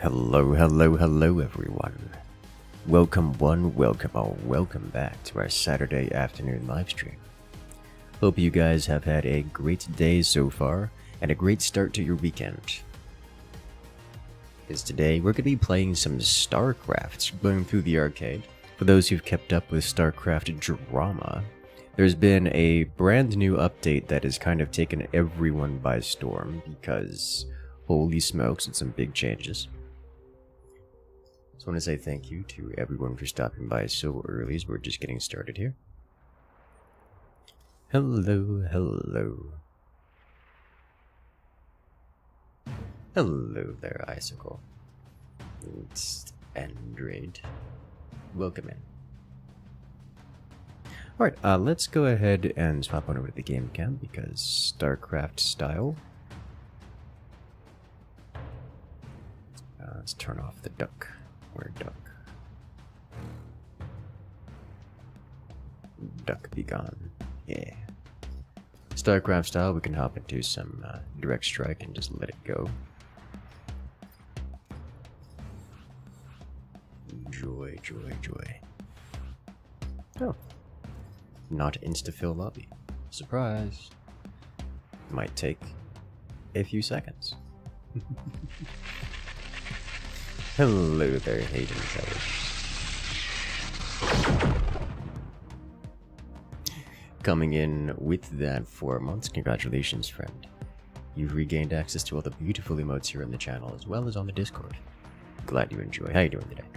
Hello everyone. Welcome welcome back to our Saturday afternoon livestream. Hope you guys have had a great day so far, and a great start to your weekend. Because today we're going to be playing some StarCraft, going through the arcade. For those who've kept up with StarCraft drama, there's been a brand new update that has kind of taken everyone by storm, because holy smokes, it's some big changes. Just want to say thank you to everyone for stopping by so early as we're just getting started here. Hello. Hello there, Icicle. It's Android. Welcome in. Alright, let's go ahead and swap on over to the game cam because StarCraft style. Let's turn off the duck. Where duck? Duck be gone. Yeah. StarCraft style, we can hop into some direct strike and just let it go. Joy. Oh. Not insta-fill lobby. Surprise. Might take a few seconds. Hello there, Hayden Sellers. Coming in with that 4 months, congratulations, friend. You've regained access to all the beautiful emotes here on the channel, as well as on the Discord. Glad you enjoy. How you doing today?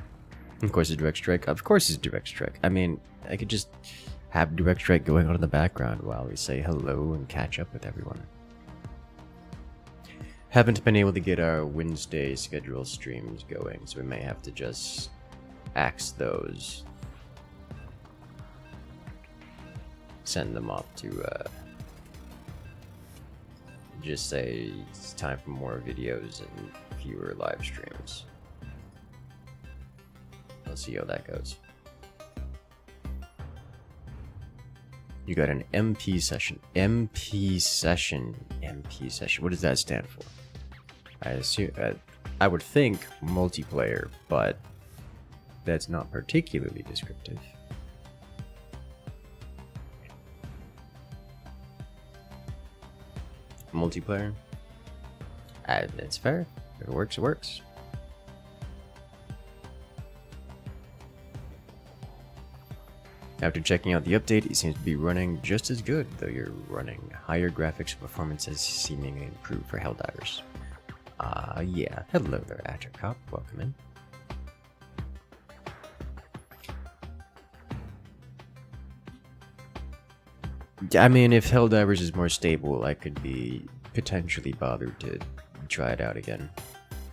Of course, it's direct strike. Of course, it's direct strike. I mean, I could just have direct strike going on in the background while we say hello and catch up with everyone. Haven't been able to get our Wednesday schedule streams going, so we may have to just axe those. Send them off to, just say it's time for more videos and fewer live streams. Let's see how that goes. You got an MP session. MP session. What does that stand for? I assume, I would think multiplayer, but that's not particularly descriptive. Multiplayer? It's fair. If it works, it works. After checking out the update, it seems to be running just as good, though you're running higher graphics performance has seemingly improved for Helldivers. Yeah. Hello there, Attercop. Welcome in. I mean, if Helldivers is more stable, I could be potentially bothered to try it out again.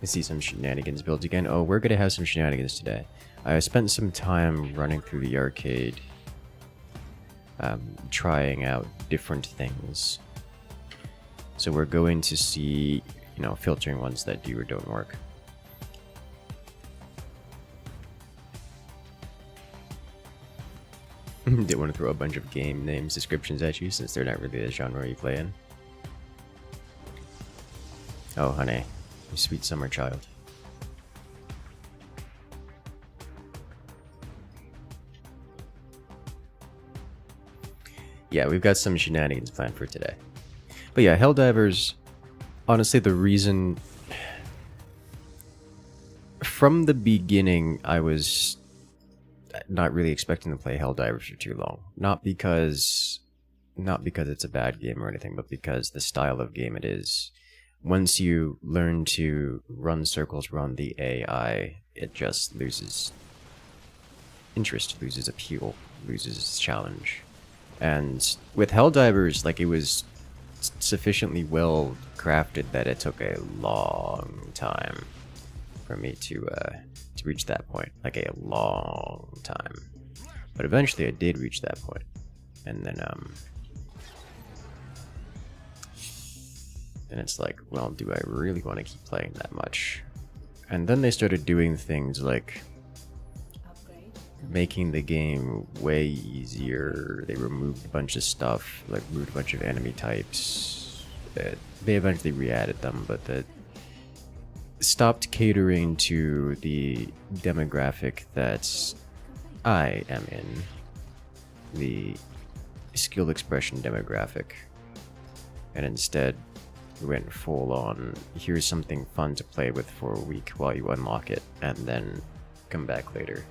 I see some shenanigans built again. Oh, we're gonna have some shenanigans today. I spent some time running through the arcade, trying out different things. So we're going to see, you know, filtering ones that do or don't work. Didn't want to throw a bunch of game names descriptions at you since they're not really the genre you play in. Oh, honey, you sweet summer child. Yeah, we've got some shenanigans planned for today. But yeah, Helldivers, honestly, the reason... From the beginning, I was not really expecting to play Helldivers for too long. Not because it's a bad game or anything, but because the style of game it is. Once you learn to run circles around the AI, it just loses interest, loses appeal, loses challenge. And with Helldivers, like, it was sufficiently well crafted that it took a long time for me to reach that point. Like, a long time. But eventually I did reach that point. And then it's like, well, do I really want to keep playing that much? And then they started doing things like making the game way easier. They removed a bunch of stuff, like removed a bunch of enemy types. They eventually re-added them, but stopped catering to the demographic that I am in, the skill expression demographic, and instead went full on, here's something fun to play with for a week while you unlock it, and then come back later.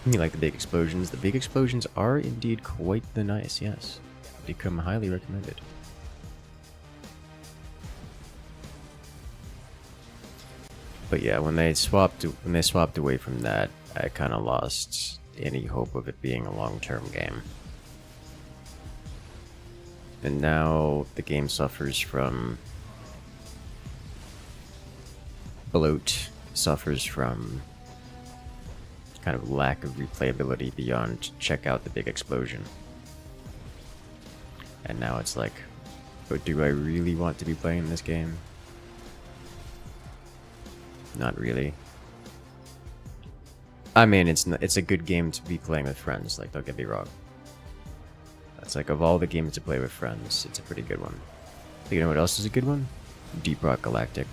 You like the big explosions? The big explosions are indeed quite the nice, yes. Become highly recommended. But yeah, when they swapped away from that, I kind of lost any hope of it being a long-term game. And now the game suffers from bloat, suffers from kind of lack of replayability beyond check out the big explosion. And now it's like, but do I really want to be playing this game? Not really. I mean, it's a good game to be playing with friends, like, don't get me wrong. That's like, of all the games to play with friends, it's a pretty good one. But you know what else is a good one? Deep Rock Galactic.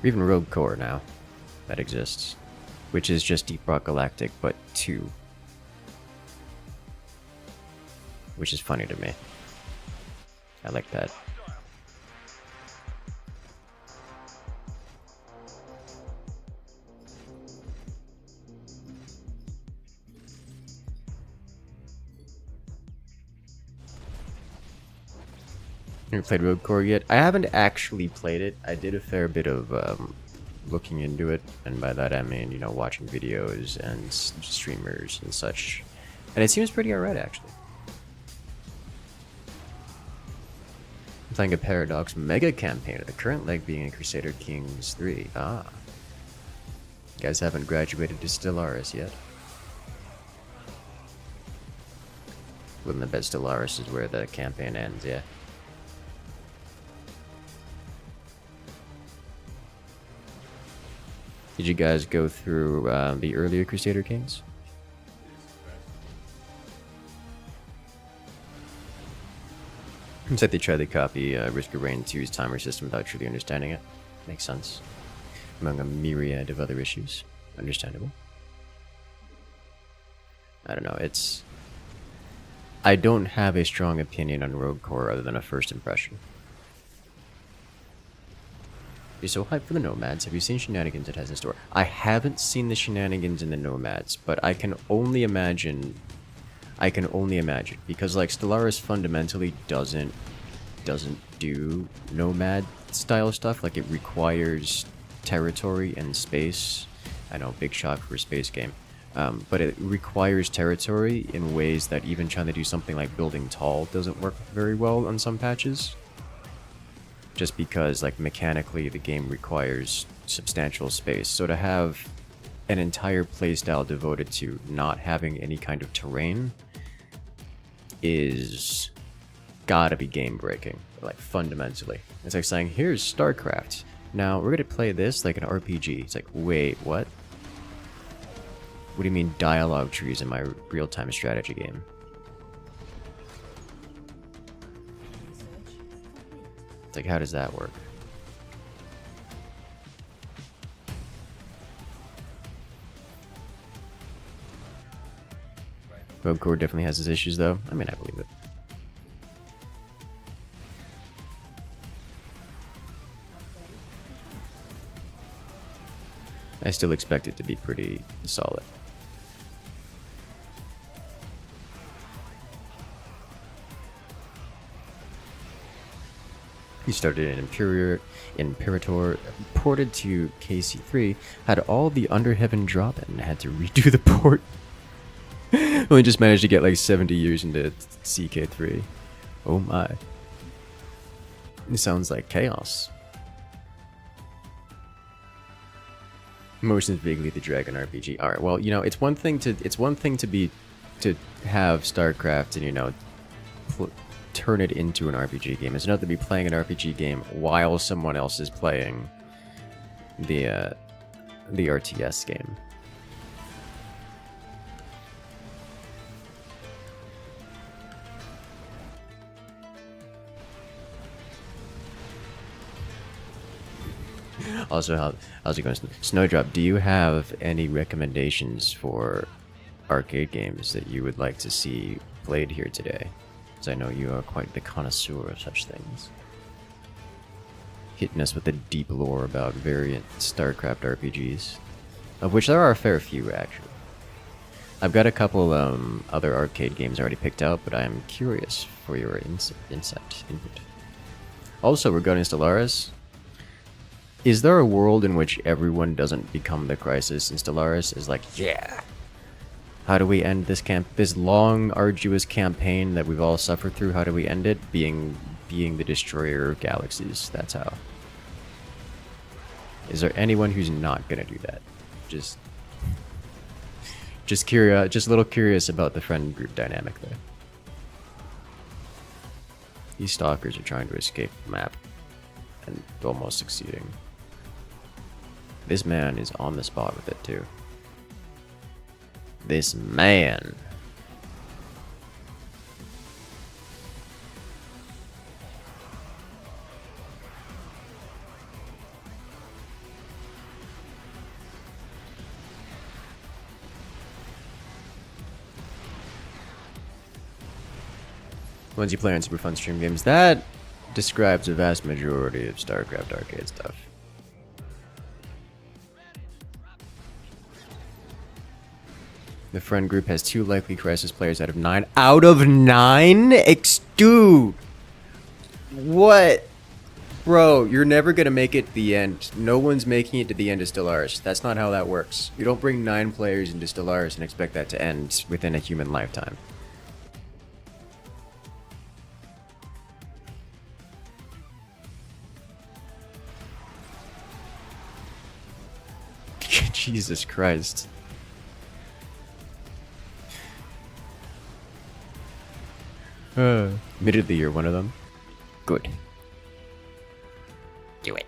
Or even Rogue Core now, that exists. Which is just Deep Rock Galactic, but 2. Which is funny to me. I like that. Never played Rogue Core yet. I haven't actually played it. I did a fair bit of looking into it, and by that I mean, you know, watching videos and streamers and such. And it seems pretty alright, actually. I'm playing a Paradox Mega Campaign, the current leg being in Crusader Kings 3. Ah. You guys haven't graduated to Stellaris yet. Wouldn't the bet Stellaris is where the campaign ends, yeah. Did you guys go through the earlier Crusader Kings? It's like they tried to copy Risk of Rain 2's timer system without truly understanding it. Makes sense. Among a myriad of other issues. Understandable. I don't know, it's... I don't have a strong opinion on Rogue Core other than a first impression. You're so hyped for the Nomads. Have you seen shenanigans it has in store? I haven't seen the shenanigans in the Nomads, but I can only imagine... because like Stellaris fundamentally doesn't do Nomad style stuff. Like it requires territory and space. I know, big shock for a space game. But it requires territory in ways that even trying to do something like building tall doesn't work very well on some patches. Just because, like, mechanically the game requires substantial space. So to have an entire playstyle devoted to not having any kind of terrain is gotta be game breaking, like fundamentally. It's like saying, here's StarCraft. Now we're gonna play this like an RPG. It's like, wait, what? What do you mean dialogue trees in my real-time strategy game? It's like, how does that work? Rogue Core definitely has its issues, though. I mean, I believe it. I still expect it to be pretty solid. He started in Imperator, ported to KC3, had all the Underheaven drop and had to redo the port. Only just managed to get like 70 years into CK3. Oh my. It sounds like chaos. Motions vaguely the Dragon RPG. Alright, well, you know, it's one thing to have StarCraft and, you know, turn it into an RPG game. It's another to be playing an RPG game while someone else is playing the RTS game. Also, how's it going? Snowdrop, do you have any recommendations for arcade games that you would like to see played here today? As I know you are quite the connoisseur of such things. Hitting us with a deep lore about variant StarCraft RPGs, of which there are a fair few, actually. I've got a couple other arcade games already picked out, but I am curious for your input. Also, regarding Stellaris, is there a world in which everyone doesn't become the Crisis and Stellaris is like, yeah, how do we end this long, arduous campaign that we've all suffered through? How do we end it? Being the destroyer of galaxies. That's how. Is there anyone who's not gonna do that? Just curious, just a little curious about the friend group dynamic there. These stalkers are trying to escape the map and almost succeeding. This man is on the spot with it too. This man. Ones you play on Super Fun Stream games, that describes a vast majority of StarCraft arcade stuff. The friend group has 2 likely Crisis players out of 9. Out of 9? Dude! What? Bro, you're never gonna make it to the end. No one's making it to the end of Stellaris. That's not how that works. You don't bring 9 players into Stellaris and expect that to end within a human lifetime. Jesus Christ. Admittedly, you're one of them. Good. Do it.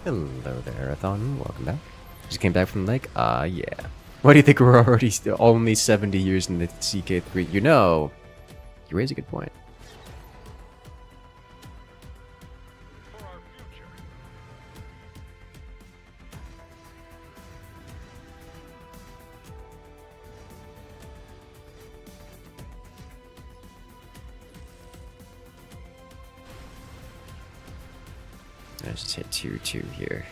Hello there, Athon. Welcome back. Just came back from the lake? Ah, yeah. Why do you think we're already only 70 years in the CK3? You know, you raise a good point. Let's just hit 2-2 here.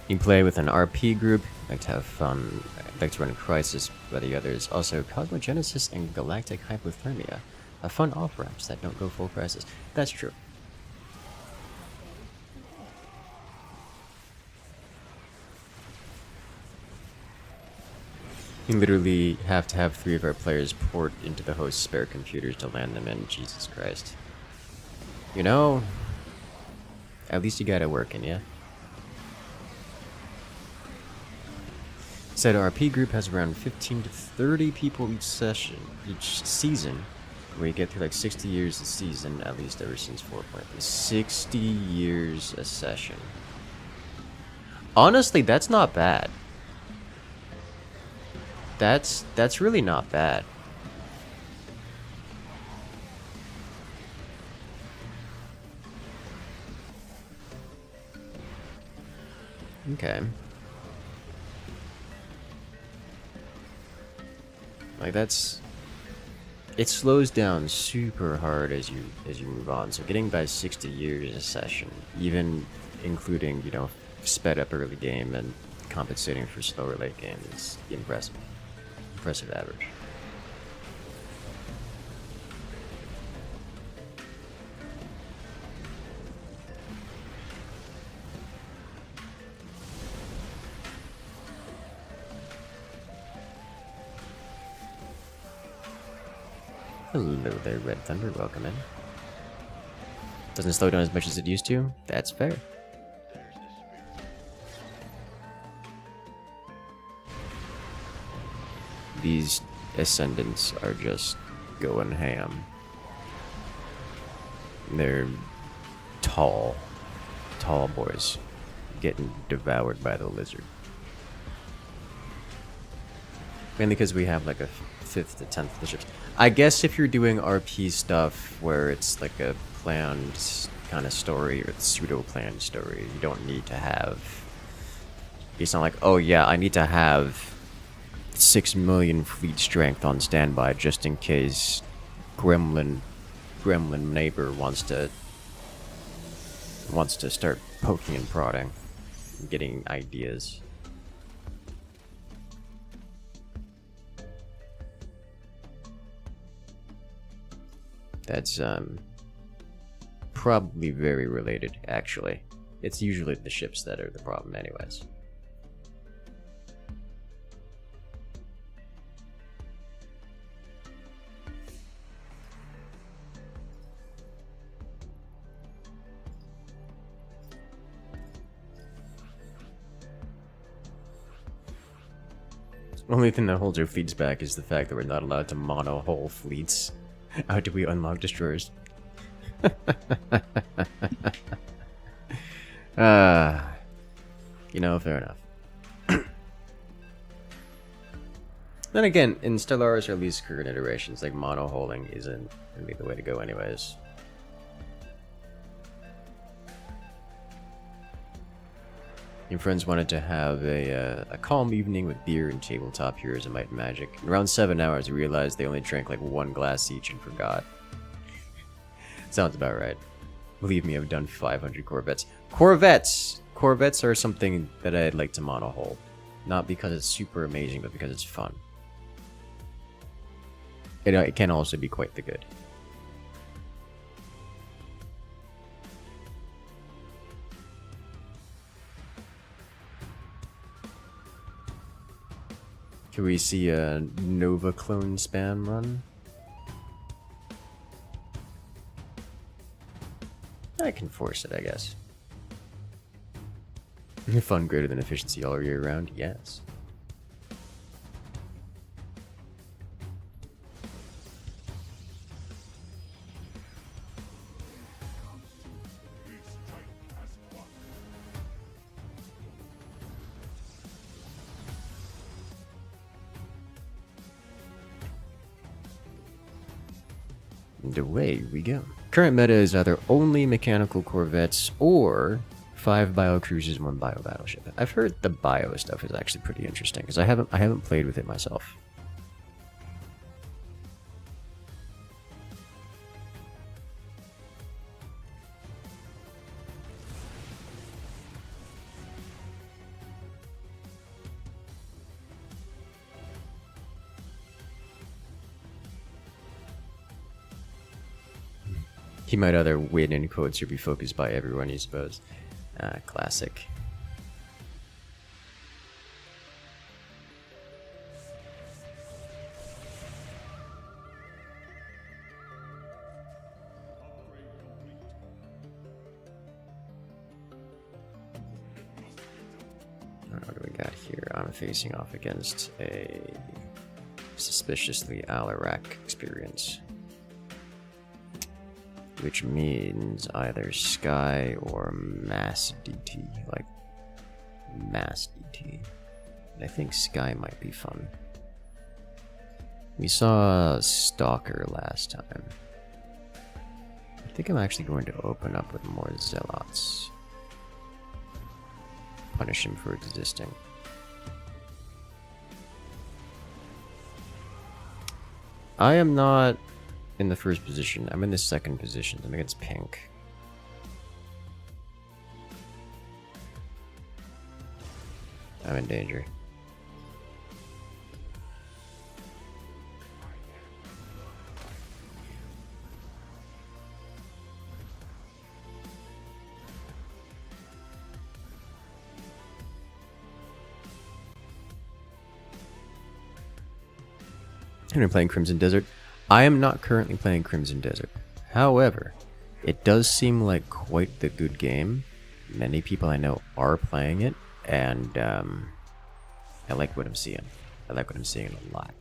You can play with an RP group, like to have fun, like to run Crisis by the others. Also, Cosmogenesis and Galactic Hypothermia have fun off-ramps that don't go full Crisis. That's true. You literally have to have 3 of our players port into the host's spare computers to land them in. Jesus Christ. You know, at least you got it working, yeah? Said RP group has around 15 to 30 people each season. We get through like 60 years a season, at least ever since 4.3. 60 years a session. Honestly, that's not bad. That's really not bad. Okay. Like that's, it slows down super hard as you move on. So getting by 60 years a session, even including, you know, sped up early game and compensating for slower late game, is impressive. Impressive average. Hello there, Red Thunder. Welcome in. Doesn't slow down as much as it used to? That's fair. These Ascendants are just going ham. They're tall boys, getting devoured by the lizard. Mainly because we have like a 5th to 10th of the ships. I guess if you're doing RP stuff where it's like a planned kind of story or pseudo-planned story, you don't need to have... It's not like, oh yeah, I need to have 6 million fleet strength on standby just in case gremlin neighbor wants to start poking and prodding and getting ideas. That's probably very related, actually. It's usually the ships that are the problem anyways. Only thing that holds our fleets back is the fact that we're not allowed to mono-hull fleets. How do we unlock destroyers? You know, fair enough. Then again, in Stellaris or at least current iterations, like mono-hulling isn't really the way to go anyways. Your friends wanted to have a calm evening with beer and tabletop heroes and might and magic. In around 7 hours, we realized they only drank like 1 glass each and forgot. Sounds about right. Believe me, I've done 500 Corvettes. Corvettes are something that I'd like to mono-hull. Not because it's super amazing, but because it's fun. It can also be quite the good. Can we see a Nova clone spam run? I can force it, I guess. Fun greater than efficiency all year round? Yes. And away we go. Current meta is either only mechanical corvettes or 5 bio cruisers, 1 bio battleship. I've heard the bio stuff is actually pretty interesting because I haven't played with it myself. He might either win in quotes or be focused by everyone, you suppose. Classic. What do we got here? I'm facing off against a suspiciously Alarak experience. Which means either Sky or Mass DT, like Mass DT. And I think Sky might be fun. We saw Stalker last time. I think I'm actually going to open up with more Zealots. Punish him for existing. I am not in the first position. I'm in the second position. I'm against pink. I'm in danger. I'm playing Crimson Desert. I am not currently playing Crimson Desert. However, it does seem like quite the good game. Many people I know are playing it, and I like what I'm seeing. I like what I'm seeing a lot.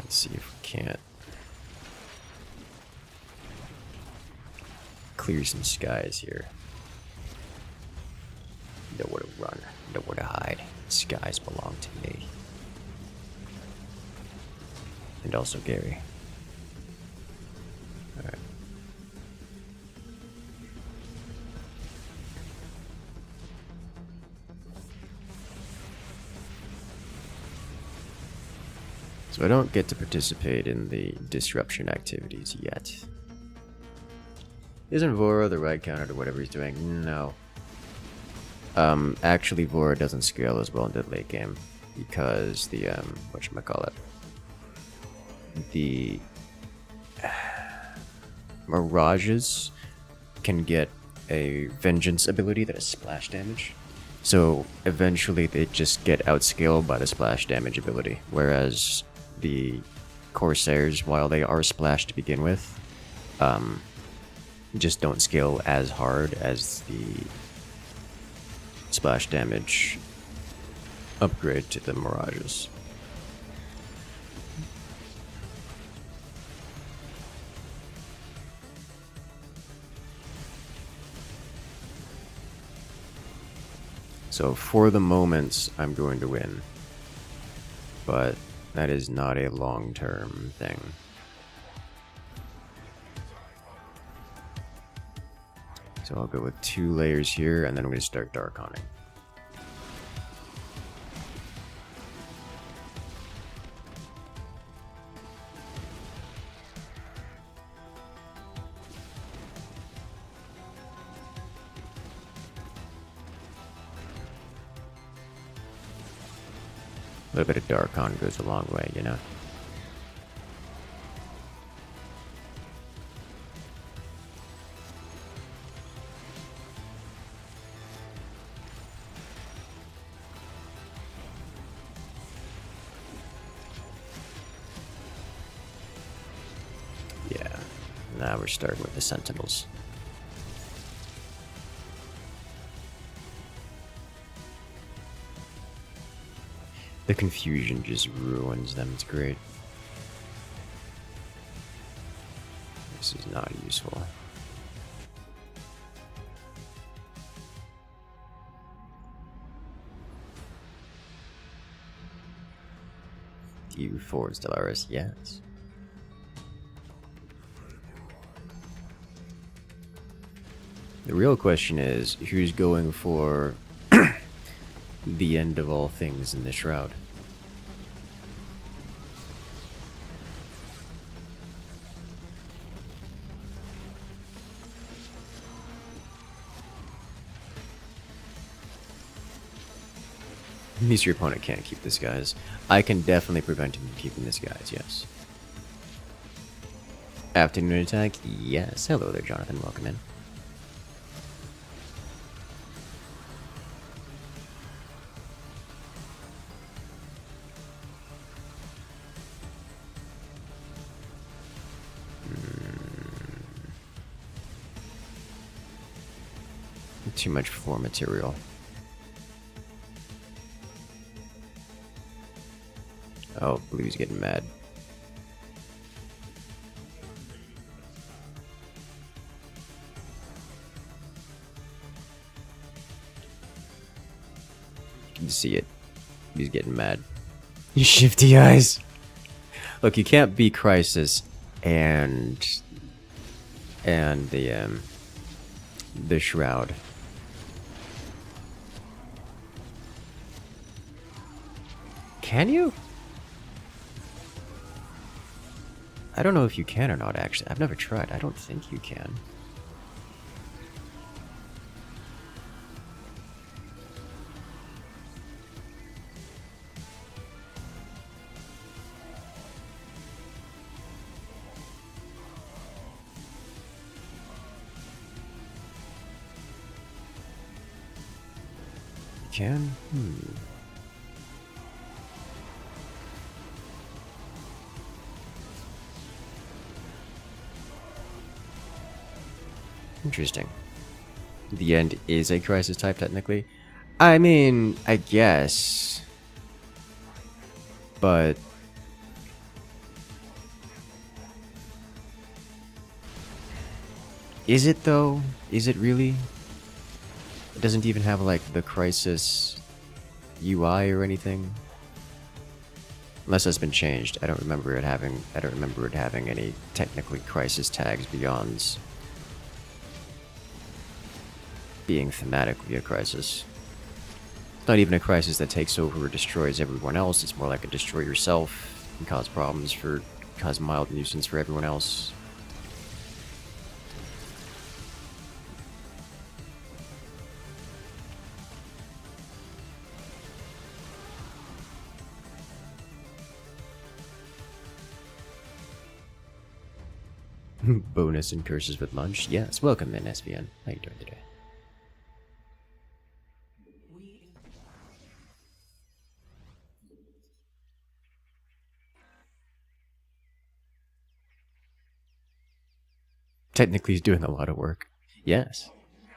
Let's see if we can't clear some skies here. Nowhere to run, nowhere to hide. Skies belong to me. And also Gary. Alright. So I don't get to participate in the disruption activities yet. Isn't Vora the right counter to whatever he's doing? No. Actually Vora doesn't scale as well in the late game because the whatchamacallit, the Mirages can get a vengeance ability that is splash damage. So eventually they just get outscaled by the splash damage ability, whereas the Corsairs, while they are splash to begin with, just don't scale as hard as the splash damage upgrade to the Mirages. So for the moment, I'm going to win. But that is not a long-term thing. So I'll go with 2 layers here, and then I'm going to start Dark Haunting. A little bit of Dark Haunt goes a long way, you know? Yeah, now we're starting with the Sentinels. The confusion just ruins them, it's great. This is not useful. EU4 Stellaris, yes. The real question is, who's going for the end of all things in the Shroud? At least your opponent can't keep this guys. I can definitely prevent him from keeping this guys, yes. Afternoon attack, yes. Hello there, Jonathan, welcome in. Too much floor material. Oh, Blue's getting mad. You can see it. He's getting mad. You shifty eyes. Look, you can't beat Crisis and the Shroud. Can you? I don't know if you can or not, actually. I've never tried. I don't think you can. You can? Interesting. The end is a crisis type, technically. I mean, I guess. But Is it though? Is it really? It doesn't even have like the Crisis UI or anything. Unless that's been changed. I don't remember it having any technically Crisis tags beyond being thematically a Crisis. It's not even a Crisis that takes over or destroys everyone else. It's more like a destroy yourself and cause mild nuisance for everyone else. Bonus Incursus with lunch. Yes, welcome in, SVN. How you doing today? Technically, he's doing a lot of work. Yes.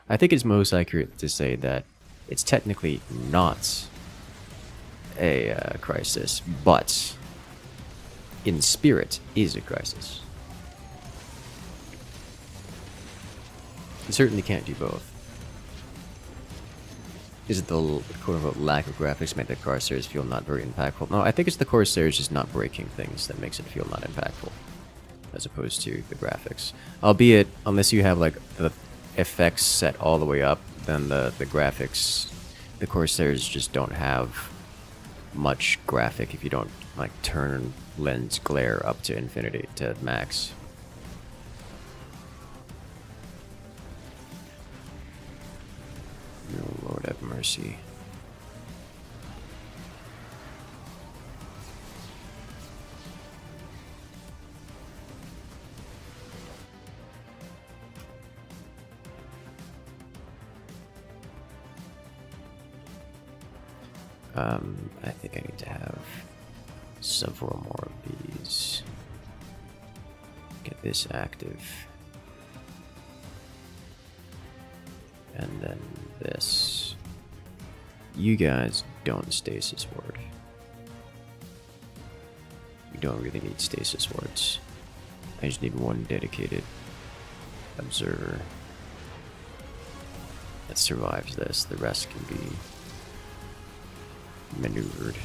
I think it's most accurate to say that it's technically not a crisis, but in spirit is a crisis. You certainly can't do both. Is it the quote-unquote lack of graphics make the Corsairs feel not very impactful? No, I think it's the Corsairs just not breaking things that makes it feel not impactful, as opposed to the graphics. Albeit, unless you have like the effects set all the way up, then the graphics, the Corsairs just don't have much graphic if you don't like turn lens glare up to infinity, to max. Oh, Lord have mercy. I think I need to have several more of these. Get this active. And then this. You guys don't stasis ward. You don't really need stasis wards. I just need one dedicated observer that survives this. The rest can be maneuvered.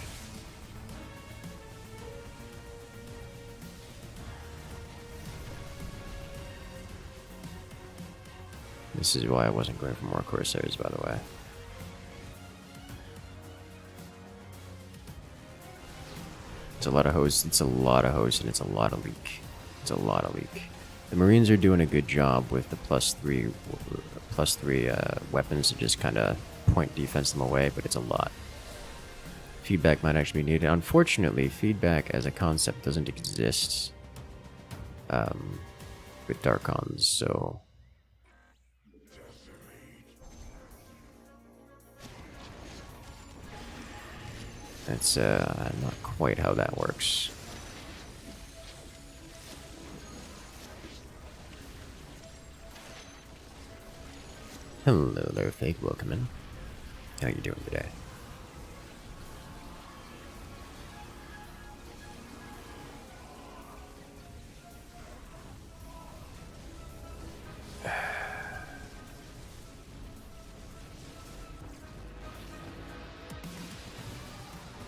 This is why I wasn't going for more Corsairs, by the way. It's a lot of hosts, and it's a lot of leak. It's a lot of leak. The Marines are doing a good job with the plus three weapons to just kind of point defense them away, but it's a lot. Feedback might actually be needed. Unfortunately, feedback as a concept doesn't exist with Darkons, so that's not quite how that works. Hello there, Fake. Welcome in. How you doing today?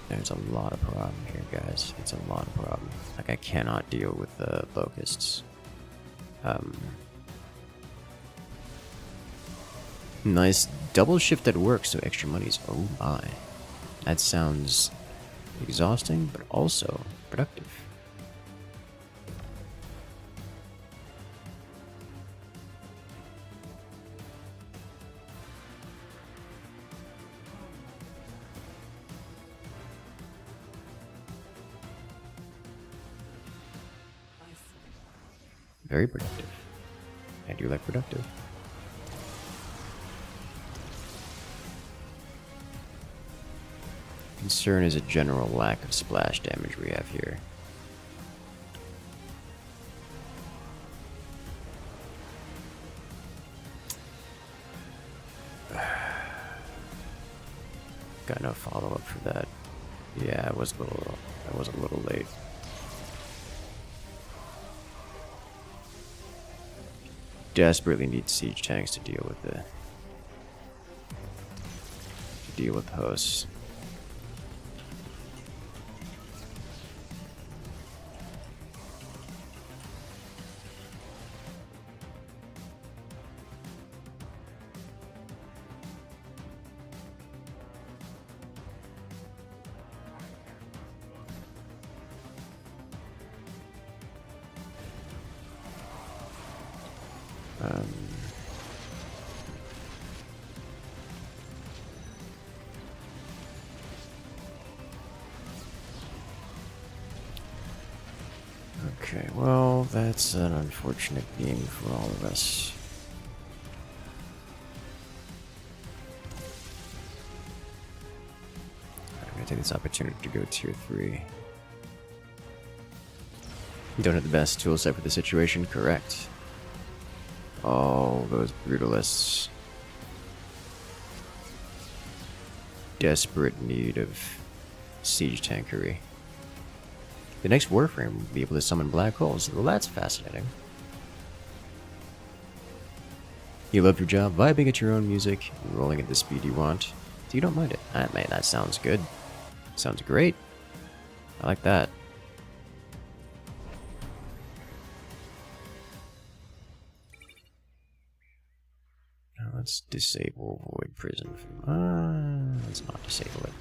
There's a lot of problem here, guys. It's a lot of problem. Like, I cannot deal with the locusts. Nice double shift at work, so extra money's. Oh my. That sounds exhausting, but also productive. Very productive. I do like productive. Concern is a general lack of splash damage we have here. Got no follow-up for that. Yeah, I was a little late. desperately need siege tanks to deal with the hosts. Okay, well, that's an unfortunate game for all of us. I'm gonna take this opportunity to go tier 3. You don't have the best tool set for the situation, correct? All those brutalists. Desperate need of siege tankery. The next Warframe will be able to summon black holes. Well, that's fascinating. You love your job, vibing at your own music, and rolling at the speed you want. So you don't mind it. Man, that sounds good. Sounds great. I like that. Now let's disable Void Prison. Let's not disable it.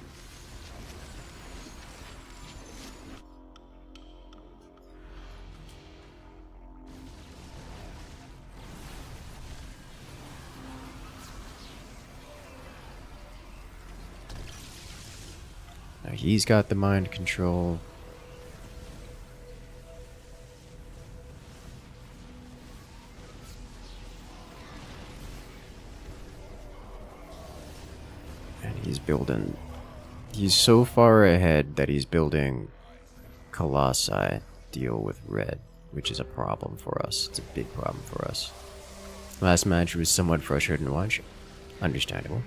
Now he's got the mind control. And he's building... He's so far ahead that he's building Colossi deal with red, which is a problem for us. It's a big problem for us. Last match was somewhat frustrating to watch. Understandable.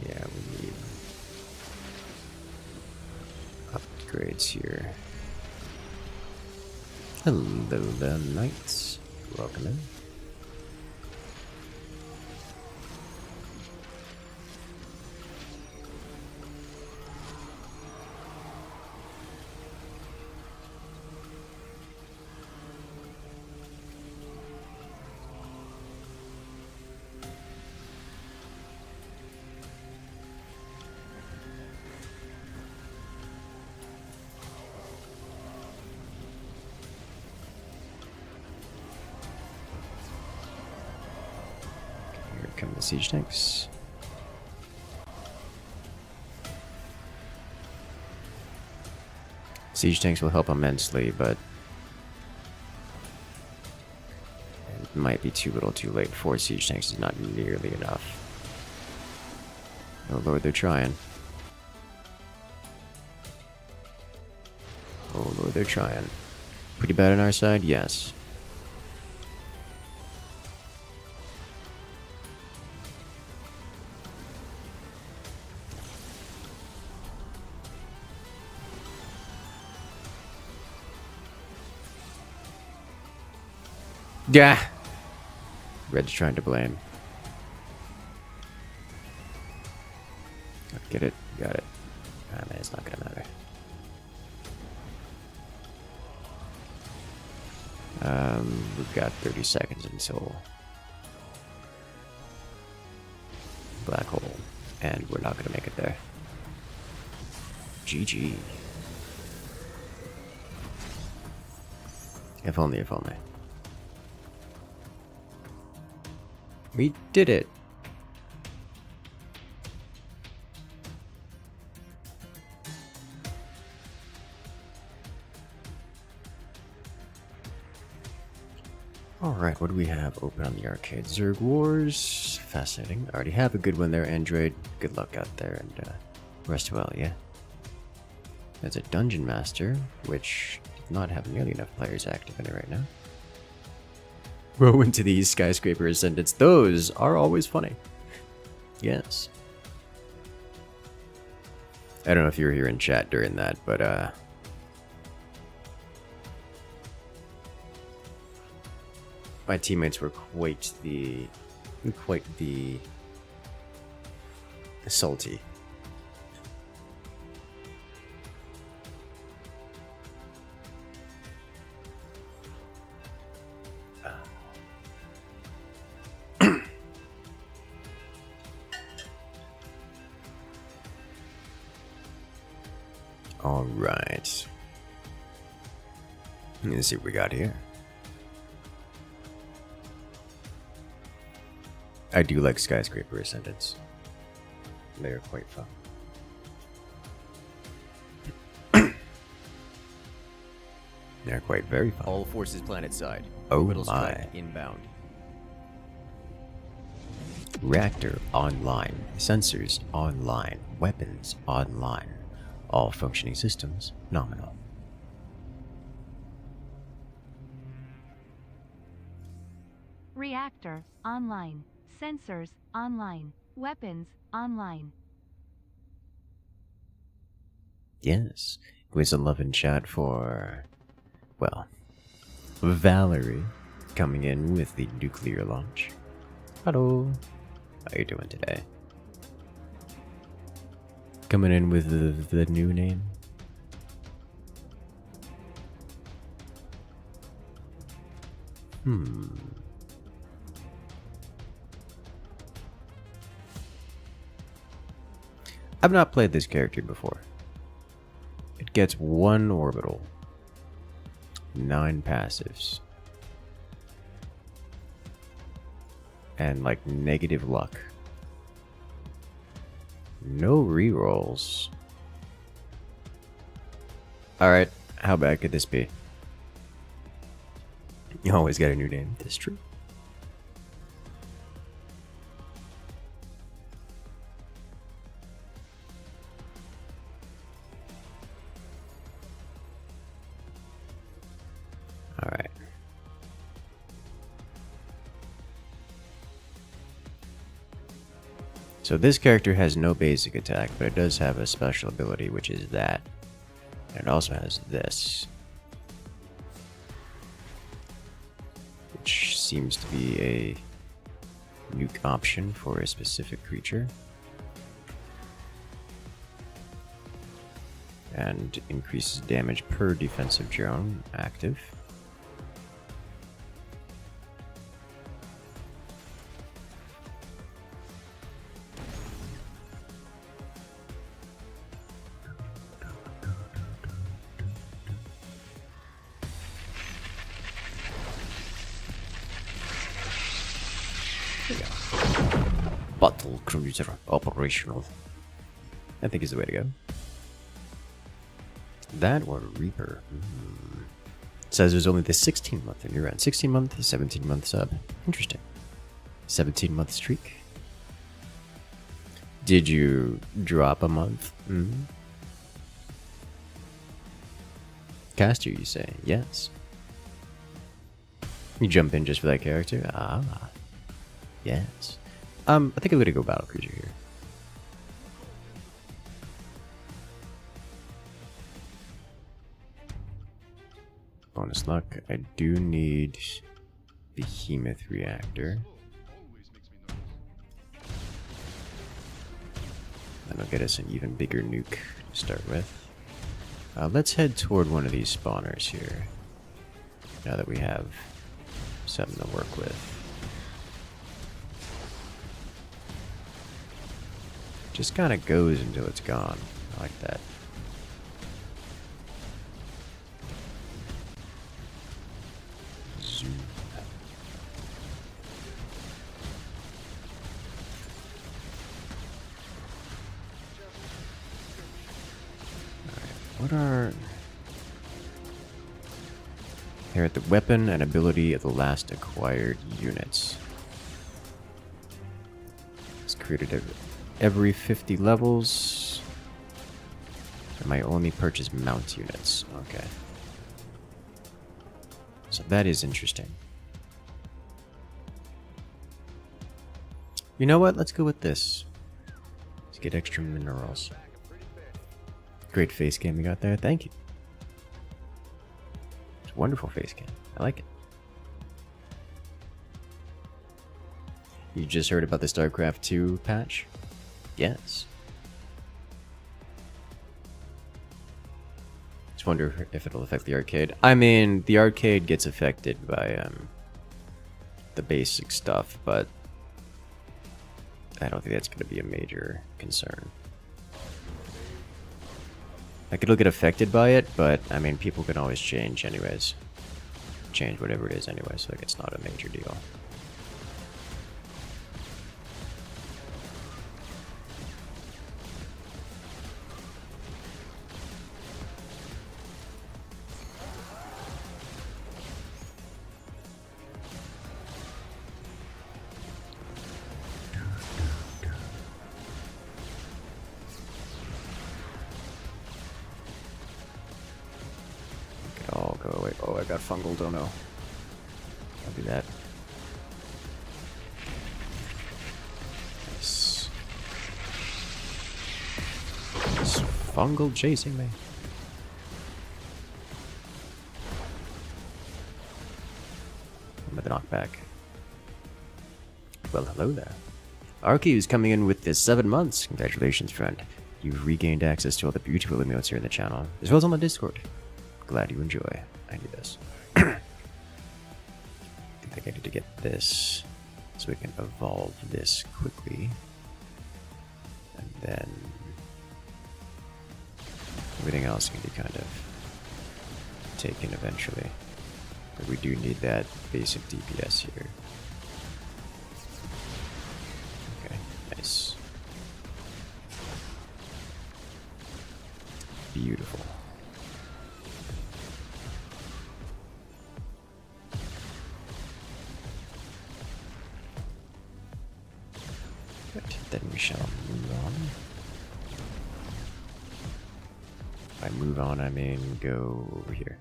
Yeah, we need upgrades here. Hello there, knights. Welcome in. Come the siege tanks. Siege tanks will help immensely, but it might be too little too late. 4 siege tanks is not nearly enough. Oh lord, they're trying. Oh lord, they're trying. Pretty bad on our side? Yes. Yeah. Red's trying to blame. Get it? Got it. Ah, man, it's not gonna matter. We've got 30 seconds until black hole, and we're not gonna make it there. GG. If only, if only. We did it! Alright, what do we have open on the arcade? Zerg Wars. Fascinating. Already have a good one there, Android. Good luck out there, and rest well, yeah? There's a Dungeon Master, which does not have nearly enough players active in it right now. Row into these skyscraper ascendants. Those are always funny. Yes. I don't know if you were here in chat during that, but My teammates were quite the salty. All right. Let's see what we got here. I do like skyscraper ascendants. They are quite fun. They're quite very fun. All forces planet side. Oh Orbital my. strike inbound. Reactor online. Sensors online. Weapons online. All functioning systems nominal. Reactor online. Sensors online. Weapons online. Yes. With some love in chat for, well, Valerie coming in with the nuclear launch. Hello. How you doing today? Coming in with the new name. I've not played this character before. It gets 1 orbital, 9 passives, and like negative luck. No rerolls. Alright, how bad could this be? You always got a new name. That's true. Alright. So this character has no basic attack, but it does have a special ability, which is that. And it also has this, which seems to be a nuke option for a specific creature. And increases damage per defensive drone active. Battle cruiser operational, I think is the way to go. That or Reaper. It says there's only the 16-month and you're on 16-month, 17-month sub. Interesting. 17-month streak. Did you drop a month? Caster, you say? Yes. You jump in just for that character? Ah. Yes. I think I'm gonna go battle cruiser here. Bonus luck. I do need Behemoth Reactor. That'll get us an even bigger nuke to start with. Let's head toward one of these spawners here. Now that we have something to work with. Just kind of goes until it's gone. I like that. Zoom. What are... Here at the weapon and ability of the last acquired units. It's created every 50 levels. And I only purchase mount units. Okay. So that is interesting. You know what? Let's go with this. Let's get extra minerals. Great face cam we got there. Thank you. It's a wonderful face cam. I like it. You just heard about the StarCraft II patch? Yes. Just wonder if it'll affect the arcade. I mean, the arcade gets affected by the basic stuff, but I don't think that's going to be a major concern. Like, it'll get affected by it, but I mean, people can always change anyways. Change whatever it is anyway, so like, it's not a major deal. All go away. Oh, I got fungal dono. I'll do that. Nice. It's fungal chasing me. With the knockback. Well, hello there. Arky is coming in with this 7 months. Congratulations, friend. You've regained access to all the beautiful emotes here in the channel, as well as on the Discord. Glad you enjoy. I need this. I think I need to get this so we can evolve this quickly. And then everything else can be kind of taken eventually. But we do need that basic DPS here. Okay, nice. Beautiful. Then we shall move on. By move on, I mean go over here.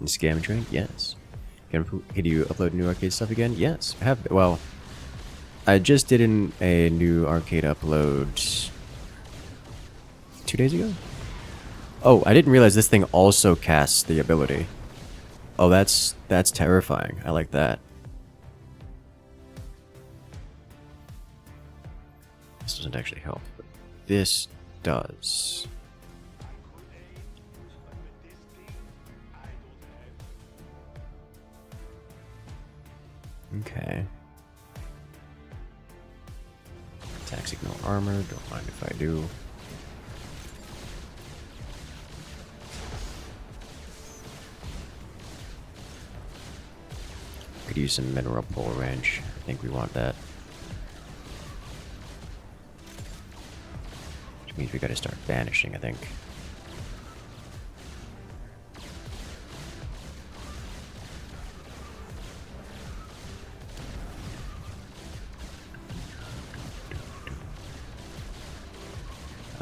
And scam train? Yes. Can you upload new arcade stuff again? Yes. I have. Well, I just did a new arcade upload 2 days ago. Oh, I didn't realize this thing also casts the ability. Oh, that's terrifying. I like that. This doesn't actually help, but this does. Okay. Attack signal armor, don't mind if I do. Could use some mineral pole range. I think we want that. Means we gotta start banishing, I think.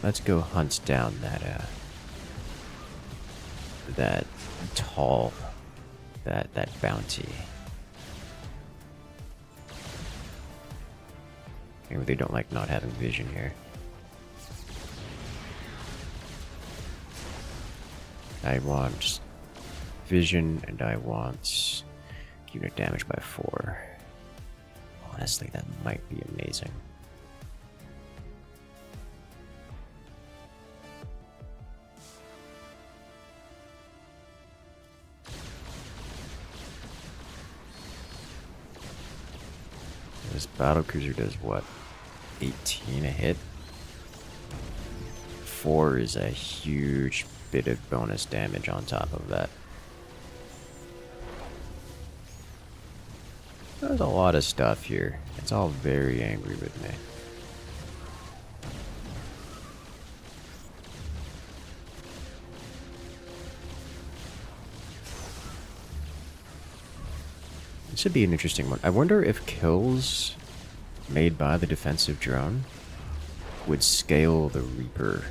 Let's go hunt down that that bounty. Maybe they don't like not having vision here. I want vision, and I want unit damage by 4. Honestly, that might be amazing. This battlecruiser does what? 18 a hit? 4 is a huge bit of bonus damage on top of that. There's a lot of stuff here. It's all very angry with me. This should be an interesting one. I wonder if kills made by the defensive drone would scale the Reaper.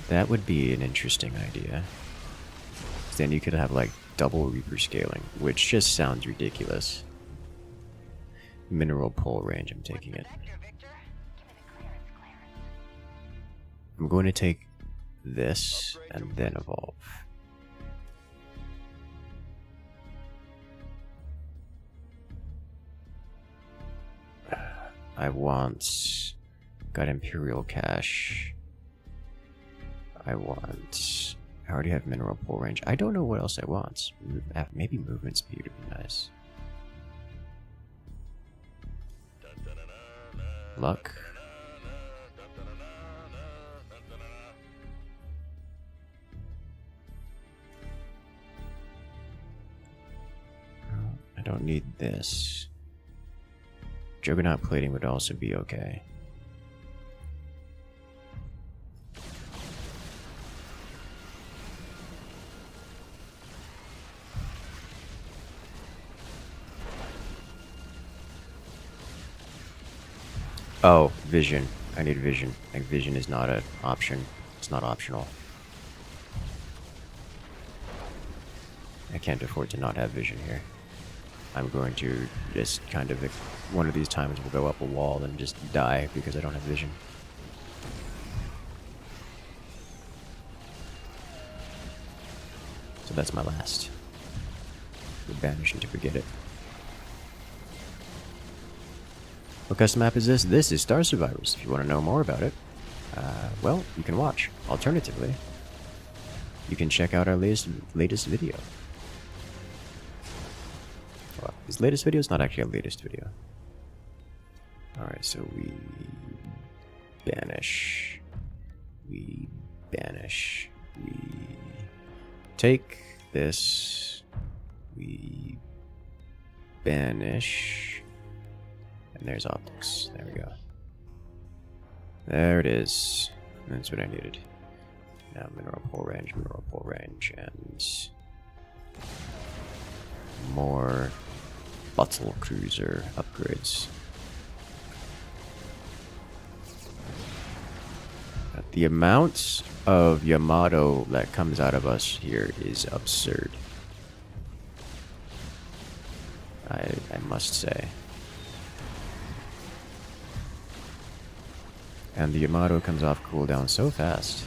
That would be an interesting idea. Then you could have like double Reaper scaling, which just sounds ridiculous. Mineral pole range, I'm taking it. I'm going to take this and then evolve. I want... Got Imperial Cache. I want... I already have Mineral Pull Range. I don't know what else I want. Maybe Movement Speed would be nice. Luck. I don't need this. Juggernaut Plating would also be okay. Oh, vision. I need vision. Like, vision is not an option. It's not optional. I can't afford to not have vision here. I'm going to just kind of... One of these times we'll go up a wall and just die because I don't have vision. So that's my last. We'll banish and to forget it. What custom map is this? This is Star Survivors. If you want to know more about it, well, you can watch. Alternatively, you can check out our latest video. Well, his latest video is not actually a latest video. Alright, so we banish. We banish. We take this. We banish. And there's optics. There we go. There it is. That's what I needed. Now mineral pull range, and more battle cruiser upgrades. The amount of Yamato that comes out of us here is absurd. I must say. And the Yamato comes off cooldown so fast.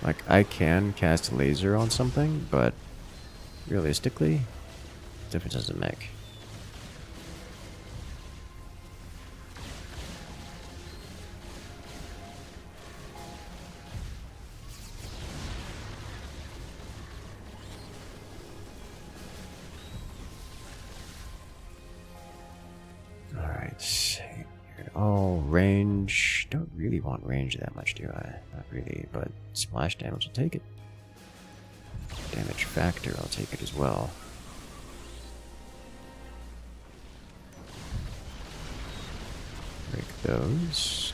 Like, I can cast laser on something, but realistically, difference doesn't make. Oh, range. Don't really want range that much, do I? Not really, but splash damage, I'll take it. Damage factor, I'll take it as well. Break those.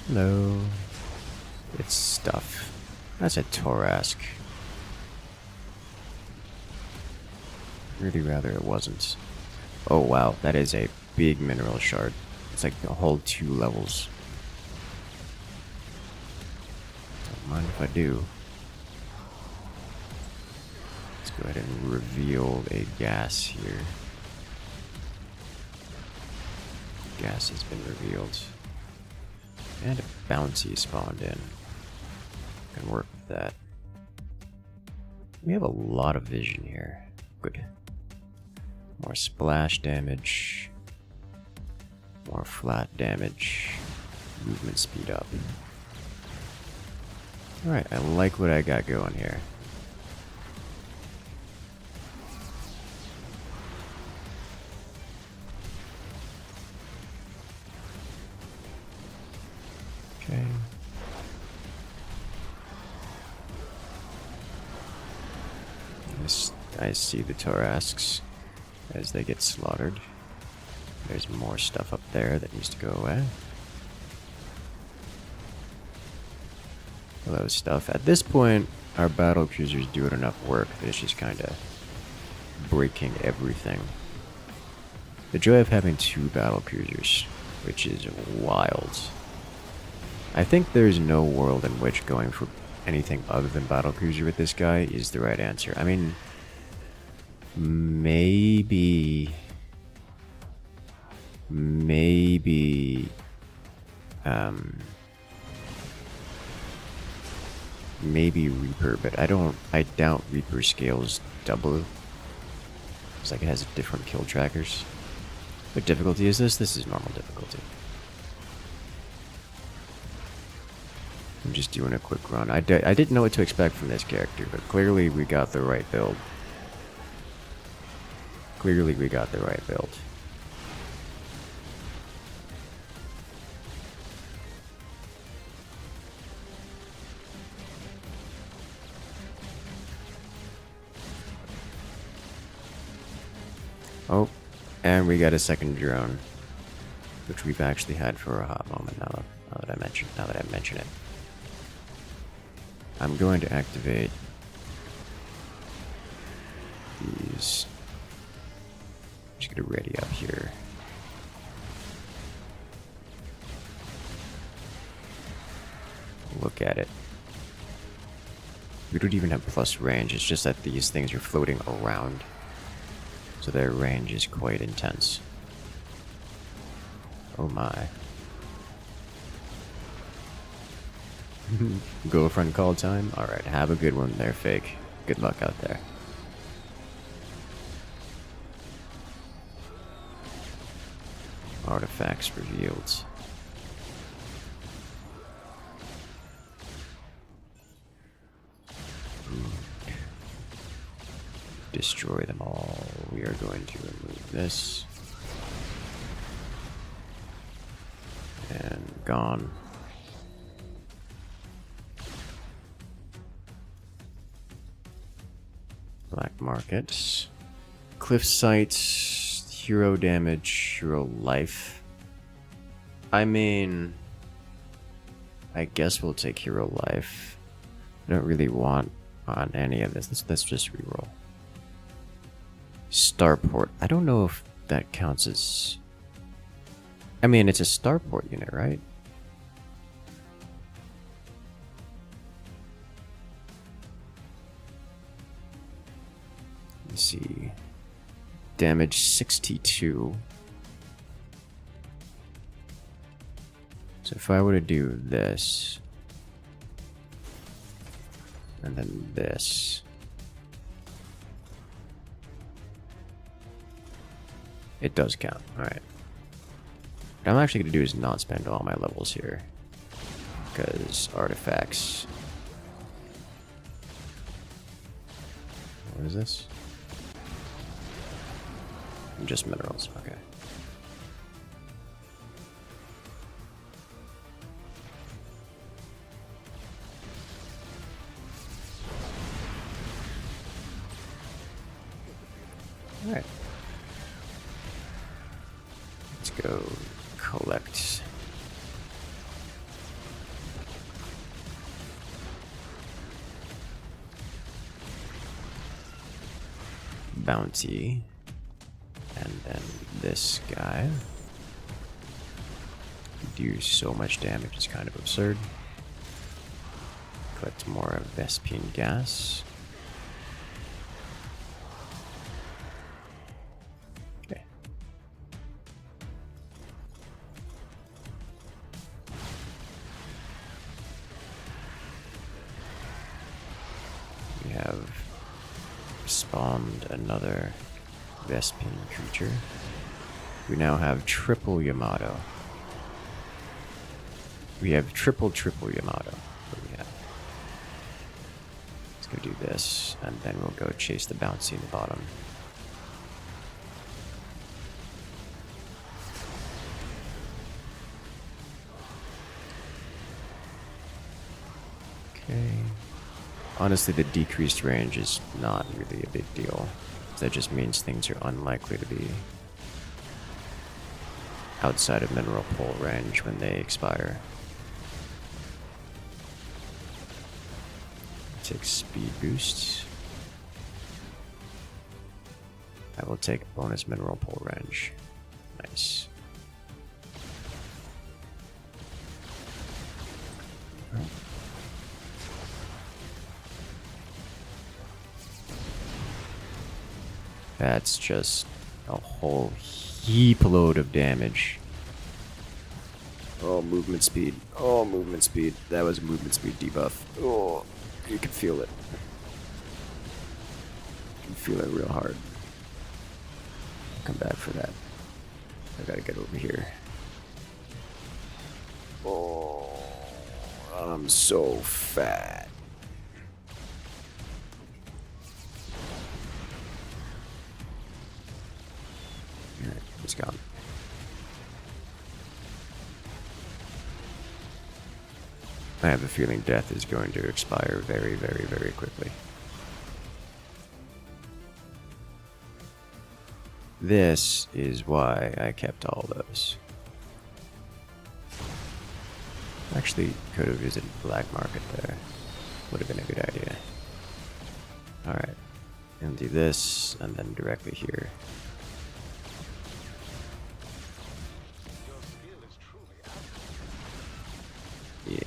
Hello. It's stuff. That's a Torask. Really rather it wasn't. Oh wow, that is a big mineral shard. It's like a whole 2 levels. Don't mind if I do. Let's go ahead and reveal a gas here. Gas has been revealed. And a bounty spawned in. Can work with that. We have a lot of vision here. Good. More splash damage. More flat damage. Movement speed up. Alright, I like what I got going here. Okay. I see the Torasks as they get slaughtered. There's more stuff up there that needs to go away. Hello, stuff. At this point, our battle cruisers do enough work that it's just kind of breaking everything. The joy of having 2 battle cruisers, which is wild. I think there's no world in which going for anything other than battle cruiser with this guy is the right answer. I mean, maybe Maybe Reaper, but I doubt Reaper scales double. It's like it has different kill trackers. What difficulty is this? This is normal difficulty. I'm just doing a quick run. I didn't know what to expect from this character, but clearly we got the right build. Clearly we got the right build. Oh, and we got a second drone, which we've actually had for a hot moment now that I mention it. I'm going to activate these. Just get it ready up here. Look at it. We don't even have plus range, it's just that these things are floating around. So their range is quite intense. Oh my. Girlfriend call time? Alright, have a good one there, Fake. Good luck out there. Artifacts revealed. Destroy them all. We are going to remove this. And gone. Black market. Cliff sites. Hero damage. Hero life. I mean, I guess we'll take hero life. I don't really want on any of this. Let's just reroll. Starport. I don't know if that counts as... I mean, it's a starport unit, right? Let's see. Damage 62. So if I were to do this... and then this... it does count. Alright. What I'm actually going to do is not spend all my levels here. Because artifacts... what is this? Just minerals. Okay. Alright. Let's go collect. Bounty. And then this guy. Do so much damage, it's kind of absurd. Collect more of Vespine gas. Okay. We have spawned another Vespine creature. We now have triple Yamato. We have triple Yamato. What do we have? Let's go do this, and then we'll go chase the bouncy in the bottom. Okay. Honestly, the decreased range is not really a big deal. That just means things are unlikely to be outside of mineral pole range when they expire. Take speed boosts. I will take bonus mineral pole range. Nice. That's just a whole heap load of damage. Oh, movement speed. Oh, movement speed. That was a movement speed debuff. Oh, you can feel it. You can feel it real hard. Come back for that. I gotta get over here. Oh, I'm so fat. Alright, it's gone. I have a feeling death is going to expire very, very, very quickly. This is why I kept all those. Actually, could have visited the black market there. Would have been a good idea. Alright. And do this, and then directly here. Yeah,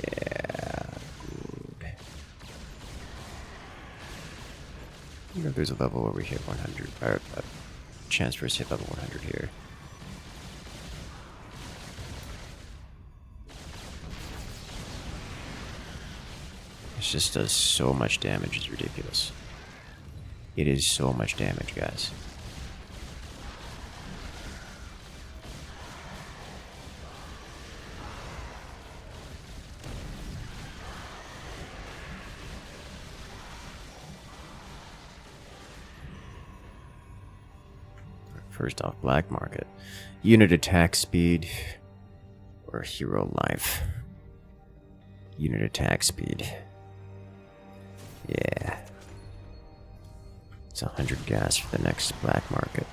good. You know, there's a level where we hit 100, or a chance for us to hit level 100 here. It just does so much damage, it's ridiculous. It is so much damage, guys. First off, black market. Unit attack speed or hero life. Unit attack speed. Yeah. It's 100 gas for the next black market.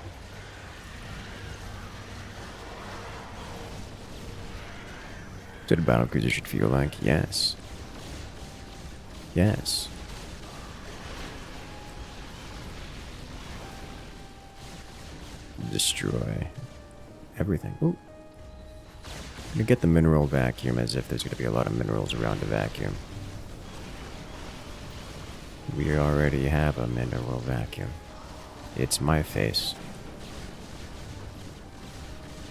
Did a battlecruiser should feel like? Yes. Yes. Destroy everything. Ooh. You get the mineral vacuum as if there's going to be a lot of minerals around the vacuum. We already have a mineral vacuum. It's my face.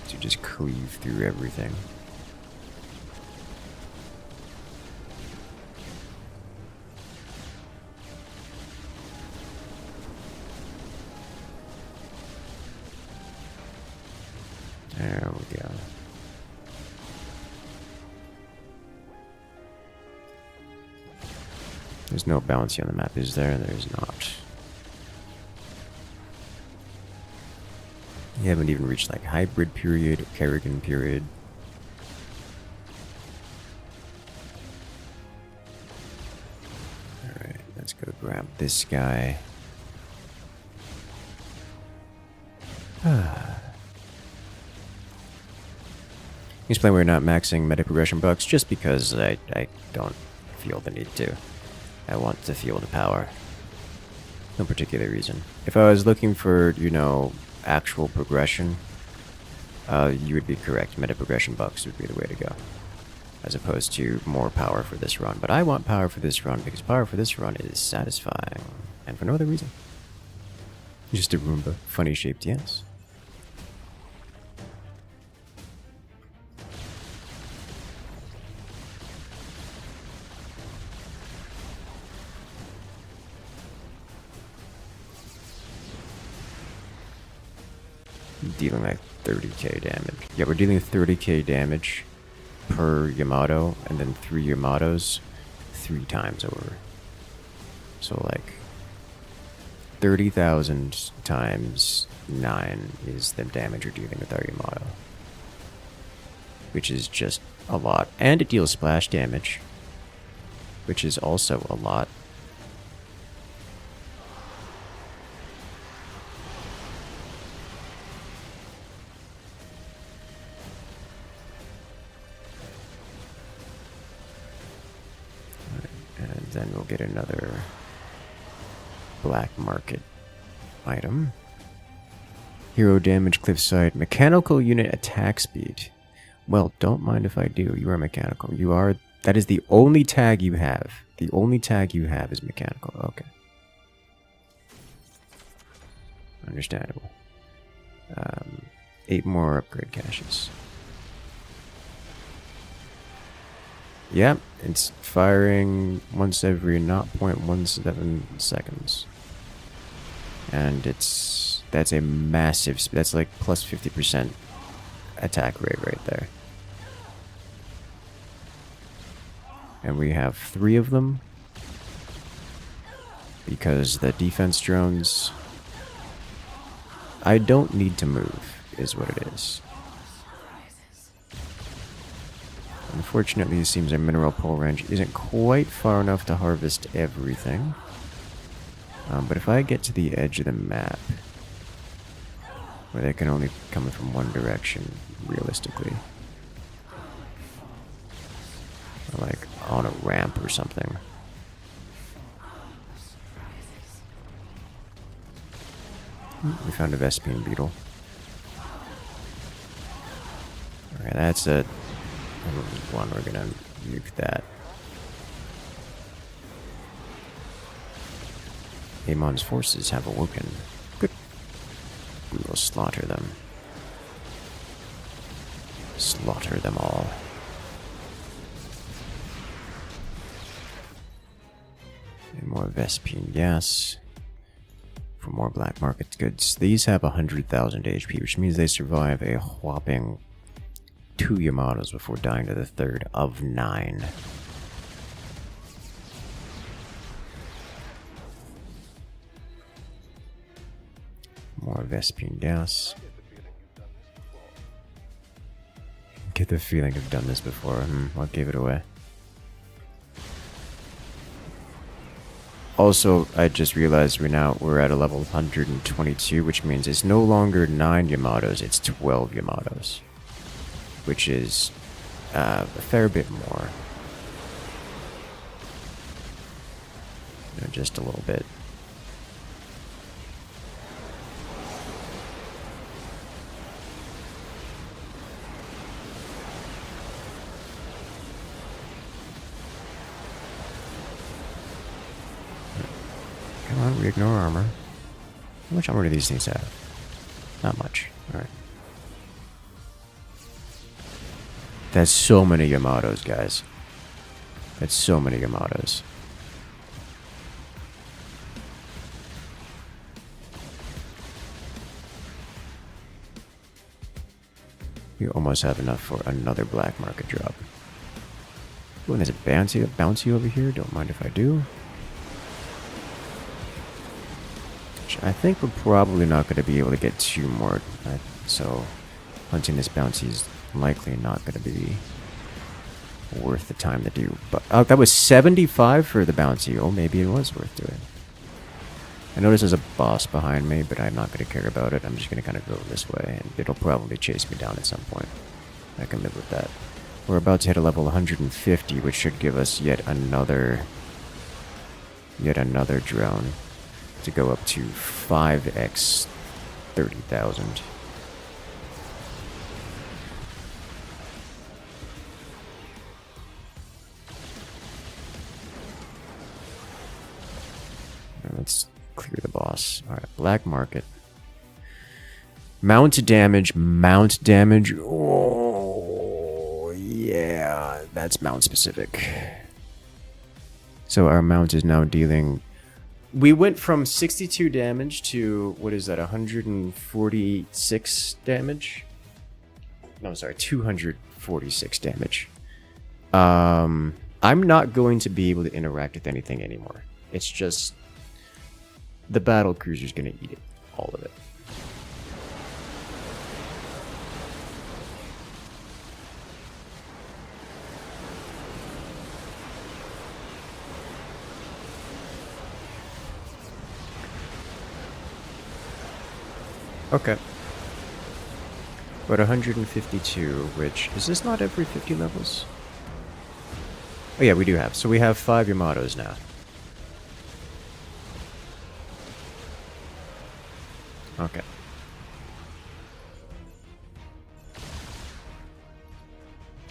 To just cleave through everything. There we go. There's no balancing on the map, is there? There is not. You haven't even reached like hybrid period or Kerrigan period. Alright, let's go grab this guy. Explain we're not maxing meta progression bucks just because I don't feel the need to. I want to feel the power. No particular reason. If I was looking for, you know, actual progression, you would be correct. Meta progression bucks would be the way to go. As opposed to more power for this run. But I want power for this run because power for this run is satisfying. And for no other reason. Just a Roomba. Funny shaped, yes. Dealing like 30k damage. Yeah, we're dealing 30k damage per Yamato, and then 3 Yamatos 3 times over. So like 30,000 times 9 is the damage you're dealing with our Yamato. Which is just a lot. And it deals splash damage, which is also a lot. Then we'll get another black market item. Hero damage, cliffside, mechanical unit attack speed. Well, don't mind if I do. You are mechanical. You are. That is the only tag you have. The only tag you have is mechanical. Okay. Understandable. 8 more upgrade caches. Yep, it's firing once every 0.17 seconds. And that's a massive, that's like plus 50% attack rate right there. And we have 3 of them. Because the defense drones... I don't need to move, is what it is. Unfortunately, it seems our mineral pull range isn't quite far enough to harvest everything. But if I get to the edge of the map, where they can only come from one direction, realistically, or like on a ramp or something. We found a Vespine beetle. Alright, that's a one. We're gonna nuke that. Amon's forces have awoken. Good. We will slaughter them. Slaughter them all. And more Vespine, yes. For more black market goods. These have 100,000 HP, which means they survive a whopping 2 Yamatos before dying to the 3rd of 9. More Vespine gas. Get the feeling I've done this before. What gave it away? Also, I just realized we're at a level 122, which means it's no longer 9 Yamatos, it's 12 Yamatos. Which is a fair bit more. Just a little bit. Come on, we ignore armor. How much armor do these things have? Not much. Alright. That's so many Yamatos, guys. That's so many Yamatos. We almost have enough for another black market drop. Ooh, and there's a bouncy over here. Don't mind if I do. Which I think we're probably not going to be able to get 2 more. So hunting this bouncy is likely not going to be worth the time to do. But that was 75 for the bouncy. Oh, maybe it was worth doing. I notice there's a boss behind me, but I'm not going to care about it. I'm just going to kind of go this way, and it'll probably chase me down at some point. I can live with that. We're about to hit a level 150, which should give us yet another drone to go up to 5x 30,000. Let's clear the boss. Alright, black market. Mount damage. Oh, yeah. That's mount specific. So our mount is now dealing... We went from 62 damage to, what is that, 146 damage? No, sorry, 246 damage. I'm not going to be able to interact with anything anymore. It's just... The battle cruiser's gonna eat it. All of it. Okay. We're at 152, which... Is this not every 50 levels? Oh yeah, we do have. So we have 5 Yamatos now. Okay.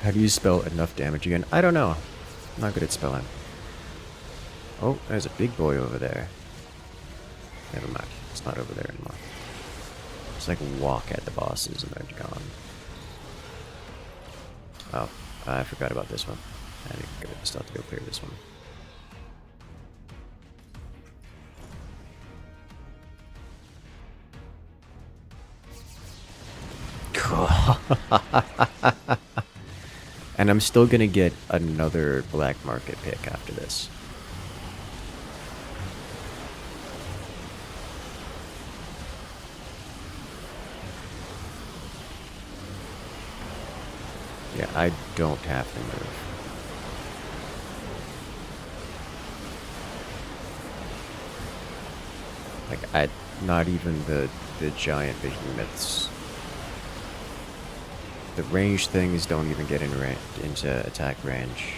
How do you spell enough damage again? I don't know. I'm not good at spelling. Oh, there's a big boy over there. Never mind. It's not over there anymore. Just like walk at the bosses and they're gone. Oh, I forgot about this one. I still have to go clear this one. And I'm still gonna get another black market pick after this. Yeah, I don't have to move. Like, not even the giant behemoths. The range things don't even get into attack range.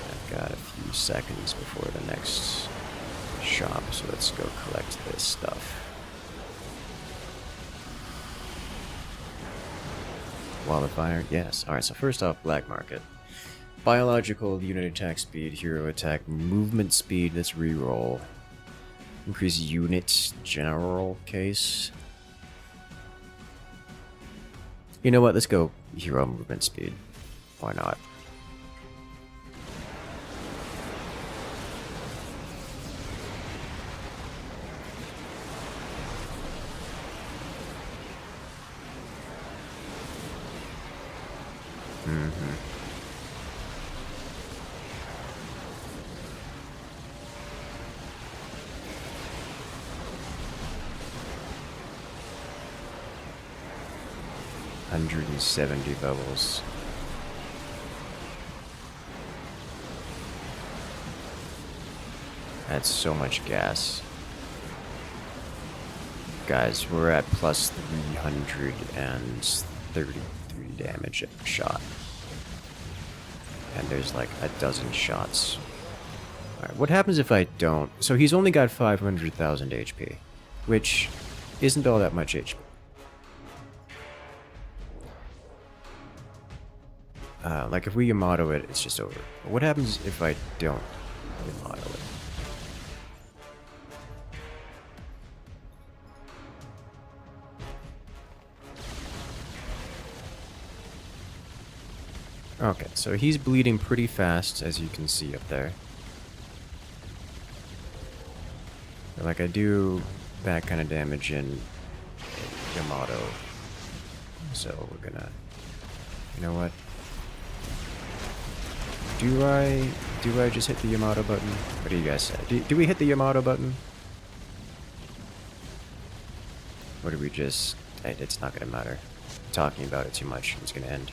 I've got a few seconds before the next shop, so let's go collect this stuff. Wildfire, yes. Alright, so first off, black market. Biological, unit attack speed, hero attack, movement speed, let's reroll. Increase unit general case. You know what, let's go hero movement speed. Why not? Mm-hmm. $170 bubbles. That's so much gas. Guys, we're at plus 333 damage a shot. And there's like a dozen shots. Alright, what happens if I don't? So he's only got 500,000 HP, which isn't all that much HP. Like if we Yamato it, it's just over. But what happens if I don't Yamato it? Okay, so he's bleeding pretty fast, as you can see up there. Like I do that kind of damage in Yamato. So we're gonna... You know what? Do I just hit the Yamato button? What do you guys say? Do we hit the Yamato button? Or do we just... It's not gonna matter. Talking about it too much. It's gonna end.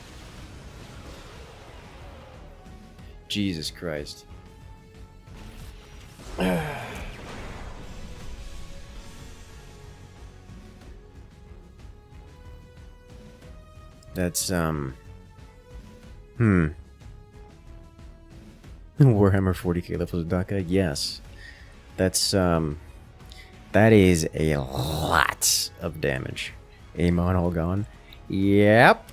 Jesus Christ. That's, Warhammer 40k levels of Daka? Yes. That's, that is a lot of damage. Amon all gone? Yep.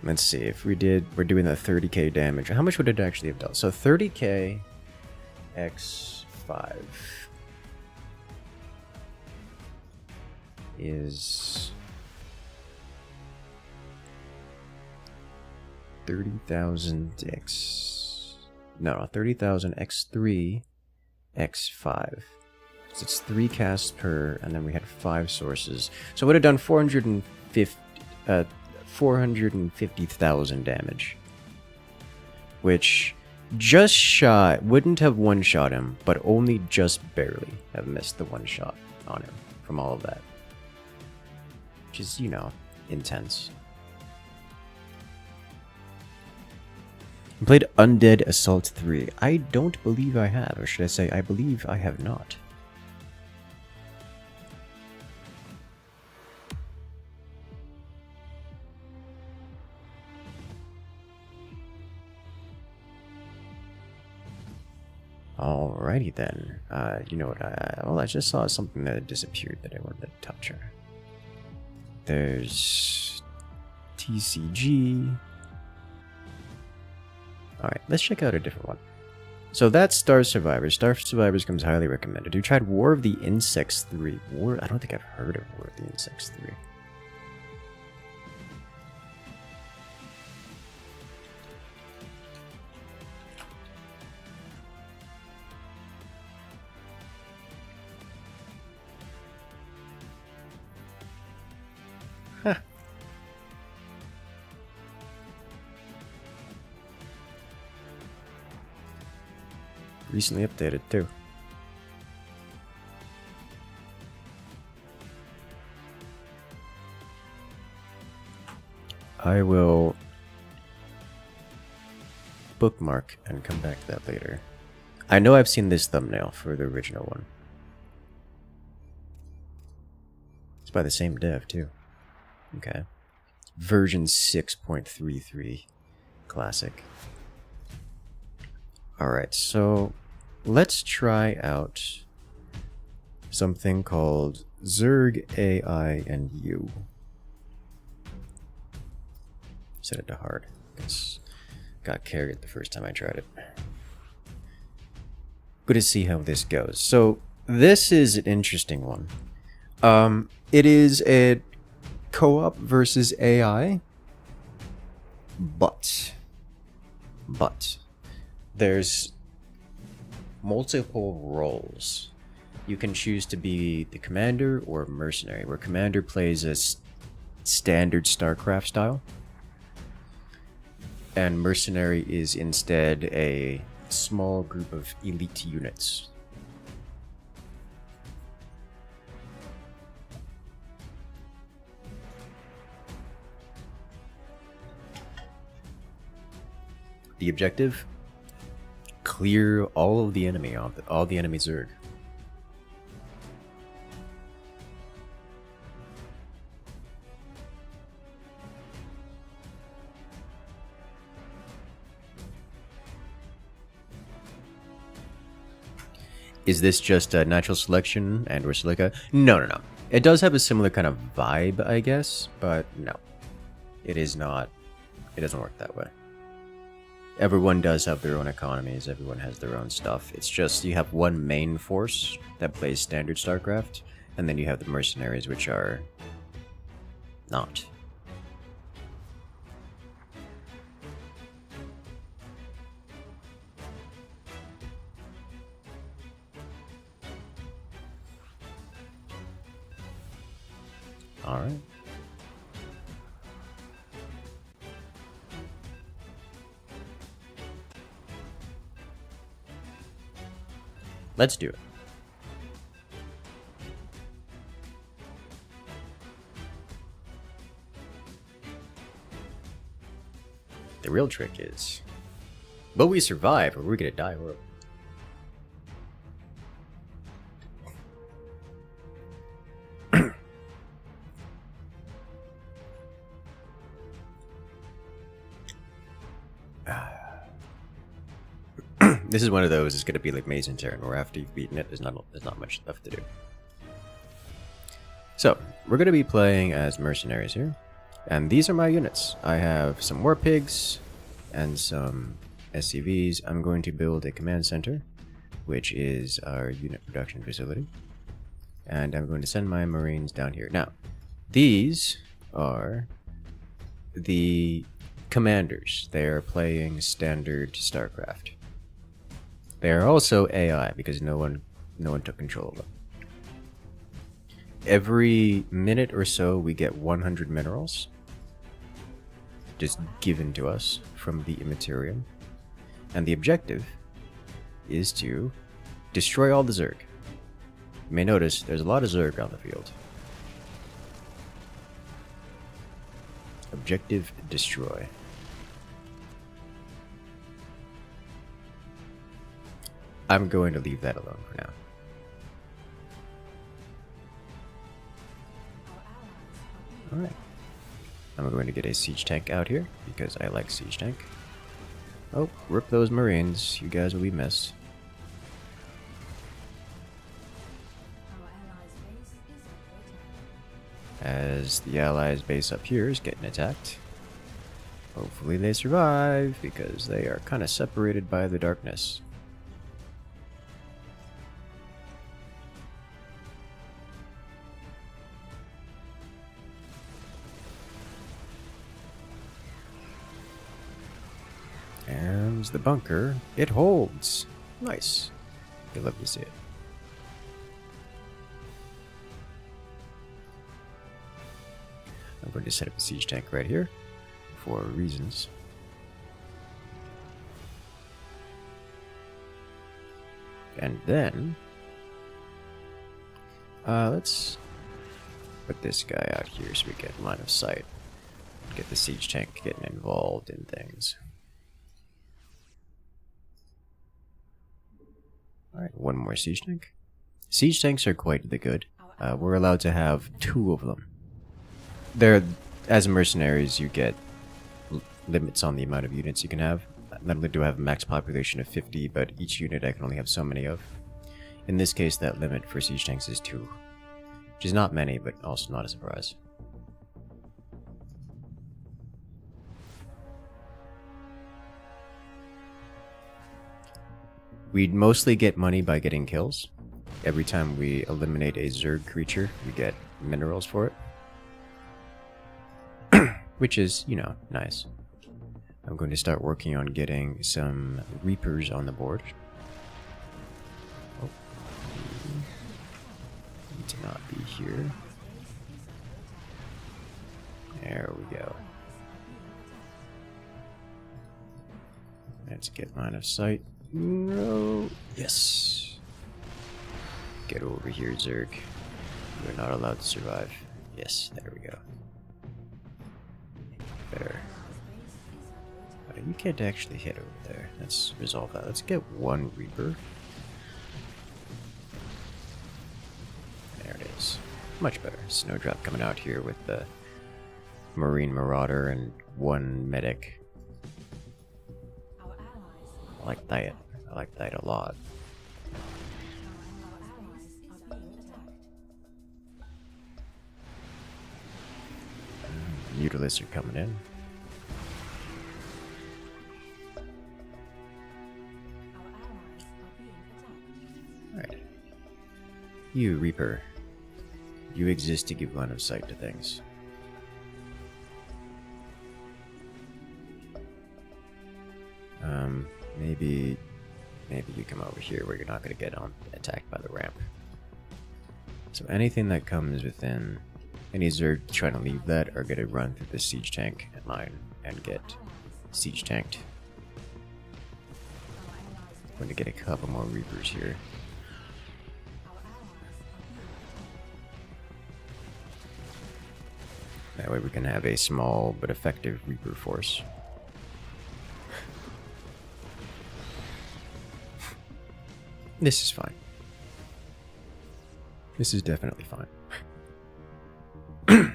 Let's see, if we're doing the 30k damage, how much would it actually have done? So 30k x 5 is 30,000 x... No, 30,000 x 3 x 5. So it's 3 casts per, and then we had 5 sources. So it would have done 450,000 damage. Which just shot, wouldn't have one-shot him, but only just barely have missed the one shot on him from all of that. Which is, you know, intense. I played Undead Assault 3. I don't believe I have, or should I say, I believe I have not. Alrighty then. You know what? Well, I just saw something that disappeared that I wanted to touch on. There's TCG. Alright, let's check out a different one. So that's Star Survivors. Star Survivors comes highly recommended. We tried War of the Insects 3. I don't think I've heard of War of the Insects 3. recently updated too. I will bookmark and come back to that later. I know I've seen this thumbnail for the original one. It's by the same dev too. Okay. Version 6.33 classic. Alright, so let's try out something called Zerg AI and U. Set it to hard. It's got carried the first time I tried it. Good to see how this goes. So this is an interesting one. It is a co-op versus AI, but there's multiple roles. You can choose to be the commander or mercenary, where commander plays a standard StarCraft style, and mercenary is instead a small group of elite units. The objective: clear all of the enemy off, all the enemy Zerg. Is this just a natural selection and or silica? No. It does have a similar kind of vibe, I guess, but no. It is not. It doesn't work that way. Everyone does have their own economies, everyone has their own stuff. It's just you have one main force that plays standard StarCraft, and then you have the mercenaries, which are not. Alright. Let's do it. The real trick is, will we survive or we're gonna die horribly? This is one of those. It's gonna be like Maze and Terran, where after you've beaten it, there's not much left to do. So we're gonna be playing as mercenaries here, and these are my units. I have some war pigs and some SCVs. I'm going to build a command center, which is our unit production facility, and I'm going to send my marines down here. Now, these are the commanders. They are playing standard StarCraft. They are also AI because no one took control of them. Every minute or so we get 100 minerals just given to us from the Immaterium. And the objective is to destroy all the Zerg. You may notice there's a lot of Zerg on the field. Objective: destroy. I'm going to leave that alone for now. Alright. I'm going to get a siege tank out here, because I like siege tank. Oh, rip those marines. You guys will be missed. As the allies' base up here is getting attacked. Hopefully they survive, because they are kind of separated by the darkness. And the bunker, it holds. Nice. You love to see it. I'm going to set up a siege tank right here for reasons. And then let's put this guy out here so we get line of sight. Get the siege tank getting involved in things. Alright, one more siege tank. Siege tanks are quite the good. We're allowed to have 2 of them. They're, as mercenaries, you get limits on the amount of units you can have. Not only do I have a max population of 50, but each unit I can only have so many of. In this case, that limit for siege tanks is 2. Which is not many, but also not a surprise. We'd mostly get money by getting kills. Every time we eliminate a Zerg creature, we get minerals for it. Which is, you know, nice. I'm going to start working on getting some Reapers on the board. Oh. Need to not be here. There we go. Let's get line of sight. No. Yes. Get over here, Zerg. You're not allowed to survive. Yes, there we go. Better. You can't actually hit over there. Let's resolve that. Let's get 1 Reaper. There it is. Much better. Snowdrop coming out here with the Marine Marauder and 1 Medic. I like that. I like that a lot. Mutalisks are coming in. Alright. You, Reaper. You exist to give line of sight to things. Maybe you come over here where you're not going to get attacked by the ramp. So anything that comes within any Zerg trying to leave that are going to run through the siege tank line and get siege tanked. I'm going to get a couple more Reapers here. That way we can have a small but effective Reaper force. This is fine. This is definitely fine. Alright,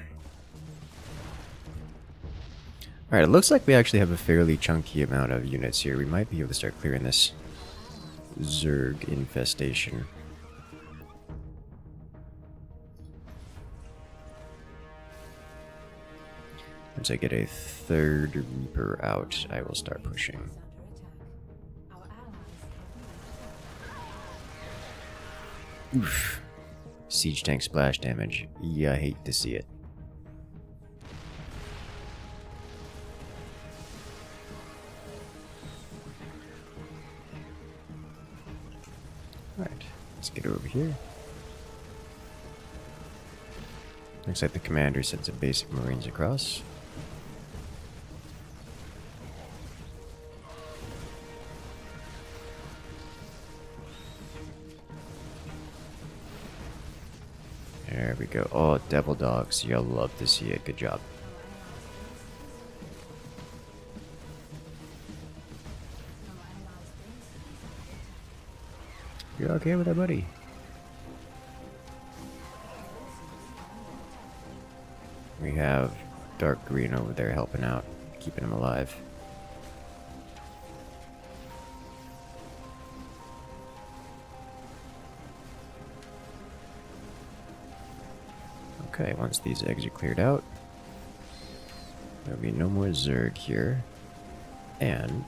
it looks like we actually have a fairly chunky amount of units here. We might be able to start clearing this Zerg infestation. Once I get a 3rd Reaper out, I will start pushing. Oof. Siege tank splash damage. Yeah, I hate to see it. Alright, let's get over here. Looks like the commander sends some basic Marines across. There we go. Oh, devil dogs. You'll love to see it. Good job. You're okay with that, buddy? We have dark green over there helping out, keeping him alive. Okay, once these eggs are cleared out, there'll be no more Zerg here, and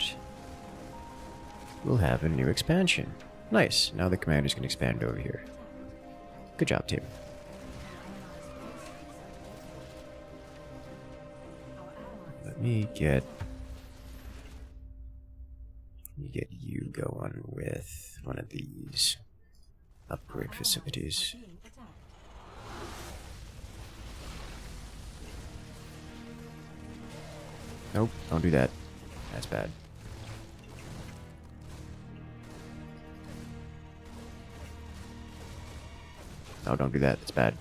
we'll have a new expansion. Nice, now the commanders can expand over here. Good job, team. Let me get you going with one of these upgrade facilities. Nope, don't do that. That's bad. No, don't do that. It's bad.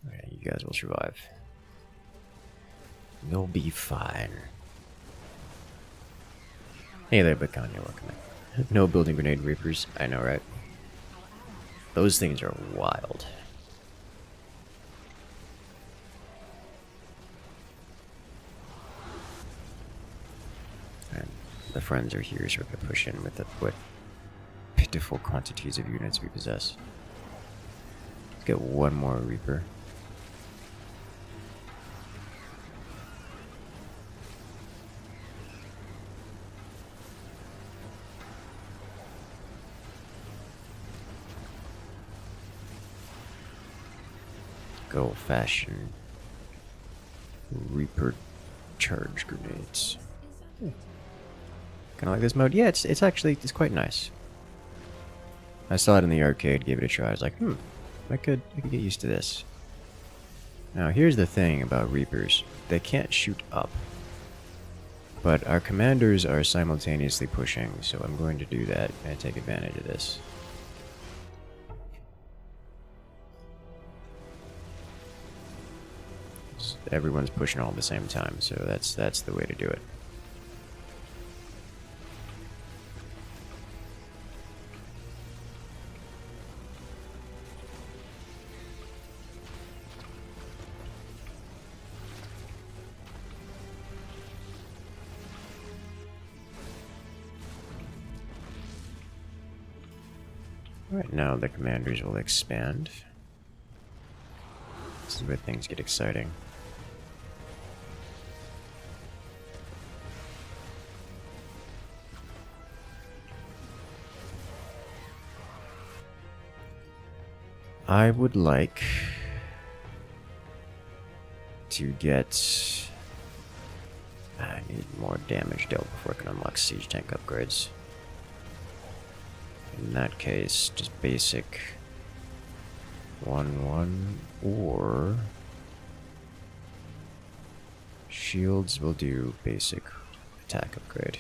Okay, you guys will survive. You'll be fine. Hey there, Bacania, welcome in. No building grenade reapers. I know, right? Those things are wild. And the friends are here, so we're gonna push in with what pitiful quantities of units we possess. Let's get one more reaper. Go fashion Reaper charge grenades. Kind of like this mode. Yeah, it's actually quite nice. I saw it in the arcade, gave it a try. I was like, I could get used to this. Now here's the thing about Reapers: they can't shoot up, but our commanders are simultaneously pushing. So I'm going to do that and take advantage of this. Everyone's pushing all at the same time, so that's the way to do it. Alright, now the commanders will expand. This is where things get exciting. I would like to get... I need more damage dealt before I can unlock siege tank upgrades. In that case, just basic 1-1 or shields will do basic attack upgrade.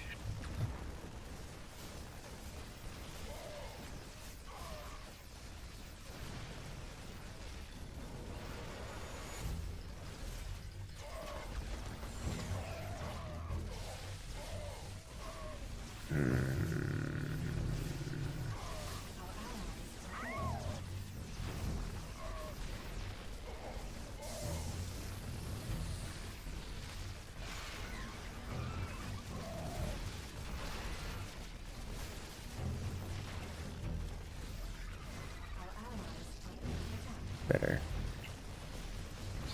Better.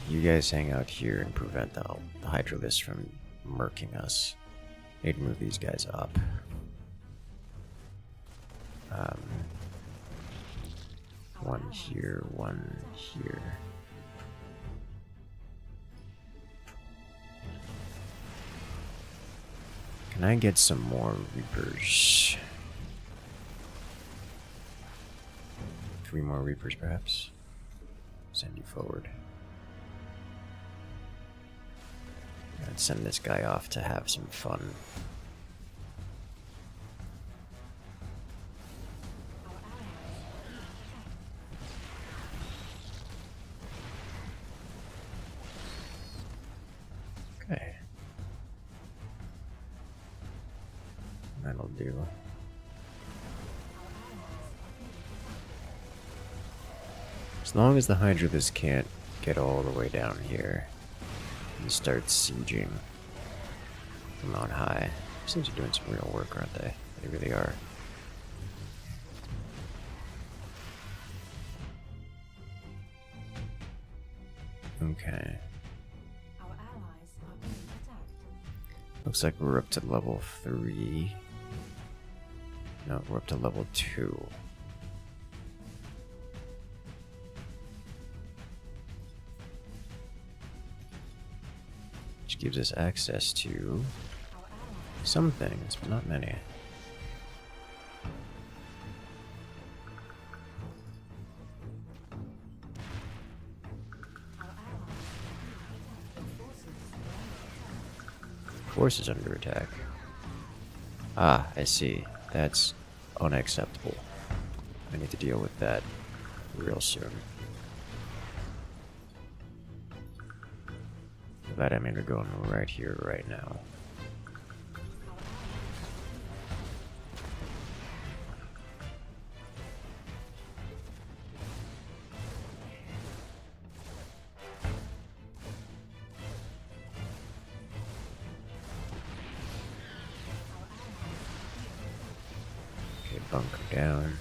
You guys hang out here and prevent the Hydrate from murking us. Need to move these guys up. One here, one here. Can I get some more Reapers? 3 more Reapers, perhaps? Send you forward. Let's send this guy off to have some fun. Okay. That'll do. As long as the Hydrates can't get all the way down here and start sieging from on high. These things are doing some real work, aren't they? They really are. Okay. Looks like we're up to level 3. No, we're up to level 2. Which gives us access to some things, but not many. Force is under attack. Ah, I see. That's unacceptable. I need to deal with that real soon. By that I mean we're going right here, right now. Okay, bunker down.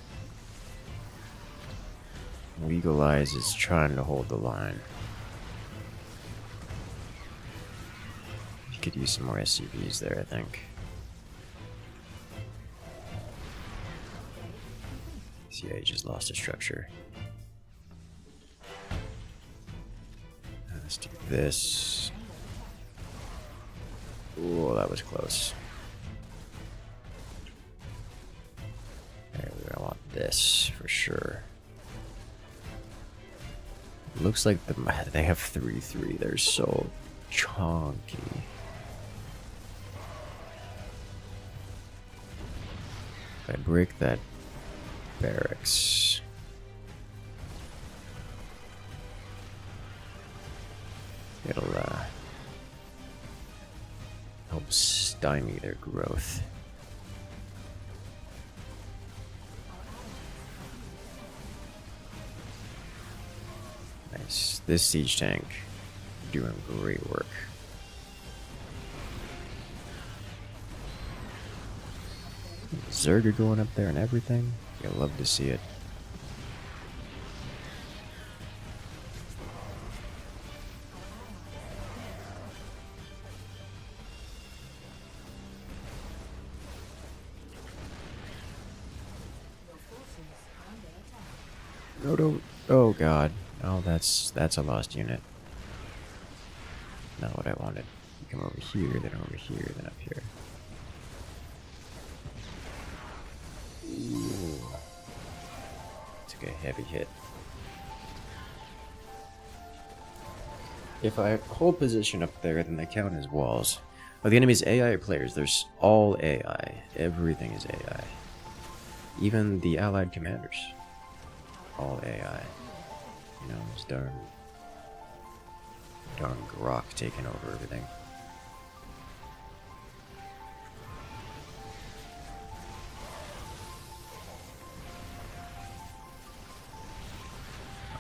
Legalize is trying to hold the line. You could use some more SCVs there, I think. See, yeah, he just lost a structure. Let's do this. Ooh, that was close. There, I want this for sure. Looks like they have 3-3. They're so chunky. If I break that barracks, it'll help stymie their growth. Nice. This siege tank doing great work. Zerga going up there and everything. You'll love to see it. No, don't. Oh god. Oh, that's a lost unit. Not what I wanted. You come over here, then over here, then up here. Ooh. Took a heavy hit. If I hold position up there, then they count as walls. Oh, the enemy's AI players, there's all AI. Everything is AI. Even the allied commanders. All AI. You know, this darn grok taking over everything.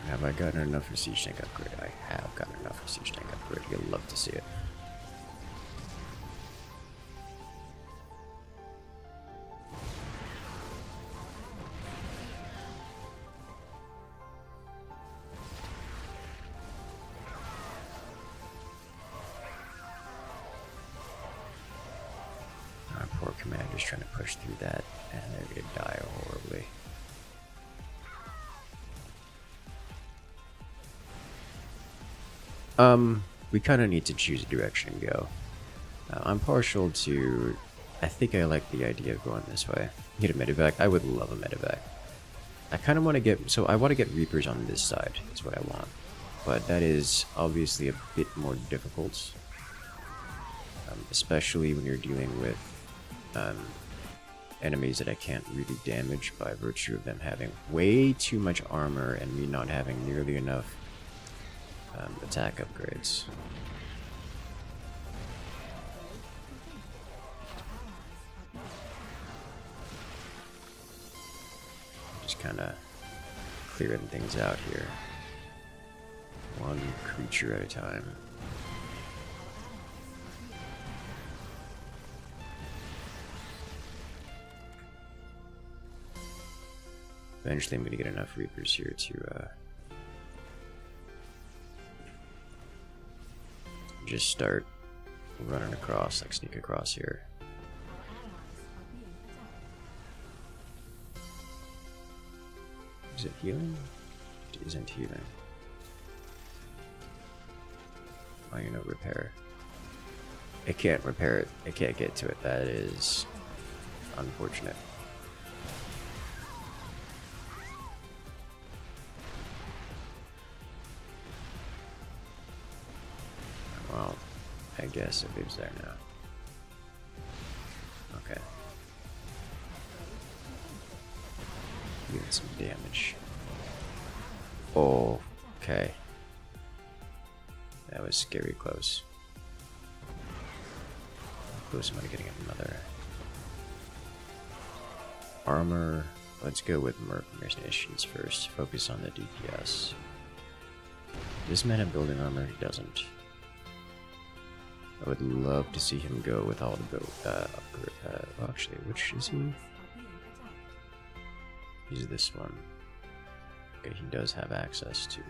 Have I gotten enough for siege tank upgrade? I have gotten enough for siege tank upgrade. You'll love to see it. Our poor commander's trying to push through that, and they're gonna die horribly. We kind of need to choose a direction to go. I'm partial to... I think I like the idea of going this way. Get a medevac. I would love a medevac. I kind of want to get... So I want to get Reapers on this side, is what I want. But that is obviously a bit more difficult. Especially when you're dealing with enemies that I can't really damage by virtue of them having way too much armor and me not having nearly enough attack upgrades. Just kind of clearing things out here. One creature at a time. Eventually I'm going to get enough Reapers here to just start running across, like sneak across here. Is it healing? It isn't healing. Oh, you know, repair. It can't repair it. It can't get to it. That is unfortunate. Well, I guess it lives there now. Okay. some damage. Oh, okay. That was scary close. Close am I getting another armor? Let's go with mercenaries first. Focus on the DPS. This man have building armor? He doesn't. I would love to see him go with all the build. Well, actually, which is he? He's this one. Okay, he does have access to them.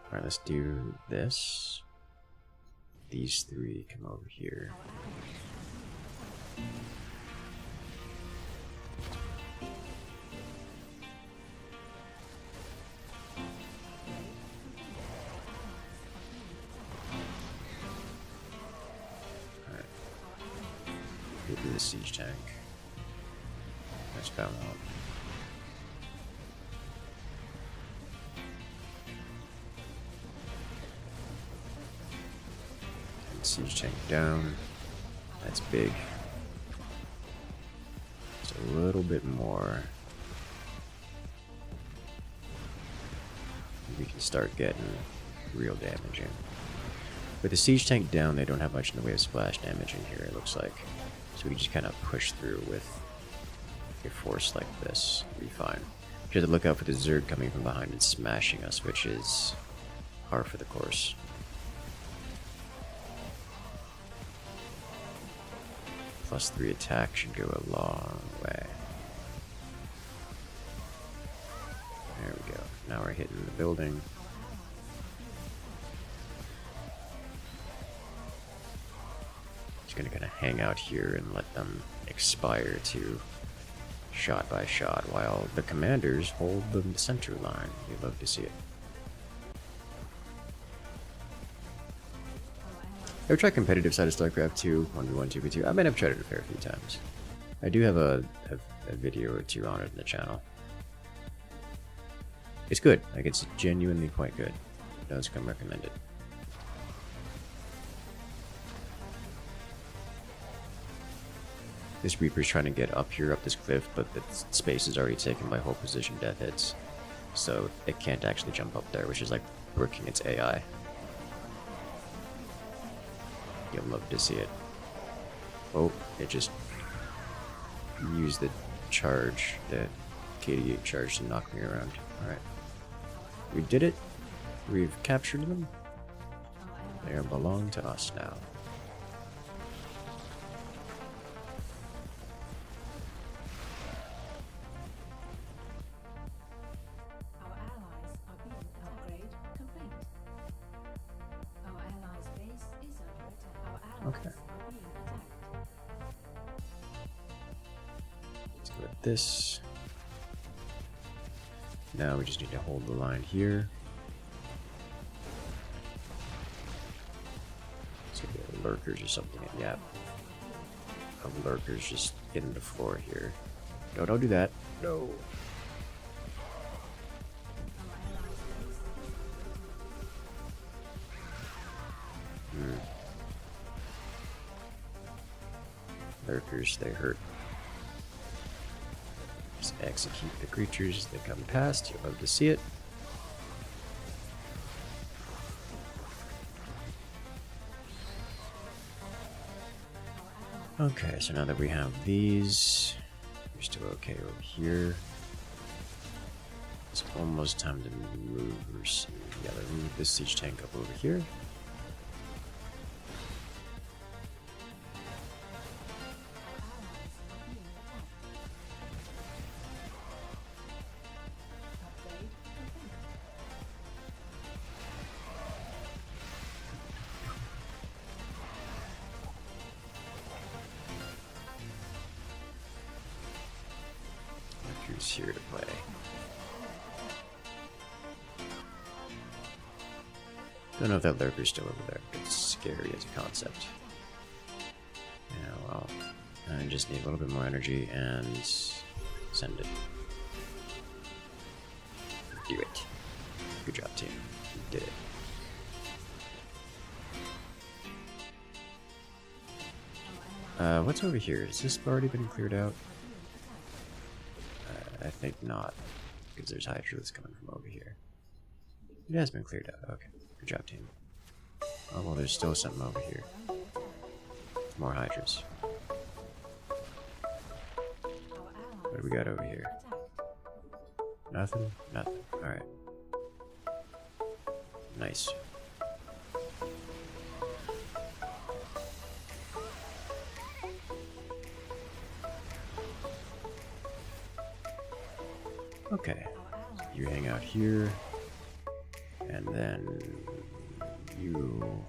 Alright, let's do this. These three come over here. Alright. Get to the siege tank. That's bound up. Siege tank down. That's big. Just a little bit more. We can start getting real damage in. With the siege tank down, they don't have much in the way of splash damage in here, it looks like. So we just kind of push through with a force like this. We'll be fine. We have to look out for the Zerg coming from behind and smashing us, which is par for the course. +3 attack should go a long way. There we go. Now we're hitting the building. Just gonna kind of hang out here and let them expire to shot by shot while the commanders hold the center line. We'd love to see it. Ever tried competitive side of StarCraft II, 1v1, 2v2? I might have tried it a fair few times. I do have a video or two on it in the channel. It's good. Like, it's genuinely quite good. It does come recommended. This Reaper's trying to get up here, up this cliff, but the space is already taken by whole position death hits. So it can't actually jump up there, which is like working its AI. You'll love to see it. Oh, it just used the charge, the KD8 charge to knock me around. Alright. We did it. We've captured them. They belong to us now. Okay. Let's go with this. Now we just need to hold the line here. So we have lurkers or something. Yeah. Of lurkers just hitting the floor here. No, don't do that. No. Lurkers, they hurt. Just execute the creatures that come past. You'll love to see it. Okay, so now that we have these, we're still okay over here. It's almost time to move. Yeah, let's move this siege tank up over here. Here to play. Don't know if that lurker's still over there, but it's scary as a concept. Yeah, well, I just need a little bit more energy and send it. Do it. Good job, team. You did it. What's over here? Has this already been cleared out? I think not, because there's Hydrates coming from over here. It has been cleared out. Okay, good job, team. Oh, well, there's still something over here. More Hydrates. What do we got over here? Nothing? Nothing. Alright. Nice. Okay. You hang out here. And then you...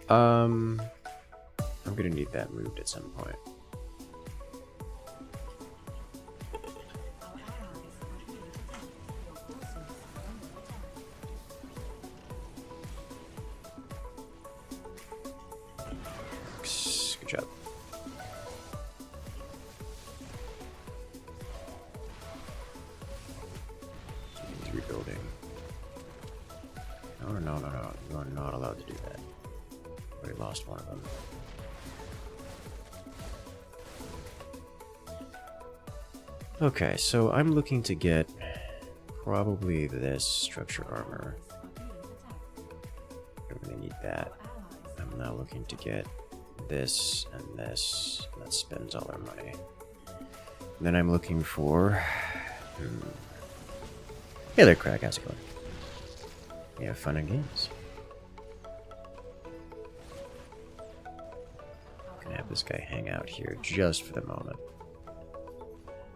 I'm gonna need that moved at some point. Good job. He's rebuilding. No, no, no, no. You are not allowed to do that. Already lost one of them. Okay, so I'm looking to get probably this structure armor. I'm gonna need that. I'm now looking to get this and this. That spends all our money. And then I'm looking for... Hey there, Craig. How's it going? You have fun and games. Gonna have this guy hang out here just for the moment.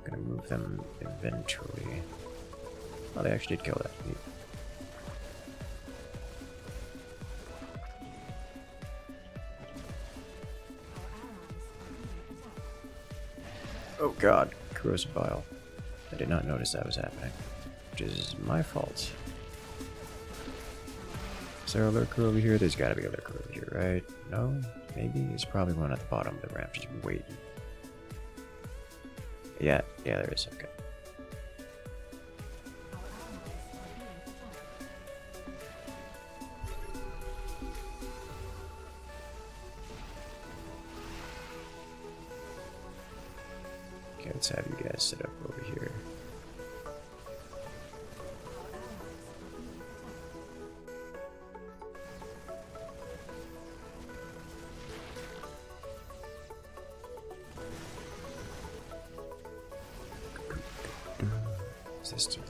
Gonna move them eventually. Oh, they actually did kill that. Neat. Oh god, corrosive bile. I did not notice that was happening, which is my fault. Is there a lurker over here? There's gotta be a lurker over here, right? No? Maybe? There's probably one at the bottom of the ramp just waiting. Yeah, there is. Okay. Okay, let's have you guys sit up over here.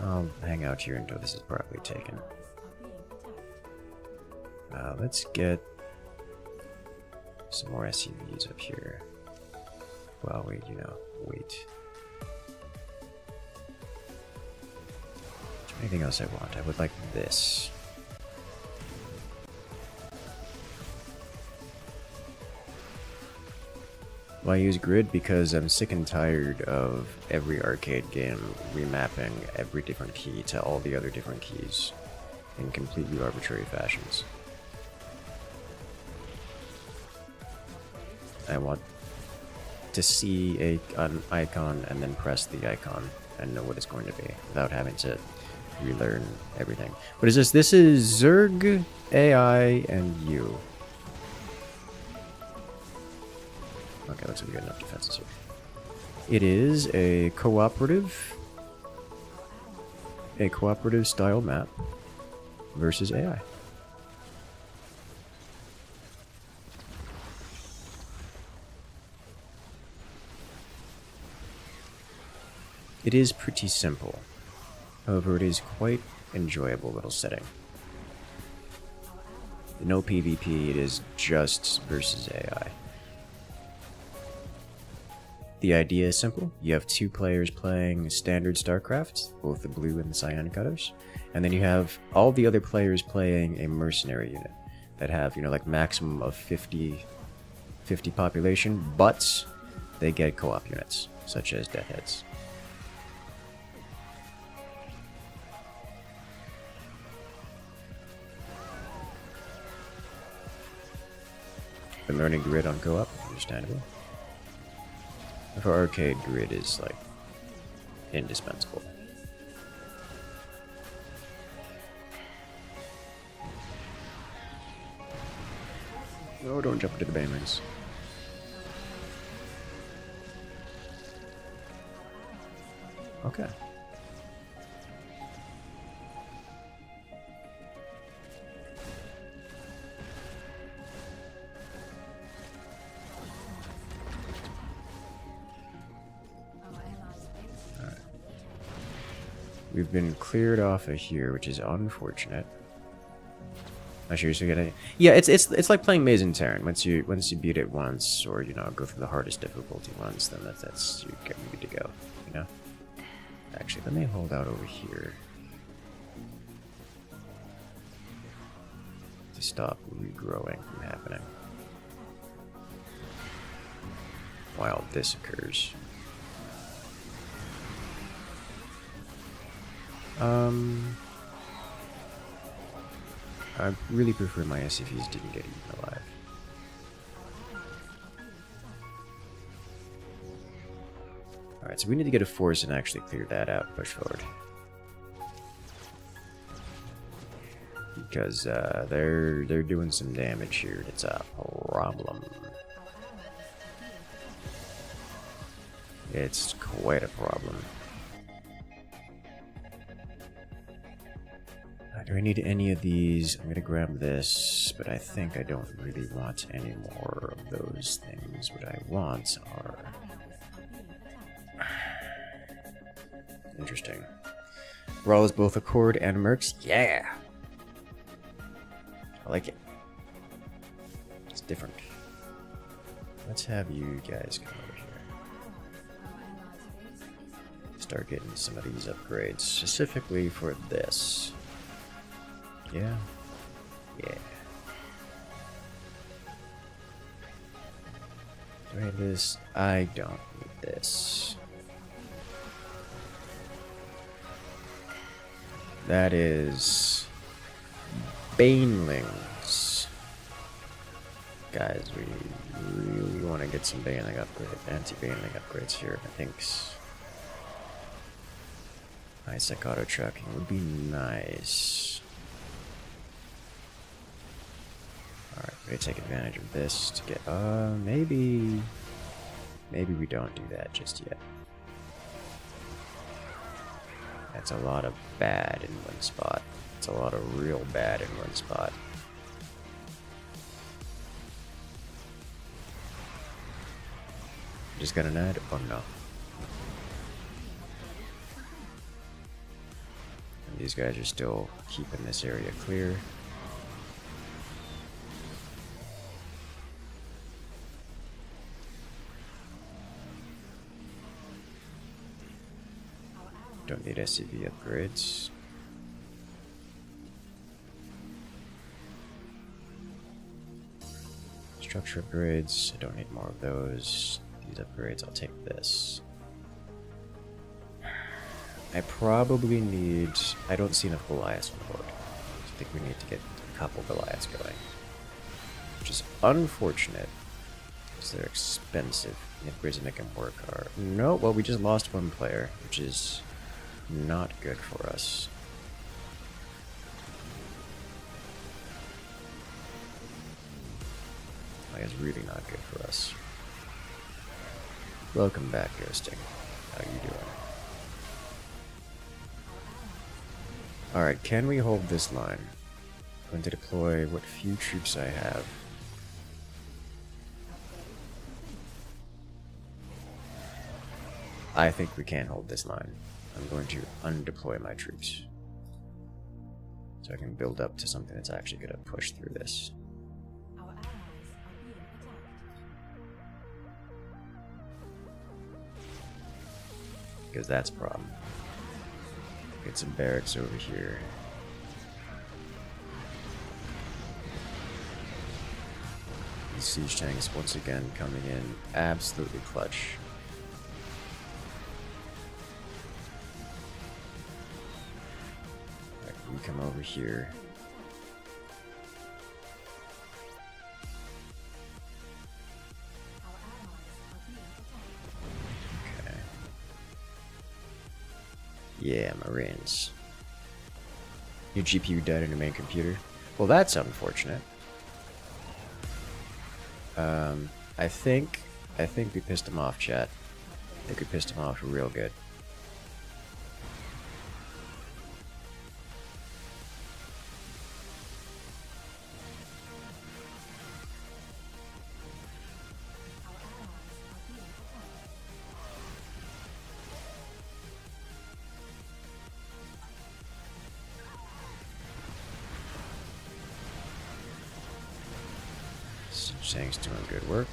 I'll hang out here until this is properly taken. Let's get some more SUVs up here. Well, wait. Is there anything else I want? I would like this. Well, I use grid because I'm sick and tired of every arcade game remapping every different key to all the other different keys in completely arbitrary fashions. I want to see an icon and then press the icon and know what it's going to be without having to relearn everything. What is this? This is Zerg, AI, and you. Okay, looks like we got enough defenses here. It is a cooperative style map versus AI. It is pretty simple. However, it is quite enjoyable little setting. No PvP, it is just versus AI. The idea is simple. You have two players playing standard StarCraft, both the blue and the cyan cutters, and then you have all the other players playing a mercenary unit that have, like maximum of 50 population, but they get co-op units, such as Deathheads. Been learning grid on co-op, understandable. For arcade, grid is like indispensable. Oh, don't jump into the banelings. Okay. We've been cleared off of here, which is unfortunate. I seriously get it. Yeah, it's like playing Maze in Terran. Once you beat it once, or go through the hardest difficulty once, then that's you get good to go. Actually, let me hold out over here to stop regrowing from happening while this occurs. I really prefer my SCVs didn't get eaten alive. Alright, so we need to get a force and actually clear that out, push forward. Because they're doing some damage here, and it's a problem. It's quite a problem. Do I need any of these? I'm gonna grab this, but I think I don't really want any more of those things. What I want are... Interesting. Brawl is both a Cord and Mercs? Yeah! I like it. It's different. Let's have you guys come over here. Start getting some of these upgrades, specifically for this. Yeah. Yeah. Do I need this? I don't need this. That is... Banelings. Guys, we really want to get some baneling upgrades, anti-baneling upgrades here, I think. Nice, like auto tracking would be nice. Alright, we're gonna take advantage of this to get, maybe we don't do that just yet. That's a lot of bad in one spot. It's a lot of real bad in one spot. Just got an ad? Oh no. And these guys are still keeping this area clear. Don't need SCV upgrades. Structure upgrades, I don't need more of those. These upgrades, I'll take this. I probably need... I don't see enough Goliaths on the board. I think we need to get a couple Goliaths going. Which is unfortunate, because they're expensive. The upgrades to make them work are... No, well, we just lost one player, which is not good for us. Like, it's really not good for us. Welcome back, Ghosting. How you doing? Alright, can we hold this line? I'm going to deploy what few troops I have. I think we can hold this line. I'm going to undeploy my troops. So I can build up to something that's actually going to push through this. Because that's a problem. Get some barracks over here. These siege tanks once again coming in absolutely clutch. Right, we come over here. Yeah, Marines. Your GPU died on your main computer. Well, that's unfortunate. I think we pissed him off, chat. I think we pissed him off real good. Zhang's doing good work.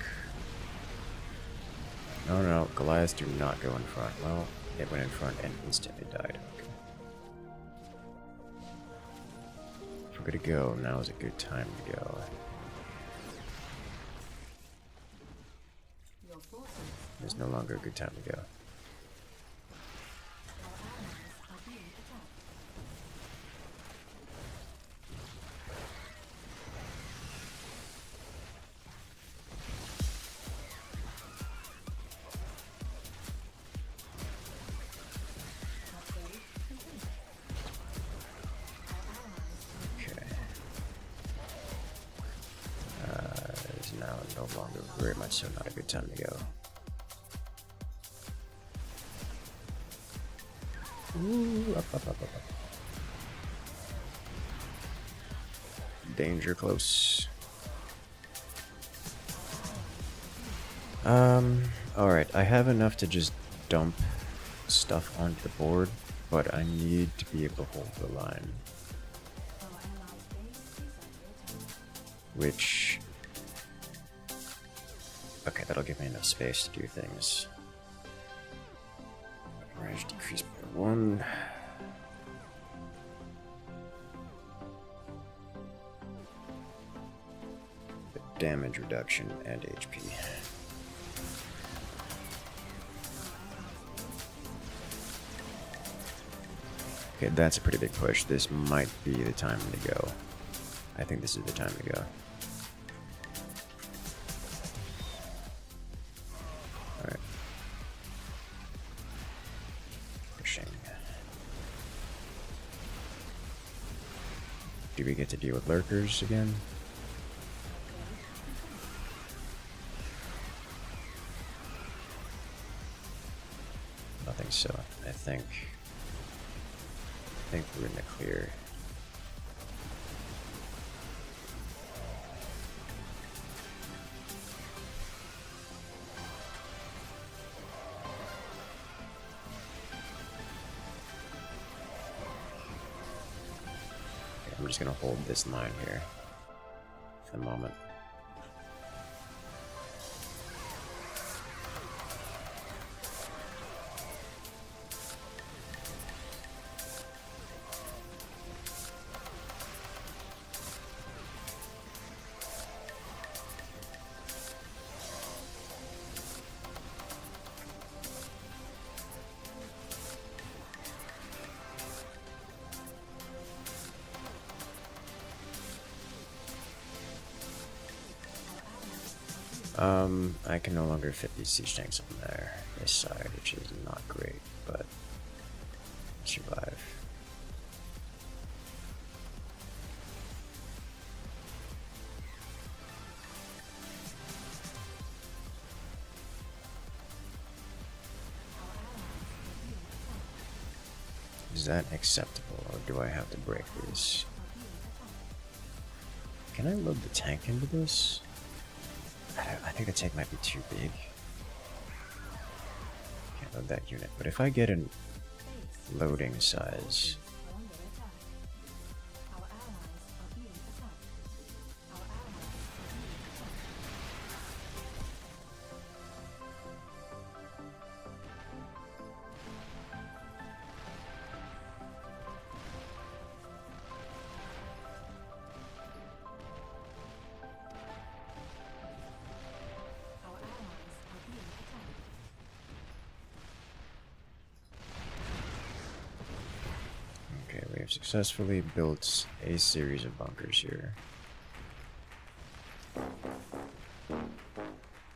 No, no, Goliaths do not go in front. Well, it went in front and instantly died. Okay. If we're gonna go, now is a good time to go. It's no longer a good time to go. Now no longer very much so not a good time to go. Ooh, up. Danger close. Alright, I have enough to just dump stuff onto the board, but I need to be able to hold the line. Which... okay, that'll give me enough space to do things. Range decreased by 1. Damage reduction and HP. Okay, that's a pretty big push. This might be the time to go. I think this is the time to go. Alright. Pushing. Do we get to deal with lurkers again? Nothing so. I think we're in the clear. I'm just gonna hold this line here for the moment. I can no longer fit these siege tanks on there, this side, which is not great, but survive. Is that acceptable, or do I have to break these? Can I load the tank into this? I think the tank might be too big. Can't load that unit, but if I get a loading size... Okay, we have successfully built a series of bunkers here.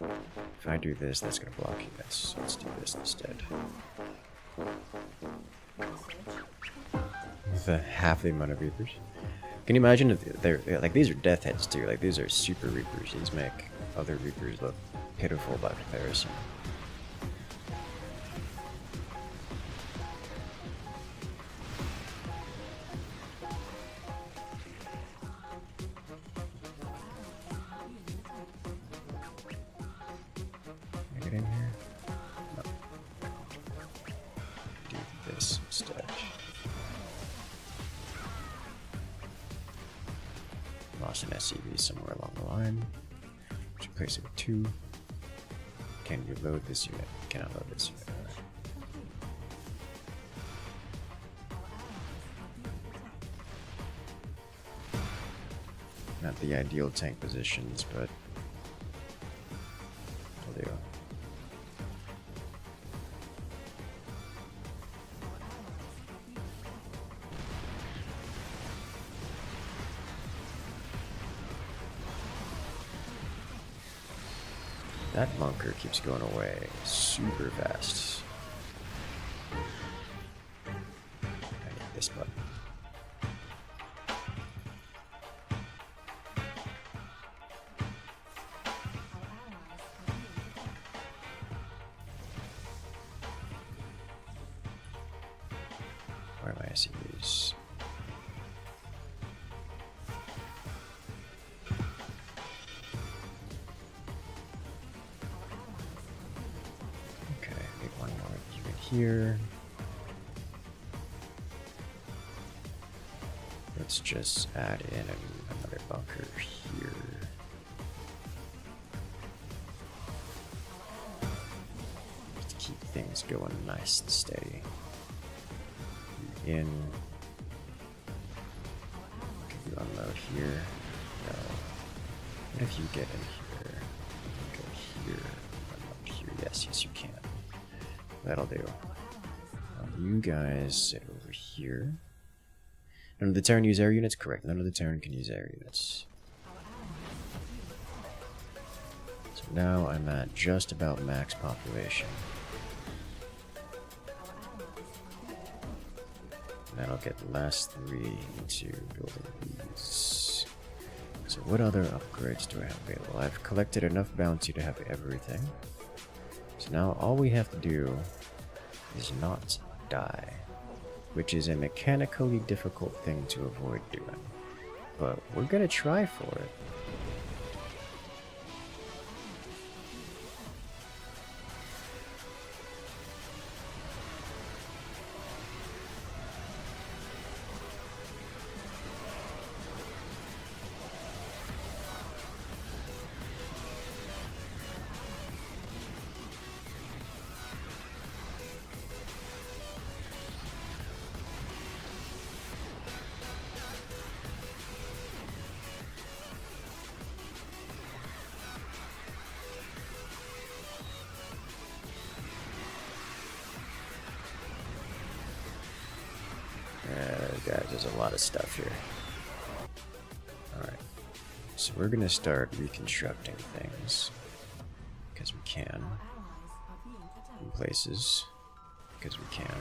If I do this, that's going to block units, so let's do this instead. With half the amount of Reapers. Can you imagine if they're like, these are death heads too, like these are super Reapers these make. other Reapers look pitiful by comparison. Can I get in here? No. Do this instead. Lost an SCV somewhere along the line. Should place it with 2. Can you load this unit? Cannot load this unit. Not the ideal tank positions, but will do. That bunker keeps going away super fast. I hit this button. Where am I SCVs? Here. Let's just add in another bunker here. Let's keep things going nice and steady. In. Can you unload here? No. What if you get in here? Go here. Unload here. Yes, you can. That'll do. You guys sit over here. None of the Terran use air units? Correct. None of the Terran can use air units. So now I'm at just about max population. That'll get the last 3 into building these. So what other upgrades do I have available? I've collected enough bounty to have everything. So now all we have to do is not die, which is a mechanically difficult thing to avoid doing. But we're gonna try for it. Guys, there's a lot of stuff here. Alright, so we're gonna start reconstructing things, because we can, in places, because we can.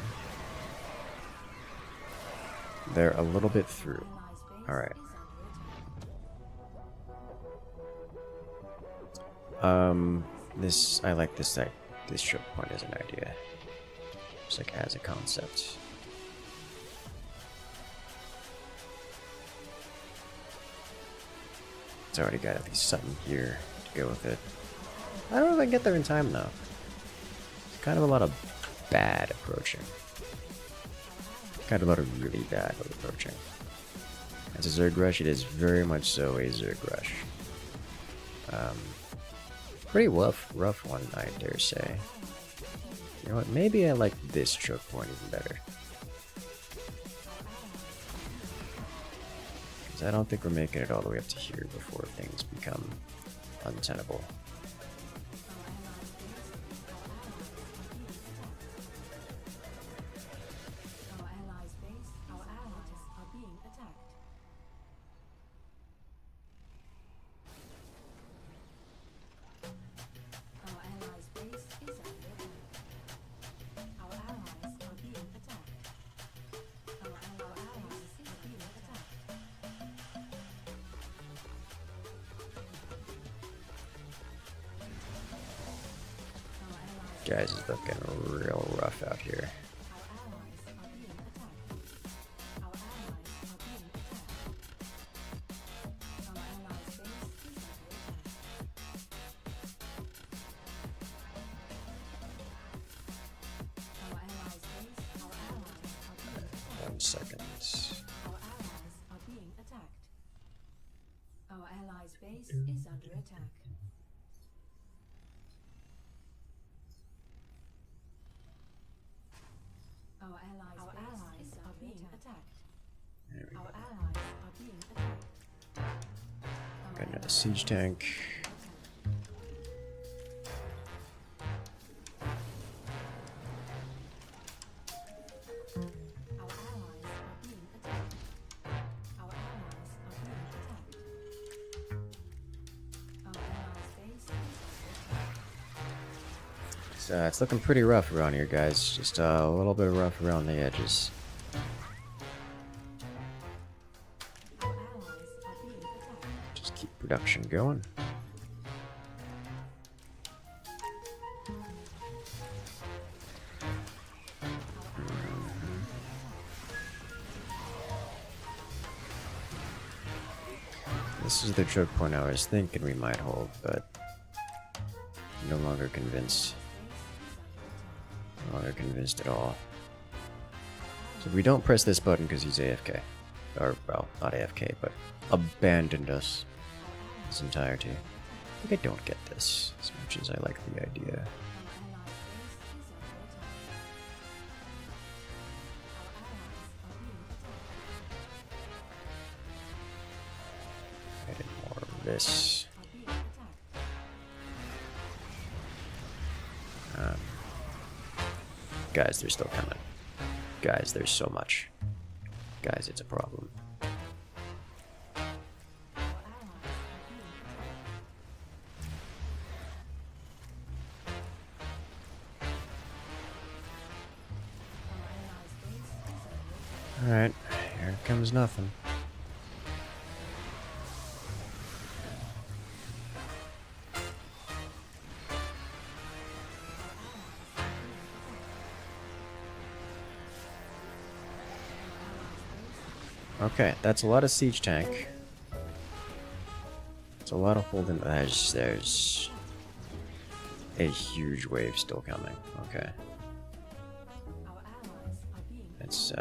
They're a little bit through. Alright. I like this choke point as an idea. Just like as a concept. It's already got at least something here to go with it. I don't know if I can get there in time though. It's kind of a lot of bad approaching. Kind of a lot of really bad approaching. As a Zerg Rush, it is very much so a Zerg Rush. Pretty rough one, I dare say. You know what, maybe I like this choke point even better. I don't think we're making it all the way up to here before things become untenable. Guys is looking real rough out here. One second. Our allies are being attacked. Our allies' base is under attack. Our allies are being attacked. There we Our go. allies are being attacked. Got another siege tank. Our allies are being attacked. Our allies are being attacked. Our allies' base is under attack. So it's looking pretty rough around here, guys. Just a little bit rough around the edges. Our allies are being attacked. Just keep production going. This is the choke point I was thinking we might hold, but no longer convinced. No longer convinced at all. So we don't press this button because he's AFK. Or, well, not AFK, but abandoned us this entirety. I think I don't get this as much as I like the idea. Added more of this. Guys, they're still coming. Guys, there's so much. Guys, it's a problem. Alright, here comes nothing. Okay, that's a lot of siege tank. It's a lot of holding. There's a huge wave still coming. Okay. It's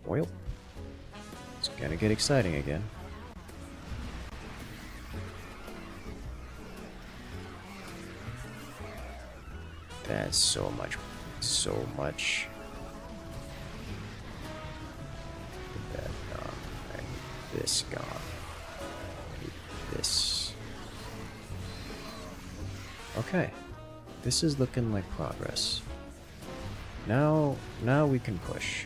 well, it's gonna get exciting again. That's so much, so much. Get that gone. I need this gone. I need this. Okay, this is looking like progress. Now we can push.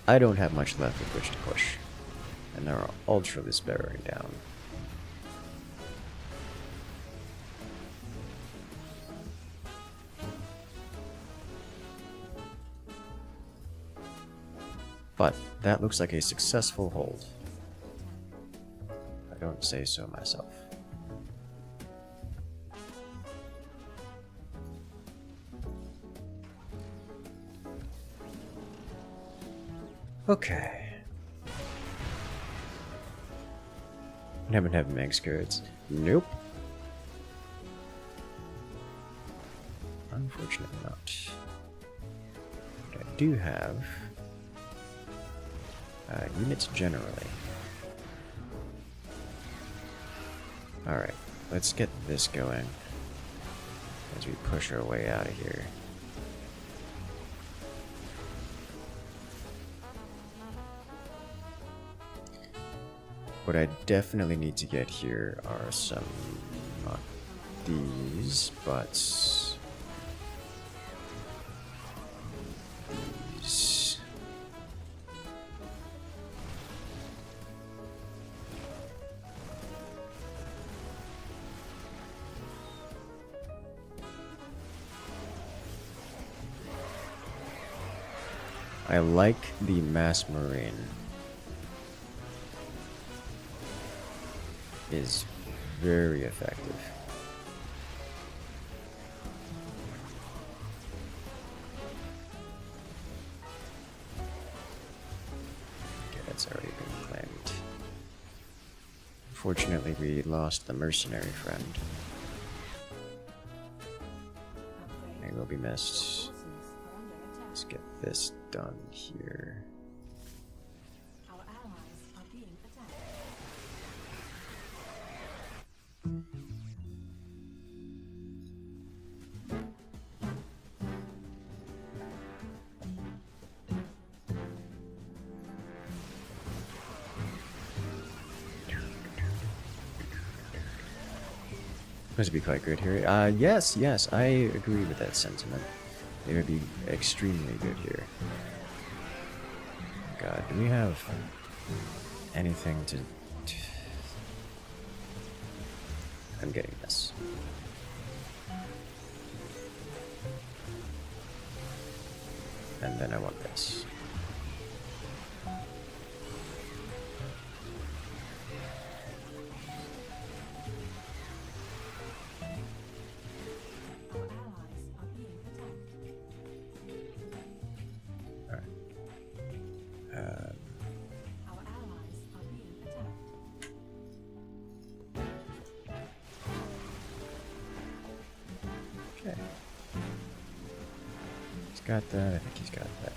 I don't have much left with which to push, and they're ultra-list bearing down. But that looks like a successful hold. I don't say so myself. Okay. Haven't had mag skirts. Nope. Unfortunately not. But I do have units generally. Alright, let's get this going as we push our way out of here. What I definitely need to get here are some, not these, but these. I like the mass marine. Is very effective. Okay, that's already been claimed. Fortunately, we lost the mercenary friend. He will be missed. Forces are under attack. Let's get this done here. Our allies are being attacked. This would be quite good here. Yes, I agree with that sentiment. It would be extremely good here. God, do we have anything to... I'm getting this. And then I want this. Our allies are being attacked. Alright. Our allies are being attacked. Okay. He's got that. I think he's got that.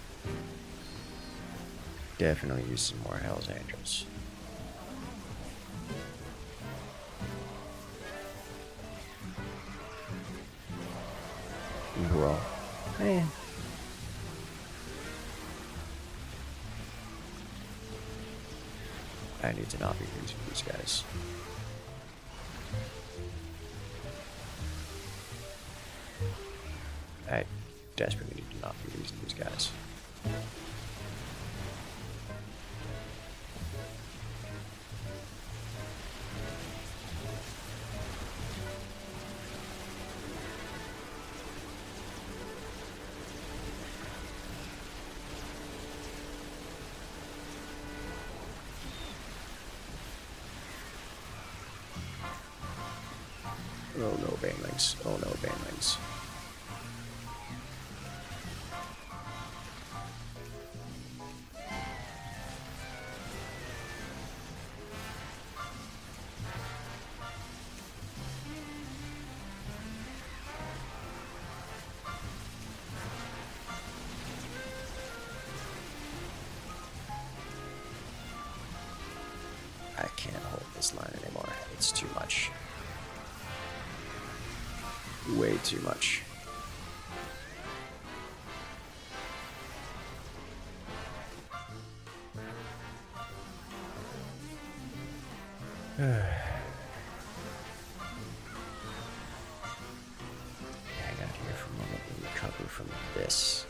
Definitely use some more Hell's Angels. Well, I need to not be losing these guys. I desperately need to not be losing these guys. Oh no, banelings. Oh no, banelings. I can't hold this line anymore. It's too much. Way too much. Hang out here for a moment and recover from this.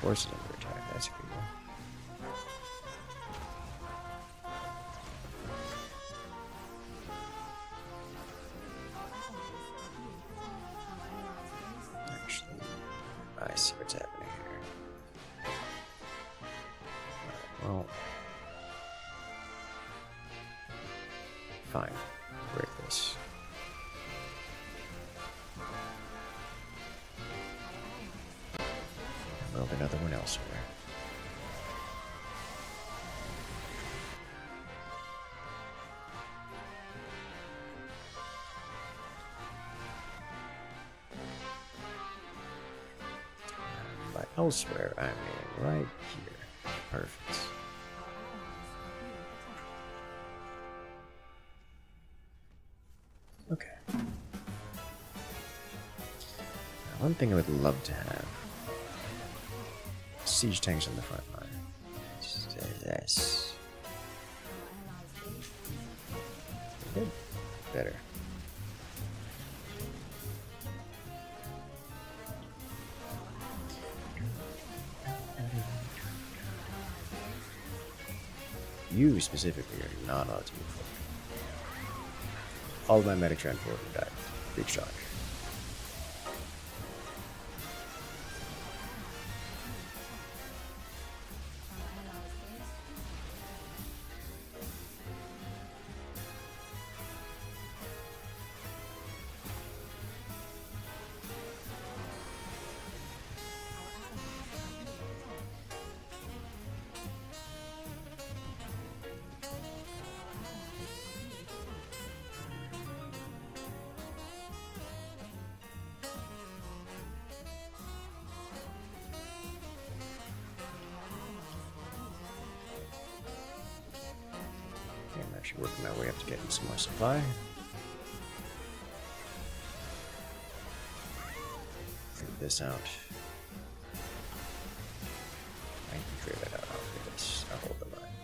Forces under attack, that's a good one. Actually, I see what's happening here. Alright, well. Fine. Break this. Move another one elsewhere. By elsewhere, I mean right here. Perfect. Okay. Now, one thing I would love to have: siege tanks on the front line. Just this. Good. Better. You specifically are not allowed to move forward. All of my medic forward died. Big shock. I'm actually working my way up to getting some more supply. Figure this out. I can figure that out. I'll figure this. I'll hold the line.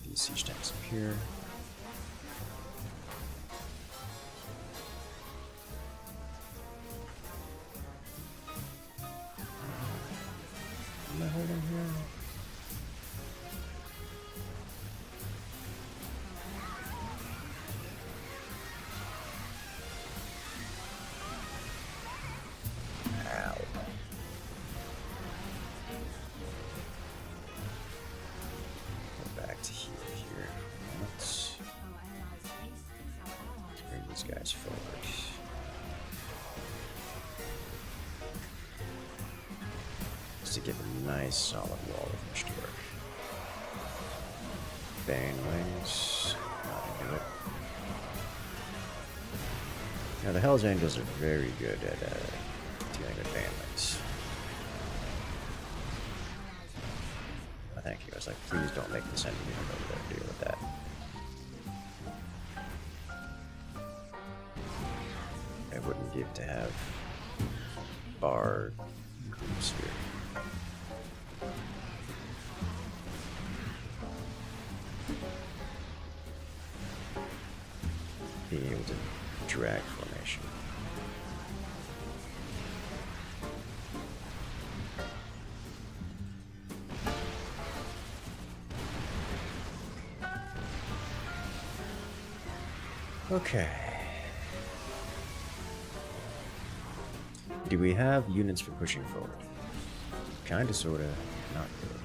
These siege tanks up here. Am I holding here? Guys forward. Just to give a nice solid wall with which to work. Bane wings. Not do it. Now the Hell's Angels are very good at dealing with bane wings. Oh, thank you. I was like, please don't make this enemy over there deal with that. I wouldn't give to have bar groups here. Being able to drag formation. Okay. Do we have units for pushing forward? Kinda, sorta, not really.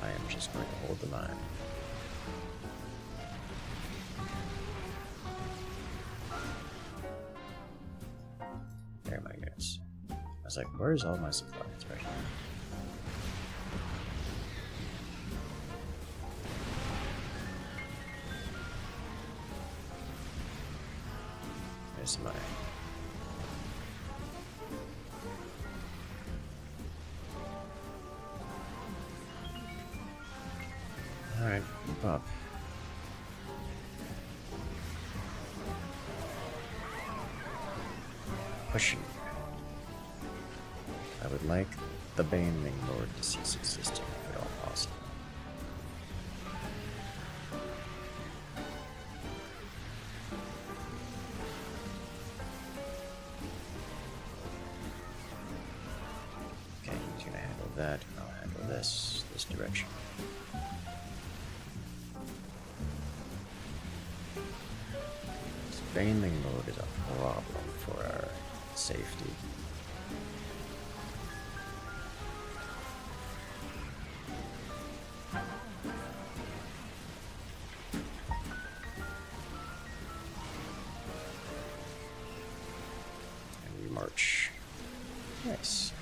I am just going to hold the line. There are my units. I was like, where's all my supplies? Right here. There's my... Alright, keep up. Pushing. I would like the Baneling Lord to cease existing if at all possible. Okay, he's gonna handle that. I'll handle this direction. Baneling mode is a problem for our safety. And we march. Nice.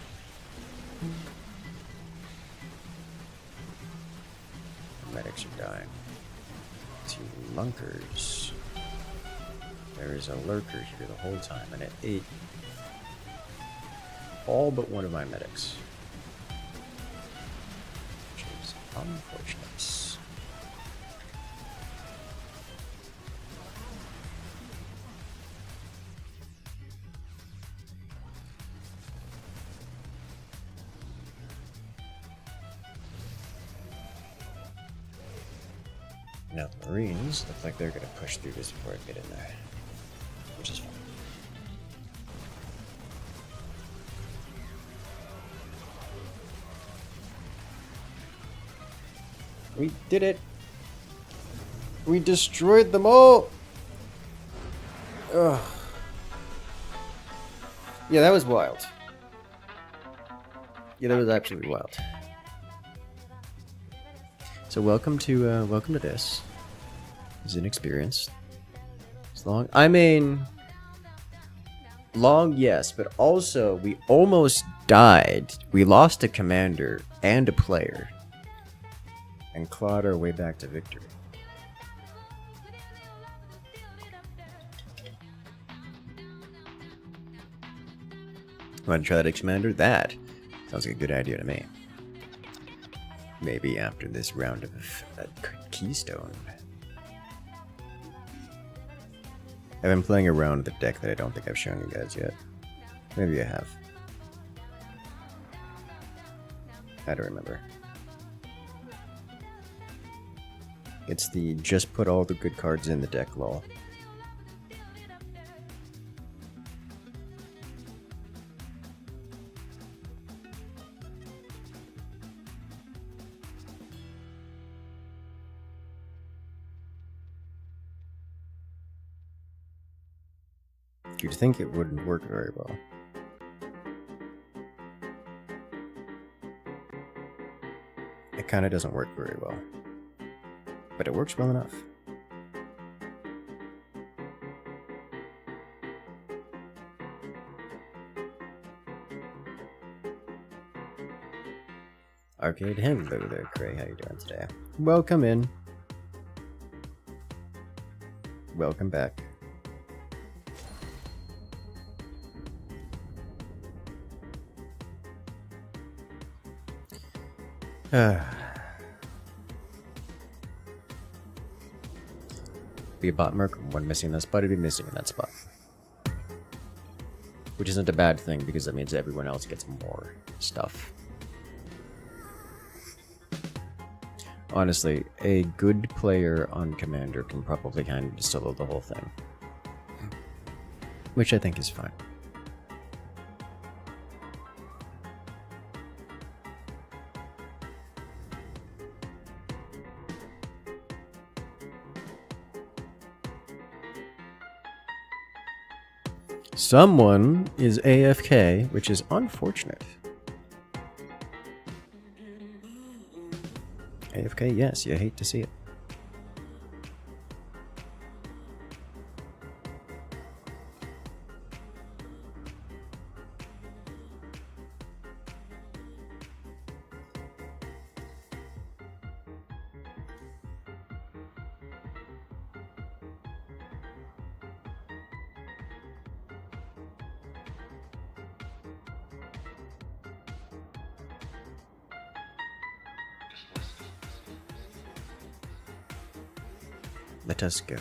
The medics are dying. 2 lunkers. There is a lurker here the whole time, and it ate all but one of my medics. Which is unfortunate. Now the Marines look like they're gonna push through this before I get in there, which is fine. We did it! We destroyed them all! Ugh. Yeah, that was wild. Yeah, that was absolutely wild. So welcome to this. It's an experience. It's long. I mean, long, yes, but also we almost died. We lost a commander and a player, and clawed our way back to victory. Want to try that commander? That sounds like a good idea to me. Maybe after this round of Keystone. I've been playing around with a deck that I don't think I've shown you guys yet. Maybe I have. I don't remember. It's the just put all the good cards in the deck lol. You'd think it wouldn't work very well. It kind of doesn't work very well. But it works well enough. Arcade, hello there, Cray. How you doing today? Welcome in. Welcome back. Be a bot merc, one missing in that spot, it'd be missing in that spot. Which isn't a bad thing, because that means everyone else gets more stuff. Honestly, a good player on Commander can probably kind of solo the whole thing. Which I think is fine. Someone is AFK, which is unfortunate. AFK, yes, you hate to see it. Let us go.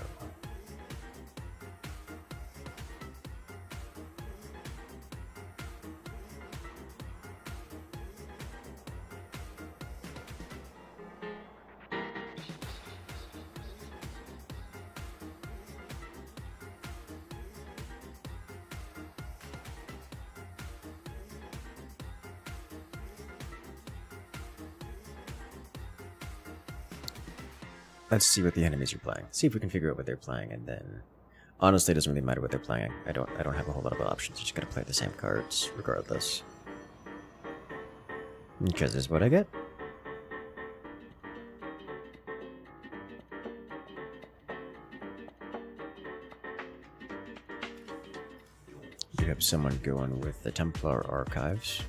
Let's see what the enemies are playing. See if we can figure out what they're playing, and then honestly, it doesn't really matter what they're playing. I don't have a whole lot of options. I'm just gonna play the same cards regardless, because this is what I get. You have someone going with the Templar Archives.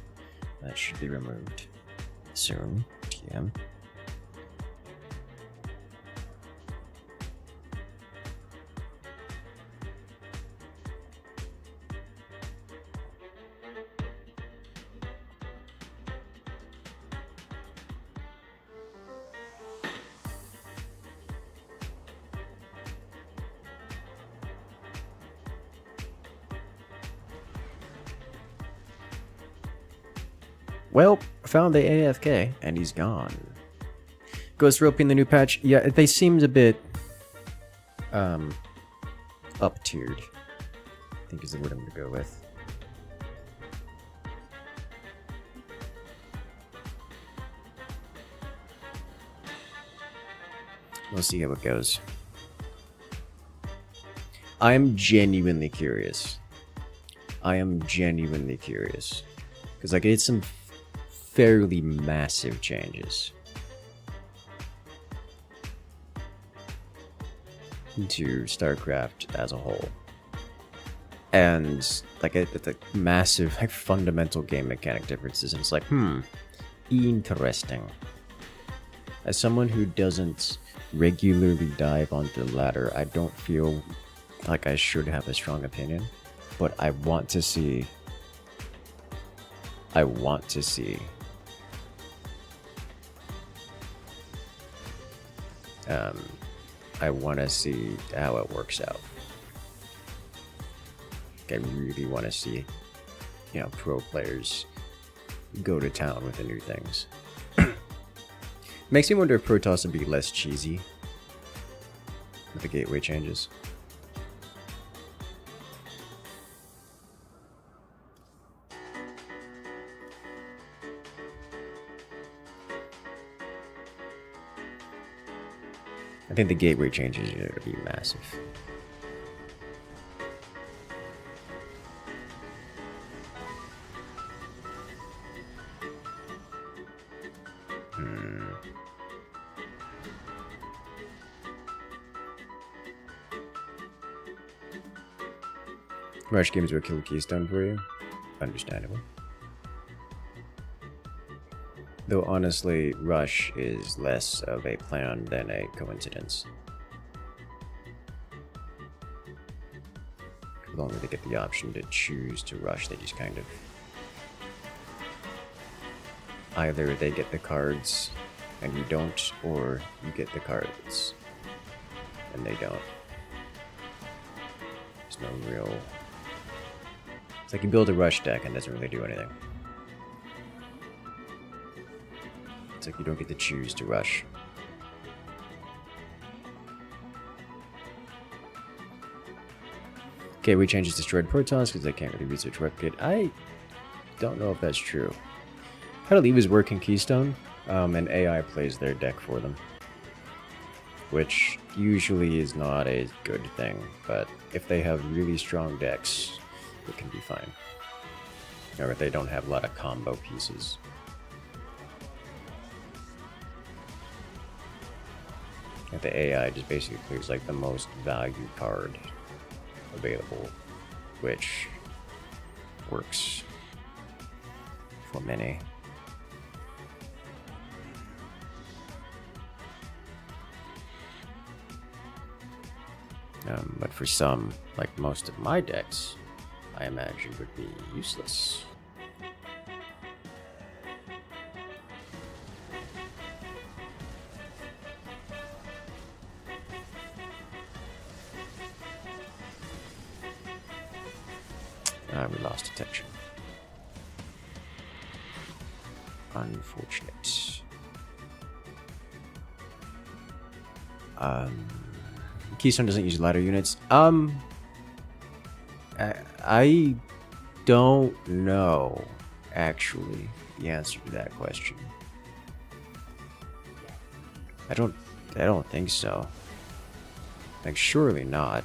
That should be removed soon. TM. Well, found the AFK, and he's gone. Ghost roping the new patch. Yeah, they seemed a bit up tiered. I think is the word I'm gonna go with. We'll see how it goes. I'm genuinely curious. I am genuinely curious. Because like it's some fairly massive changes to StarCraft as a whole. And like it's a massive, like fundamental game mechanic differences. And it's like, interesting. As someone who doesn't regularly dive onto the ladder, I don't feel like I should have a strong opinion, but I want to see. I want to see. I want to see how it works out. I really want to see, you know, pro players go to town with the new things. Makes me wonder if Protoss would be less cheesy with the gateway changes. I think the gateway changes are going to be massive. Rush games will kill Keystone for you. Understandable. Though honestly, Rush is less of a plan than a coincidence. As long as they get the option to choose to rush, they just kind of... Either they get the cards and you don't, or you get the cards and they don't. There's no real... It's like you build a rush deck and it doesn't really do anything. It's like you don't get to choose to rush. Gateway changes destroyed Protoss because they can't really research replicate. I don't know if that's true. How to leave his work in Keystone, and AI plays their deck for them. Which usually is not a good thing, but if they have really strong decks, it can be fine. Or if they don't have a lot of combo pieces. And the AI just basically clears like the most valued card available, which works for many. But for some, like most of my decks, I imagine would be useless. We lost detection. Unfortunate. Keystone doesn't use ladder units. I don't know, actually, the answer to that question. I don't think so. Like, surely not.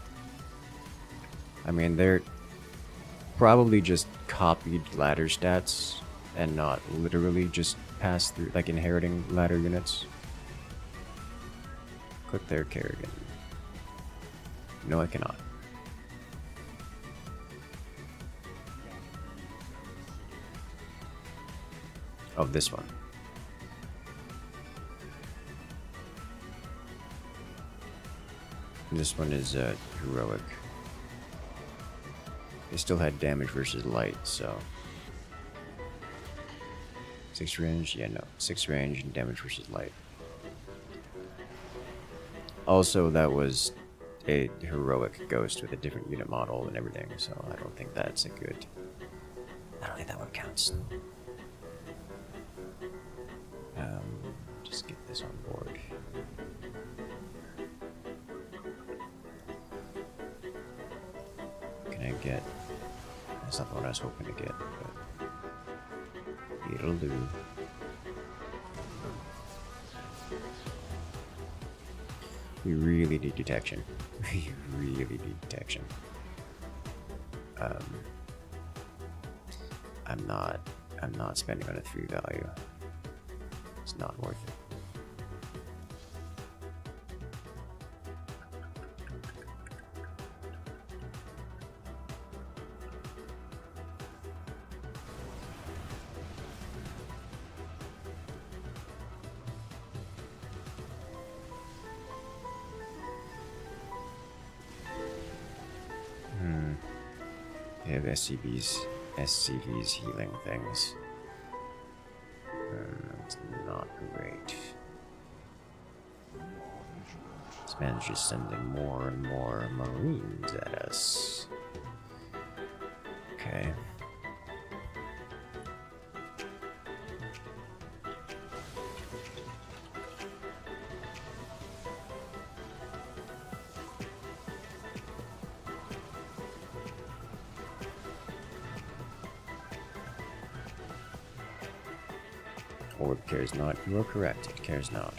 I mean, they're probably just copied ladder stats and not literally just passed through, like, inheriting ladder units. Click there, Kerrigan. No, I cannot. Oh, this one. This one is heroic. They still had damage versus light, so 6 range, yeah, no, 6 range and damage versus light. Also, that was a heroic ghost with a different unit model and everything, so I don't think that's a good. I don't think that one counts. just get this on board. Can I get... That's not the one I was hoping to get, but... It'll do. We really need detection. We really need detection. I'm not spending on a 3 value. It's not worth it. They have SCVs healing things. It's not great. This man's just sending more and more Marines at us. Okay. Orb cares not. You are correct, it cares not.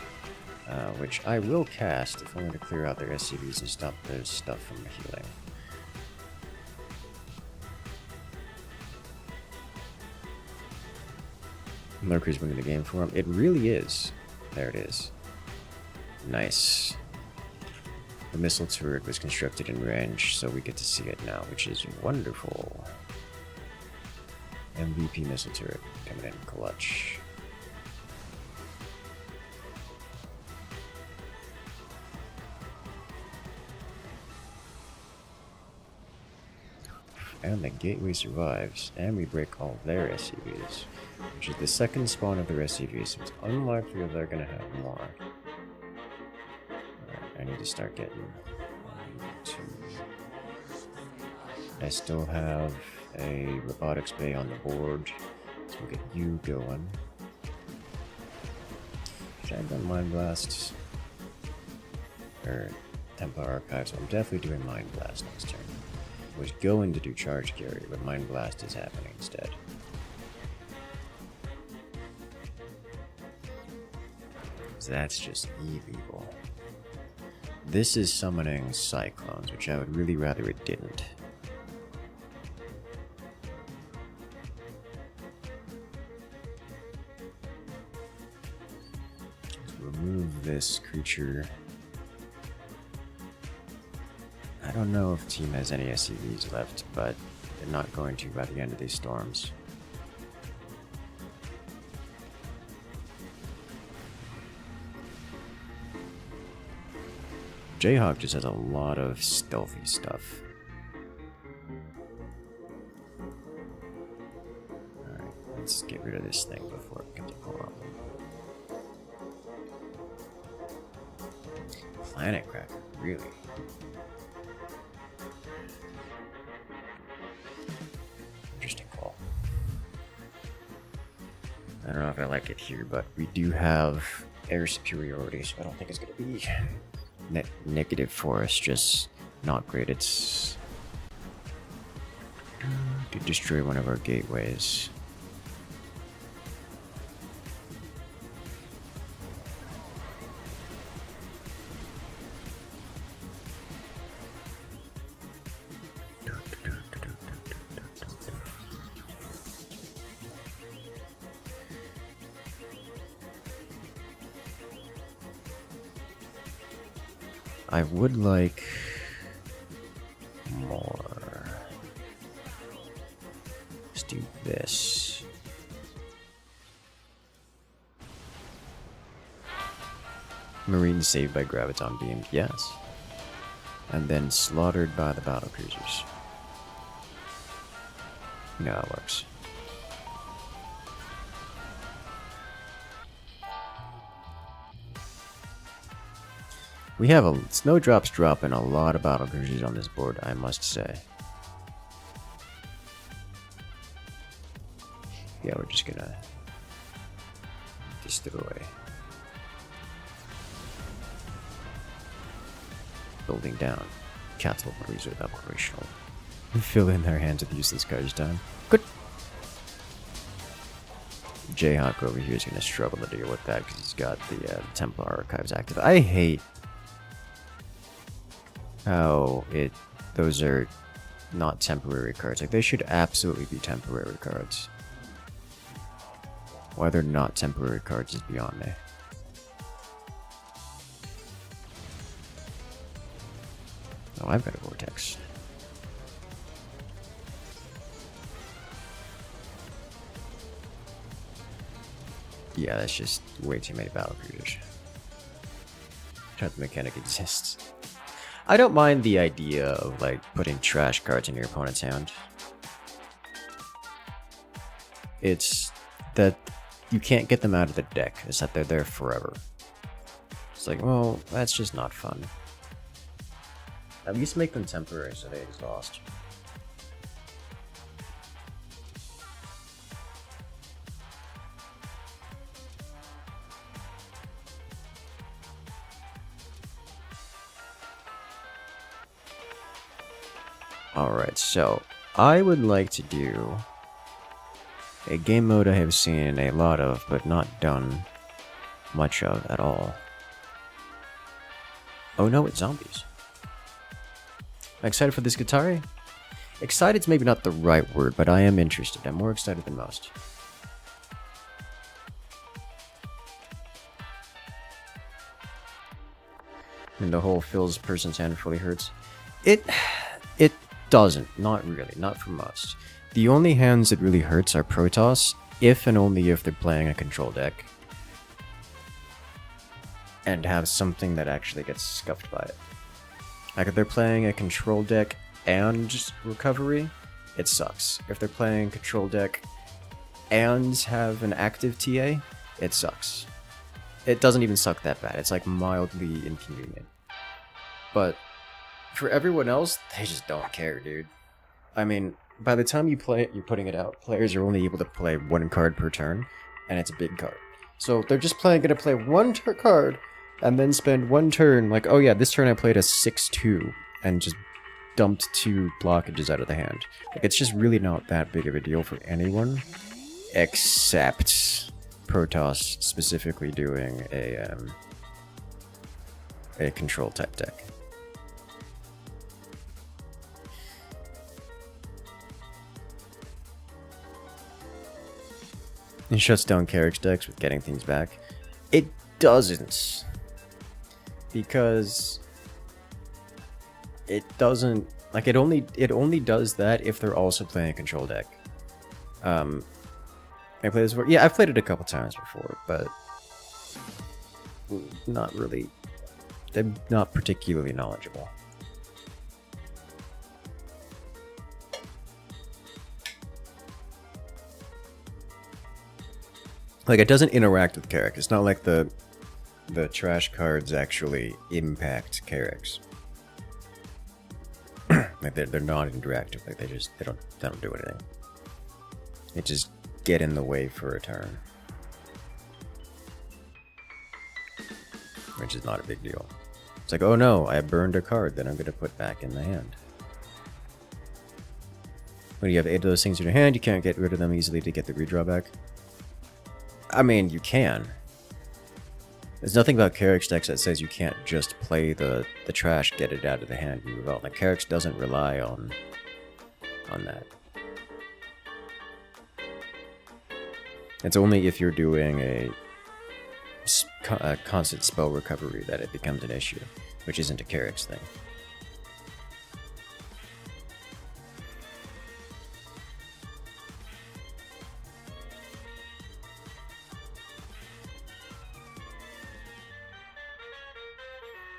Which I will cast, if only to clear out their SCVs and stop their stuff from healing. Lurker's winning the game for him. It really is. There it is. Nice. The missile turret was constructed in range, so we get to see it now, which is wonderful. MVP missile turret coming in clutch. And the gateway survives, and we break all their SCVs, which is the second spawn of their SCVs, so it's unlikely that they're gonna have more. Alright, I need to start getting 1, 2. I still have a robotics bay on the board, so we'll get you going. Should I have done Mind Blast? Or Templar Archive, so I'm definitely doing Mind Blast next turn. Was going to do Charge Carry, but Mind Blast is happening instead. So that's just illegal. This is summoning Cyclones, which I would really rather it didn't. Let's remove this creature. I don't know if the team has any SCVs left, but they're not going to by the end of these storms. Jayhawk just has a lot of stealthy stuff. Alright, let's get rid of this thing before it becomes a problem. Planet Cracker, really? I don't know if I like it here, but we do have air superiority, so I don't think it's going to be negative for us, just not great. It's to destroy one of our gateways. I would like more. Let's do this. Marine saved by Graviton Beam, yes. And then slaughtered by the battle cruisers. You know how it works. We have a snowdrops dropping a lot of battle cruisers on this board, I must say. Yeah, we're just gonna destroy. building down. Capital reserve operational. Fill in their hands with useless cards done. Good. Jayhawk over here is going to struggle to deal with that because he's got the Templar Archives active. I hate how those are not temporary cards. Like, they should absolutely be temporary cards. Why they're not temporary cards is beyond me. Oh, I've got a Vortex. Yeah, that's just way too many battle cruisers. The mechanic exists. I don't mind the idea of, like, putting trash cards in your opponent's hand. It's that you can't get them out of the deck. It's that they're there forever. It's like, well, that's just not fun. At least make them temporary so they exhaust. Alright, so I would like to do a game mode I have seen a lot of, but not done much of at all. Oh no, it's zombies. I'm excited for this Guitari? Excited's maybe not the right word, but I am interested. I'm more excited than most. And the whole fills person's hand fully hurts. It doesn't. Not really. Not for most. The only hands it really hurts are Protoss, if and only if they're playing a control deck. And have something that actually gets scuffed by it. Like, if they're playing a control deck and recovery, it sucks. If they're playing control deck and have an active TA, it sucks. It doesn't even suck that bad. It's like mildly inconvenient. But for everyone else, they just don't care, dude. I mean, by the time you play it, you're putting it out, players are only able to play one card per turn, and it's a big card. So they're just gonna play one card, and then spend one turn, like, oh yeah, this turn I played a 6-2, and just dumped 2 blockages out of the hand. Like, it's just really not that big of a deal for anyone, except Protoss specifically doing a control type deck. It shuts down Carrick's decks with getting things back. It doesn't. Because it doesn't, like, it only does that if they're also playing a control deck. I played this before. Yeah, I've played it a couple times before, but not really. I'm not particularly knowledgeable. Like, it doesn't interact with Carrick. It's not like the trash cards actually impact Carricks. Like, they're not interactive. Like, they don't do anything. They just get in the way for a turn, which is not a big deal. It's like, oh no, I burned a card that I'm going to put back in the hand. When you have 8 of those things in your hand, you can't get rid of them easily to get the redraw back. I mean, you can. There's nothing about Carrick's decks that says you can't just play the trash, get it out of the hand, and move out. Like, Carrick's doesn't rely on that. It's only if you're doing a constant spell recovery that it becomes an issue, which isn't a Carrick's thing.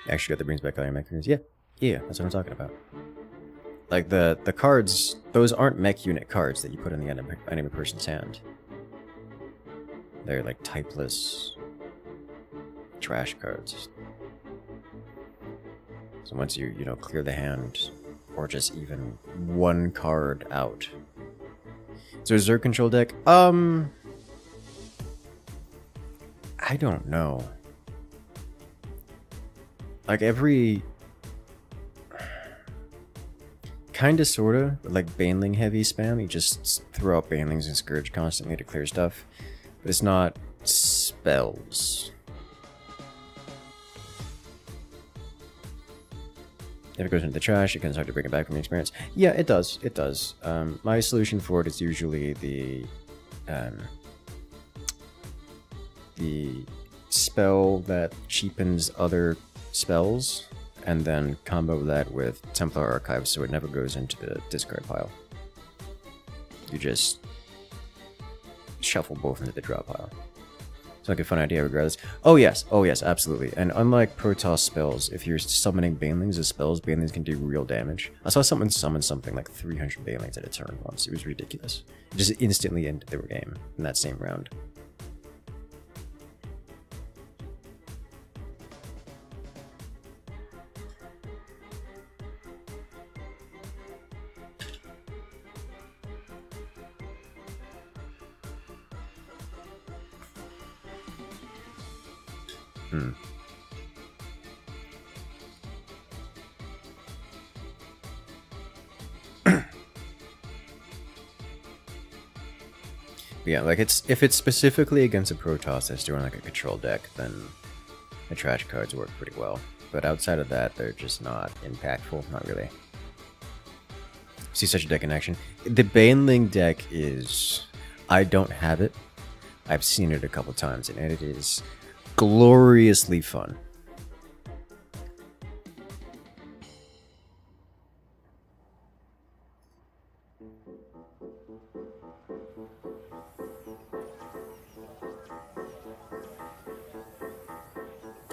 Actually got the brings back all your mech units. Yeah, that's what I'm talking about. Like, the cards, those aren't mech unit cards that you put in the enemy person's hand. They're like typeless trash cards. So once you clear the hand, or just even one card out. So Zerg control deck? I don't know. Like, every Kinda, sorta, like Baneling heavy spam. You just throw out Banelings and Scourge constantly to clear stuff. But it's not spells. If it goes into the trash, it can start to bring it back from the experience. Yeah, it does. It does. My solution for it is usually the spell that cheapens other spells, and then combo that with Templar Archives so it never goes into the discard pile. You just shuffle both into the drop pile. It's like a fun idea regardless. Oh yes, absolutely. And unlike Protoss spells, if you're summoning Banelings as spells, Banelings can do real damage. I saw someone summon something like 300 Banelings at a turn once. It was ridiculous. It just instantly ended their game in that same round. Yeah, like if it's specifically against a Protoss that's doing like a control deck, then the trash cards work pretty well. But outside of that, they're just not impactful, not really. See such a deck in action. The Baneling deck is... I don't have it. I've seen it a couple times, and it is gloriously fun.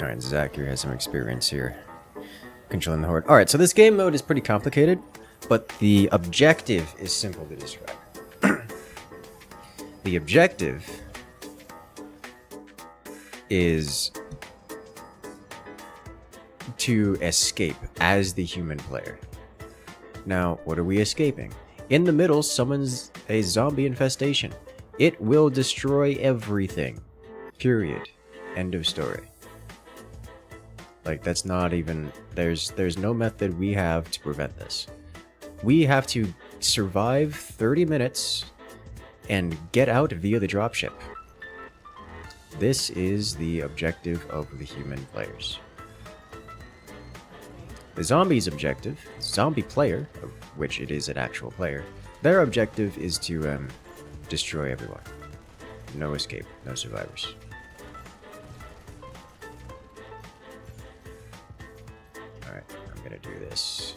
Alright, Zach here has some experience here controlling the Horde. Alright, so this game mode is pretty complicated, but the objective is simple to describe. The objective is to escape as the human player. Now, what are we escaping? In the middle summons a zombie infestation. It will destroy everything. Period. End of story. Like, that's not even... There's no method we have to prevent this. We have to survive 30 minutes and get out via the dropship. This is the objective of the human players. The zombie's objective, zombie player, of which it is an actual player, their objective is to destroy everyone. No escape, no survivors. Alright, I'm gonna do this.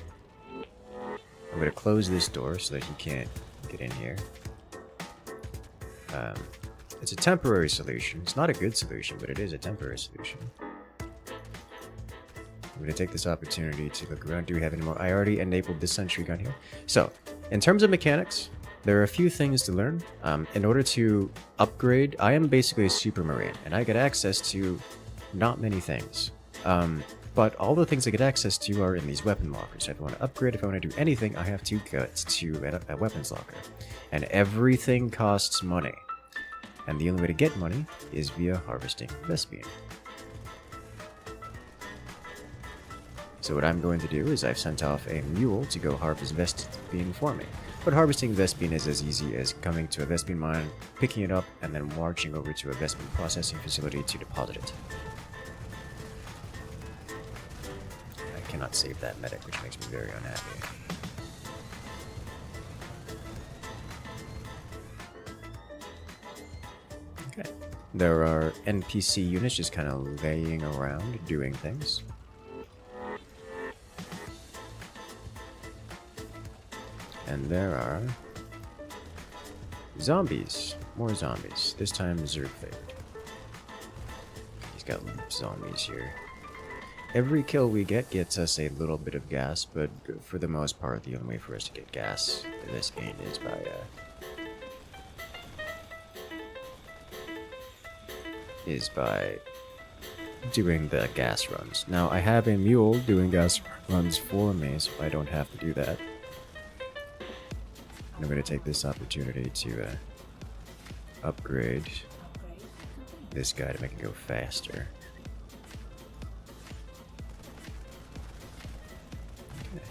I'm gonna close this door so that he can't get in here. It's a temporary solution. It's not a good solution, but it is a temporary solution. I'm going to take this opportunity to look around. Do we have any more? I already enabled this sentry gun here. So, in terms of mechanics, there are a few things to learn. In order to upgrade, I am basically a super marine, and I get access to not many things. But all the things I get access to are in these weapon lockers. So if I want to upgrade, if I want to do anything, I have to get to a weapons locker. And everything costs money. And the only way to get money is via harvesting Vespene. So what I'm going to do is I've sent off a mule to go harvest Vespene for me. But harvesting Vespene is as easy as coming to a Vespene mine, picking it up, and then marching over to a Vespene processing facility to deposit it. I cannot save that medic, which makes me very unhappy. Okay. There are NPC units just kind of laying around doing things. And there are zombies. More zombies. This time Zerg favored. He's got zombies here. Every kill we get gets us a little bit of gas, but for the most part, the only way for us to get gas in this game is by doing the gas runs. Now, I have a mule doing gas runs for me, so I don't have to do that. I'm going to take this opportunity to upgrade this guy to make it go faster. Okay.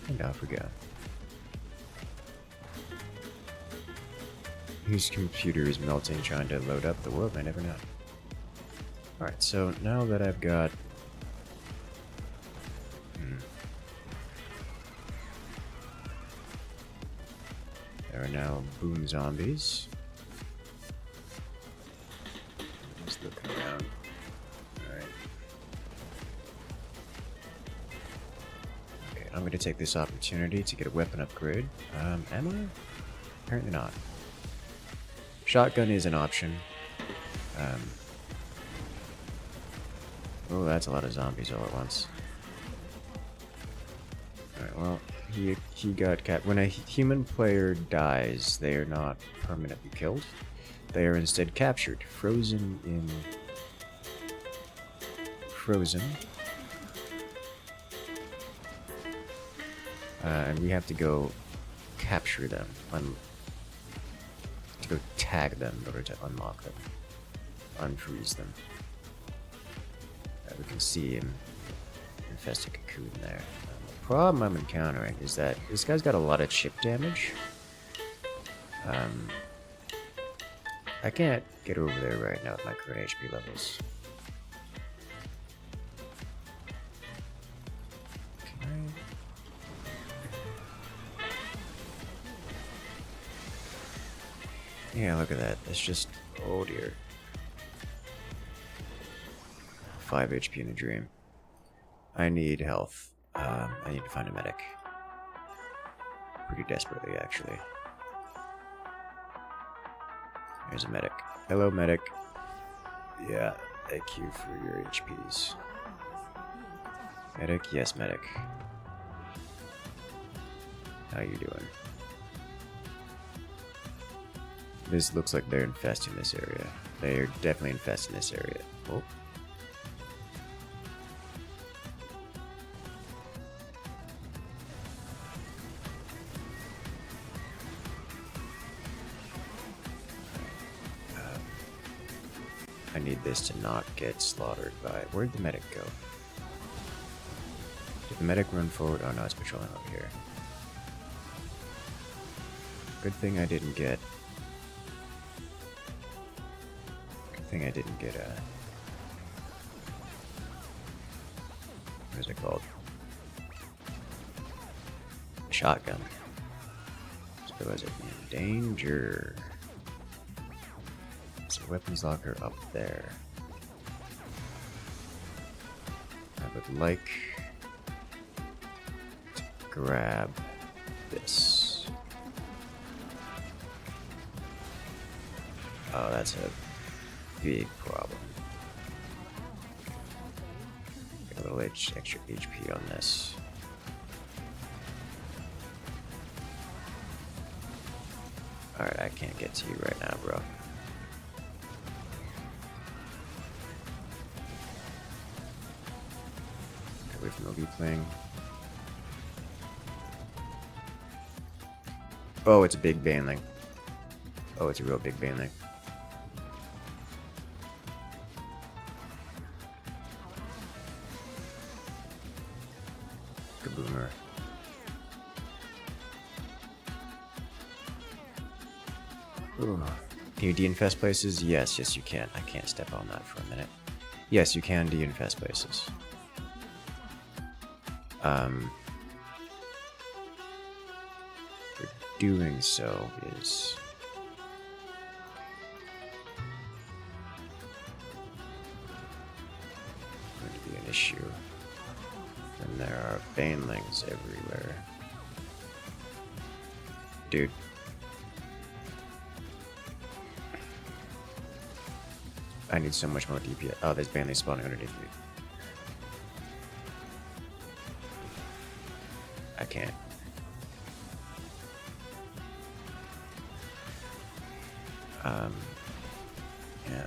And off we go. Whose computer is melting trying to load up the world? I never know. Alright, so now that I've got... There are now boom zombies. Just looking around. Alright. Okay, I'm going to take this opportunity to get a weapon upgrade. Am I? Apparently not. Shotgun is an option. Oh, that's a lot of zombies all at once. Alright, well, he got when a human player dies, they are not permanently killed. They are instead captured, frozen. And we have to go capture them, to go tag them in order to unlock them, unfreeze them. We can see him infest a cocoon there. The problem I'm encountering is that this guy's got a lot of chip damage. I can't get over there right now with my current HP levels. Can I? Yeah, look at that. That's just... oh dear. 5 HP in a dream. I need health. I need to find a medic. Pretty desperately, actually. There's a medic. Hello, medic. Yeah, thank you for your HPs. Medic? Yes, medic. How you doing? This looks like they're infesting this area. They are definitely infesting this area. Oh. I need this to not get slaughtered by... where'd the medic go? Did the medic run forward? Oh no, it's patrolling over here. Good thing I didn't get... good thing I didn't get a... what is it called? A shotgun. Otherwise I'd be in danger. There's a weapons locker up there. I would like to grab this. Oh, that's a big problem. Get a little extra HP on this. Alright, I can't get to you right now, bro. Away from the playing. Oh, it's a big baneling. Oh, it's a real big baneling. Kaboomer. Ooh. Can you de-infest places? Yes, yes you can. I can't step on that for a minute. Yes, you can de-infest places. For doing so is going to be an issue. And there are banelings everywhere. Dude. I need so much more DPS. Oh, there's banelings spawning underneath me. I can't. Yeah.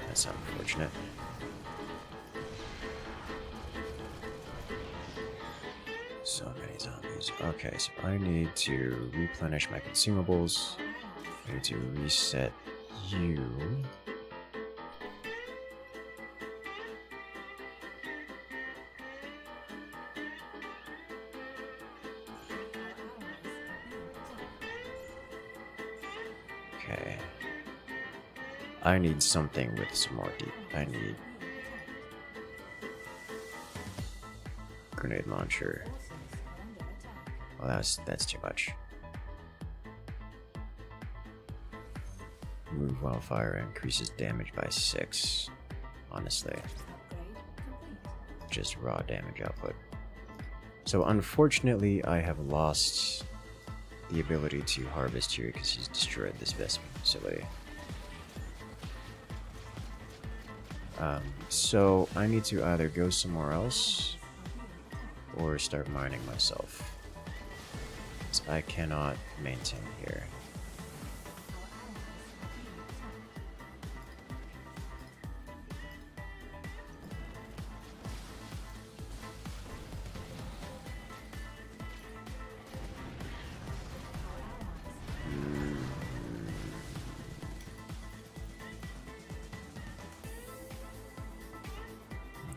That's unfortunate. So many zombies. Okay, so I need to replenish my consumables. I need to reset you. Okay. I need something with some more deep. I need grenade launcher. Well, that's too much. Move while fire increases damage by 6. Honestly, just raw damage output. So unfortunately, I have lost the ability to harvest here because he's destroyed this investment facility. So I need to either go somewhere else or start mining myself. I cannot maintain here.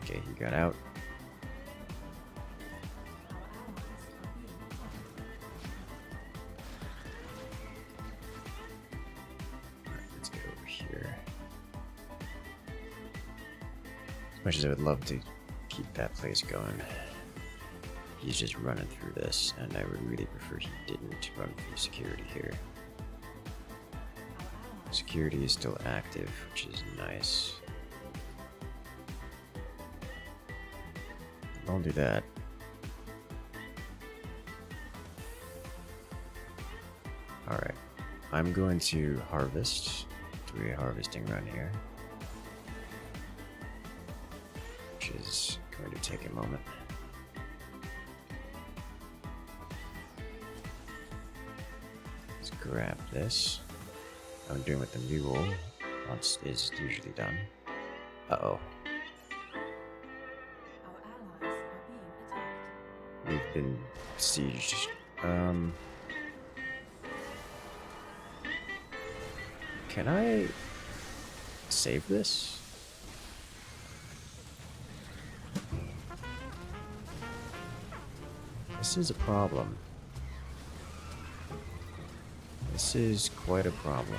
Okay, he got out. Let's get over here. As much as I would love to keep that place going, he's just running through this, and I would really prefer he didn't run through security here. Security is still active, which is nice. I'll do that. Alright. I'm going to harvest. Do a harvesting run here. Which is going to take a moment. Let's grab this. I'm doing with the mule. Once is usually done. Uh-oh. We've been besieged. Can I save this? This is a problem. This is quite a problem.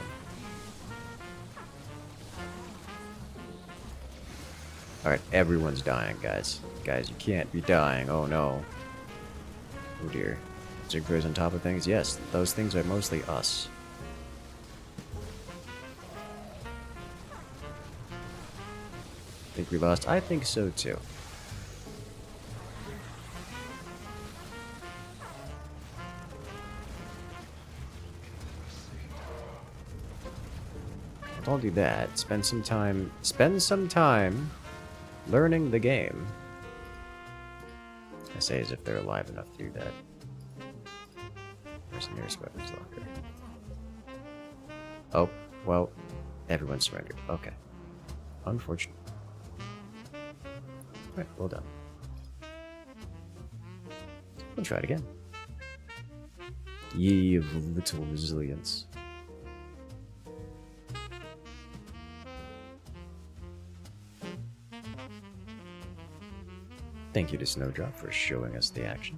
Alright, everyone's dying, guys. Guys, you can't be dying. Oh no. Oh dear. Zigglers on top of things? Yes, those things are mostly us. Think we lost? I think so too. Don't do that. Spend some time learning the game. I say as if they're alive enough to do that. Where's the nearest weapons locker? Oh, well, everyone surrendered. Okay. Unfortunate. Alright, well done. We'll try it again. Ye of little resilience. Thank you to Snowdrop for showing us the action.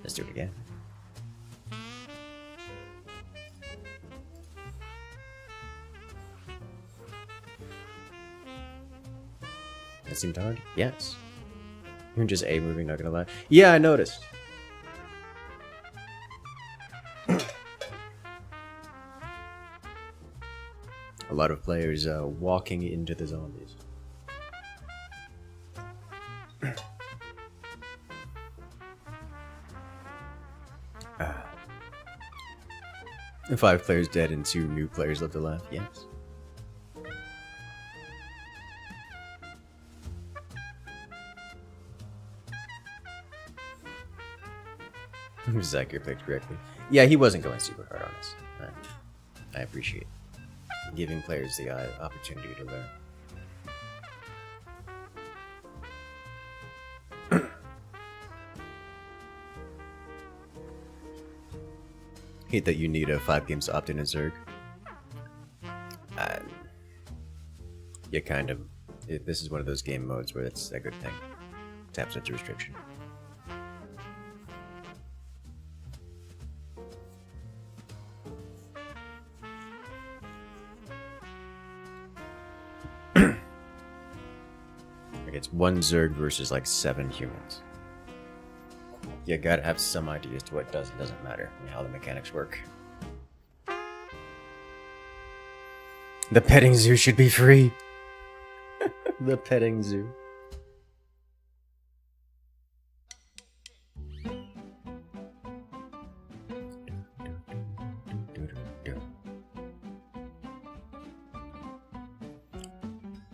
Let's do it again. That seemed hard? Yes. You're just A moving, not gonna lie. Yeah, I noticed. A lot of players walking into the zombies. And 5 players dead and 2 new players left alive. Yes. Zakir picked correctly. Yeah, he wasn't going super hard on us. I appreciate giving players the opportunity to learn. Hate that you need 5 games to opt in as Zerg. You kind of... this is one of those game modes where it's a good thing to have such a restriction. Like it's one Zerg versus like 7 humans. You gotta have some idea as to what does and doesn't matter and how the mechanics work. The petting zoo should be free. The petting zoo.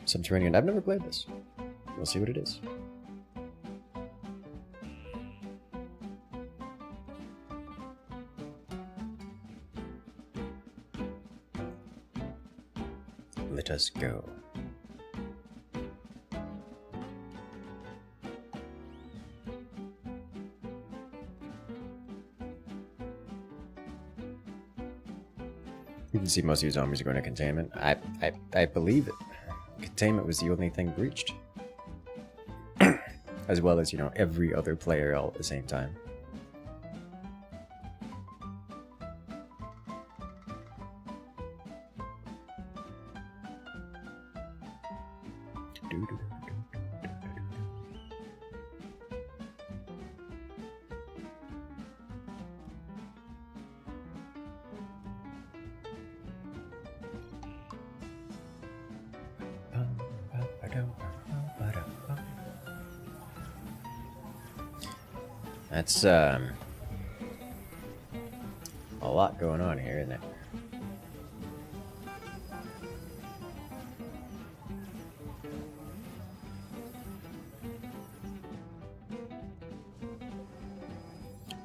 Subterranean. I've never played this. We'll see what it is. Let us go. You can see most of your zombies are going to containment. I believe it. Containment was the only thing breached. As well as, you know, every other player all at the same time. That's a lot going on here, isn't it?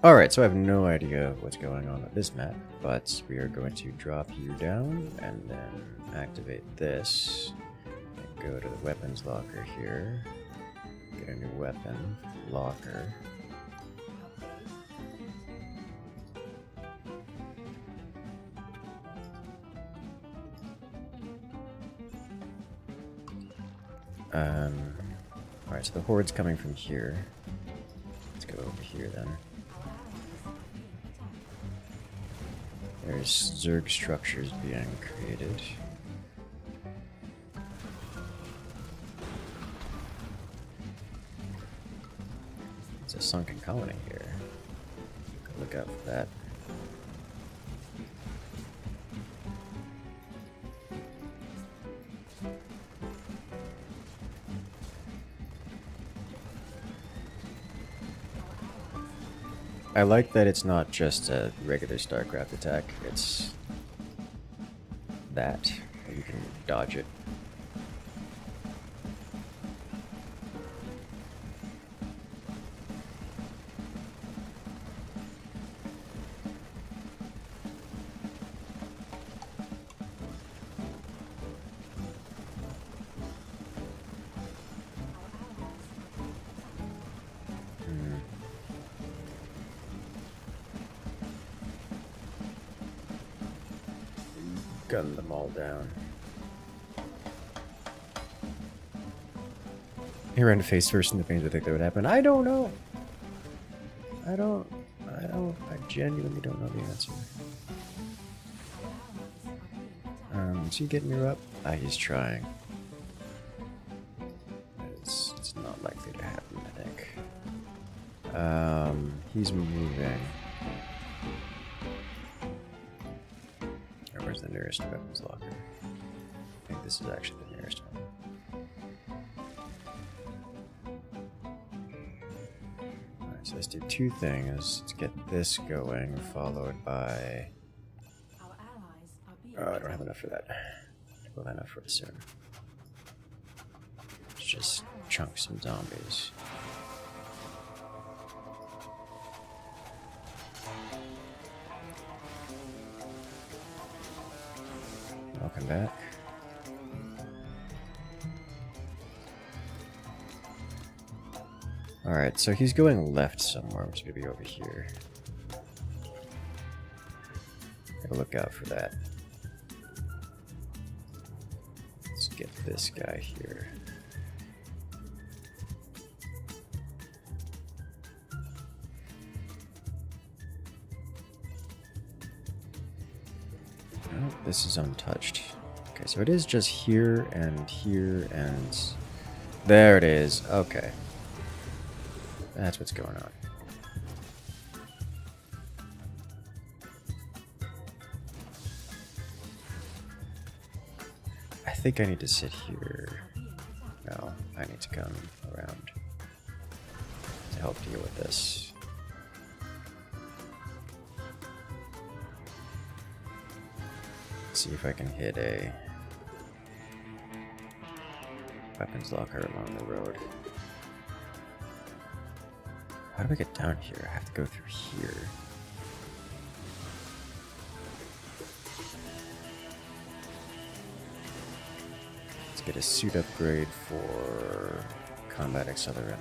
Alright, so I have no idea what's going on with this map, but we are going to drop you down and then activate this. And go to the weapons locker here. Get a new weapon. Locker. Alright, so the horde's coming from here. Let's go over here then. There's Zerg structures being created. It's a sunken colony here. Look out for that. I like that it's not just a regular StarCraft attack, it's that. You can dodge it. Gun them all down. He ran to face first in the things I think that would happen. I don't know. I genuinely don't know the answer. Is he getting her up? Ah, he's trying. It's not likely to happen, I think. He's moving. Where's the nearest weapons locker? I think this is actually the nearest one. Alright, so let's do two things. Let's get this going, followed by... Oh, I don't have enough for that. We'll have enough for it soon. Let's just chunk some zombies. Welcome back. Alright, so he's going left somewhere, which is maybe over here. Gotta look out for that. Let's get this guy here. Oh, this is untouched. Okay, so it is just here and There it is. Okay. That's what's going on. I think I need to sit here. No, I need to come around to help deal with this. Let's see if I can hit a weapons locker along the road. How do I get down here? I have to go through here. Let's get a suit upgrade for combat accelerant.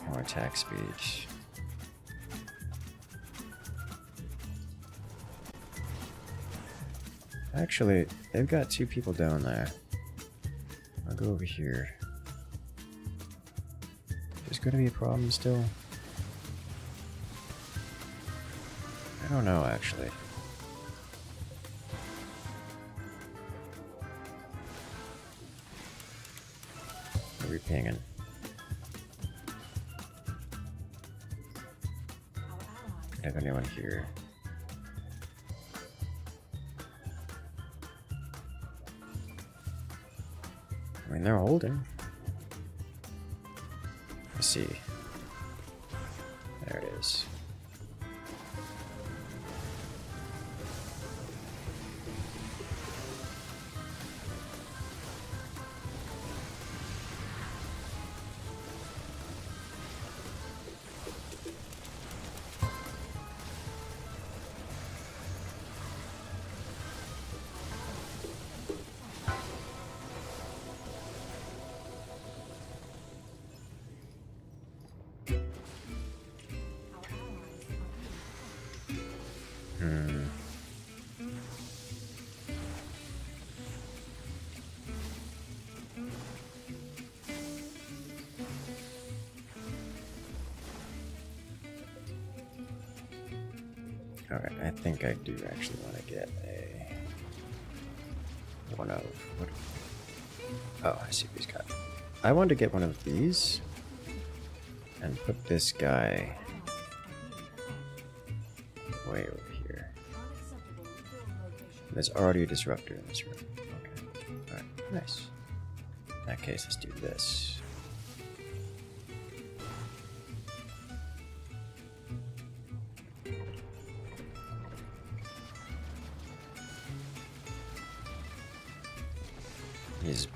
More attack speed. Actually, they've got 2 people down there. I'll go over here. There's gonna be a problem still? I don't know, actually. What are we pinging? Do I have anyone here? I mean, they're holding. Let's see. There it is. Alright, I think I do actually want to get a one of what? Oh, I see what he's got. I want to get one of these and put this guy way over here. There's already a disruptor in this room. Okay. Alright, nice. In that case, let's do this. He's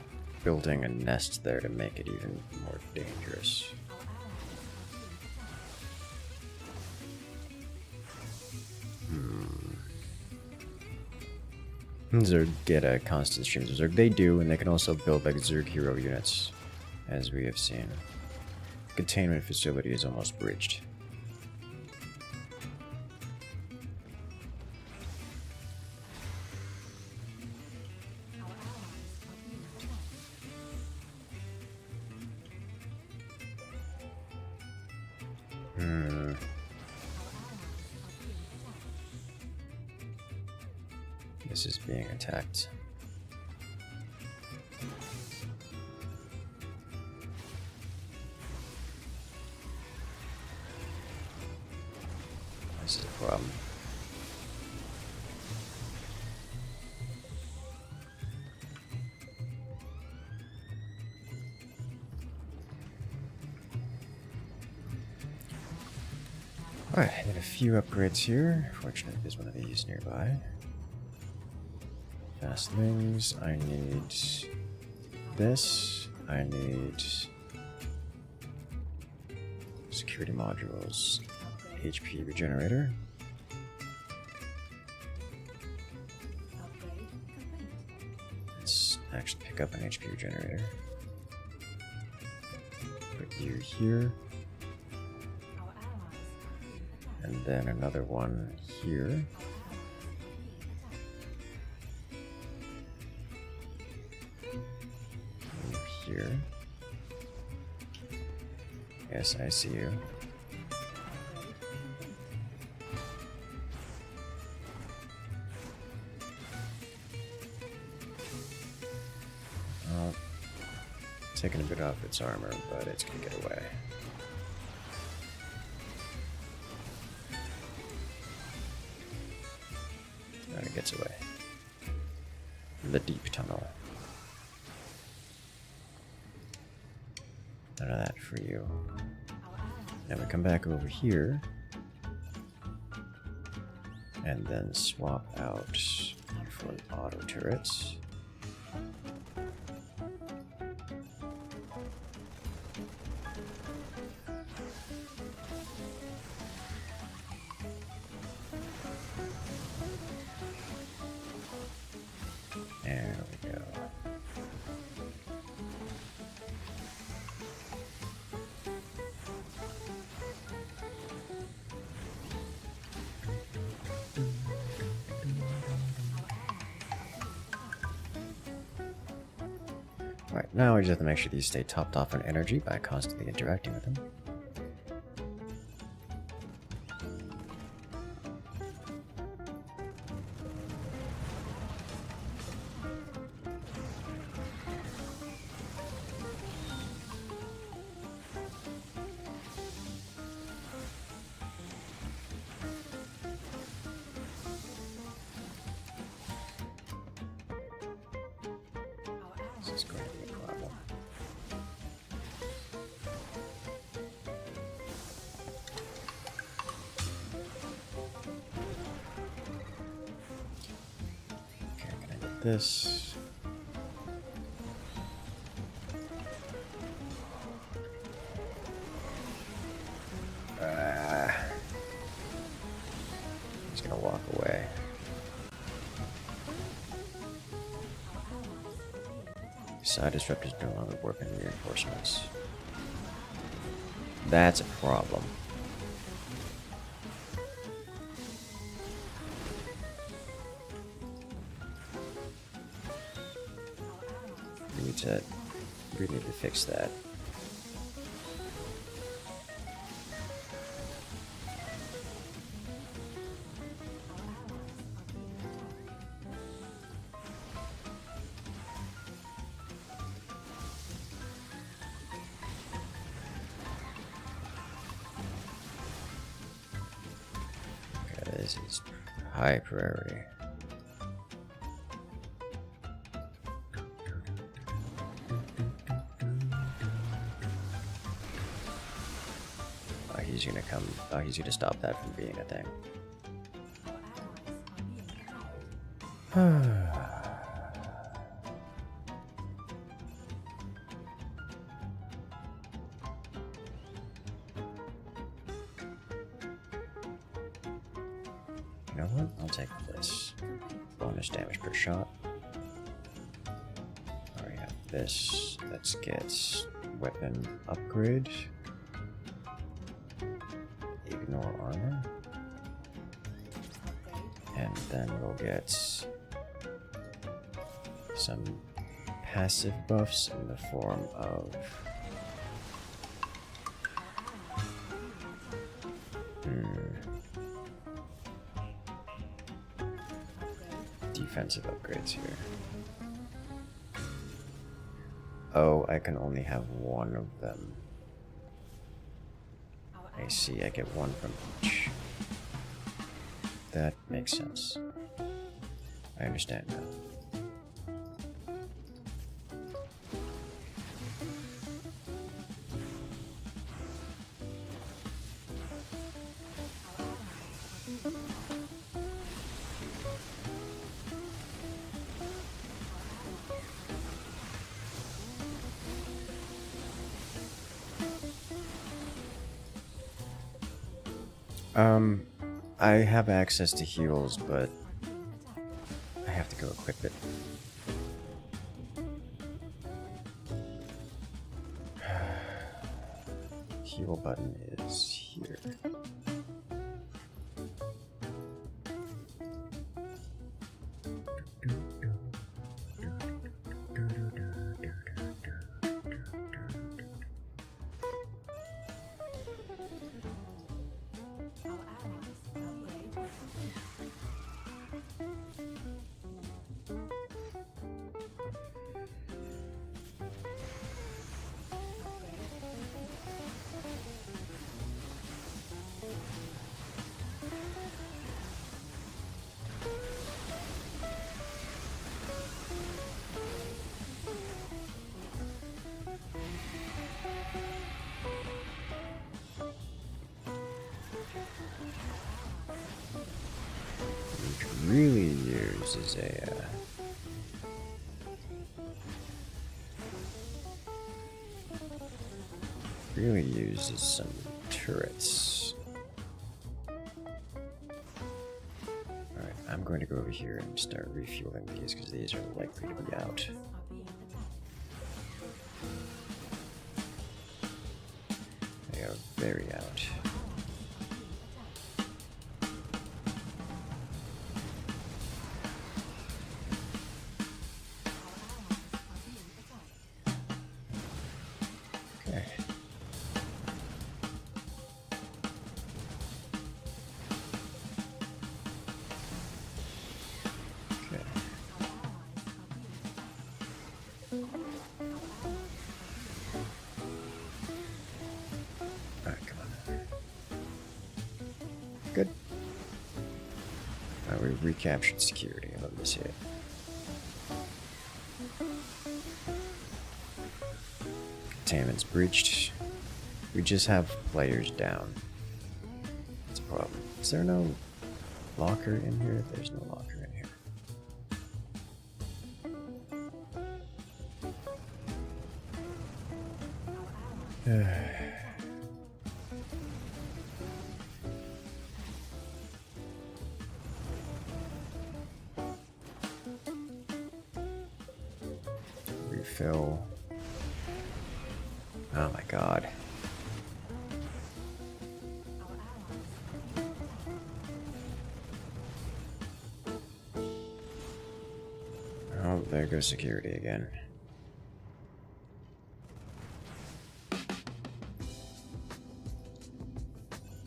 building a nest there to make it even more dangerous. Zerg get a constant stream of Zerg. They do, and they can also build like Zerg hero units, as we have seen. Containment facility is almost breached. This is being attacked. This is a problem. Alright, I need a few upgrades here. Fortunately, there's one of these nearby. Fastlings, I need this, I need security modules, HP regenerator. Let's actually pick up an HP regenerator. Put you here. And then another one here. Here. Yes, I see you. taking a bit off its armor, but it's gonna get away. And it gets away. The deep tunnel. None of that for you. Now we come back over here. And then swap out for the auto turrets. There we go. Alright, now we just have to make sure these stay topped off on energy by constantly interacting with them. This is going to be a problem. Okay, can I get this? He's gonna walk away. Side disruptors no longer work in reinforcements. That's a problem. We need to fix that. This is high priority. Oh, he's gonna come. Oh, he's gonna stop that from being a thing. You know what? I'll take this. Bonus damage per shot. Alright, have this. Let's get weapon upgrade. Ignore armor. And then we'll get some passive buffs in the form of defensive upgrades here. Oh, I can only have one of them. I see, I get one from each. That makes sense. I understand now. I have access to heals, but I have to go equip it. Heal button is here. uses a really uses some turrets. Alright, I'm going to go over here and start refueling these because these are likely to be out. They are very out. Okay. Okay. Alright, come on. Good. Alright, we recaptured security. Let me see it. Containment's breached. We just have players down. That's a problem. Is there no locker in here? There's no locker in here. Refill. Oh my god. Oh, there goes security again.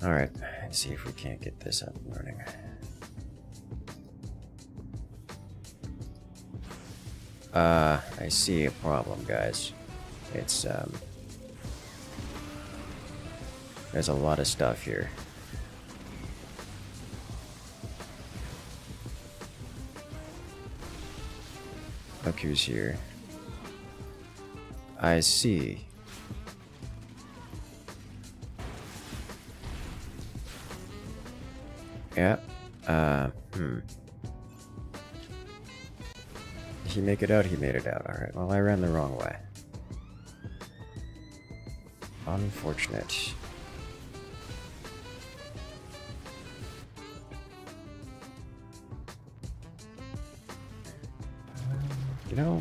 Alright, let's see if we can't get this up and running. I see a problem, guys. It's, there's a lot of stuff here. Look who's here. I see. Yeah. Did he make it out? He made it out. Alright, well, I ran the wrong way. Unfortunate. You know,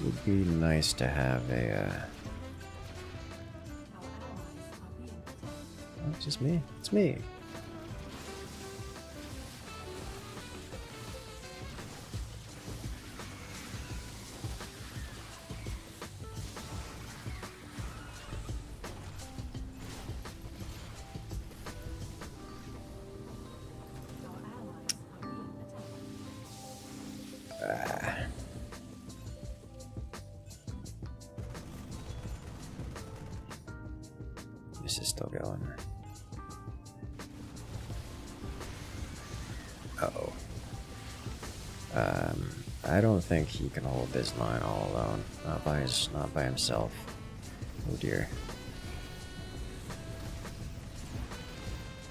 it would be nice to have a, oh, it's just me. It's me. This is still going. Uh-oh. I don't think he can hold this line all alone. Not by himself. Oh dear.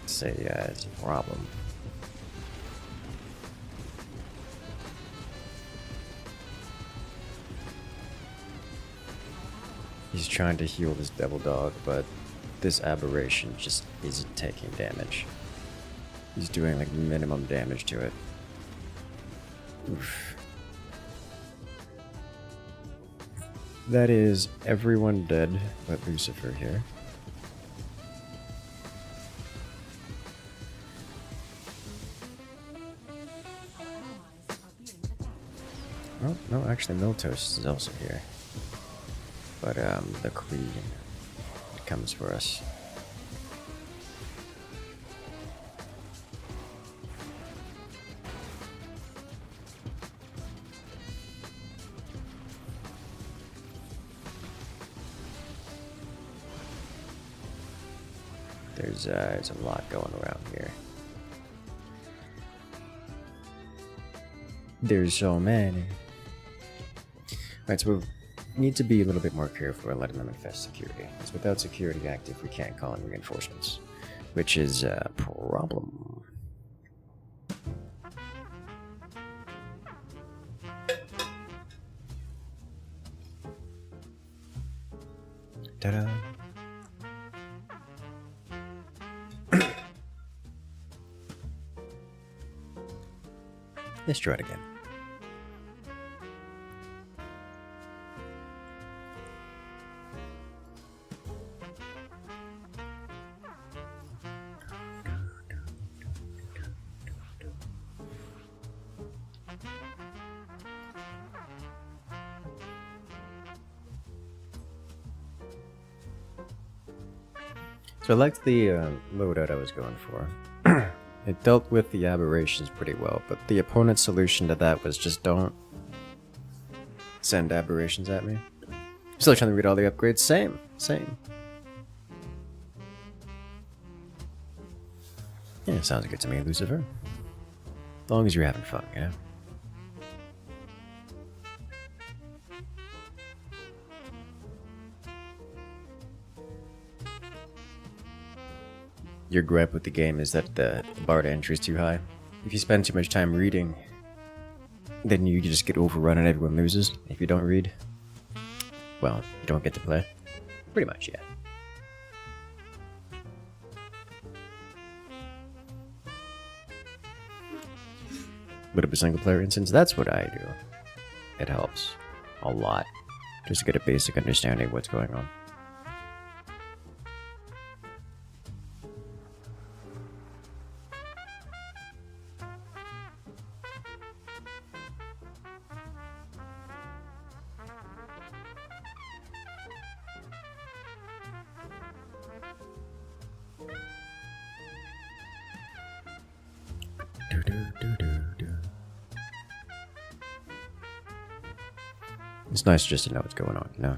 It's a problem. He's trying to heal this devil dog, but this aberration just isn't taking damage. He's doing like minimum damage to it. Oof. That is everyone dead but Lucifer here. Oh, no, actually Miltos is also here. But the Queen comes for us. There's a lot going around here. There's so many. Right, so we need to be a little bit more careful in letting them infest security. Because without security active, we can't call in reinforcements, which is a problem. Ta-da. Let's try it again. So I liked the loadout I was going for. It dealt with the aberrations pretty well, but the opponent's solution to that was just don't send aberrations at me. Still trying to read all the upgrades. Same. Yeah, sounds good to me, Lucifer. As long as you're having fun, you know? Your gripe with the game is that the bar to entry is too high. If you spend too much time reading, then you just get overrun and everyone loses. If you don't read, well, you don't get to play. Pretty much, yeah. But a single player instance, that's what I do. It helps a lot. Just to get a basic understanding of what's going on. It's nice just to know what's going on, you know?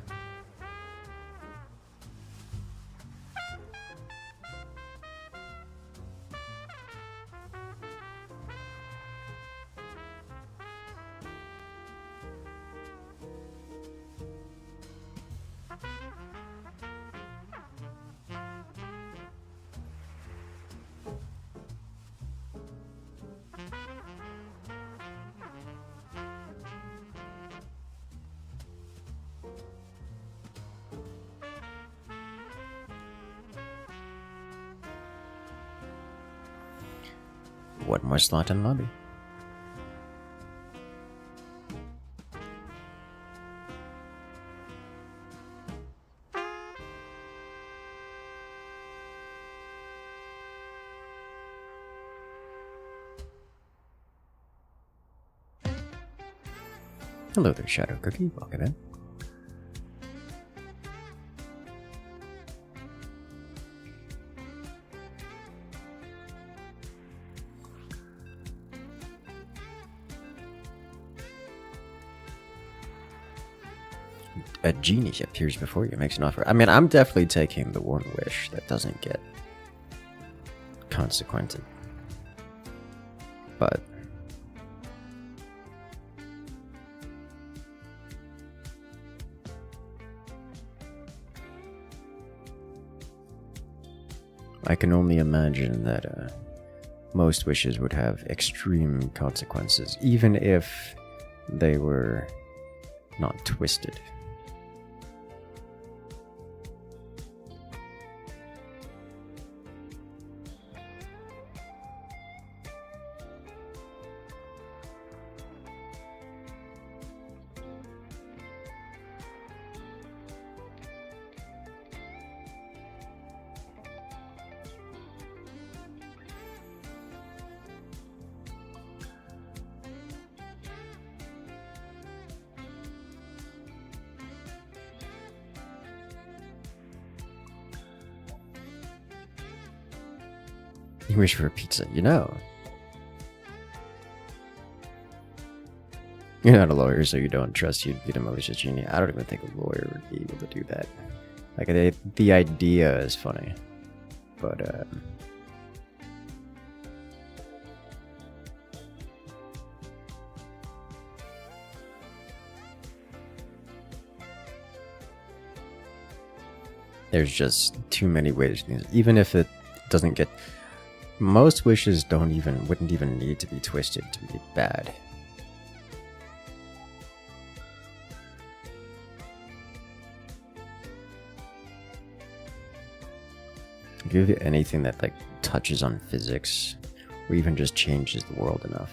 One more slot in lobby. Hello there, Shadow Cookie. Welcome in. A genie appears before you, makes an offer. I mean, I'm definitely taking the one wish that doesn't get consequented. But I can only imagine that most wishes would have extreme consequences, even if they were not twisted. You wish for a pizza, you know. You're not a lawyer, so you don't trust you'd beat a malicious genie. I don't even think a lawyer would be able to do that. Like, the idea is funny. But, there's just too many ways. Even if it doesn't get... Most wishes wouldn't even need to be twisted to be bad. Give you anything that like touches on physics, or even just changes the world enough.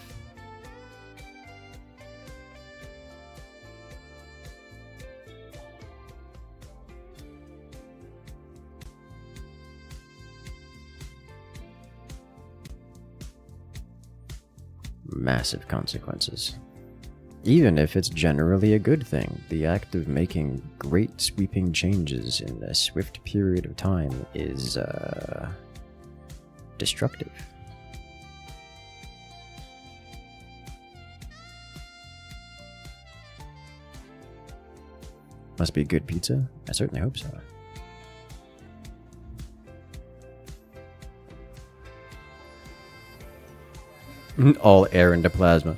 Massive consequences. Even if it's generally a good thing, the act of making great sweeping changes in a swift period of time is, destructive. Must be good pizza? I certainly hope so. All air into plasma.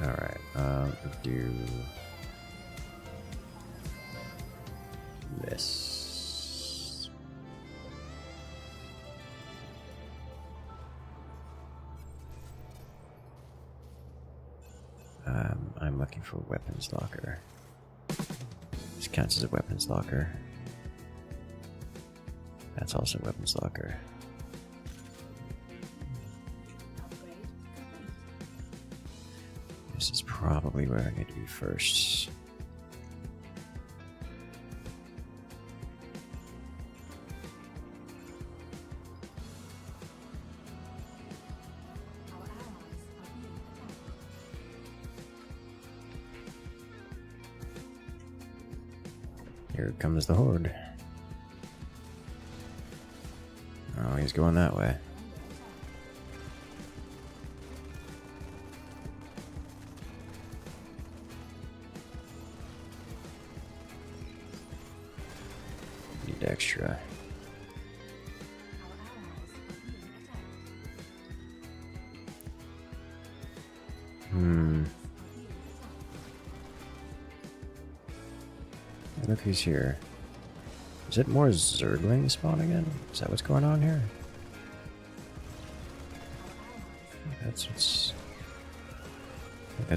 Alright, do this. I'm looking for a weapons locker. This counts as a weapons locker. That's also a weapons locker. This is probably where I need to be first. Here comes the horde. Oh, he's going that way. Need extra. Look who's here. Is it more Zerglings spawn again? Is that what's going on here? I think that's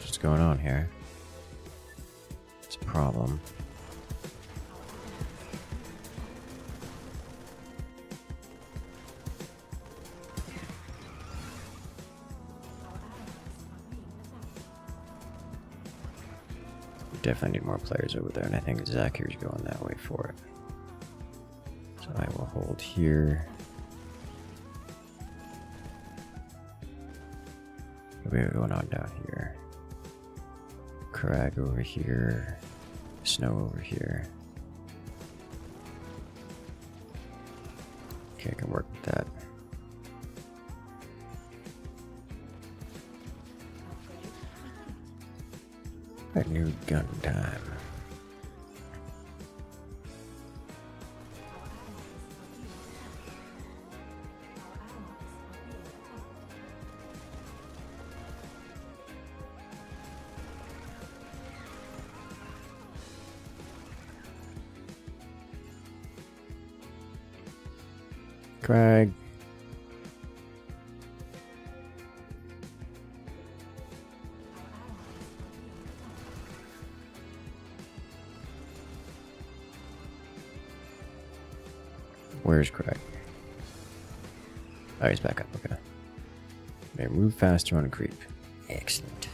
what's going on here. It's a problem. Definitely need more players over there, and I think Zach here's going that way for it. So I will hold here. What do we have going on down here? Crag over here. Snow over here. Okay, I can work with that. A new gun time. Craig. Where's Craig? Oh, he's back up, okay. Okay, move faster on a creep. Excellent.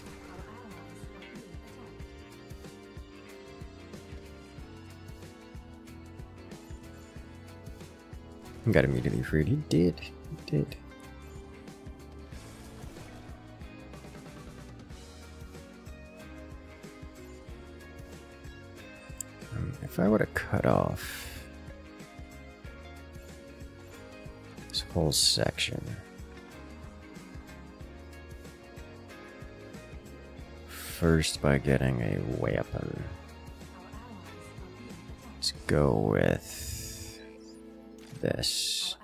Got immediately freed. He did. He did. If I were to cut off this whole section first by getting a weapon, let's go with this.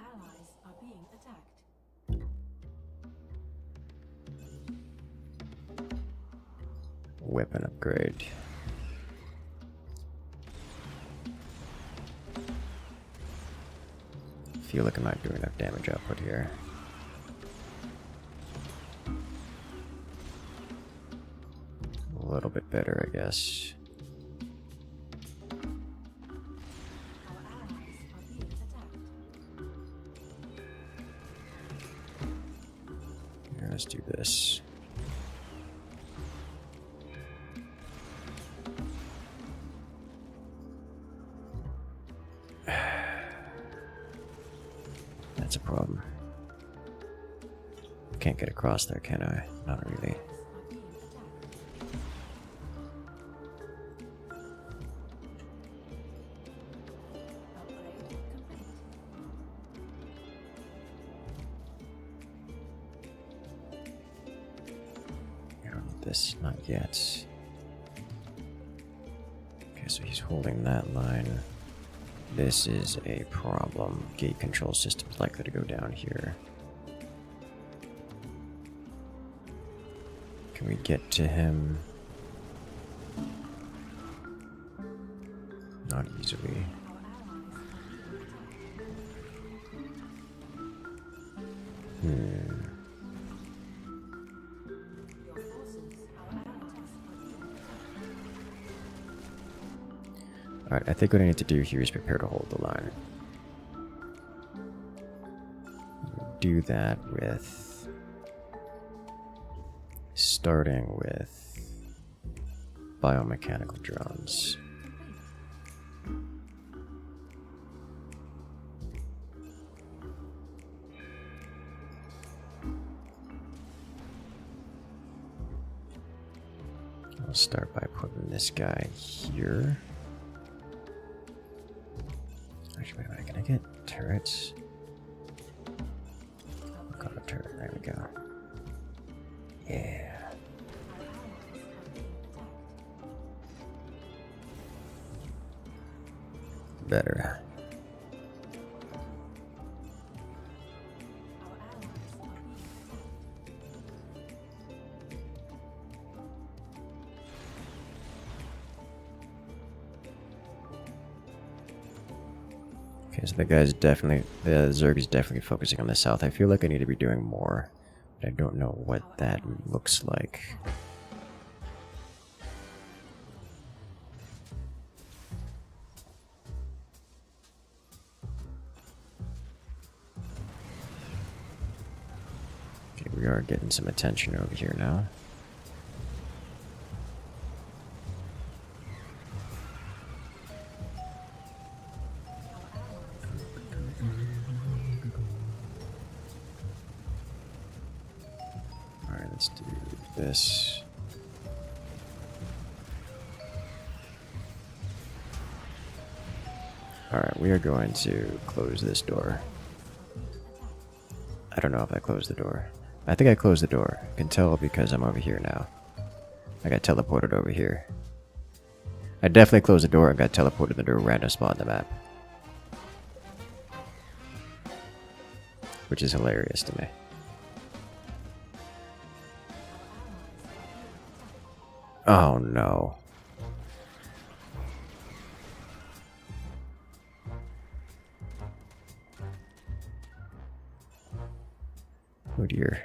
Weapon upgrade. Feel like I'm not doing enough damage output here. A little bit better, I guess. Our allies are being attacked. Here, let's do this. That's a problem. Can't get across there, can I? Not really. Are being attacked. Upgrade complete. I don't need this, not yet. Okay, so he's holding that line. This is a problem. Gate control system's likely to go down here. Can we get to him? Not easily. Our allies are being attacked. Hmm. Your forces, our allies are being attacked. Alright, I think what I need to do here is prepare to hold the line. Do that with... starting with biomechanical drones. I'll start by putting this guy here. Actually, wait a minute, can I get turrets? Got a turret, there we go. Yeah. Our allies are being attacked. Better. Our allies are being attacked. Okay, so the guy's definitely, the Zerg is definitely focusing on the south. I feel like I need to be doing more, but I don't know what that looks like. Okay, we are getting some attention over here now. Alright, let's do this. Alright, we are going to close this door. I don't know if I closed the door. I think I closed the door. I can tell because I'm over here now. I got teleported over here. I definitely closed the door and got teleported to a random spot on the map. Which is hilarious to me. Oh no. Oh dear.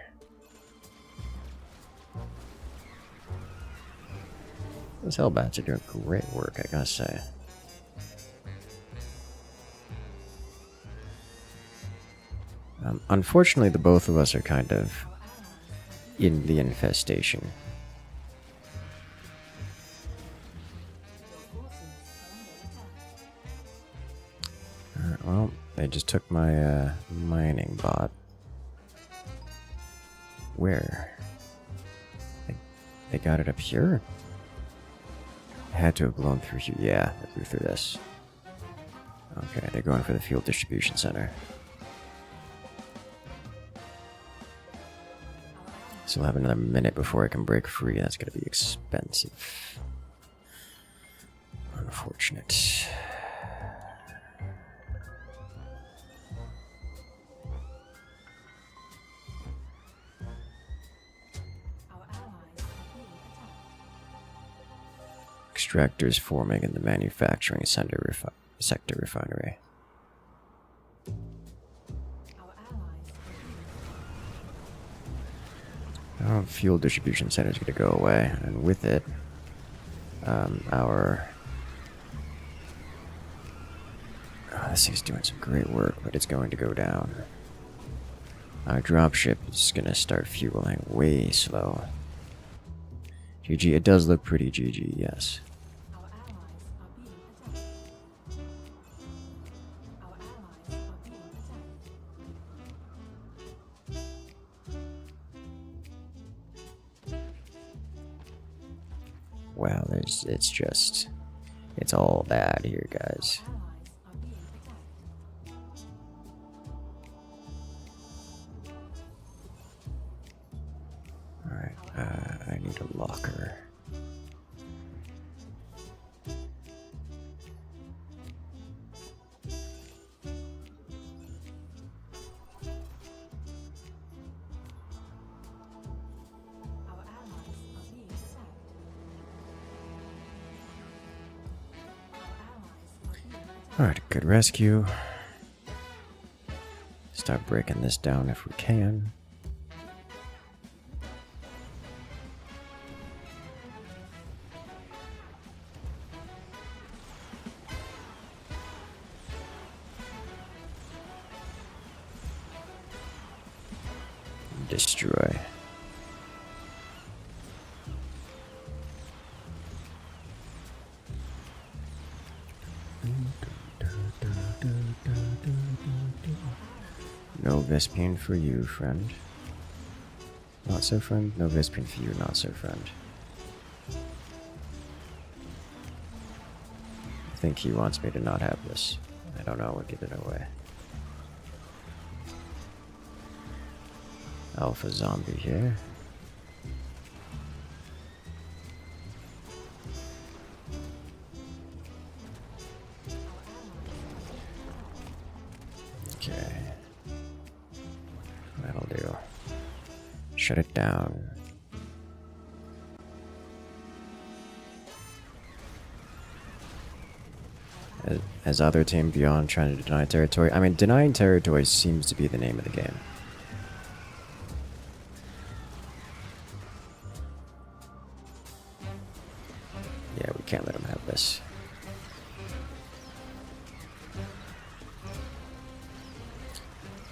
Those Hellbats are doing great work, I gotta say. Unfortunately, the both of us are kind of in the infestation. Alright, well, they just took my mining bot. Where? They got it up here? Had to have blown through here. Yeah, they blew through this. Okay, they're going for the fuel distribution center. Still have another minute before I can break free. That's gonna be expensive. Unfortunate. Our allies are being attacked. Extractors forming in the manufacturing sector refinery. Our allies are being Oh, fuel distribution center is going to go away, and with it, our... Oh, this thing's doing some great work, but it's going to go down. Our dropship is gonna start fueling way slow. GG, it does look pretty GG, yes. Our allies are being attacked. Our allies are being attacked. Wow, it's all bad here, guys. Allies are being attacked. Alright, I need a locker. Our allies are being attacked. Our allies are being attacked. Alright, good rescue. Start breaking this down if we can. Destroy. No Vespine for you, friend. Not so friend? No Vespine for you, not so friend. I think he wants me to not have this. I don't know, we'll give it away. Alpha zombie here. Okay. That'll do. Shut it down. As other team beyond trying to deny territory. I mean, denying territory seems to be the name of the game. Yeah, we can't let him have this.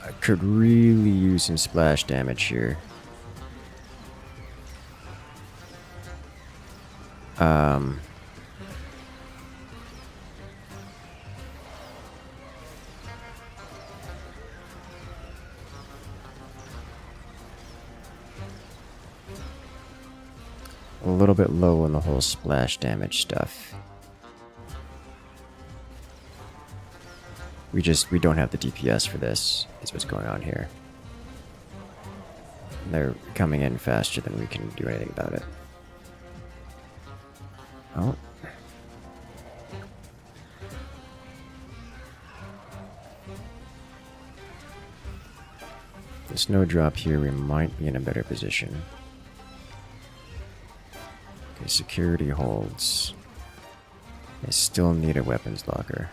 I could really use some splash damage here. A little bit low on the whole splash damage stuff. We don't have the DPS for this, is what's going on here. They're coming in faster than we can do anything about it. Oh. The snowdrop here, we might be in a better position. Okay, security holds. I still need a weapons locker.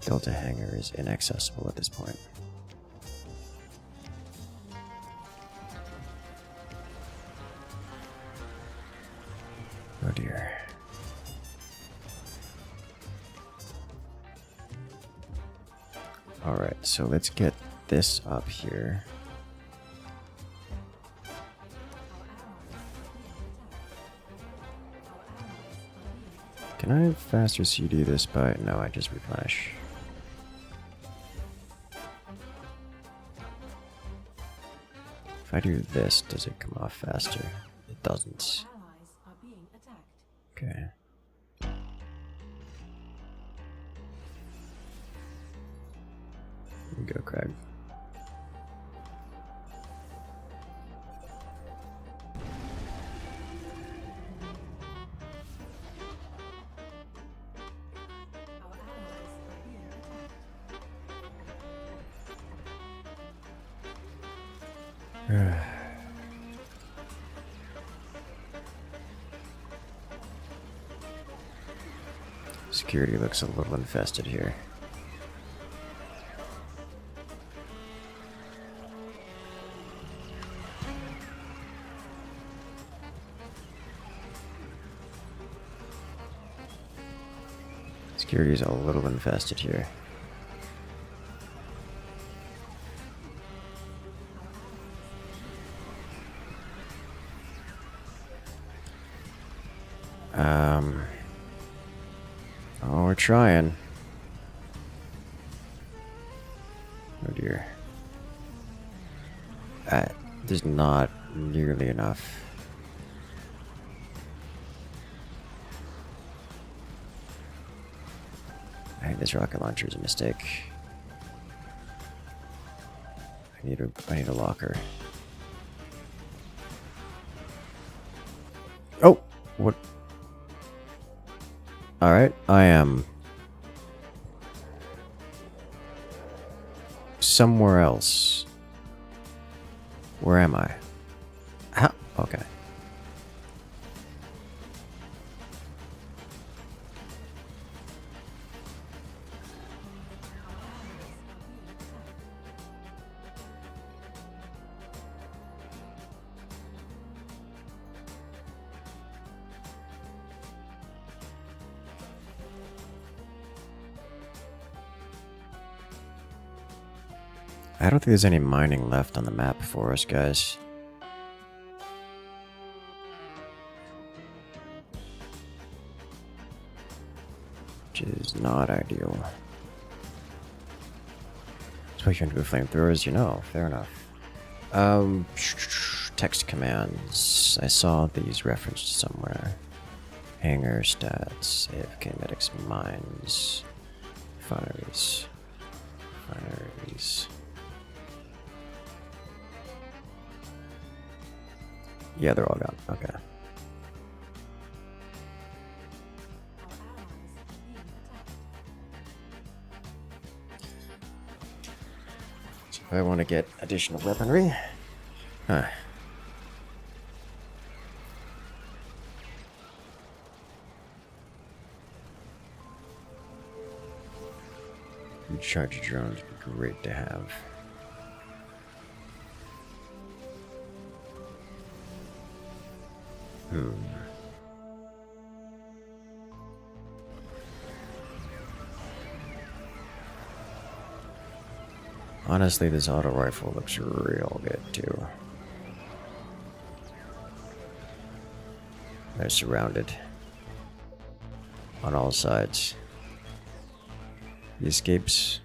Delta hangar is inaccessible at this point. Oh dear. Alright, so let's get this up here. Can I faster CD this by... No, I just replenish. If I do this, does it come off faster? It doesn't. Allies are being attacked. Okay. Here you go, Craig. Our allies are being attacked. Security looks a little infested here. Security's a little infested here. Oh, we're trying. Oh dear. There's not nearly enough. I think this rocket launcher is a mistake. I need a locker. Oh, what? All right, I am somewhere else. Where am I? How? Okay. I don't think there's any mining left on the map for us, guys. Which is not ideal. Especially into flamethrowers, you know, fair enough. Text commands. I saw these referenced somewhere. Hangar stats, AFK medics, mines, refineries. Yeah, they're all gone. Okay. So if I want to get additional weaponry, recharge drones would be great to have. Honestly, this auto rifle looks real good too. They're surrounded on all sides. The escapes.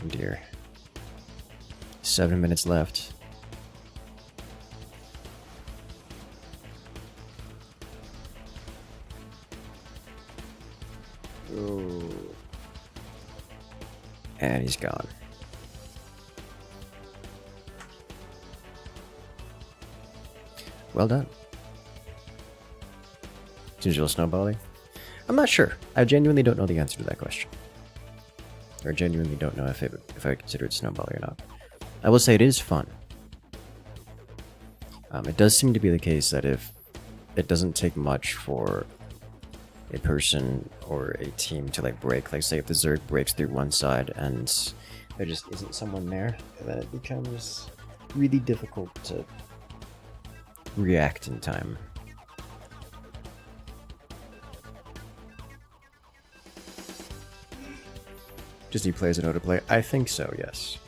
Oh dear. 7 minutes left. Ooh. And he's gone. Well done. Digital snowballing? I'm not sure. I genuinely don't know the answer to that question. Or genuinely don't know if I consider it snowballing or not. I will say it is fun. It does seem to be the case that if it doesn't take much for a person or a team to like break, like say if the Zerg breaks through one side and there just isn't someone there, then it becomes really difficult to react in time. Just need players that know how to play? I think so, yes.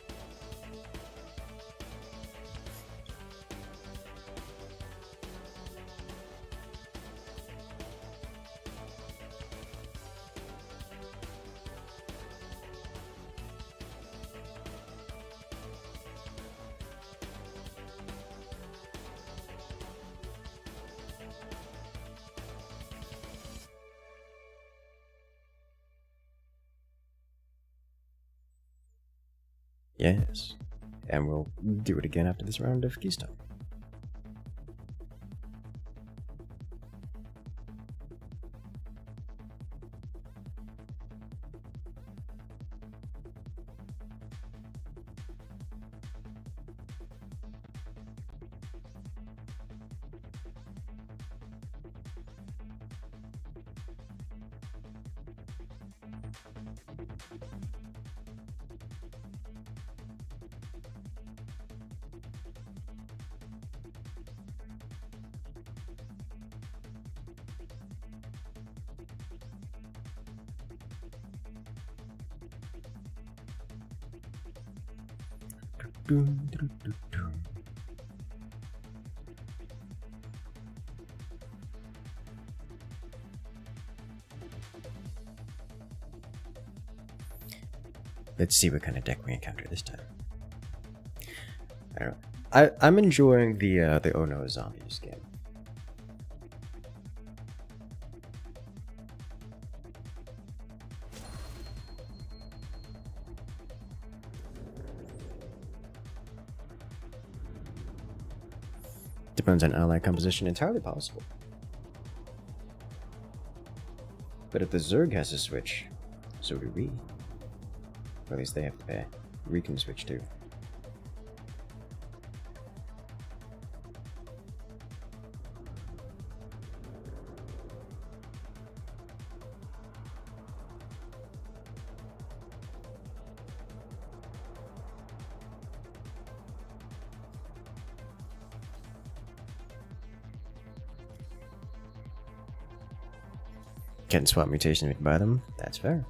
Yes. And we'll do it again after this round of Keystone. Let's see what kind of deck we encounter this time. I don't know. I'm enjoying the Oh No Zombies game. Depends on ally composition, entirely possible. But if the Zerg has to switch, so do we. Or at least they have to pay. We can switch too. Can swap mutations if you buy them. That's fair.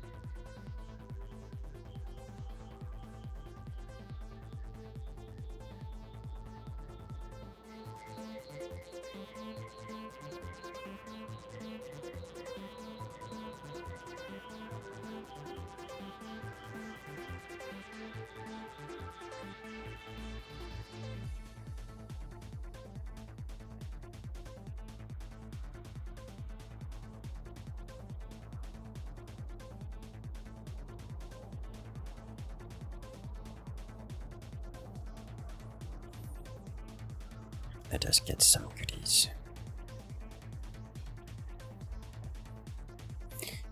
Let us get some goodies.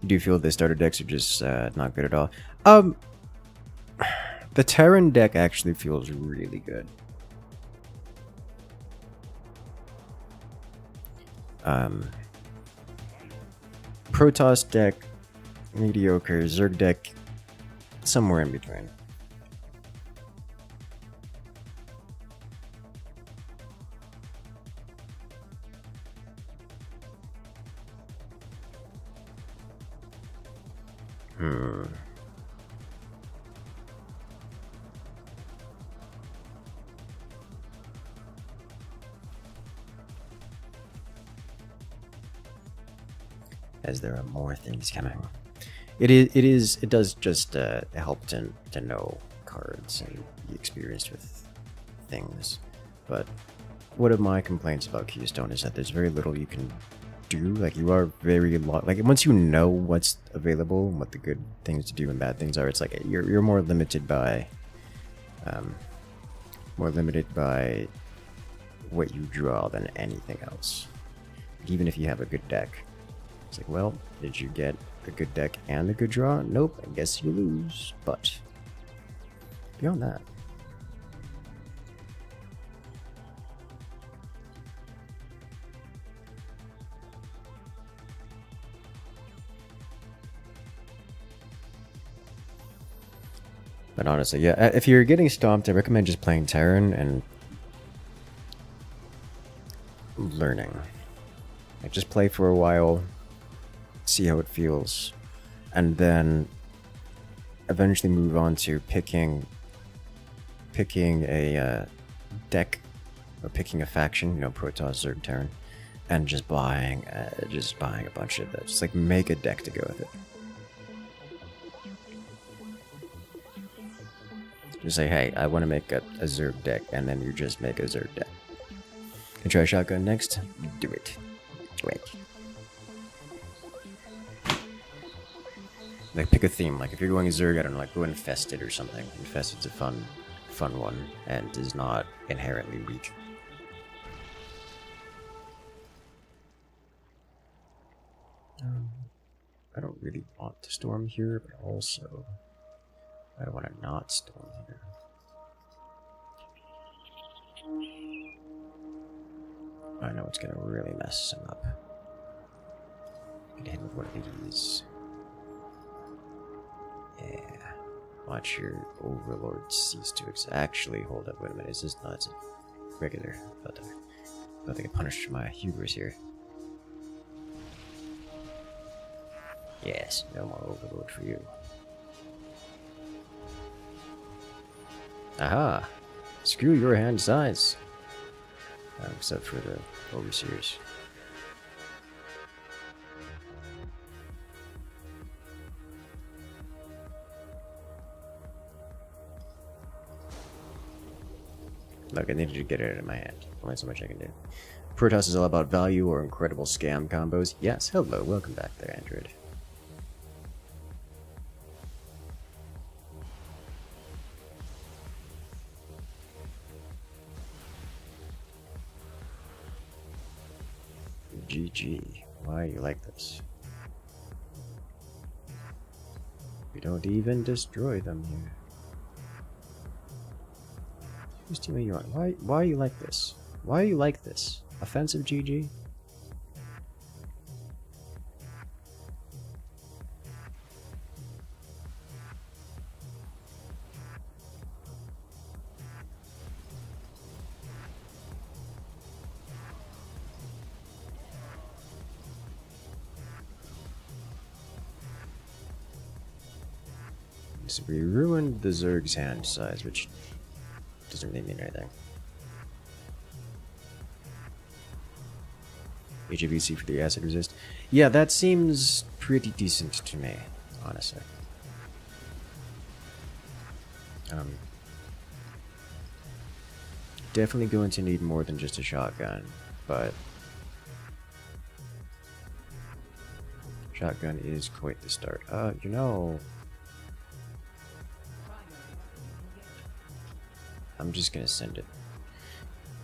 Do you feel the starter decks are just not good at all? The Terran deck actually feels really good. Protoss deck, mediocre. Zerg deck, somewhere in between. As there are more things coming. It does just help to know cards and be experienced with things. But one of my complaints about Keystone is that there's very little you can do. Like, you are very like, once you know what's available and what the good things to do and bad things are, it's like you're more limited by what you draw than anything else. Even if you have a good deck, it's like, well, did you get a good deck and a good draw? Nope, I guess you lose. But beyond that, but honestly, yeah, if you're getting stomped, I recommend just playing Terran and learning. Like, just play for a while, see how it feels, and then eventually move on to picking a deck or picking a faction, you know, Protoss, Zerg, Terran, and just buying a bunch of those. Just like make a deck to go with it. Just say, hey, I want to make a Zerg deck, and then you just make a Zerg deck. And try shotgun next? Do it. Do it. Like, pick a theme. Like, if you're going Zerg, I don't know, like, go Infested or something. Infested's a fun one, and is not inherently weak. I don't really want to storm here, but also I want to not storm here. I know it's gonna really mess him up. Get hit with one of these. Yeah. Watch your overlord cease to actually hold up. Wait a minute, is this not regular? About to get punished for my hubris here. Yes, no more overload for you. Aha! Screw your hand size. Except for the overseers. Look, I needed to get it out of my hand. Only so much I can do. Protoss is all about value or incredible scam combos. Yes, hello, welcome back there, Android. GG. Why are you like this? We don't even destroy them here. Whose team are you on? Why are you like this? Why are you like this? Offensive GG? So we ruined the Zerg's hand size, which doesn't really mean anything. HVC for the acid resist. Yeah, that seems pretty decent to me, honestly. Definitely going to need more than just a shotgun, but shotgun is quite the start. You know, I'm just gonna send it.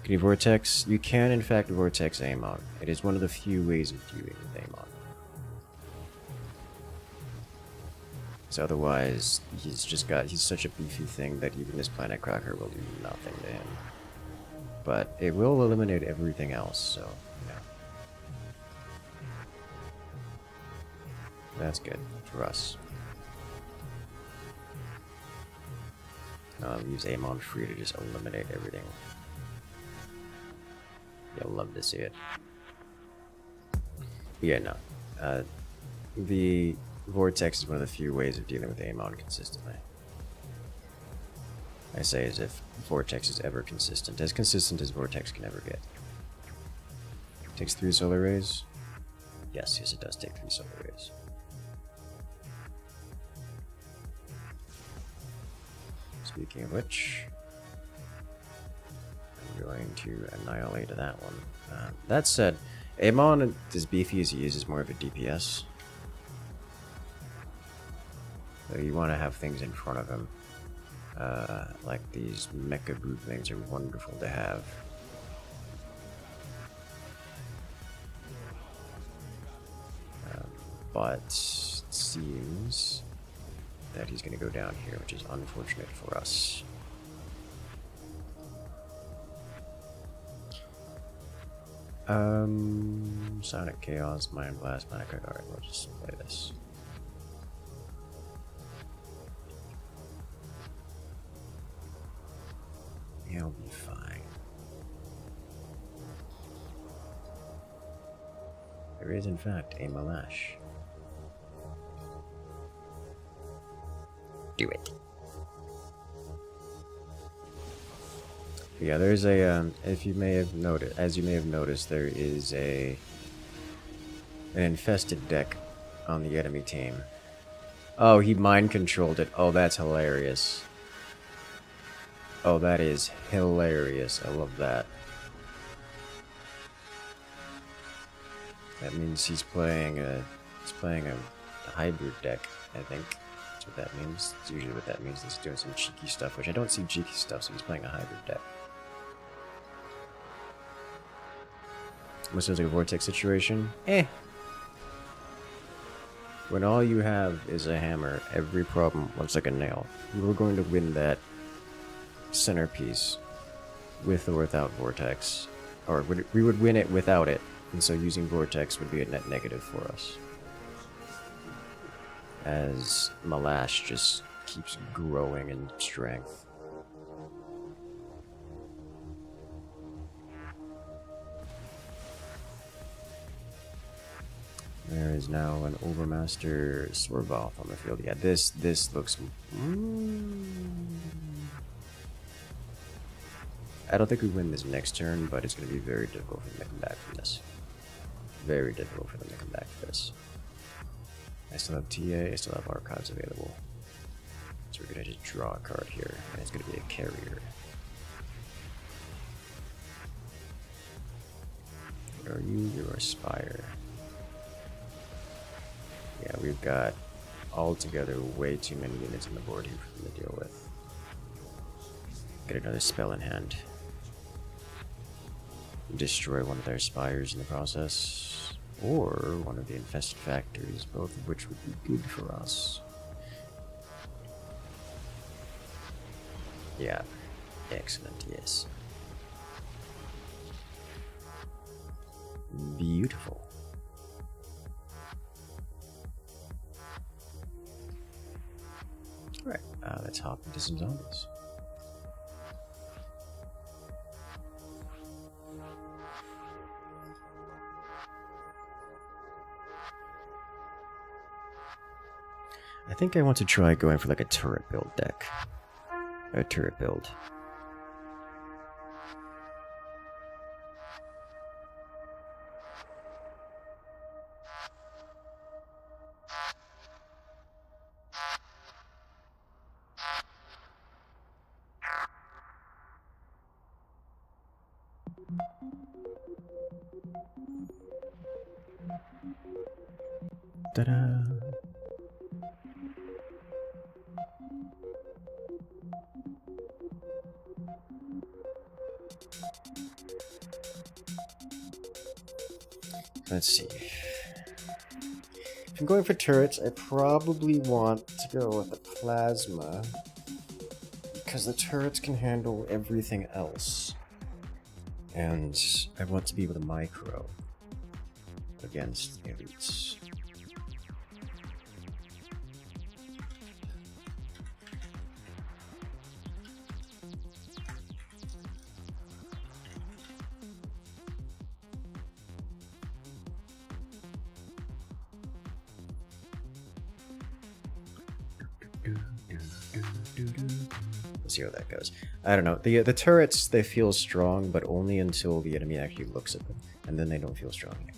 Can you vortex? You can in fact vortex Amon. It is one of the few ways of dealing with Amon. So otherwise, he's such a beefy thing that even this planet cracker will do nothing to him. But it will eliminate everything else, so, yeah. That's good for us. Use Amon free to just eliminate everything. You'll love to see it. Yeah, no. The Vortex is one of the few ways of dealing with Amon consistently. I say as if Vortex is ever consistent as Vortex can ever get. Takes 3 solar rays? Yes, it does take 3 solar rays. Speaking of which, I'm going to annihilate that one. That said, Amon, as beefy as he is more of a DPS. So you want to have things in front of him. Like these mecha brute things are wonderful to have. But it seems that he's going to go down here, which is unfortunate for us. Sonic Chaos, Mind Blast, Manic. Alright, we'll just play this. He'll be fine. There is, in fact, a Malash. Do it. Yeah, there's a, if you may have noticed, as you may have noticed, there is an infested deck on the enemy team. Oh, he mind controlled it. Oh, that's hilarious. Oh, that is hilarious. I love that. That means he's playing a hybrid deck, I think. That's what that means. It's usually what that means. He's doing some cheeky stuff, which I don't see cheeky stuff, so he's playing a hybrid deck. Almost sounds like a Vortex situation. When all you have is a hammer, every problem looks like a nail. We're going to win that centerpiece with or without Vortex. Or we would win it without it, and so using Vortex would be a net negative for us. as Malash just keeps growing in strength. There is now an Overmaster Sorvoth on the field. Yeah, this looks... I don't think we win this next turn, but it's going to be very difficult for them to come back from this. Very difficult for them to come back from this. I still have TA, I still have archives available. So we're going to just draw a card here, and it's going to be a carrier. What are you? You're a Spire. Yeah, we've got altogether way too many units on the board here for them to deal with. Get another spell in hand. Destroy one of their spires in the process, or one of the infested factories, both of which would be good for us. Yeah, excellent, yes. Beautiful. Alright, let's hop into some zombies. I think I want to try going for like a turret build deck. A turret build. Ta-da! Let's see. If I'm going for turrets, I probably want to go with the plasma, because the turrets can handle everything else. And I want to be able to micro against elites. Let's see how that goes. I don't know. The turrets, they feel strong, but only until the enemy actually looks at them, and then they don't feel strong anymore.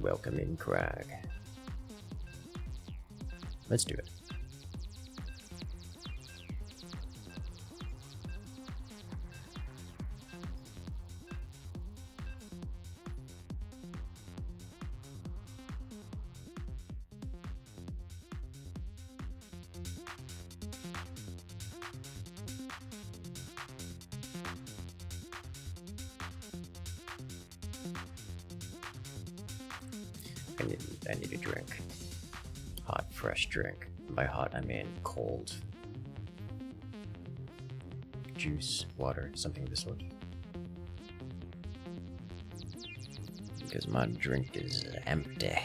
Welcome in, Crag. Let's do it. I need a drink. Hot, fresh drink. By hot, I mean cold. Juice, water, something of the sort. Because my drink is empty.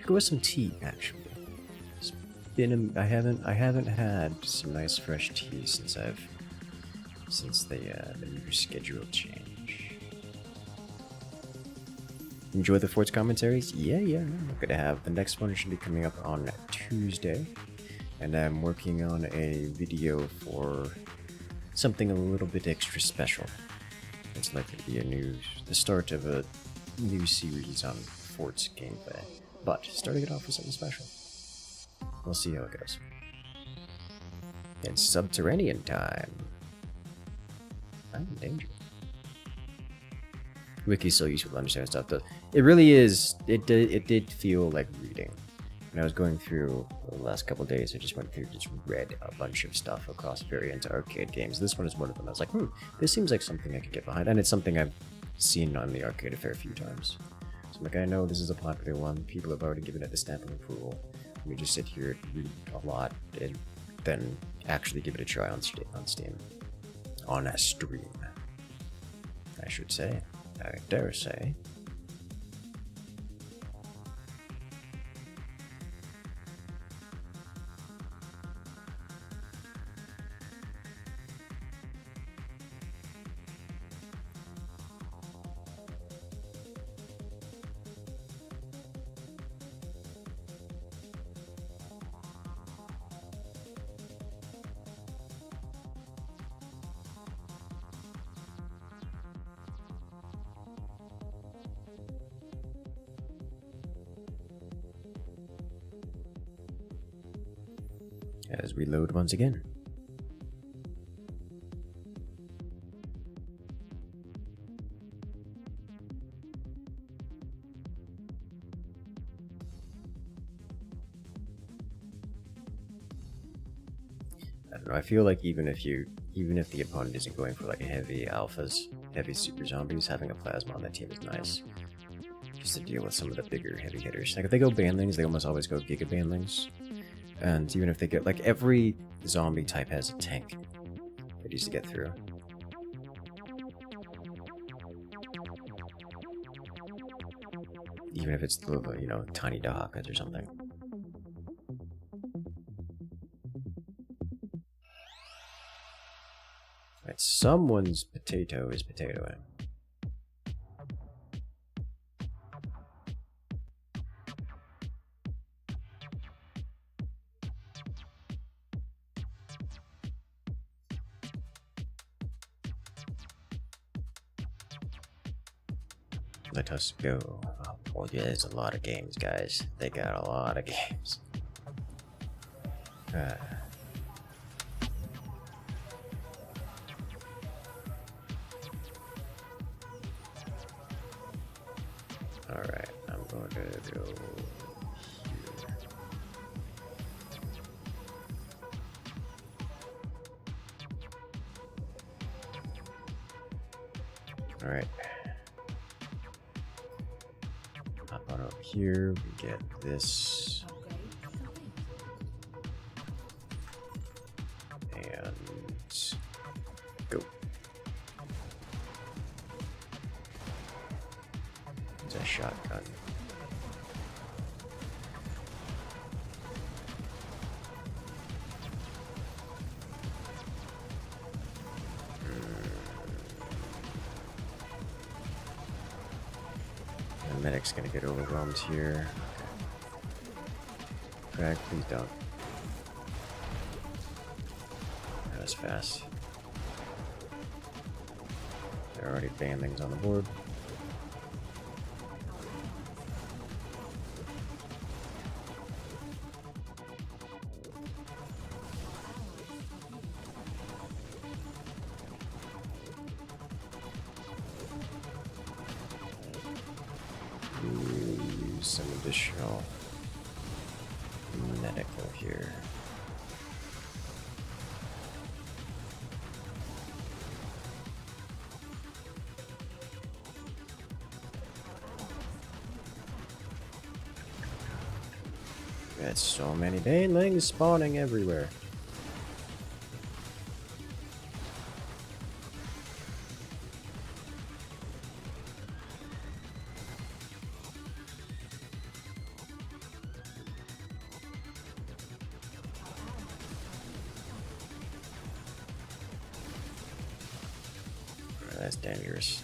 Go with some tea, actually. It's been I haven't had some nice fresh tea since the new schedule change. Enjoy the Forts commentaries? Yeah. I'm gonna have the next one should be coming up on Tuesday, and I'm working on a video for something a little bit extra special. It's likely to be the start of a new series on Forts gameplay, but starting it off with something special. We'll see how it goes. It's subterranean time. I'm in danger. Wiki's so useful to understand stuff. It really is. It did feel like reading. When I was going through the last couple of days, I just went through, just read a bunch of stuff across variant arcade games. This one is one of them. I was like, this seems like something I could get behind, and it's something I've seen on the arcade a fair few times. So I'm like, I know this is a popular one. People have already given it the stamp of approval. for me to sit here and read a lot and then actually give it a try on Steam. On a stream, I should say. I dare say. As we load once again. I don't know, I feel like even if the opponent isn't going for like heavy alphas, heavy super zombies, having a plasma on that team is nice. Just to deal with some of the bigger heavy hitters. Like if they go banlings, they almost always go giga banlings. And even if they get, like, every zombie type has a tank that needs to get through. Even if it's the, you know, tiny Dahakas or something. Right, someone's potato is potatoing. Let us go. Oh boy, yeah, there's a lot of games, guys. They got a lot of games. Alright, I'm going to go here. Alright. Up on over here, we get this. And go. It's a shotgun. The medic's gonna get overwhelmed here. Craig, please don't. That was fast. There are already bandings on the board. Use some additional medical here. Got so many banelings spawning everywhere. That's dangerous.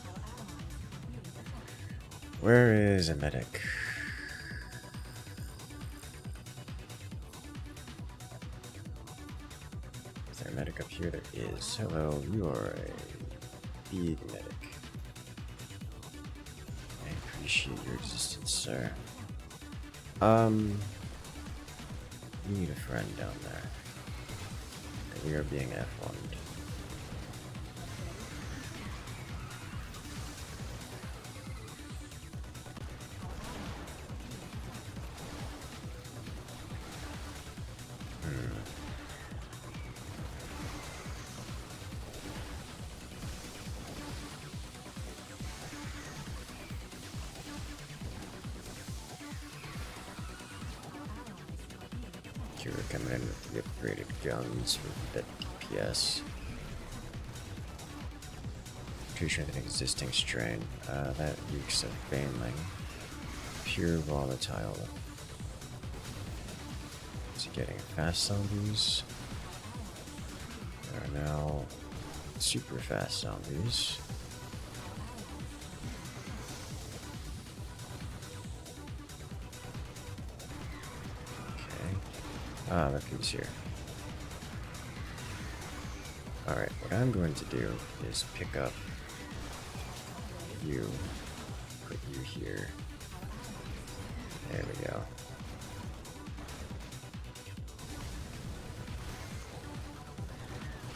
Where is a medic? Is there a medic up here? There is. Hello, you are a big medic. I appreciate your existence, sir. You need a friend down there. And we are being F1'd. Secure coming in with the upgraded guns for that DPS. Creature with an existing strain. That reeks of Baneling. Pure volatile. Is he getting fast zombies? There are now super fast zombies. Ah, look who's here. Alright, what I'm going to do is pick up you, put you here. There we go.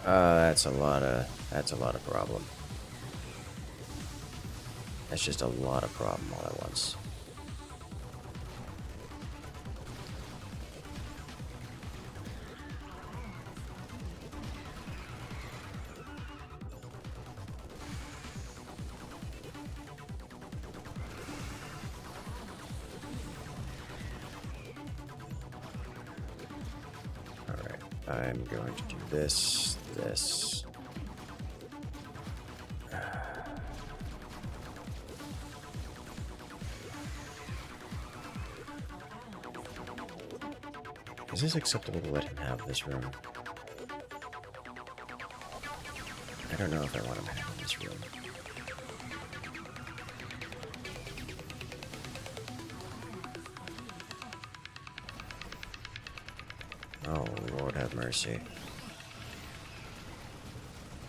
That's a lot of problem. That's just a lot of problem all at once. I'm going to do this. Is this acceptable to let him have this room? I don't know if I want him to have this room. Oh, Lord have mercy.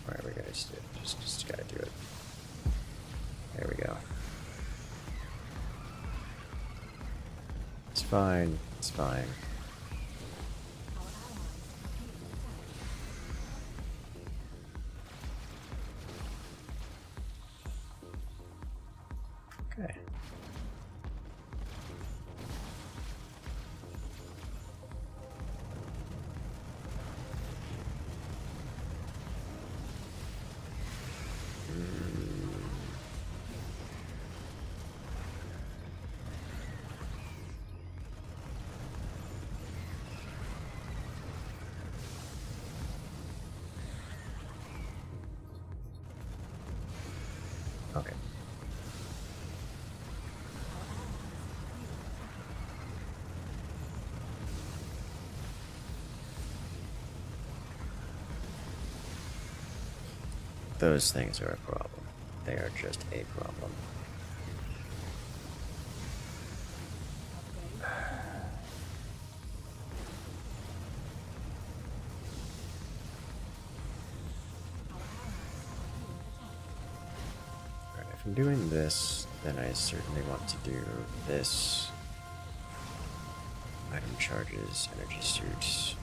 Alright, we gotta just gotta do it. There we go. It's fine. It's fine. Okay. Okay. Those things are a problem. They are just a problem. If I'm doing this, then I certainly want to do this. Item charges, energy suits.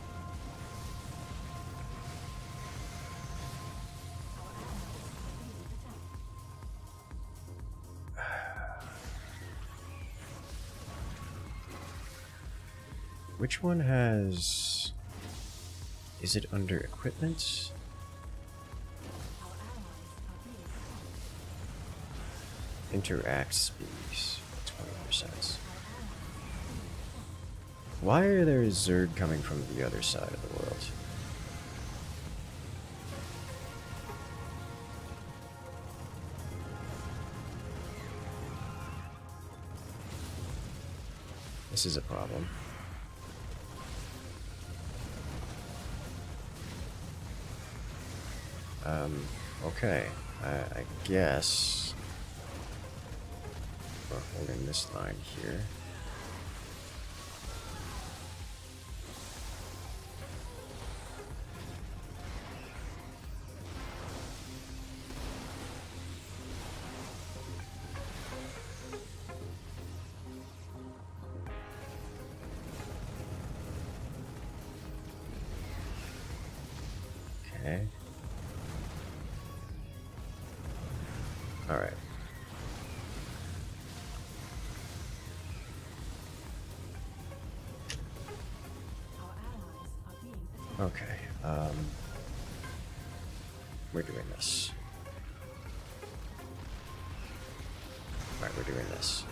Which one has... Is it under equipment? Interact speeds, 20%. Why are there Zerg coming from the other side of the world? This is a problem. Okay, I guess we're holding this line here. Okay. All right. Okay. We're doing this. All right, we're doing this.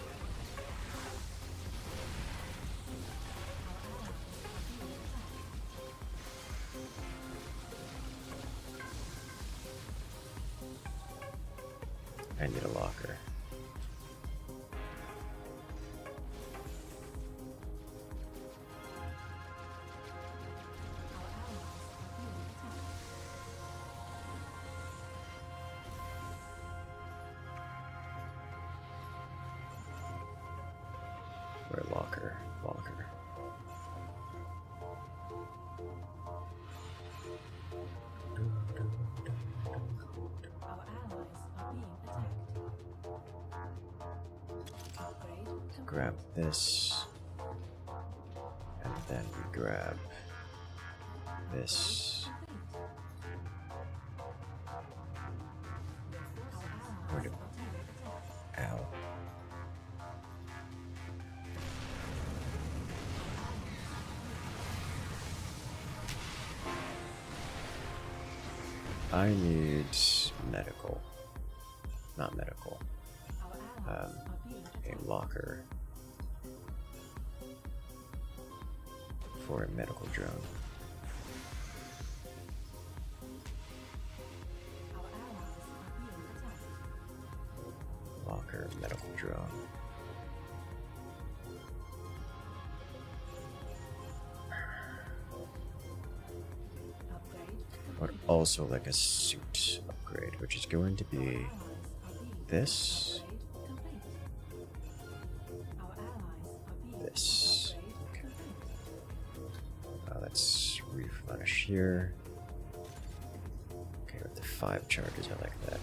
I need a locker. Where locker? Locker. Our allies are being attacked. Upgrade complete. Grab this. And then we grab this. Where do... Ow. I need medical. Not medical. A locker for a medical drone. Locker, medical drone. But also like a suit upgrade, which is going to be this. This. Okay. Let's replenish here. Okay, with the 5 charges, I like that.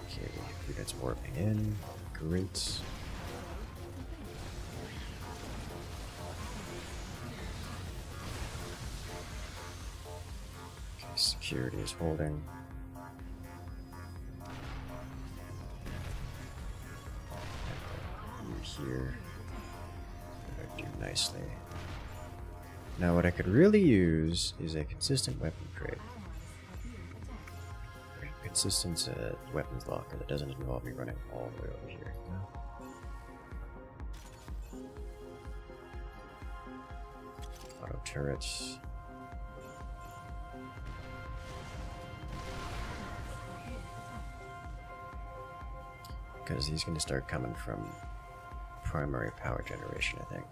Okay, units warping in. Great. Okay, security is holding. You here. I do nicely. Now what I could really use is a consistent weapon crate. Consistent weapons locker that doesn't involve me running all the way over here. Auto turrets. Because he's going to start coming from primary power generation, I think.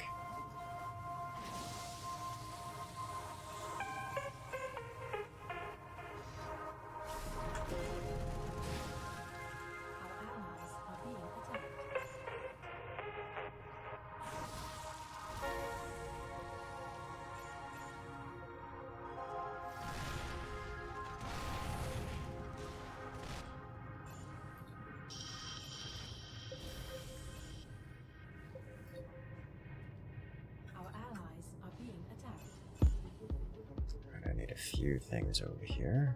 A few things over here.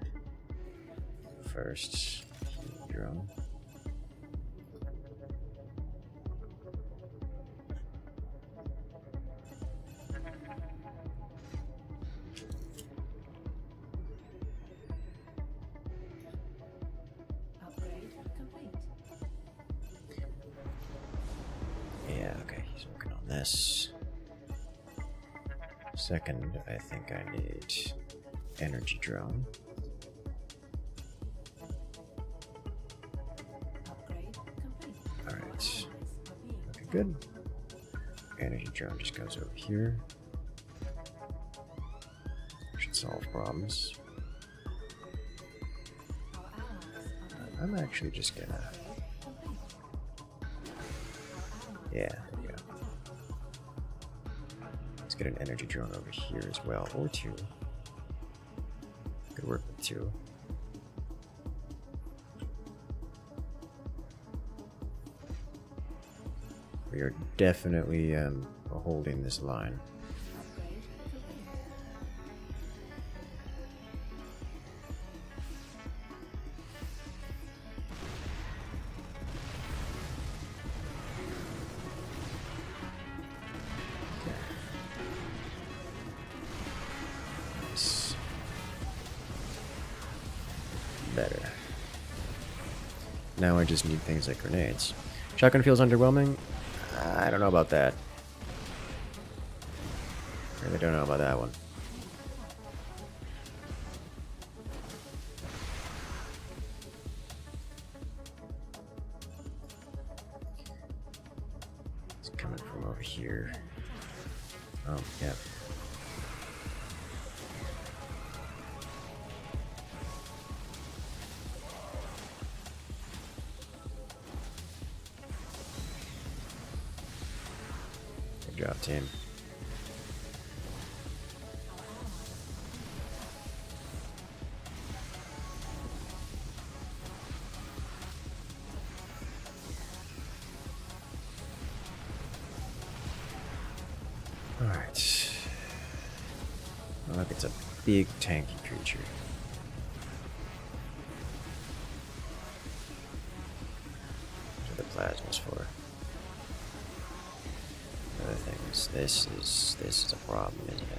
First, drone. Upgrade complete. Yeah, okay, he's working on this. Second, I think I need energy drone. Alright. Okay, good. Energy drone just goes over here. Should solve problems. I'm actually just gonna... Yeah, there we go. Let's get an energy drone over here as well, or 2. Could work with 2. We are definitely holding this line. Now I just need things like grenades. Shotgun feels underwhelming? I don't know about that. Really don't know about that one. It's coming from over here. Oh, yeah. Good job, team. Alright. Look, it's a big tanky creature. That's what the plasma's for. Other things. This is a problem, isn't it?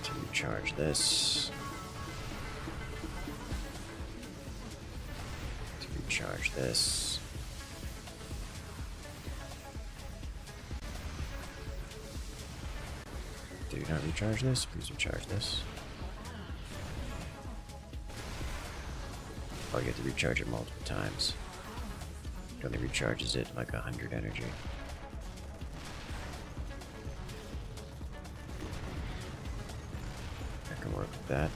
To recharge this. To recharge this. Do you not recharge this? Please recharge this. Oh, you have to recharge it multiple times. It only recharges it like 100 energy. I can work with that.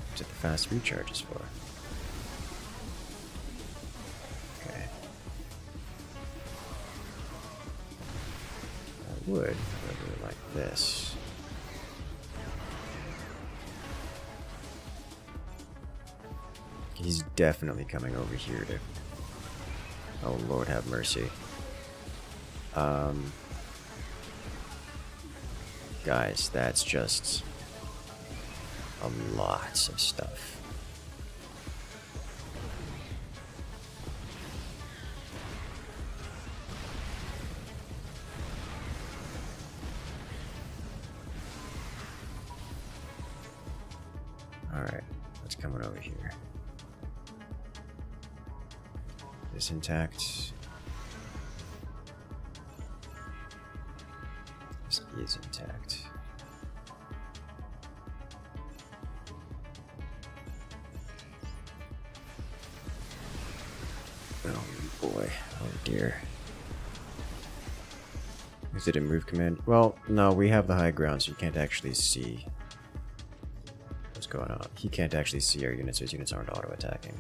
What's it the fast recharge is for? Okay. I would, however, like this. He's definitely coming over here to... Oh, Lord have mercy. Guys, that's just a lot of stuff. Alright, what's coming over here? This intact. This is intact. Oh boy, oh dear. Is it a move command? Well, no, we have the high ground, so you can't actually see what's going on. He can't actually see our units, so his units aren't auto-attacking.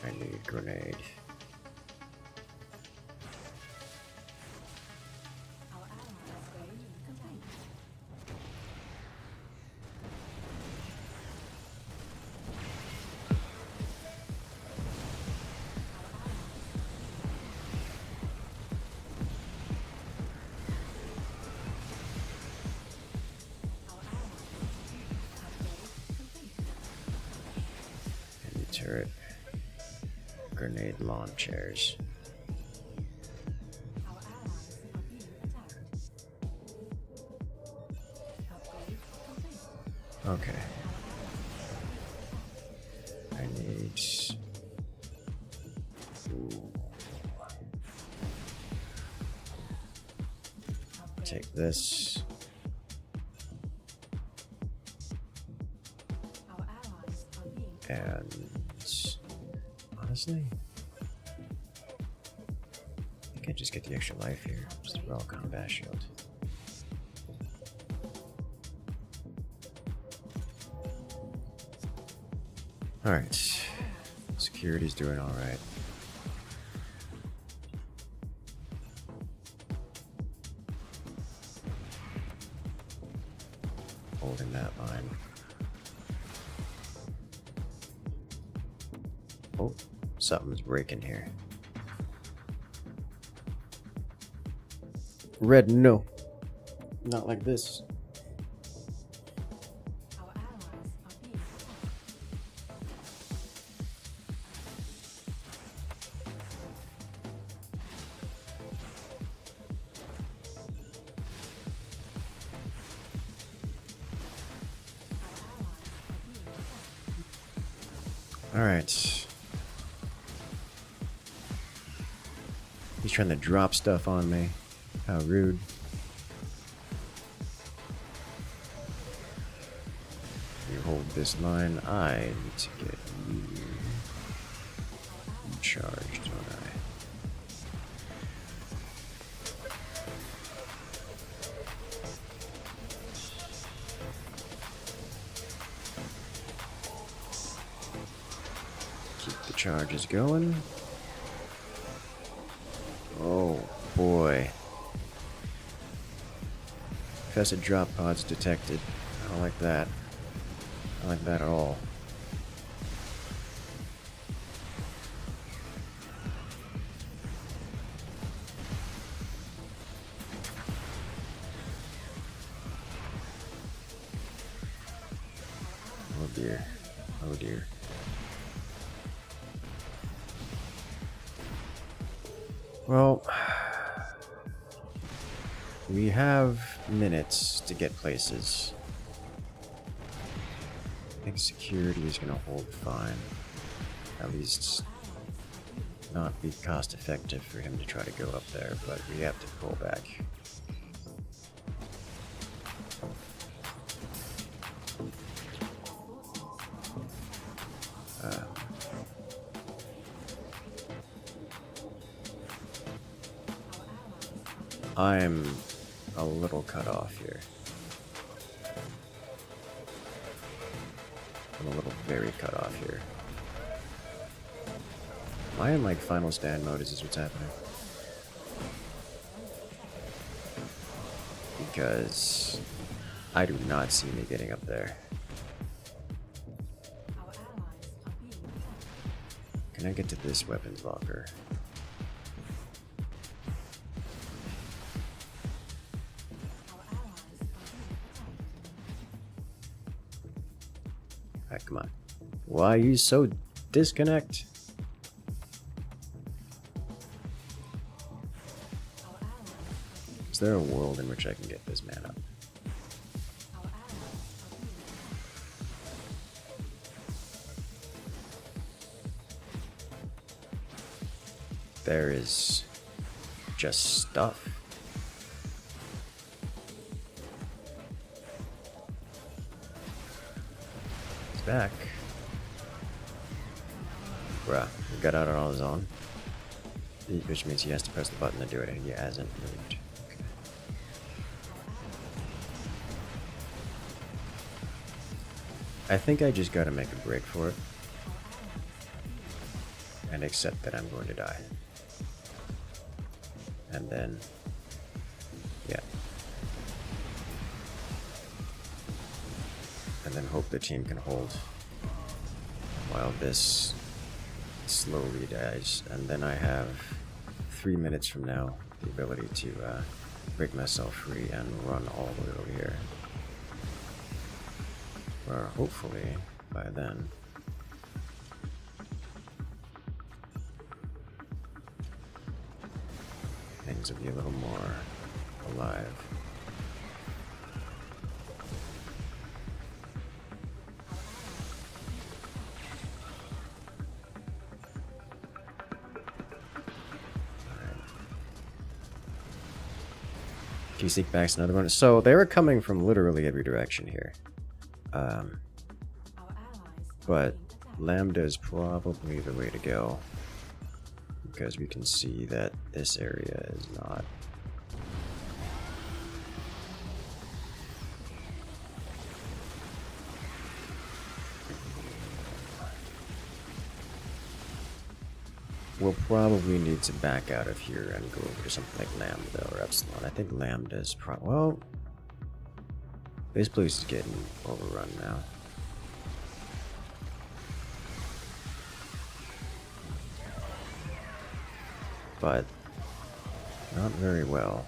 I need a grenade. Turret. Grenade launchers. Okay. I need... Ooh. Take this. And... honestly, I think I just get the extra life here. Just a raw combat shield. Alright. Security's doing alright. Holding that line. Oh, something's breaking here. Red, no. Not like this. Our allies are being attacked. Alright. He's trying to drop stuff on me. How rude. You hold this line. I need to get you charged, don't I? Keep the charges going. Oh boy. Infested drop pods detected. I don't like that. I don't like that at all. Oh dear. Oh dear. Well, we have minutes to get places. I think security is going to hold fine. At least not be cost effective for him to try to go up there, but we have to pull back. I'm a little cut off here. I'm a little very cut off here. Am I in like final stand mode? Is this what's happening? Because I do not see me getting up there. Our allies are being attacked. Can I get to this weapons locker? Our allies are being attacked. Alright, come on. Why are you so disconnect? Our allies are being Is there a world in which I can get this man up? Our allies are being There is just stuff. He's back. Bruh, he got out on his own. Which means he has to press the button to do it, and he hasn't moved. Okay. I think I just gotta make a break for it. And accept that I'm going to die. And then, yeah. And then hope the team can hold while this slowly dies. And then I have 3 minutes from now the ability to break myself free and run all the way over here. Or hopefully by then things will be a little more alive. Key sneak back's another one. So they were coming from literally every direction here. Our allies are But being attacked. Lambda is probably the way to go. Because we can see that this area is not. We'll probably need to back out of here and go over to something like Lambda or Epsilon. I think Lambda is probably. Well, this place is getting overrun now. But not very well.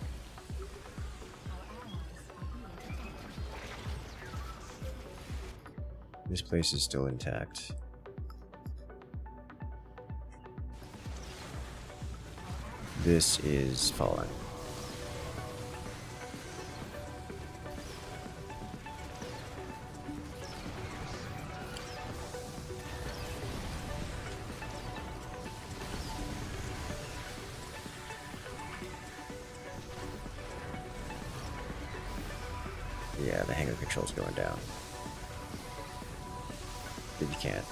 This place is still intact. This is fallen. Yeah, the hangar control's going down. But you can't.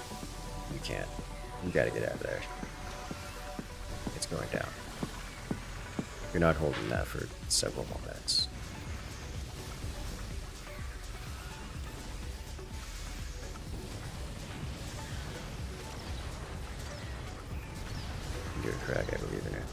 You can't. You gotta get out of there. It's going down. You're not holding that for several more minutes. You're doing correct, I believe in it.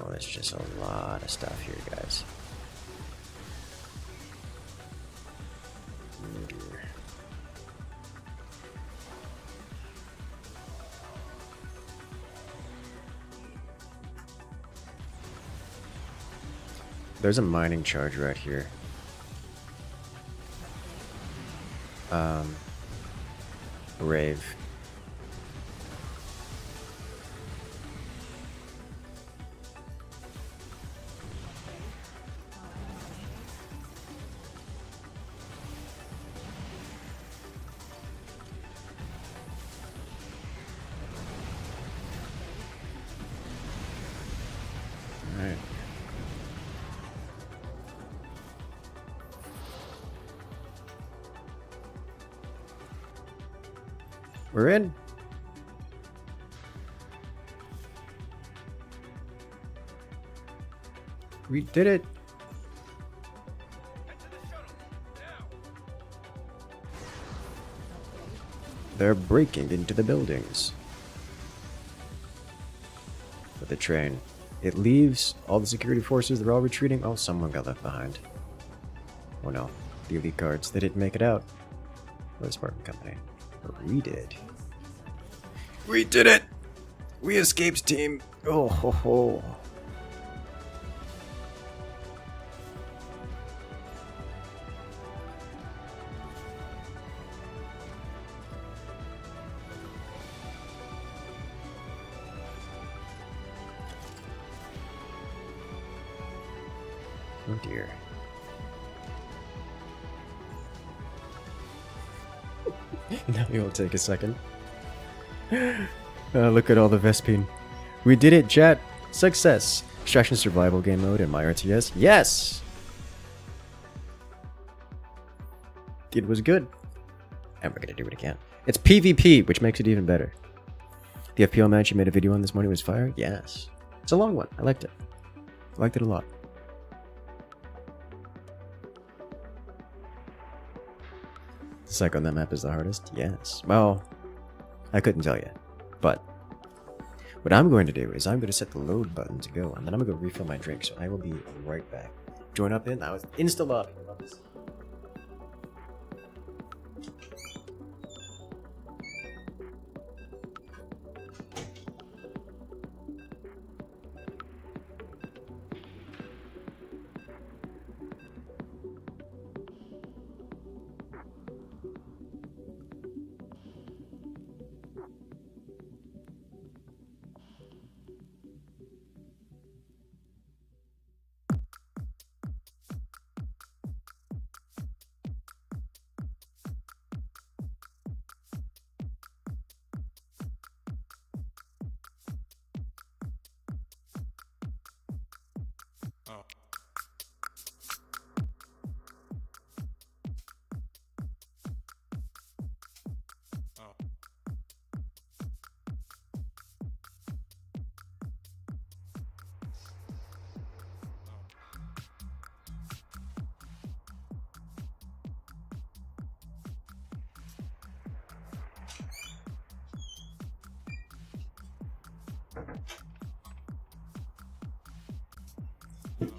Oh, there's just a lot of stuff here, guys. Oh dear. There's a mining charge right here. Rave. Alright. We're in. We did it. They're breaking into the buildings. With the train. It leaves. All the security forces, they're all retreating. Oh, someone got left behind. Oh no. The elite guards, they didn't make it out. Or the Spartan Company. But we did. We did it! We escaped, team. Oh ho ho. Oh dear. Now you'll take a second. Look at all the Vespine. We did it, chat. Success. Extraction survival game mode in my RTS. Yes! It was good. And we're gonna do it again. It's PvP, which makes it even better. The FPL match you made a video on this morning was fire? Yes. It's a long one. I liked it. I liked it a lot. The psych on that map is the hardest? Yes. Well, I couldn't tell you. But what I'm going to do is I'm going to set the load button to go, and then I'm going to go refill my drink, so I will be right back. Join up in. I was insta-lobby. Love this.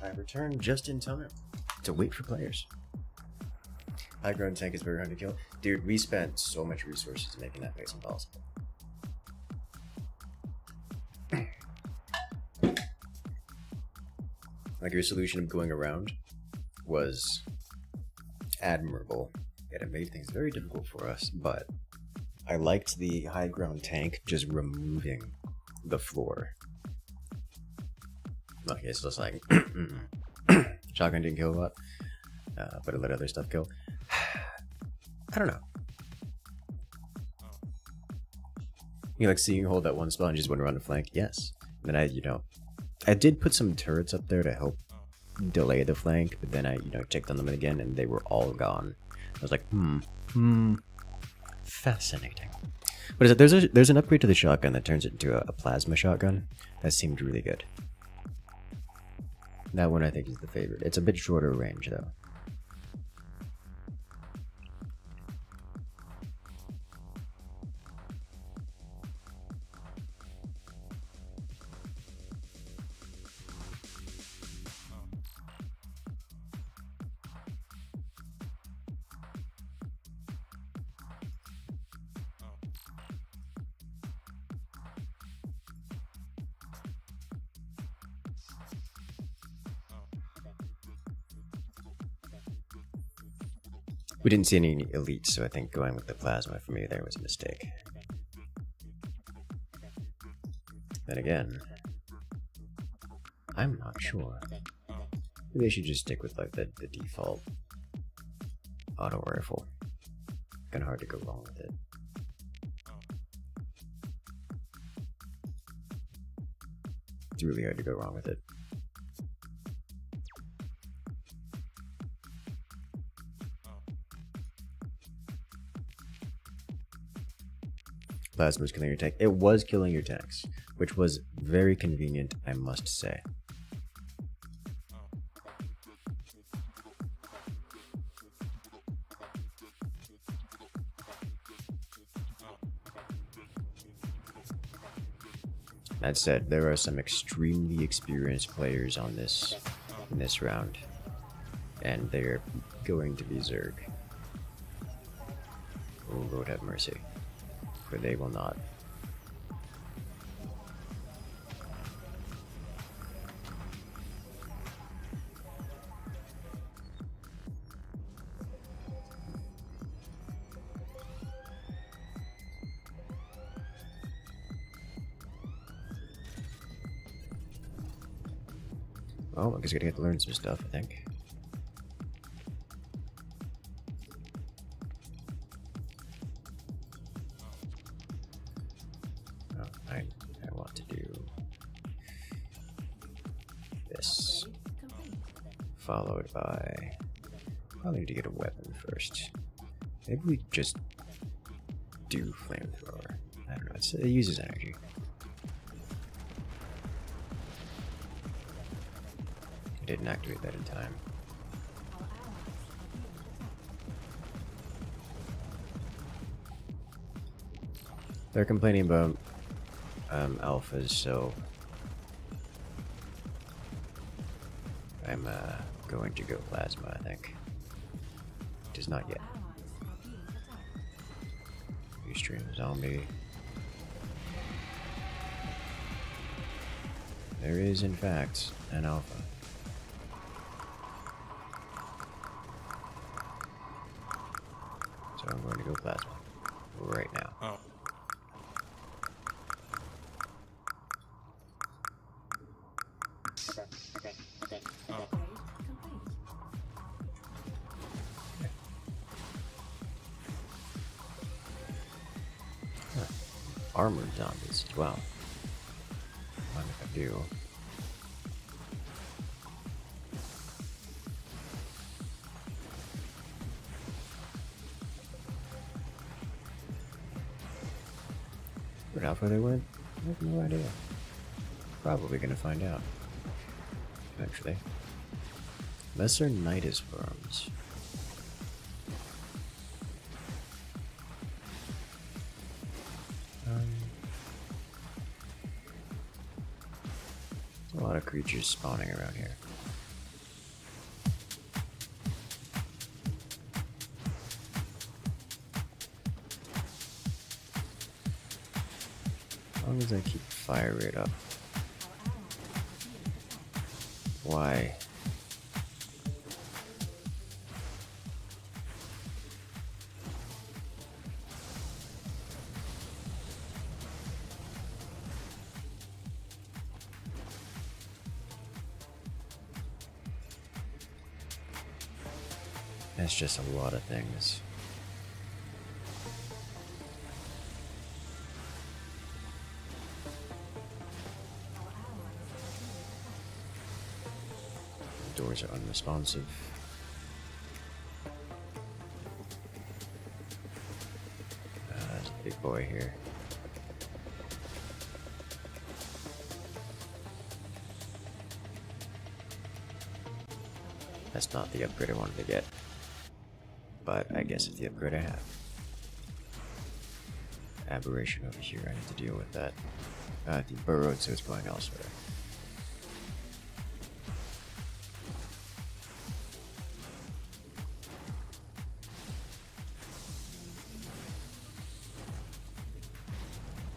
I returned just in time to wait for players. High ground tank is very hard to kill. Dude, we spent so much resources making that base impossible. Like, your solution of going around was admirable, yet it made things very difficult for us, but I liked the high ground tank just removing the floor. Okay, it's just like shotgun didn't kill a lot, but it let other stuff kill. I don't know. You like seeing you hold that one spot and just went around the flank? Yes. And then I did put some turrets up there to help delay the flank, but then I checked on them again and they were all gone. I was like, fascinating. But there's an upgrade to the shotgun that turns it into a plasma shotgun. That seemed really good. That one I think is the favorite. It's a bit shorter range though. We didn't see any elites, so I think going with the plasma for me there was a mistake. Then again, I'm not sure. Maybe they should just stick with like the default auto rifle. Kinda hard to go wrong with it. It's really hard to go wrong with it. Plasma was killing your tank. It was killing your tanks, which was very convenient, I must say. That said, there are some extremely experienced players on this in this round, and they're going to be Zerg. Oh, Lord have mercy. For they will not. Well, I guess I gotta get to learn some stuff, I think. I want to do this, followed by, probably need to get a weapon first. Maybe we just do flamethrower. I don't know, it uses energy. I didn't activate that in time. They're complaining about alphas, so I'm going to go plasma, I think. It is not yet. Restream zombie. There is, in fact, an alpha. So I'm going to go plasma right now. Oh. Armored zombies as well. Mind if I do? What alpha they went? I have no idea. Probably gonna find out. Eventually. Lesser Nidus worms. lot of creatures spawning around here. As long as I keep fire rate up. Why? That's just a lot of things. Doors are unresponsive. There's a big boy here. That's not the upgrade I wanted to get. But I guess it's the upgrade I have. Aberration over here, I need to deal with that. He burrowed, so it's going elsewhere.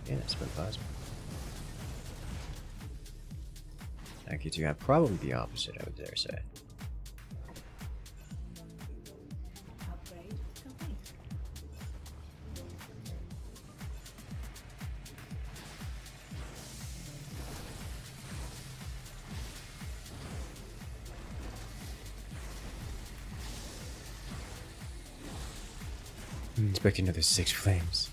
Yeah, that's been plasma. Thank you too. I'm probably the opposite, I would dare say. Upgrade complete. I'm expecting another 6 flames.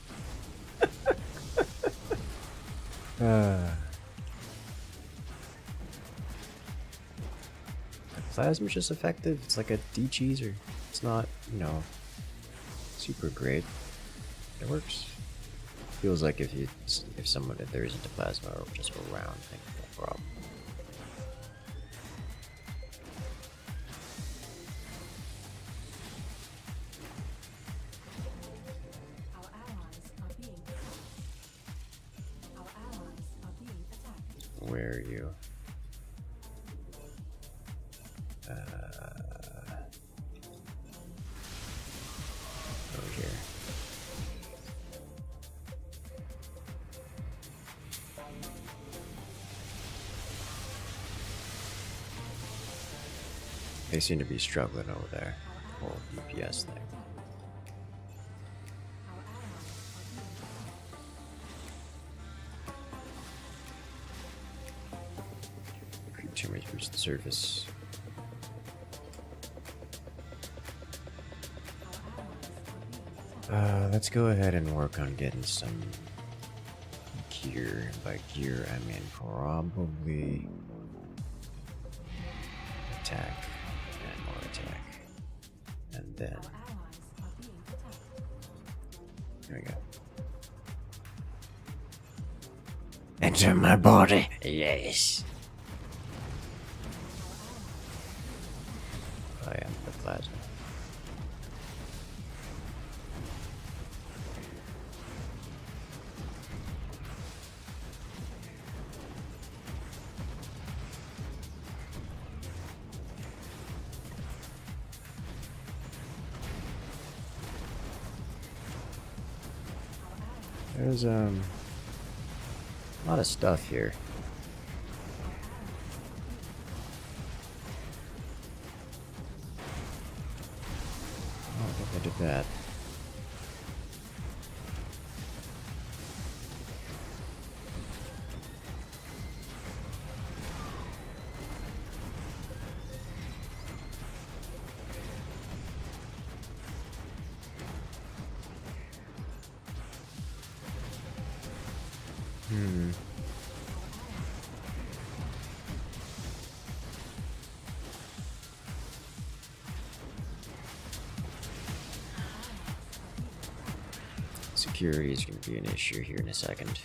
Plasma's just effective. It's like a de-cheeser. It's not, you know, super great. It works. Feels like if there isn't a plasma or just around, thing, no problem. Our allies are being attacked. Our allies are being attacked. Where are you? Over here. They seem to be struggling over there. Whole DPS thing. Our allies are being attacked. Creature may reach the surface. Let's go ahead and work on getting some gear. By gear, I mean probably attack and more attack. And then, Our allies are being attacked. there we go. Enter my body. Yes. Oh yeah, the plasma. There's a lot of stuff here. Oh, I think I did that. Security is going to be an issue here in a second.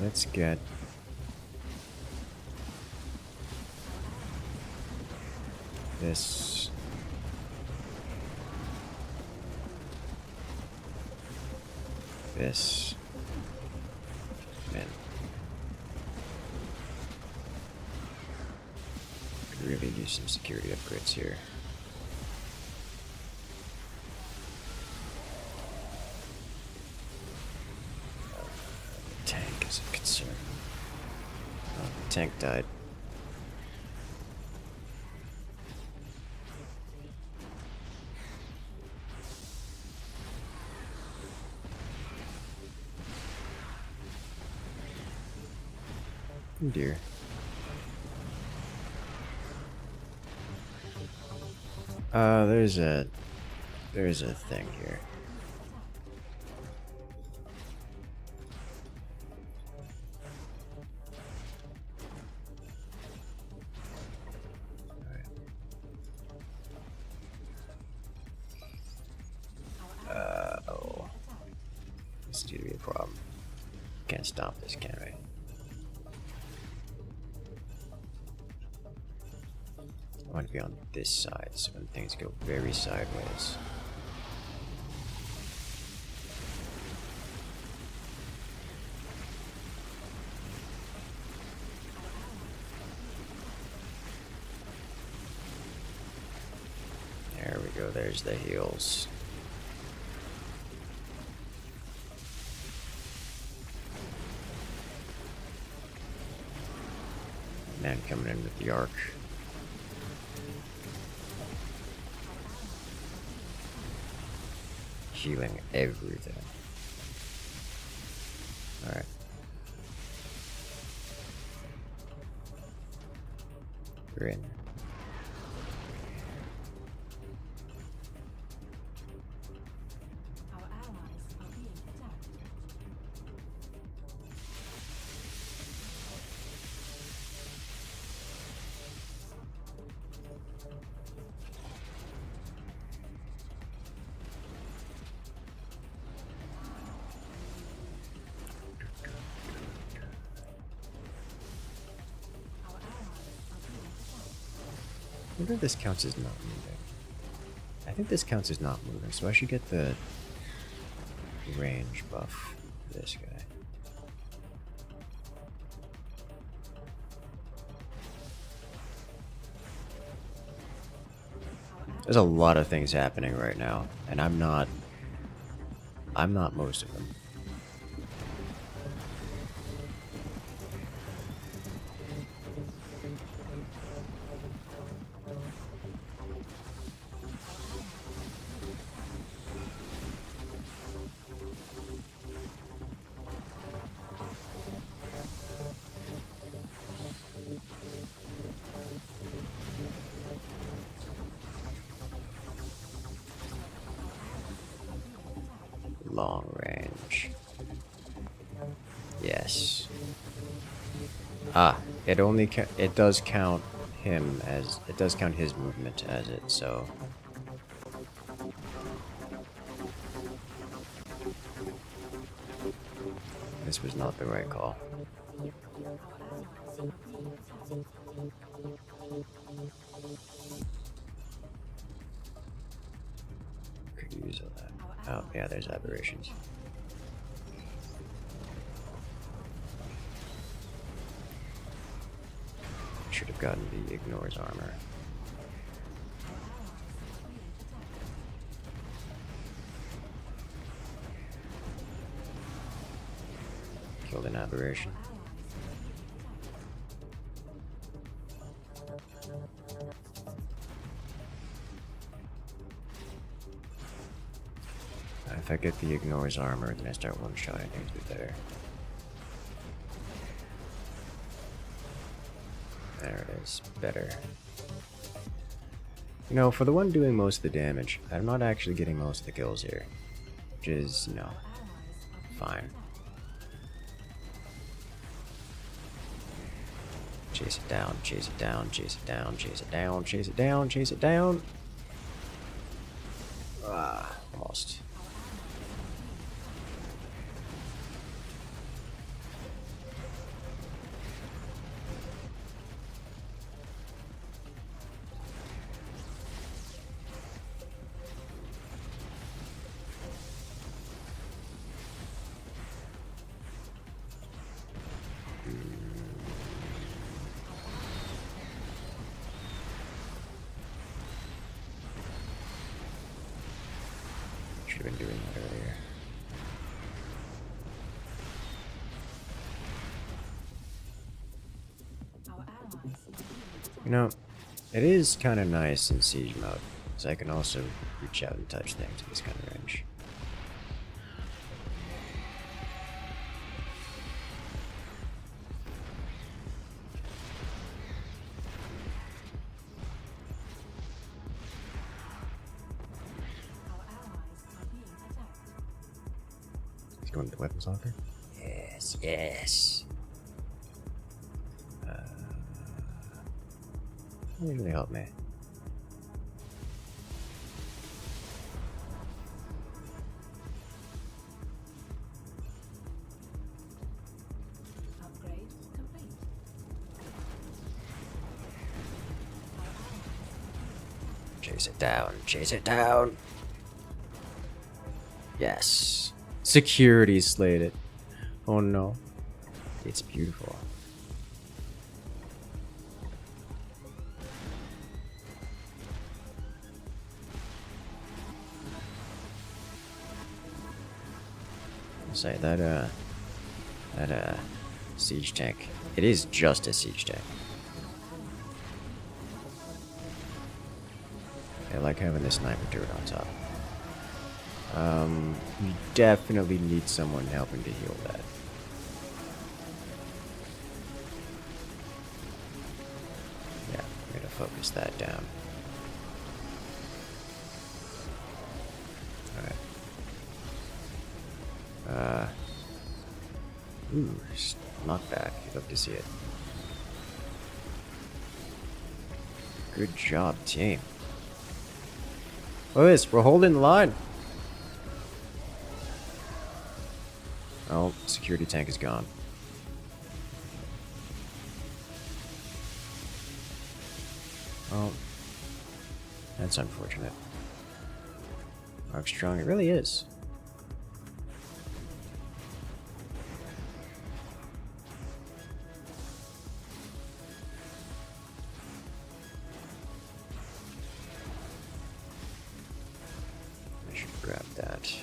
Let's get... this... this... Man. Could really use some security upgrades here. Tank is a concern. Oh, the tank died. Oh dear. There's a thing here. Oh. This is gonna be a problem. Can't stop this, can we? I want to be on this side, so when things go very sideways. There we go, there's the heals. Man coming in with the arc. Healing everything. Alright. We're in. Our allies are being attacked. I wonder if this counts as not moving. I think this counts as not moving, so I should get the range buff for this guy. There's a lot of things happening right now, and I'm not most of them. Long range. Yes. Ah, it does count him as it does count his movement as it, so this was not the right call. Could use all that. Oh, yeah, there's aberrations. Should have gotten the ignores armor. Killed an aberration. If I get the ignores armor, then I start one-shotting things with better. There it is. Better. You know, for the one doing most of the damage, I'm not actually getting most of the kills here. Which is, you know, fine. Chase it down, chase it down, chase it down, chase it down, chase it down, chase it down. Ah, almost. Should have been doing that earlier. Our allies are being attacked. You know, it is kind of nice in siege mode, so I can also reach out and touch things at this kind of range. Our allies are being attacked. Let's go into the weapons locker. Yes, yes. Usually help me. Upgrade complete. Our allies Chase it down, chase it down. Yes. Security slayed it. Oh no. It's beautiful. I'll say that siege tank. It is just a siege tank. I like having this sniper turret on top. We definitely need someone helping to heal that. Yeah, I'm gonna focus that down. Alright. Ooh, knockback. You'd love to see it. Good job, team. Look at this, we're holding the line. Oh, security tank is gone. Oh, that's unfortunate. Armstrong, it really is. I should grab that.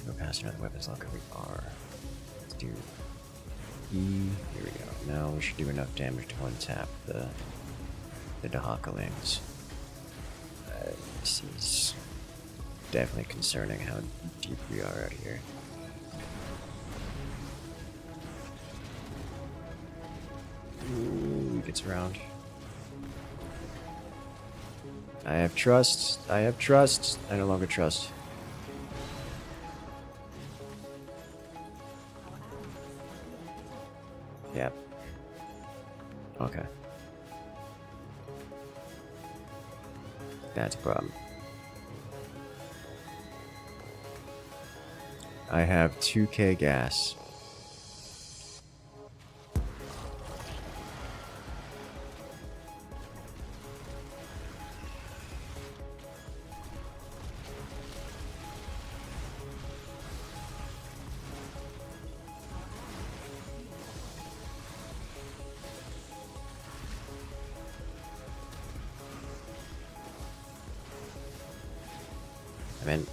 Go past another weapons locker. We are. Let's do E. Here we go. Now we should do enough damage to untap the Dahakalings. This is definitely concerning how deep we are out here. Ooh, he gets around. I have trust. I have trust. I no longer trust. Yep. Okay. That's a problem. I have 2k gas. I'm in.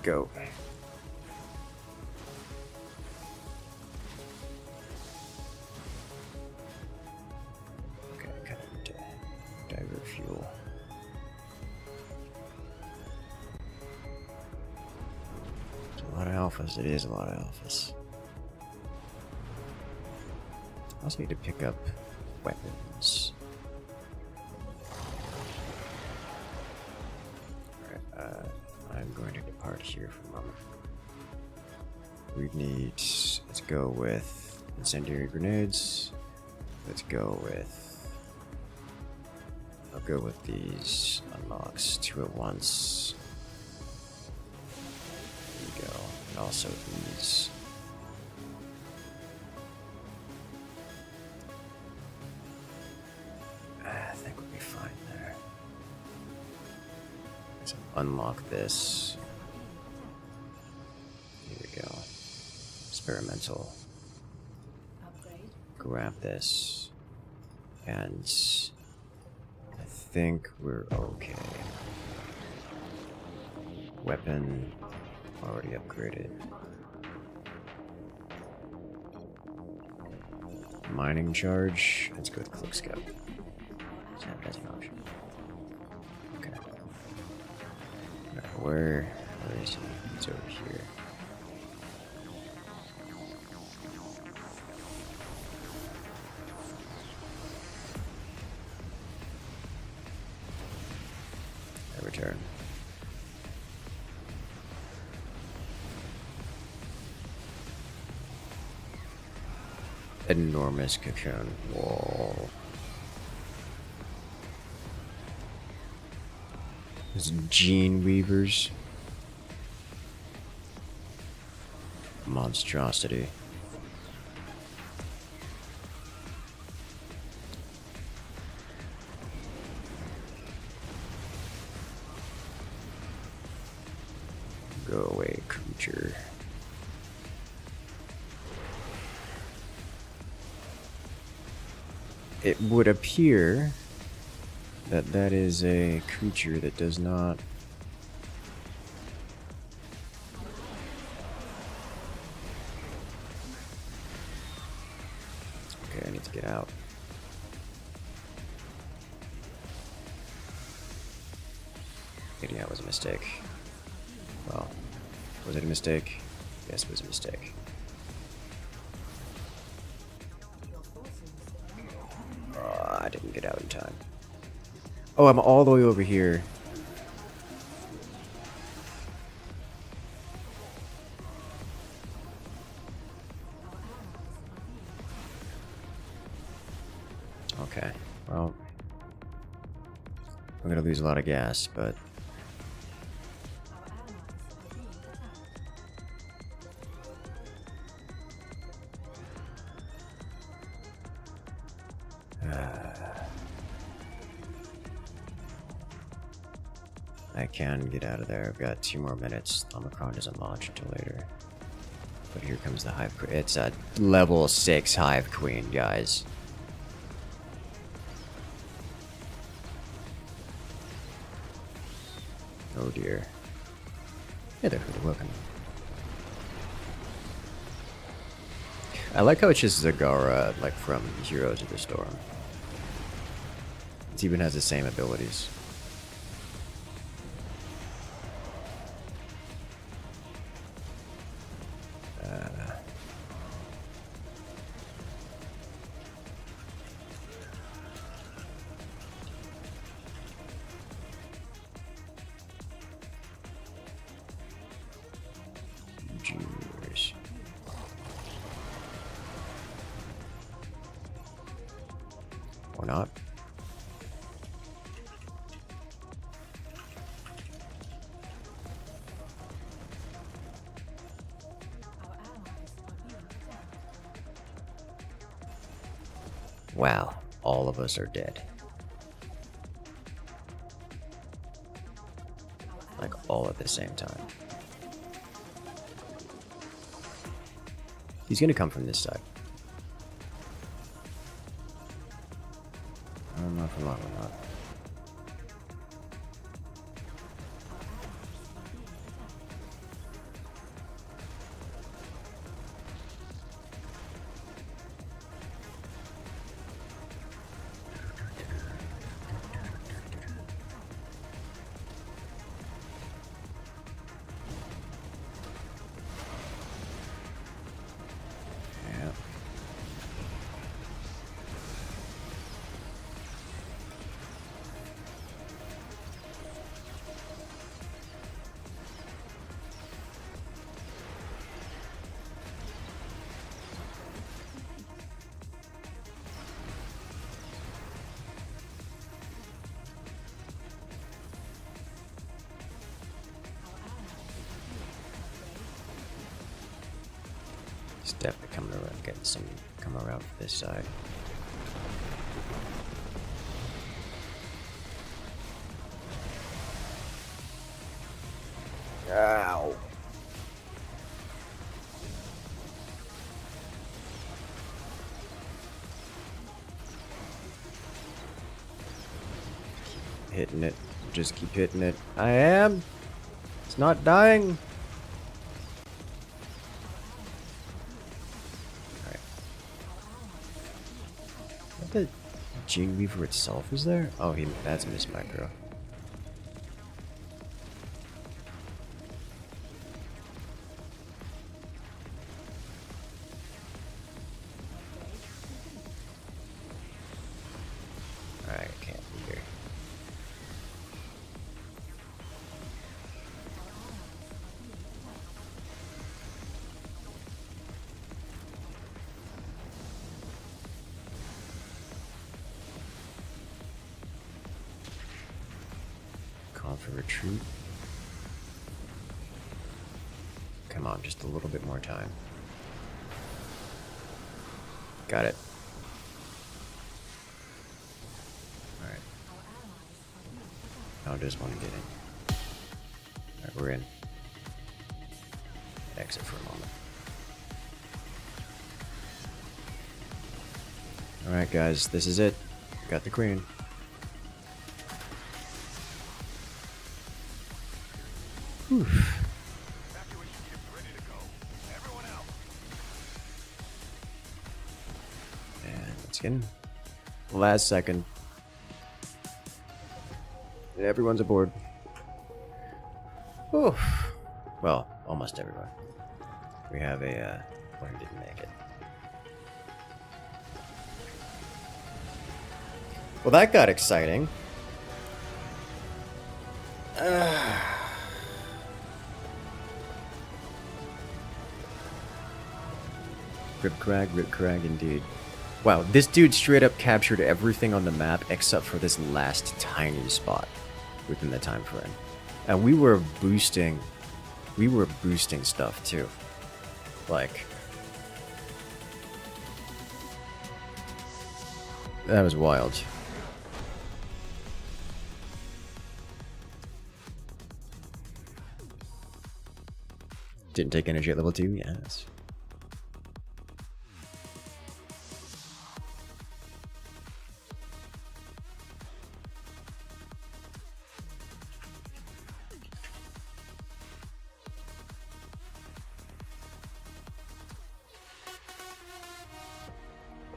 Go. Okay, kind of divert fuel. It's a lot of alphas. It is a lot of alphas. I also need to pick up weapons. I'm going to depart here for a moment. We need, let's go with incendiary grenades. Let's go with, I'll go with these unlocks, 2 at once. There we go. And also these. I think we'll be fine there. So unlock this. Here we go. Experimental. Upgrade. Grab this. And I think we're okay. Weapon already upgraded. Mining charge. Let's go with Click Scout. So that's an option. Okay. Alright, where is he? It's over here. I return. Enormous cocoon. Whoa. There's gene weavers. Monstrosity. Go away, creature. It would appear that that is a creature that does not... Okay, I need to get out. Getting out was a mistake. Well, was it a mistake? Yes, it was a mistake. I didn't get out in time. Oh, I'm all the way over here. Okay, well, I'm gonna lose a lot of gas, but I can get out of there. I've got 2 more minutes. Omicron doesn't launch until later. But here comes the Hive Queen. It's a level 6 Hive Queen, guys. Oh dear. Hey there, welcome. I like how it's just Zagara, like from Heroes of the Storm. It even has the same abilities. Juniors. Or not. Wow, all of us are dead. Like all at the same time. He's gonna come from this side. Not for long, not. He's definitely coming around, getting some come around for this side. Ow. Hitting it. Just keep hitting it. I am. It's not dying. Alright. What the Gene Weaver itself is there? Oh, that's Miss Micro. Alright, I can't be here. Call for retreat. Come on, just a little bit more time. Got it. Alright. I just want to get in. Alright, we're in. Exit for a moment. Alright guys, this is it. Got the queen. Whew. And let's get in. Last second. Everyone's aboard. Whew. Well, almost everyone. We have a one who didn't make it. Well, that got exciting. Rip Crag indeed. Wow, this dude straight up captured everything on the map except for this last tiny spot within the time frame. And we were boosting stuff too. Like, that was wild. Didn't take energy at level 2? Yes.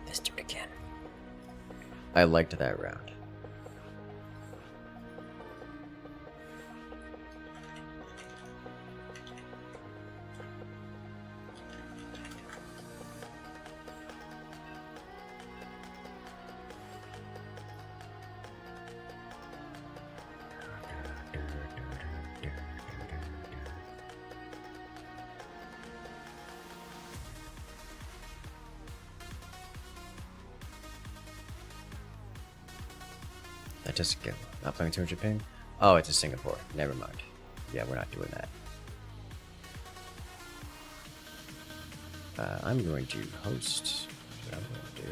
This dude again. I liked that round. That just get not playing 200 ping. Oh, it's a Singapore. Never mind. Yeah, we're not doing that. I'm going to host. That's what I'm going to do.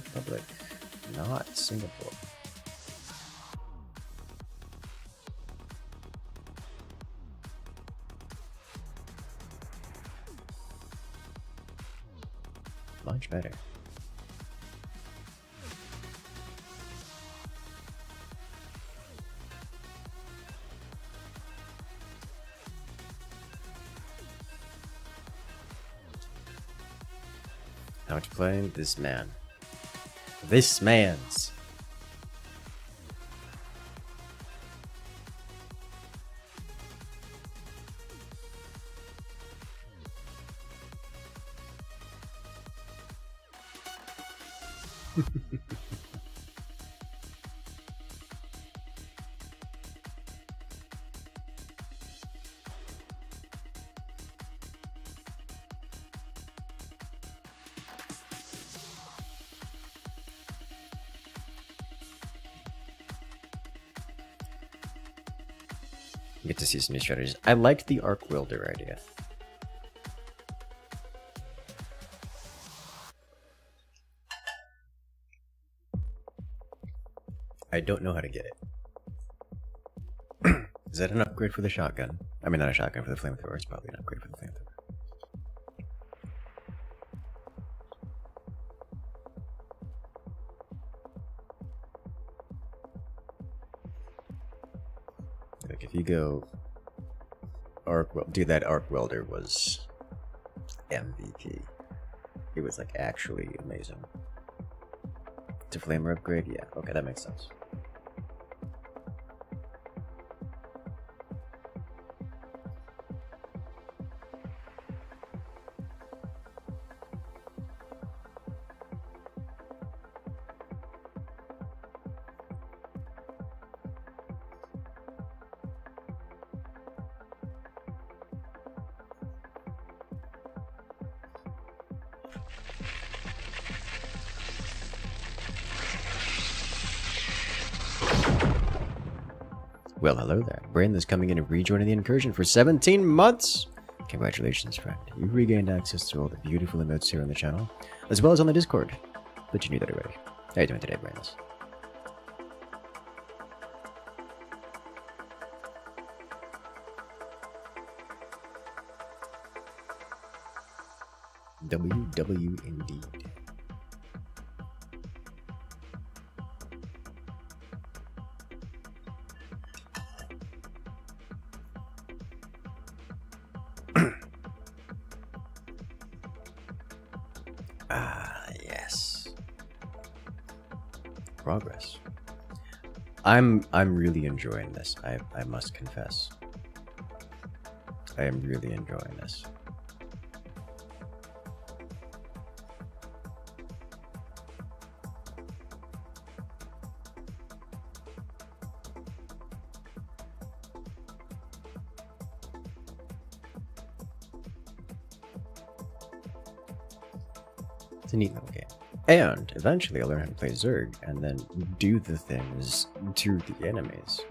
Republic, not Singapore. Much better. How to play this man. This man's. Get to see some new strategies. I liked the Arc Welder idea. I don't know how to get it. Is that an upgrade for the shotgun? I mean, not a shotgun, for the flamethrower. It's probably an upgrade for the flamethrower. Like, if you go arc weld, dude, that arc welder was MVP. It was like actually amazing. To flamer upgrade, yeah, okay, that makes sense. Well, hello there. Brandon's coming in and rejoining the incursion for 17 months! Congratulations, friend. You've regained access to all the beautiful emotes here on the channel, as well as on the Discord. But you knew that already. How you doing today, Brandon? WW indeed. Yes. Progress. I'm really enjoying this. I must confess. I am really enjoying this. It's a neat little game. And eventually I'll learn how to play Zerg and then do the things to the enemies.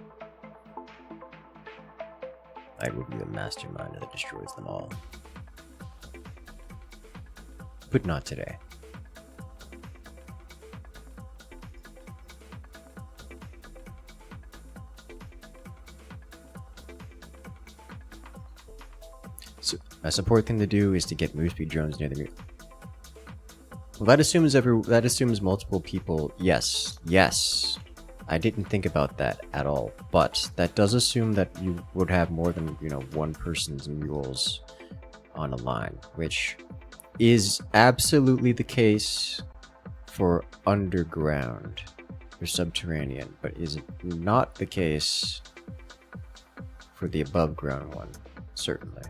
I will be the mastermind that destroys them all. But not today. So a support thing to do is to get move speed drones near the move. Well, that assumes multiple people. Yes, yes. I didn't think about that at all, but that does assume that you would have more than, one person's mules on a line, which is absolutely the case for underground or subterranean, but is not the case for the above ground one, certainly.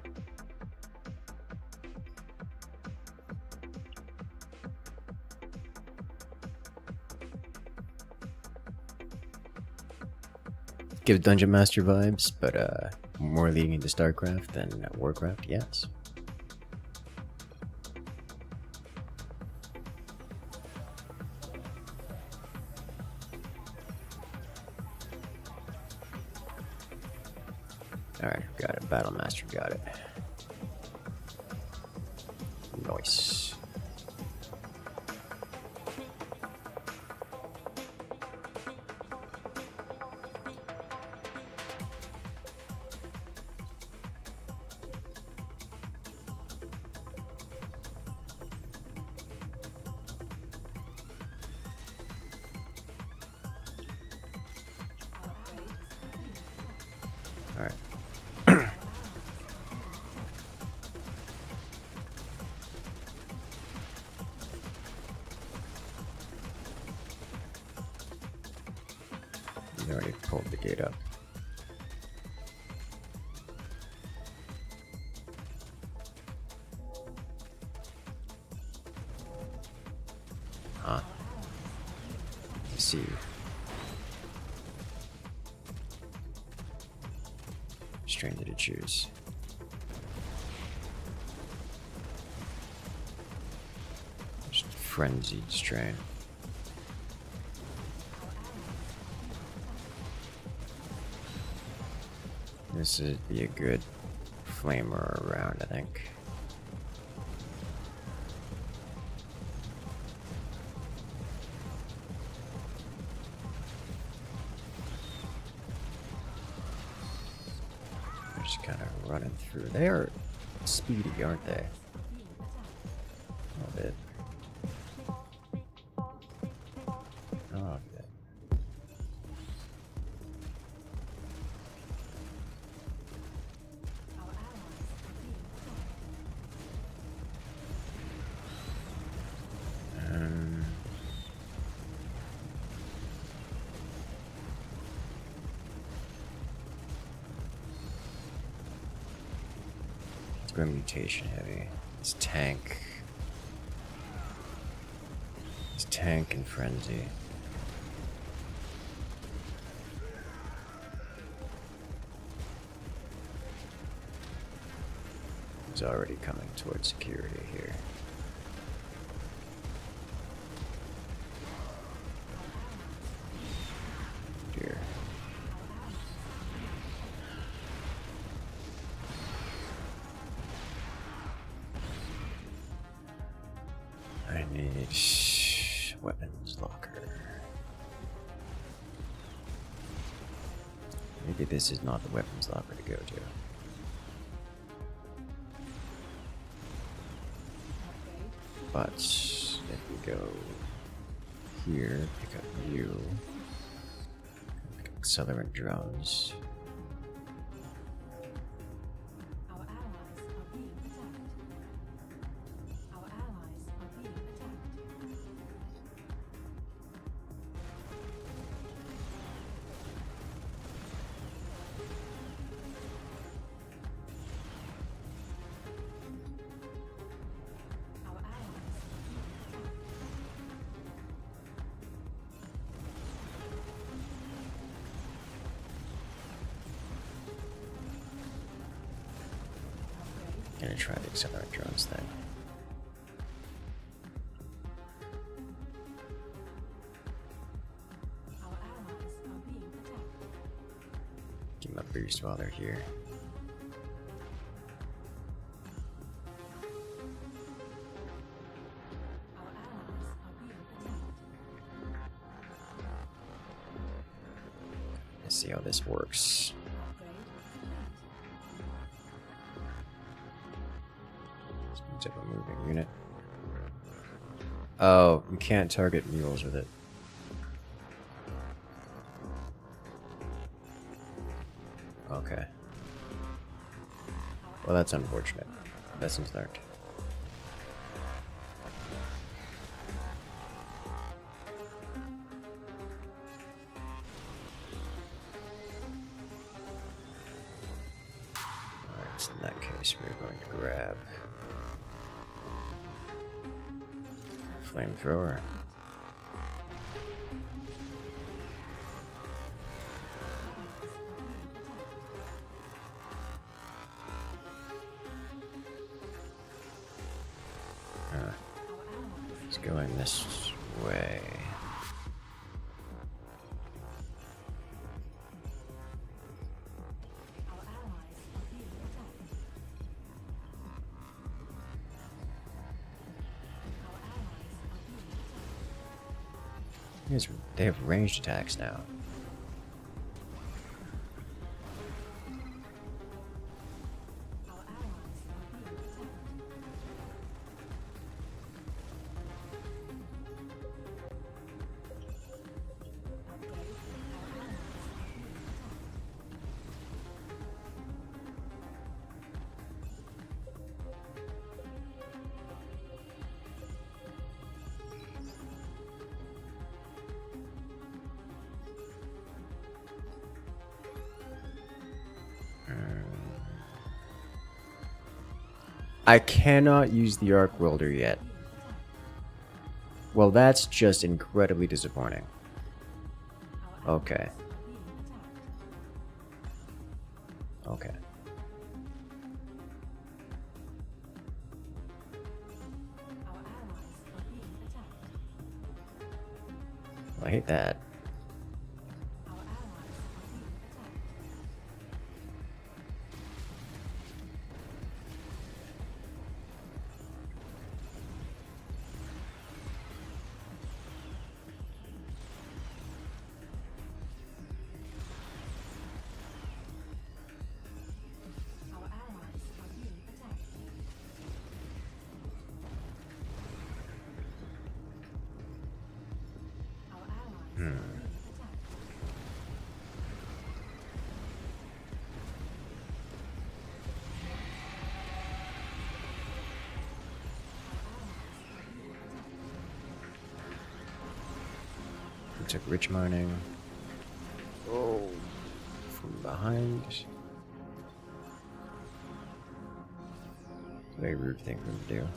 Gives Dungeon Master vibes, but more leading into StarCraft than Warcraft, yes. Alright, got it. Battle Master got it. Nice. Alright. You already pulled the gate up. Huh. I see. Strain to choose. Just frenzied strain. This would be a good flamer around, I think. just kind of running through. They are speedy, aren't they? A little bit. Oh, good. Let's go mutation heavy. It's tank. It's tank and frenzy. He's already coming towards security here. Dear. I need weapons locker. Maybe this is not the weapons locker to go to. But if we go here, pick up you, pick up accelerant drones. Our allies are being attacked. Our allies are being attacked. Our allies are being attacked. Gonna try the accelerant drones thing. Our allies are being attacked. Give them a boost while they're here. Our allies are being attacked. Let's see how this works. Upgrade complete. Speeds up a moving unit. Oh, you can't target mules with it. Okay. Well, that's unfortunate. Lessons learned. Alright, so in that case, we're going to grab flamethrower. It's going this way. Our allies are being attacked. Our allies are being attacked. They have ranged attacks now. Our allies are being attacked. Upgrade. Our allies are being attacked. I cannot use the arc welder yet. Well, that's just incredibly disappointing. Okay. Okay. Our allies are being attacked. Well, I hate that. Our allies are being attacked. We took rich mining. Oh, from behind. Very rude thing for him to do.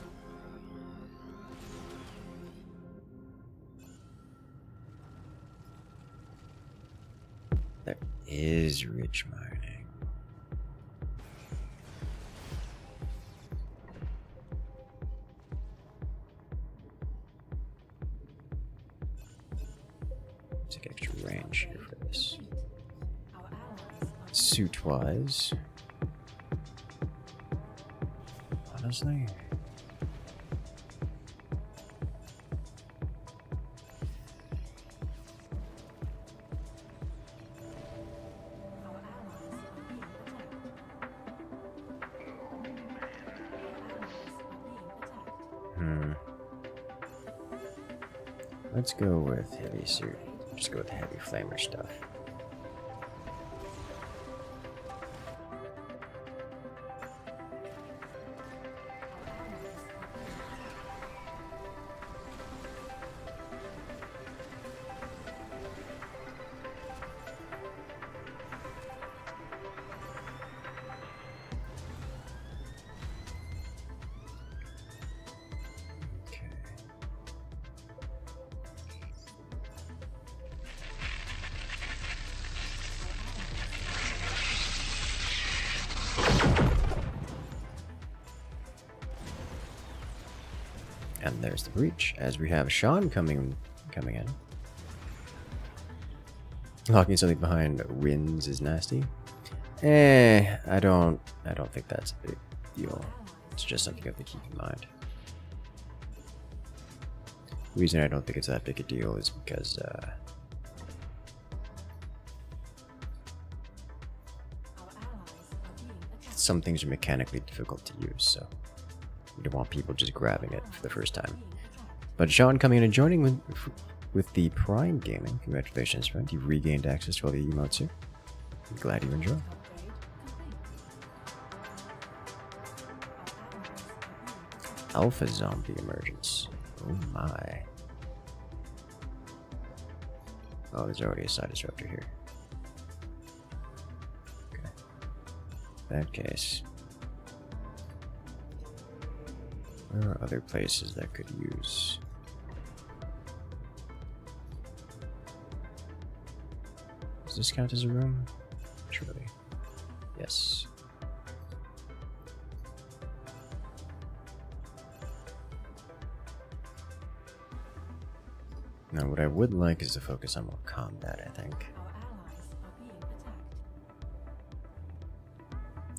There is rich mining. Take extra range here for this. Suit-wise, honestly, let's go with heavy suit. Just go with the heavy flamer stuff. And there's the breach, as we have Sean coming in. Locking something behind wins is nasty. I don't think that's a big deal. It's just something you have to keep in mind. The reason I don't think it's that big a deal is because some things are mechanically difficult to use, so we don't want people just grabbing it for the first time. But Sean coming in and joining with the Prime Gaming. Congratulations, friend. You've regained access to all the emotes here. I'm glad you enjoy. Alpha zombie emergence. Oh my. Oh, there's already a side disruptor here. Okay. In that case, where are other places that could use? Does this count as a room? Surely. Yes. Now, what I would like is to focus on more combat, I think.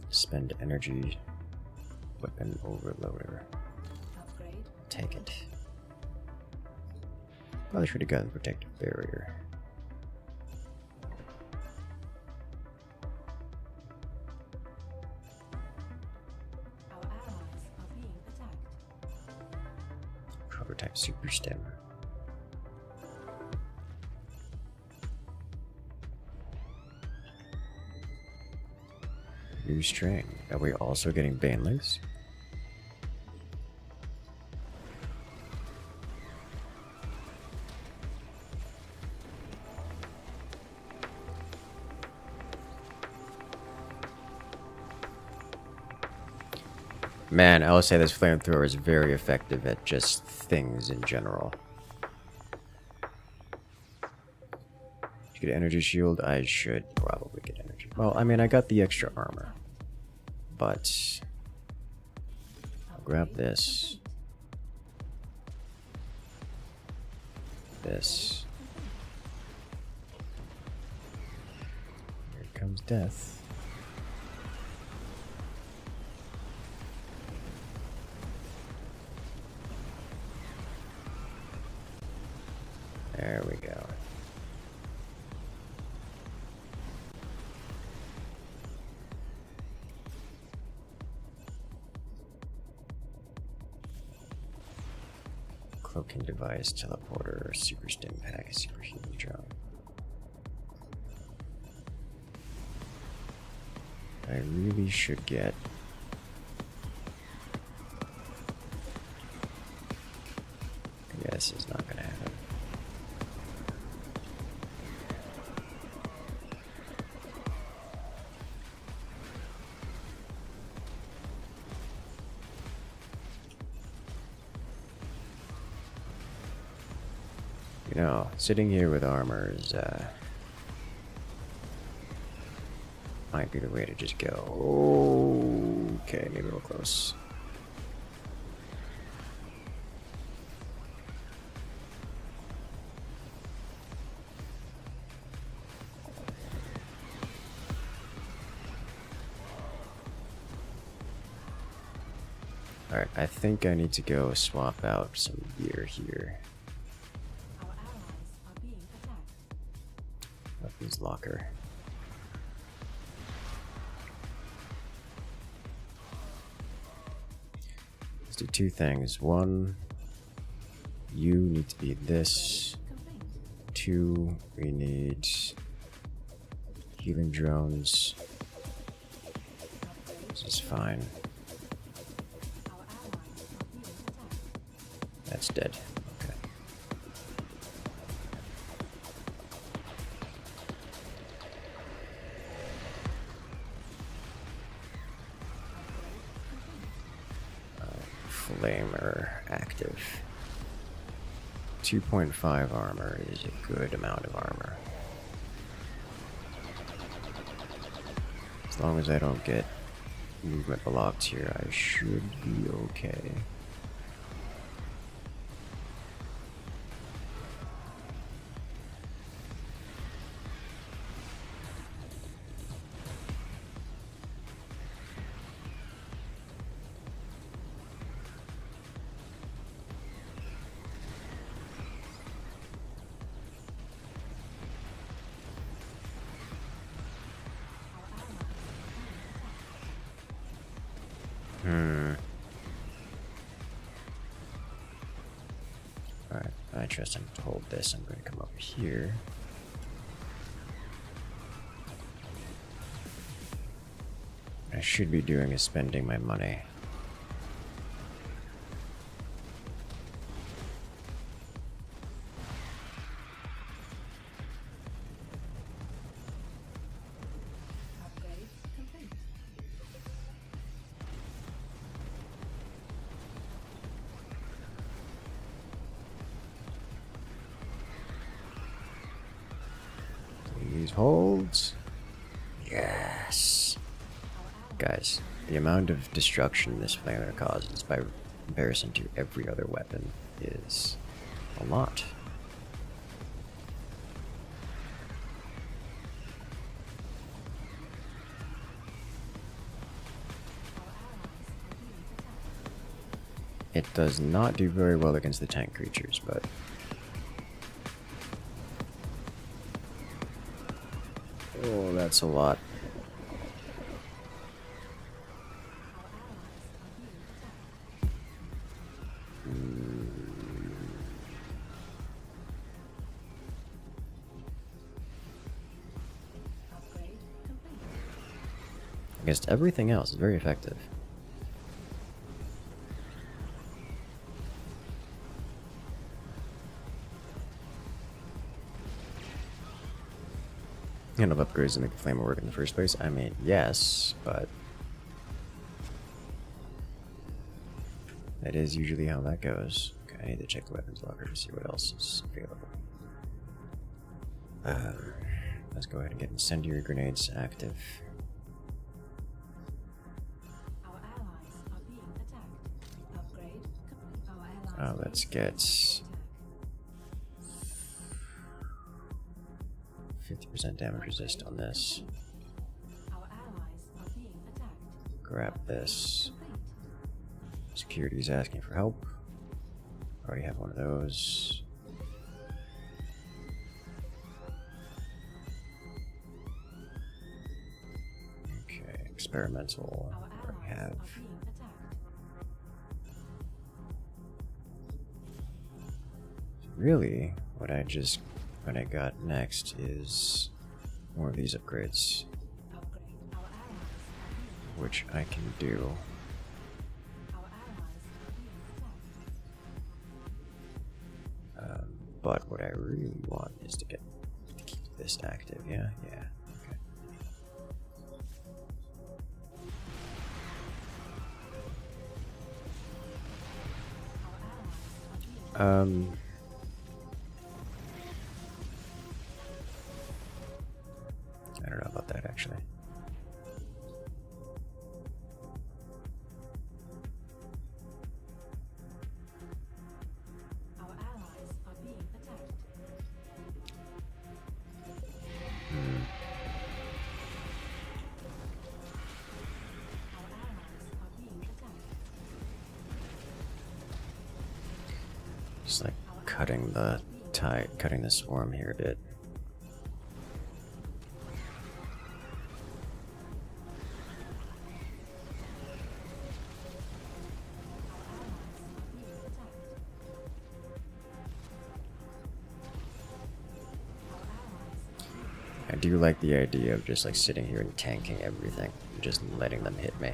Spend energy. Weapon overloader. Take it. Probably should have gotten protective barrier. Cover type super stem. New string. Are we also getting banelings? Man, I will say this flamethrower is very effective at just things in general. Should get an energy shield? I should probably get energy. Well, I mean, I got the extra armor. But I'll grab this. This. Here comes death. There we go. Cloaking device, teleporter, super stim pack, super healing drone. I really should get this is not gonna happen. You know, sitting here with armor is, might be the way to just go. Okay, maybe we're close. Alright, I think I need to go swap out some gear here. Our allies are being attacked. Weapons locker. Let's do two things. One, you need to be this. Complete. Two, we need healing drones. This is fine. Our allies are being attacked. That's dead. Okay. Flamer active. 2.5 armor is a good amount of armor. As long as I don't get movement blocked here, I should be okay. Alright, I trust him to hold this. I'm going to come over here. I should be doing is spending my money. Upgrade complete. Please hold. Yes. Guys, the amount of destruction this flamer causes by comparison to every other weapon is a lot. It does not do very well against the tank creatures, but oh, that's a lot. Upgrade complete. Against everything else, it's very effective. Enough upgrades to make the flamer work in the first place? I mean, yes, but that is usually how that goes. Okay, I need to check the weapons locker to see what else is available. Let's go ahead and get incendiary grenades active. Our allies are being attacked. Upgrade complete. Our allies Let's base get is under 50% damage resist on this. attack. Our allies are being attacked. Grab this. Complete. Security is asking for help. Already have one of those. Okay, experimental. Our Already allies have. are being attacked. really, what I got next is more of these upgrades, Upgrade. Our allies are being which I can do. Our allies are being attacked. But what I really want is to keep this active. Yeah, yeah. Okay. Our allies are being I don't know about that actually. Our allies are being attacked. Our allies are being attacked. Just like cutting the swarm here a bit. I do like the idea of just like sitting here and tanking everything, and just letting them hit me.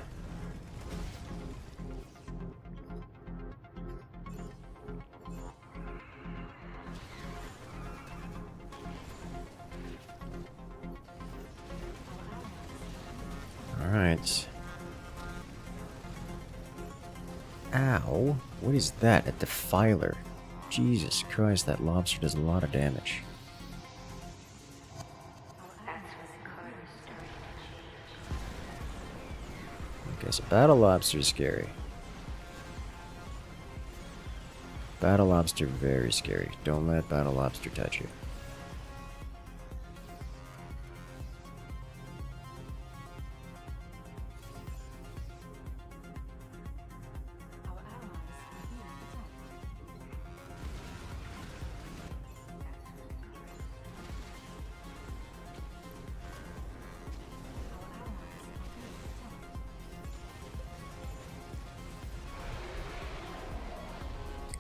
Alright. Ow! What is that? A defiler. Jesus Christ, that lobster does a lot of damage. Okay, so battle lobster is scary. Battle lobster very scary. Don't let battle lobster touch you. Our allies are being attacked. Our allies are being attacked.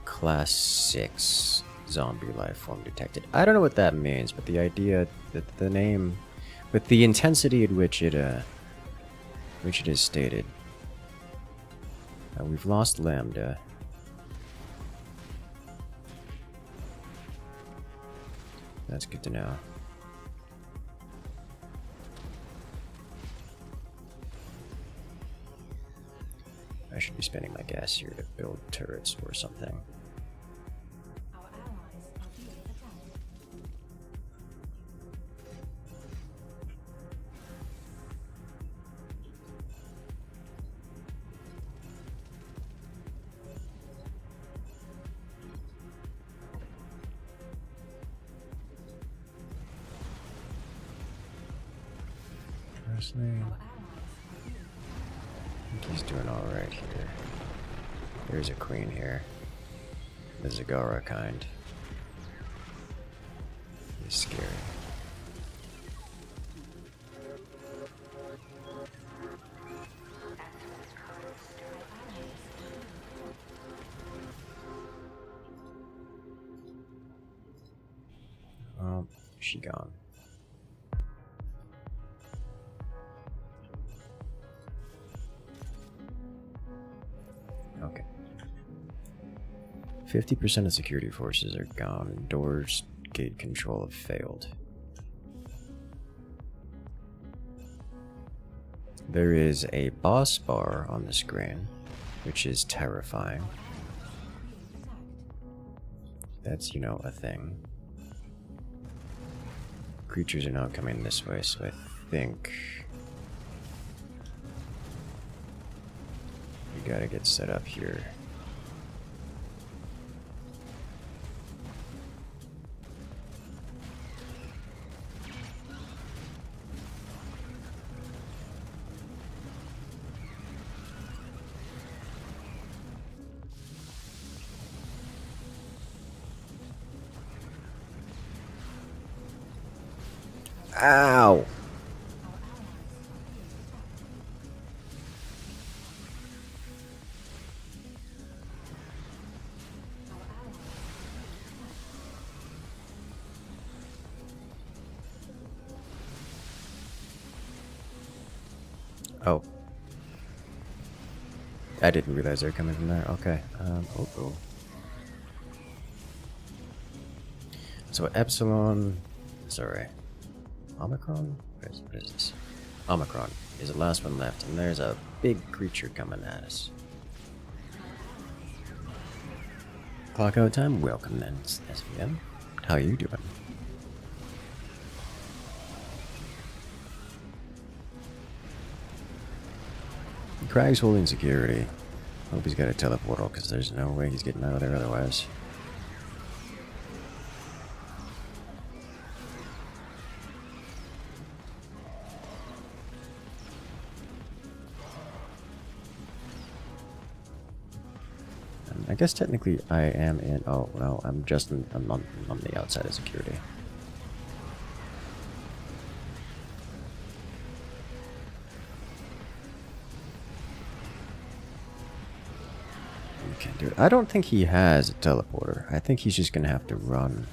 Class 6 zombie life form detected. I don't know what that means, but the idea that the name, with the intensity at which it is stated. We've lost Lambda. That's good to know. I should be spending my gas here to build turrets or something. Our allies are being attacked. Honestly, Our allies are being I think he's doing alright here. There's a queen here. The Zagara kind. He's scary. Oh, she gone. Okay. 50% of security forces are gone. Doors, gate control have failed. There is a boss bar on the screen, which is terrifying. That's, you know, a thing. Creatures are not coming this way, so I think we gotta get set up here. Ow! Oh. I didn't realize they were coming from there. Okay. Oh. So Epsilon... Sorry. Omicron? What is this? Omicron is the last one left, and there's a big creature coming at us. Clock out time? Welcome then, SVM. How are you doing? Craig's holding security. Hope he's got a teleportal, because there's no way he's getting out of there otherwise. I guess technically I am in... Oh, well, I'm just I'm on the outside of security. You can't do it. I don't think he has a teleporter. I think he's just going to have to run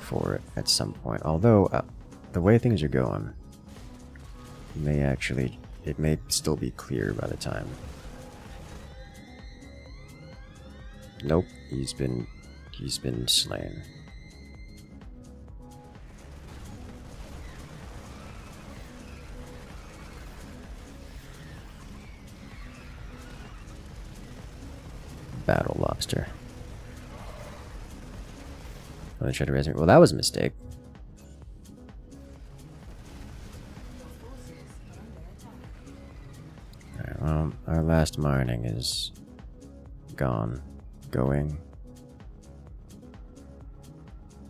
for it at some point. Although, the way things are going, it may still be clear by the time. Nope, he's been slain. Battle lobster. Oh, they tried to raise me. Well, that was a mistake. Alright, well, our last mining is gone. Going.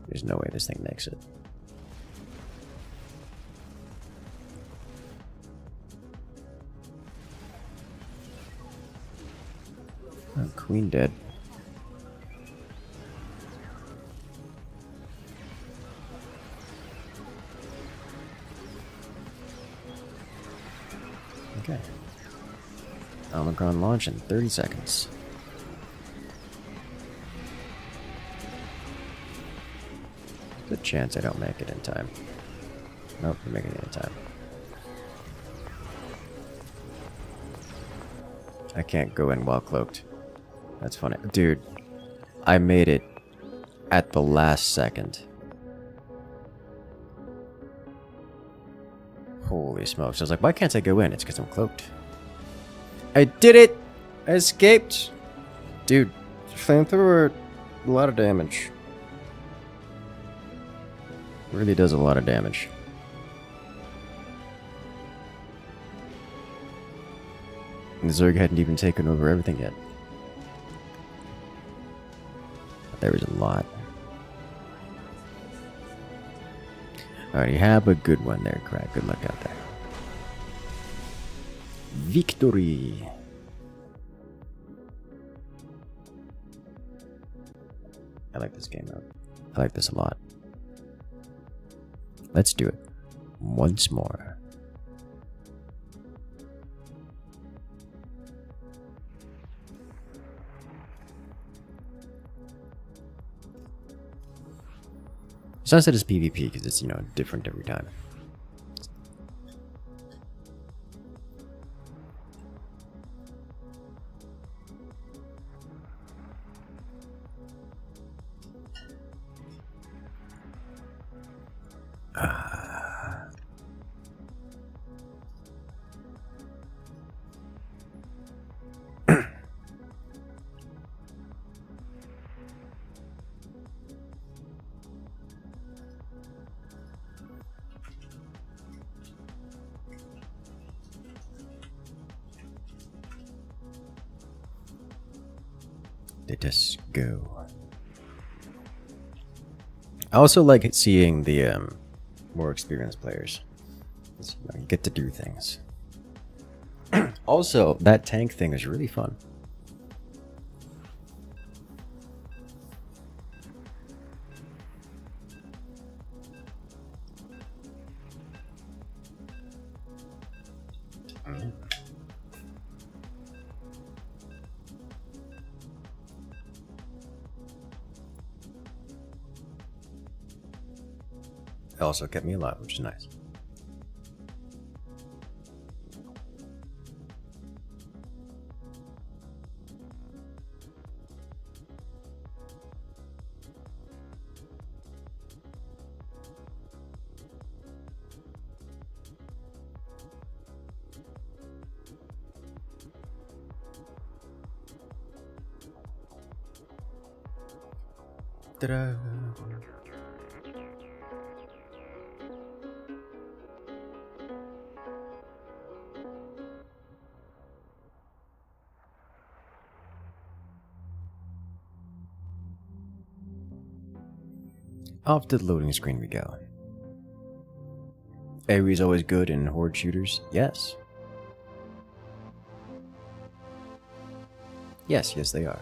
There's no way this thing makes it. Oh, Queen dead. Okay. Omicron launch in 30 seconds. Good chance I don't make it in time. Nope, I'm making it in time. I can't go in while cloaked. That's funny. Dude, I made it at the last second. Holy smokes. I was like, why can't I go in? It's because I'm cloaked. I did it! I escaped! Dude, flamethrower, a lot of damage. Really does a lot of damage. And the Zerg hadn't even taken over everything yet. But there was a lot. Alright, you have a good one there, Craig. Good luck out there. Victory! I like this game mode. I like this a lot. Let's do it once more. Sunset is PvP because it's, different every time. Let us go. I also like seeing the more experienced players. You get to do things. Also, that tank thing is really fun. It also kept me alive, which is nice. Da-da. Off to the loading screen we go. AoE's always good in horde shooters? Yes. Yes, they are.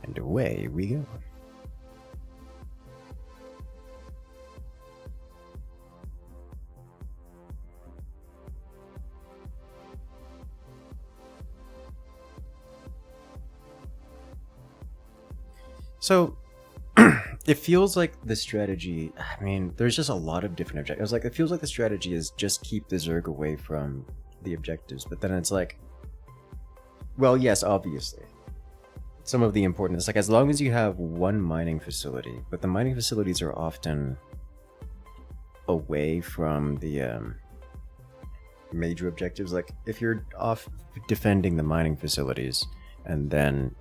And away we go. So, it feels like the strategy, I mean, there's just a lot of different objectives. Like, it feels like the strategy is just keep the Zerg away from the objectives, but then it's like, well, yes, obviously. Some of the important, it's like as long as you have one mining facility, but the mining facilities are often away from the major objectives. Like if you're off defending the mining facilities and then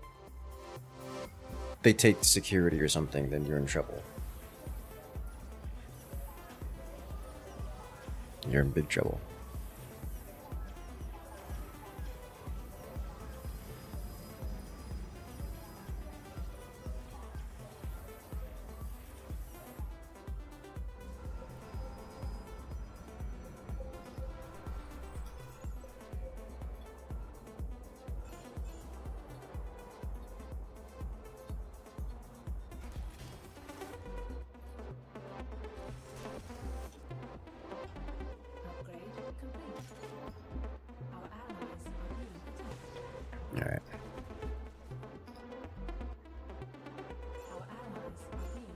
they take security or something, then you're in trouble. You're in big trouble. Upgrade complete. Our allies are being attacked. Alright. Our allies are being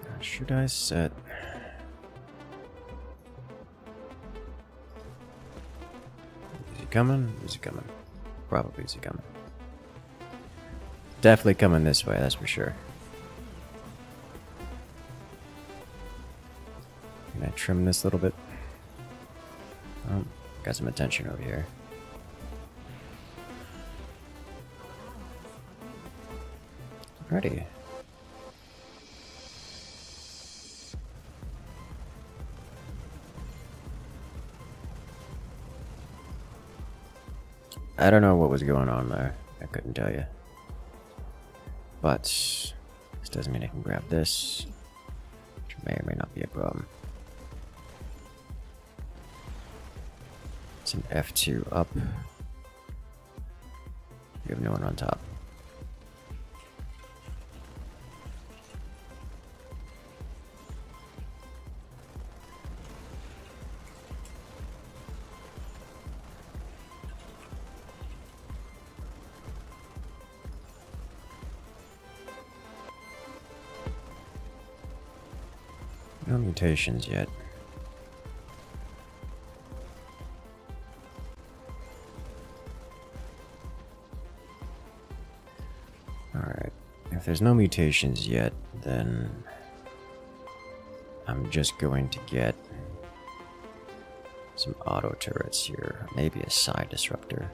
attacked. Should I set... Is he coming? Is he coming? Probably is he coming. Definitely coming this way, that's for sure. Can I trim this a little bit? Oh, got some attention over here. Alrighty. I don't know what was going on there. I couldn't tell you. But this doesn't mean I can grab this, which may or may not be a problem. It's an F2 up. We have no one on top. No mutations yet. Alright, if there's no mutations yet, then I'm just going to get some auto turrets here. Maybe a side disruptor.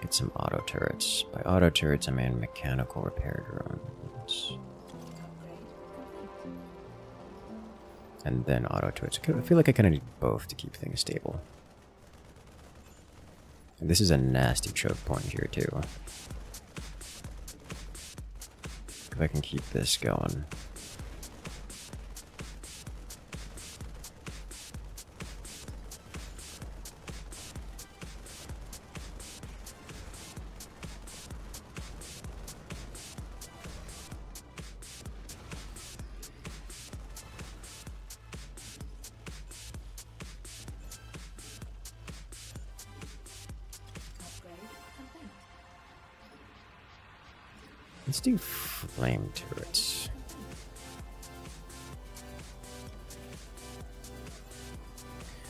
Get some auto turrets. By auto turrets, I mean mechanical repair drones. And then auto turrets. I feel like I kind of need both to keep things stable. And this is a nasty choke point here too. If I can keep this going. Upgrade complete. Let's do flame turrets.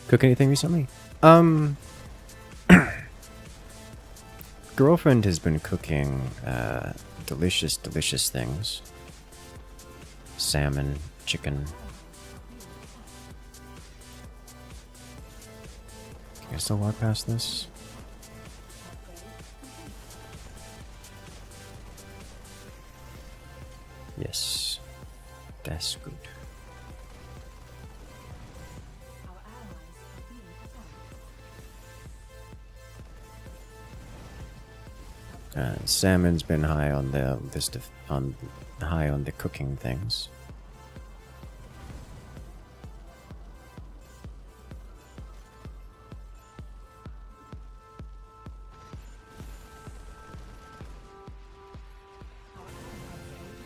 Cook anything recently? Girlfriend has been cooking delicious, delicious things. Salmon, chicken. Can I still walk past this? Yes, that's good. Our allies are being attacked. Salmon's been high on the list of high on the cooking things.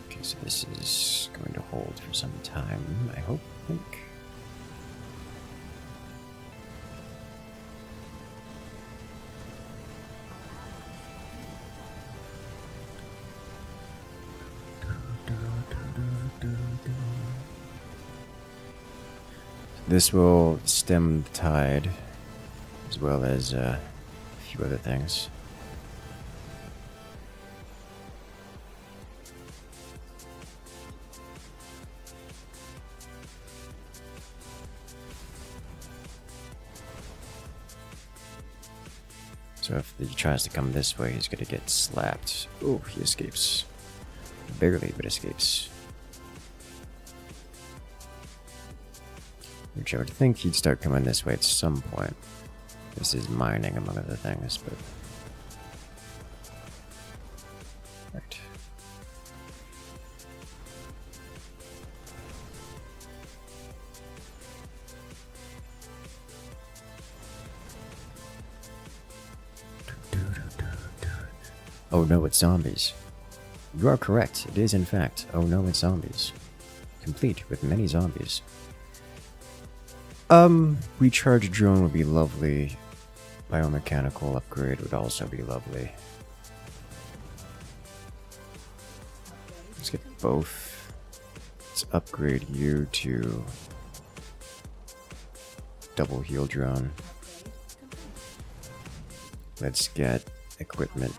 Okay, so this is going to hold for some time, I think. This will stem the tide, as well as a few other things. So if he tries to come this way, he's gonna get slapped. Oh, he escapes. Barely, but escapes. Which I would think he'd start coming this way at some point. This is mining, among other things, but... Right. Oh no, it's zombies. You are correct. It is, in fact. Oh no, it's zombies. Complete with many zombies. Recharge drone would be lovely. Biomechanical upgrade would also be lovely. Let's get both. Let's upgrade you to double heal drone. Let's get equipment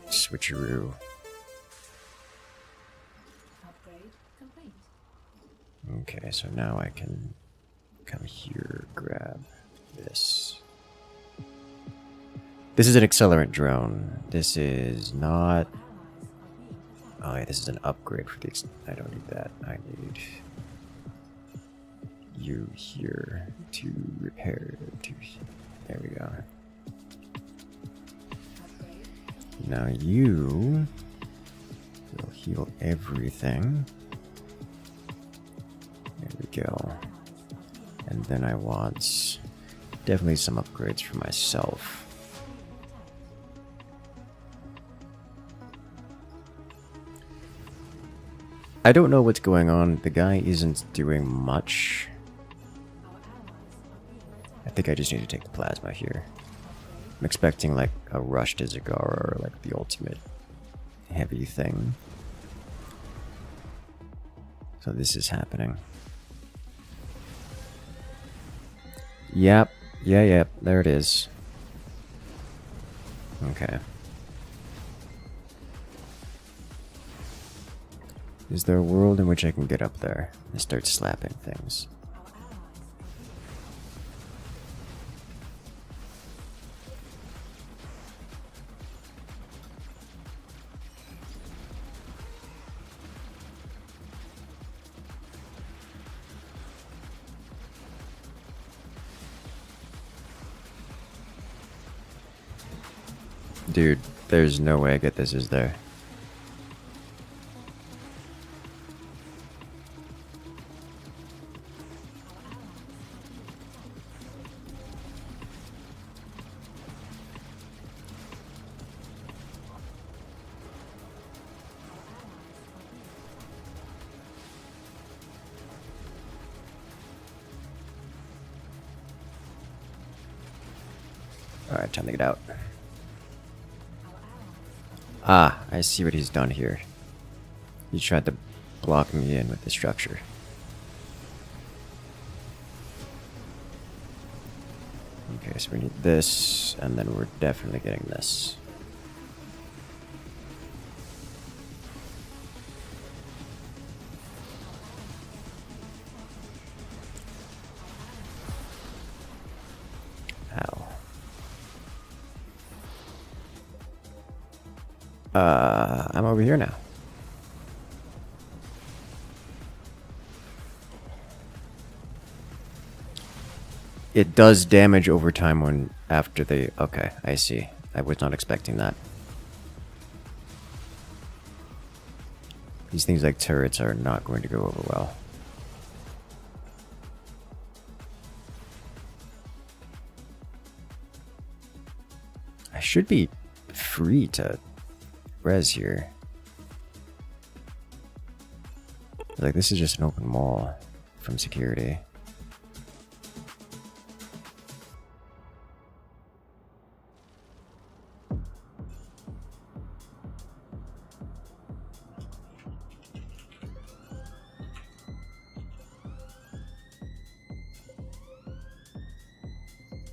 switcheroo. Upgrade complete. Okay, so now I can come here, grab this. This is an accelerant drone. This is not... Oh yeah, this is an upgrade for the... I don't need that. I need you here to repair... There we go. Now you will heal everything. There we go. And then I want definitely some upgrades for myself. I don't know what's going on. The guy isn't doing much. I think I just need to take the plasma here. I'm expecting like a rush to Zagara or like the ultimate heavy thing. So this is happening. Yep. Yeah, there it is. Okay. Is there a world in which I can get up there and start slapping things? Dude, there's no way I get this, is there? Alright, time to get out. Ah, I see what he's done here. He tried to block me in with the structure. Okay, so we need this, and then we're definitely getting this. Ow. I'm over here now. It does damage over time when after the... Okay, I see. I was not expecting that. These things like turrets are not going to go over well. I should be free to res here. Like, this is just an open wall from security.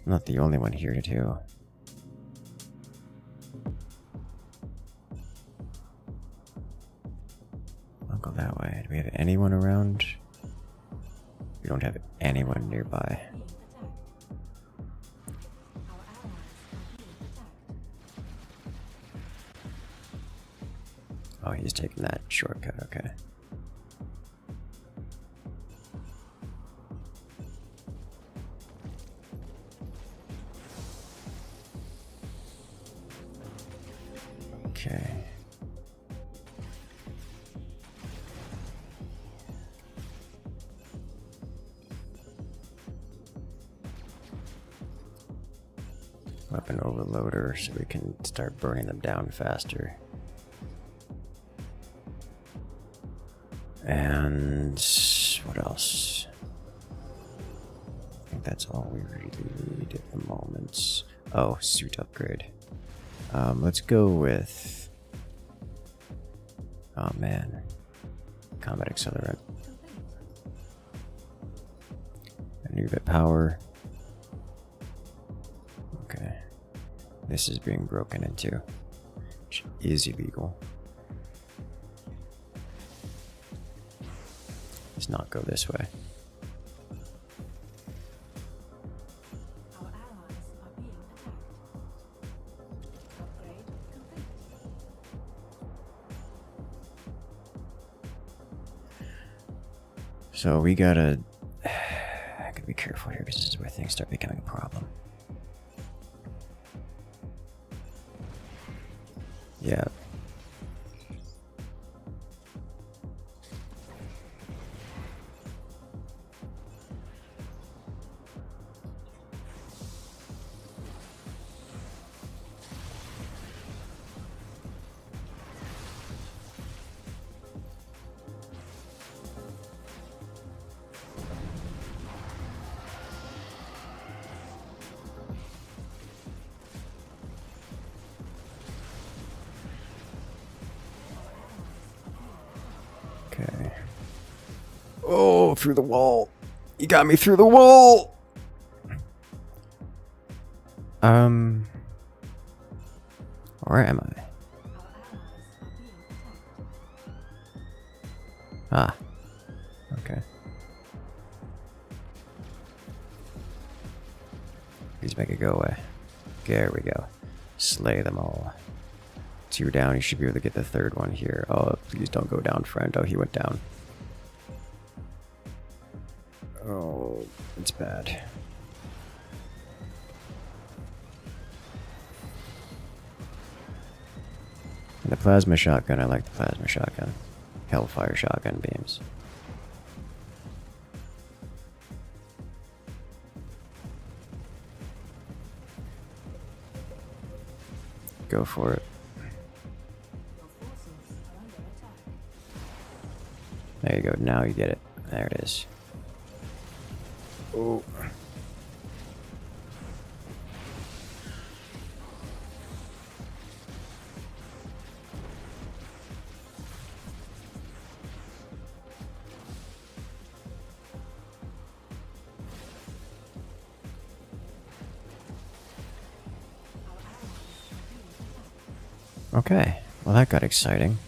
I'm not the only one here, too. I'll go that way. Do we have anyone around? We don't have anyone nearby. Oh, he's taking that shortcut, okay. Okay. Weapon overloader so we can start burning them down faster. And what else? I think that's all we really need at the moment. Oh, suit upgrade. Let's go with... Oh man. Combat accelerant. A new bit power. Okay. This is being broken into, which is illegal. Let's not go this way. Our allies are being attacked. Upgrade complete. So we gotta be careful here because this is where things start becoming a problem. Yeah. Okay. Oh, through the wall. You got me through the wall. Where am I? Ah. Okay. Please make it go away. There we go. Slay them all. 2 down, you should be able to get the 3rd one here. Oh, please don't go down, friend. Oh, he went down. Oh, it's bad. And the plasma shotgun, I like the plasma shotgun. Hellfire shotgun beams. Go for it. There you go, now you get it. There it is. Oh. Okay, well that got exciting.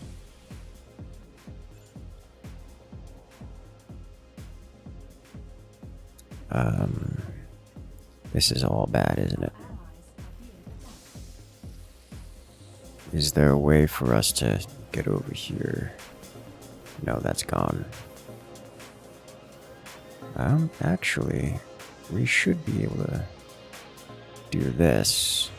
This is all bad, isn't it? Is there a way for us to get over here? No, that's gone. Actually, we should be able to do this.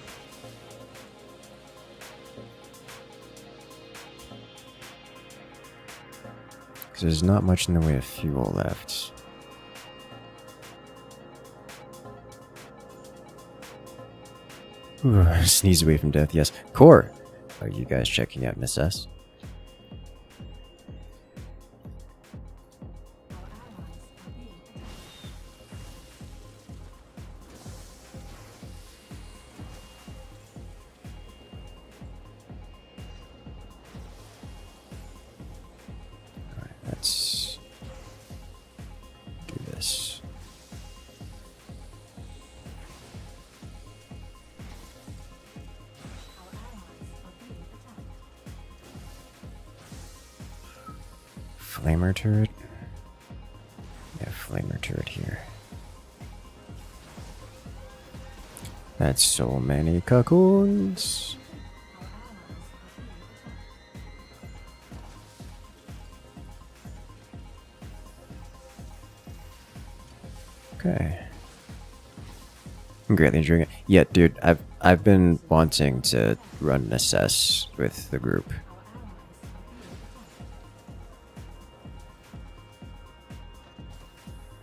Because there's not much in the way of fuel left. Ooh, sneeze away from death, yes. Core! Are you guys checking out Miss S? Alright, let's do this. Flamer turret? Yeah, flamer turret here. That's so many cocoons. Okay. I'm greatly enjoying it. Yeah, dude, I've been wanting to run an assess with the group.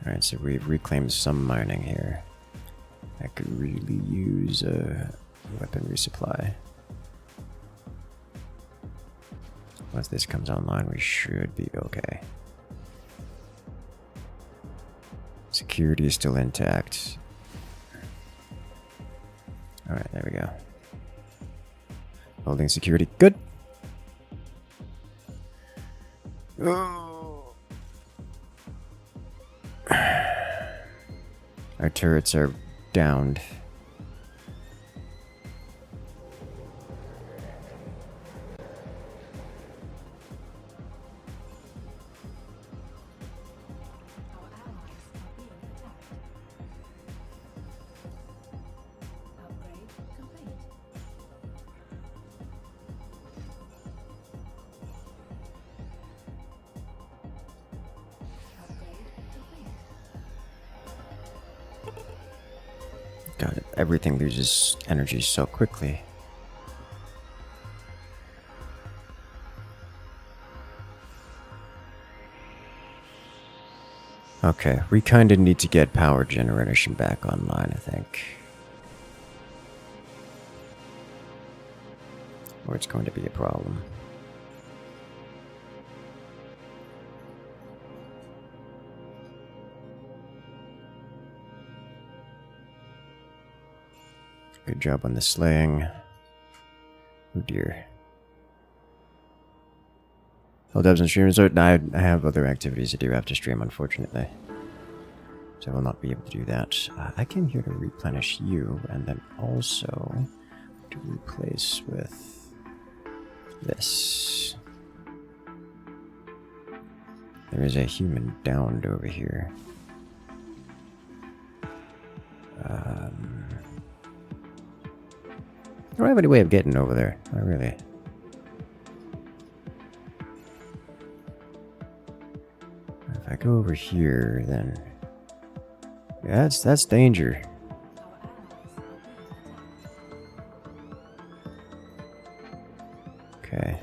Alright, so we've reclaimed some mining here. I could really use a weapon resupply. Once this comes online, we should be okay. Security is still intact. Alright, there we go. Holding security. Good! Oh. Our turrets are downed. God, everything loses energy so quickly. Okay, we kind of need to get power generation back online, I think. Or it's going to be a problem. Good job on the slaying. Oh dear. All devs and streamers are... I have other activities to do after stream, unfortunately. So I will not be able to do that. I came here to replenish you, and then also to replace with this. There is a human downed over here. I don't have any way of getting over there. Not really. If I go over here, then yeah, that's danger. Okay.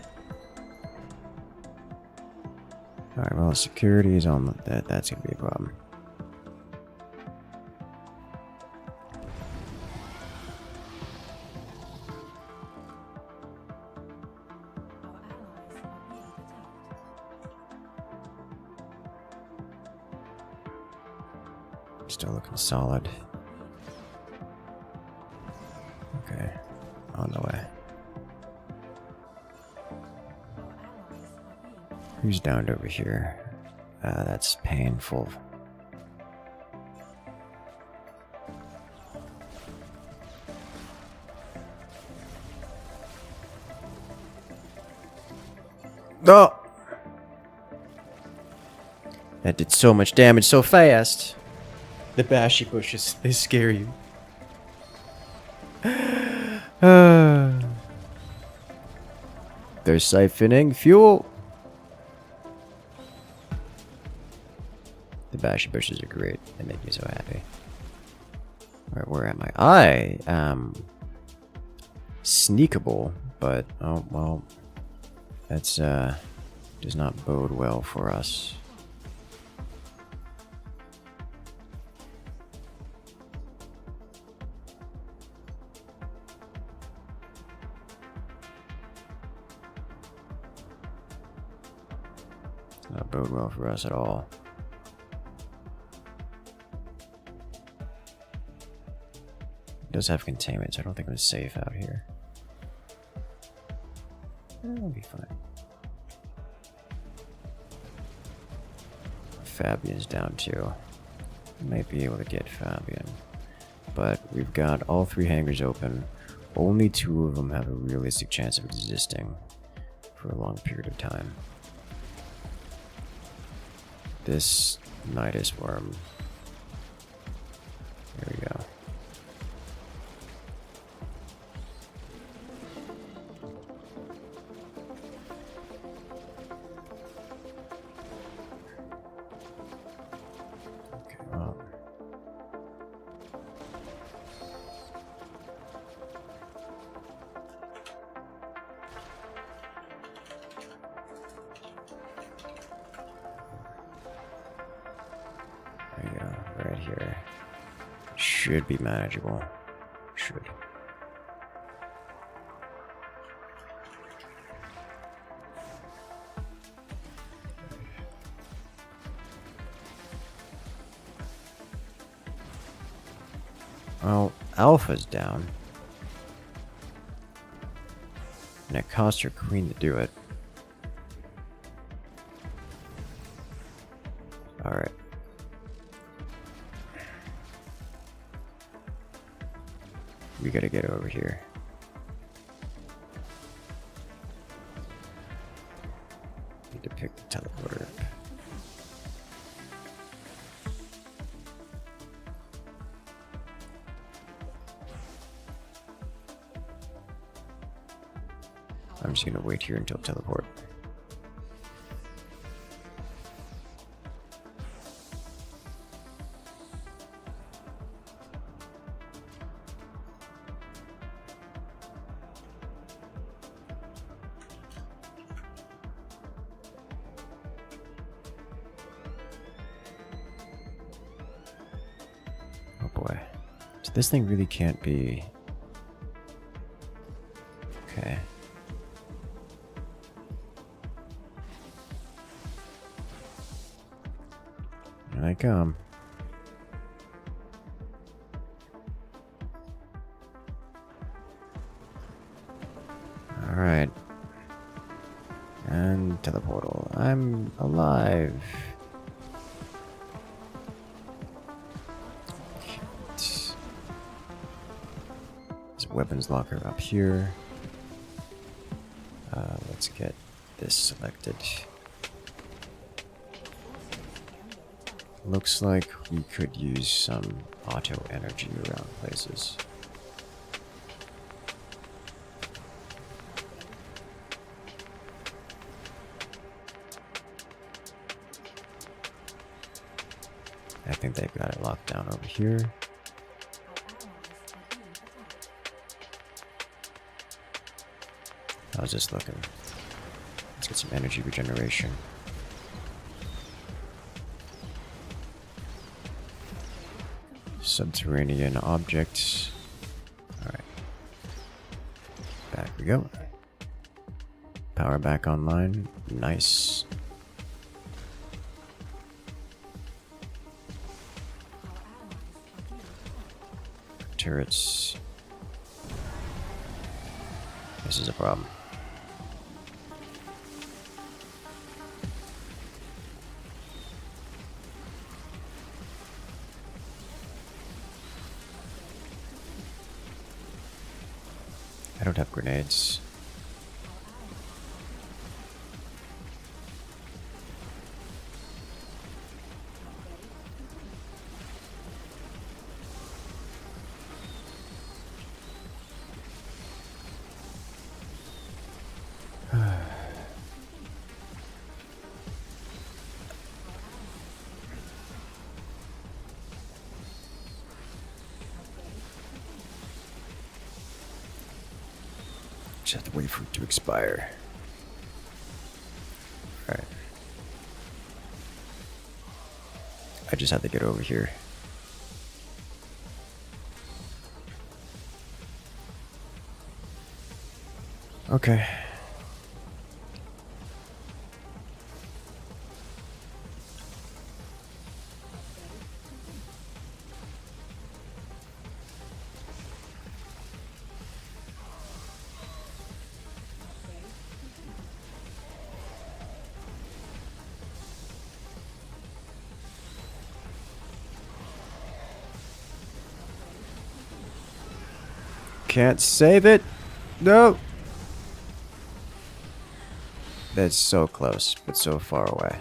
All right. Well, security is on that. That's gonna be a problem. Still looking solid. Okay, on the way. Who's downed over here? That's painful. Oh! That did so much damage so fast. The bashy bushes, they scare you. They're siphoning fuel. The bashy bushes are great. They make me so happy. Alright, where am I? I am sneakable, but oh well. That's does not bode well for us. Not bode well for us at all. It does have containment, so I don't think it's safe out here. It'll be fine. Fabian's down too. Might be able to get Fabian. But we've got all 3 hangars open. Only 2 of them have a realistic chance of existing for a long period of time. This Nidus worm. There we go. Okay, well. There you go, right here. Should be manageable. Should. Well, Alpha's down. And it cost her queen to do it. Alright. We gotta get over here. Need to pick the teleporter up. I'm just gonna wait here until teleport. Oh boy. So this thing really can't be... Okay. Here I come. Alright. And teleportal. I'm alive. There's a weapons locker up here. Let's get this selected. Looks like we could use some auto energy around places. I think they've got it locked down over here. How's this looking? Let's get some energy regeneration. Subterranean objects. Alright. Back we go. Power back online. Nice. Turrets. This is a problem. I don't have grenades. Just have to wait for it to expire. Alright. I just have to get over here. Okay. Can't save it. No. That's so close, but so far away.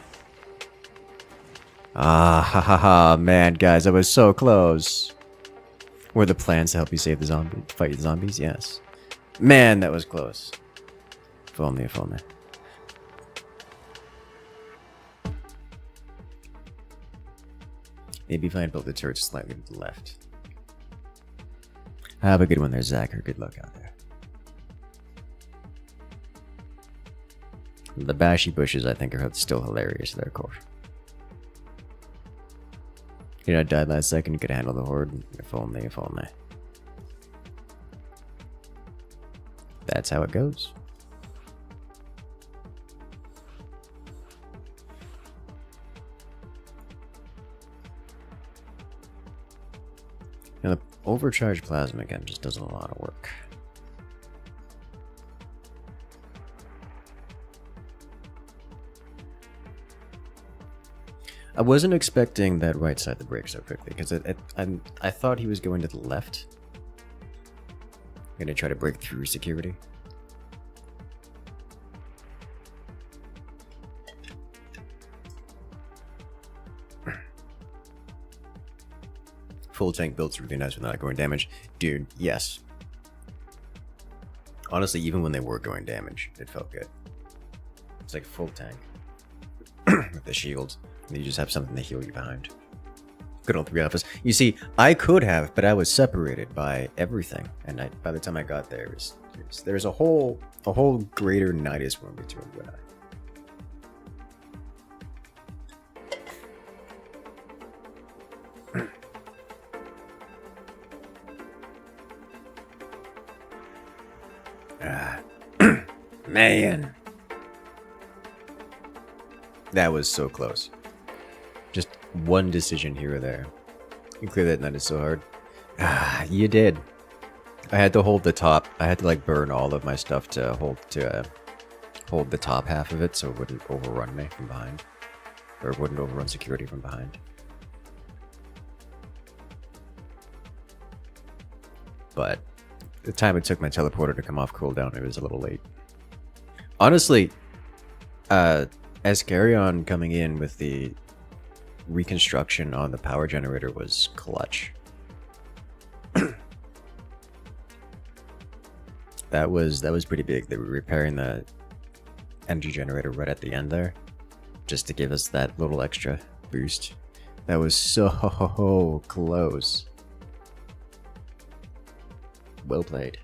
Ah, ha ha ha, man, guys, I was so close. Were the plans to help you save the zombie, fight the zombies? Yes. Man, that was close. If only, if only. Maybe if I had built the turret slightly to the left. Have a good one there, Zach, or good luck out there. The bashy bushes, I think, are still hilarious to their core. You know, I died last second, you could handle the horde. If only, if only. That's how it goes. Now, the overcharged plasma again just does a lot of work. I wasn't expecting that right side to break so quickly, because I thought he was going to the left. Gonna try to break through security. Full tank build's really nice without going damage. Dude, yes. Honestly, even when they were going damage, it felt good. It's like a full tank. With the shields. And you just have something to heal you behind. Good old 3 office. You see, I could have, but I was separated by everything. And by the time I got there, there's a whole greater Nidus wound between you and I. Man. That was so close. Just one decision here or there. You clear that Nidus so hard. Ah, you did. I had to hold the top. I had to like burn all of my stuff to hold the top half of it so it wouldn't overrun me from behind. Or it wouldn't overrun security from behind. But the time it took my teleporter to come off cooldown, it was a little late. Honestly, Ascarion coming in with the reconstruction on the power generator was clutch. that was pretty big. They were repairing the energy generator right at the end there, just to give us that little extra boost. That was so close. Well played.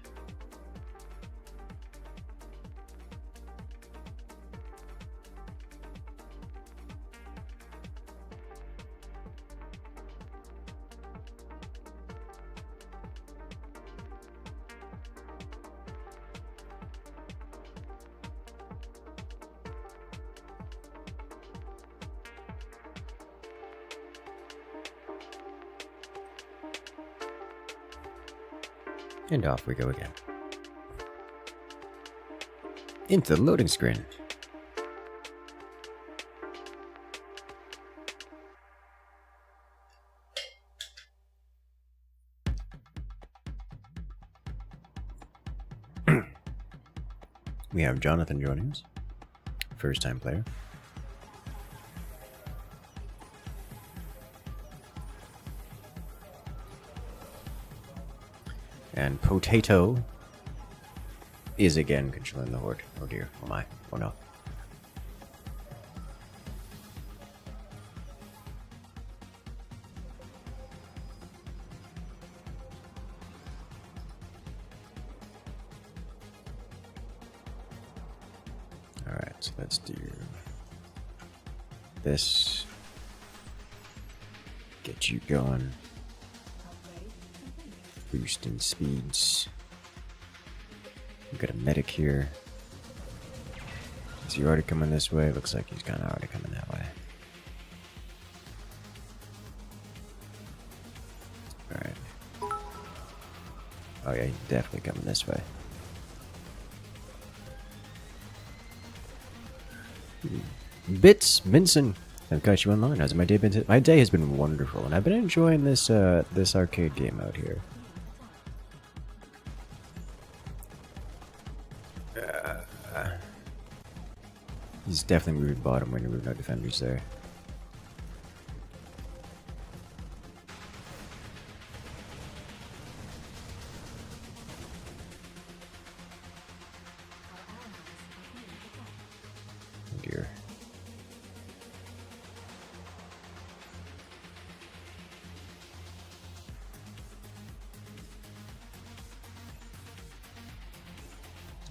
And off we go again. Into the loading screen. We have Jonathan joining us. First time player. And Potato is again controlling the horde. Oh dear, oh my, oh no. So let's do this. Get you going. Boosting speeds. We've got a medic here. Is he already coming this way? Looks like he's kind of already coming that way. Alright. Oh yeah, he's definitely coming this way. Bits, Minson. I've got you online. How's my day been? My day has been wonderful, and I've been enjoying this this arcade game out here. He's definitely moving bottom when you move no defenders there. Oh dear.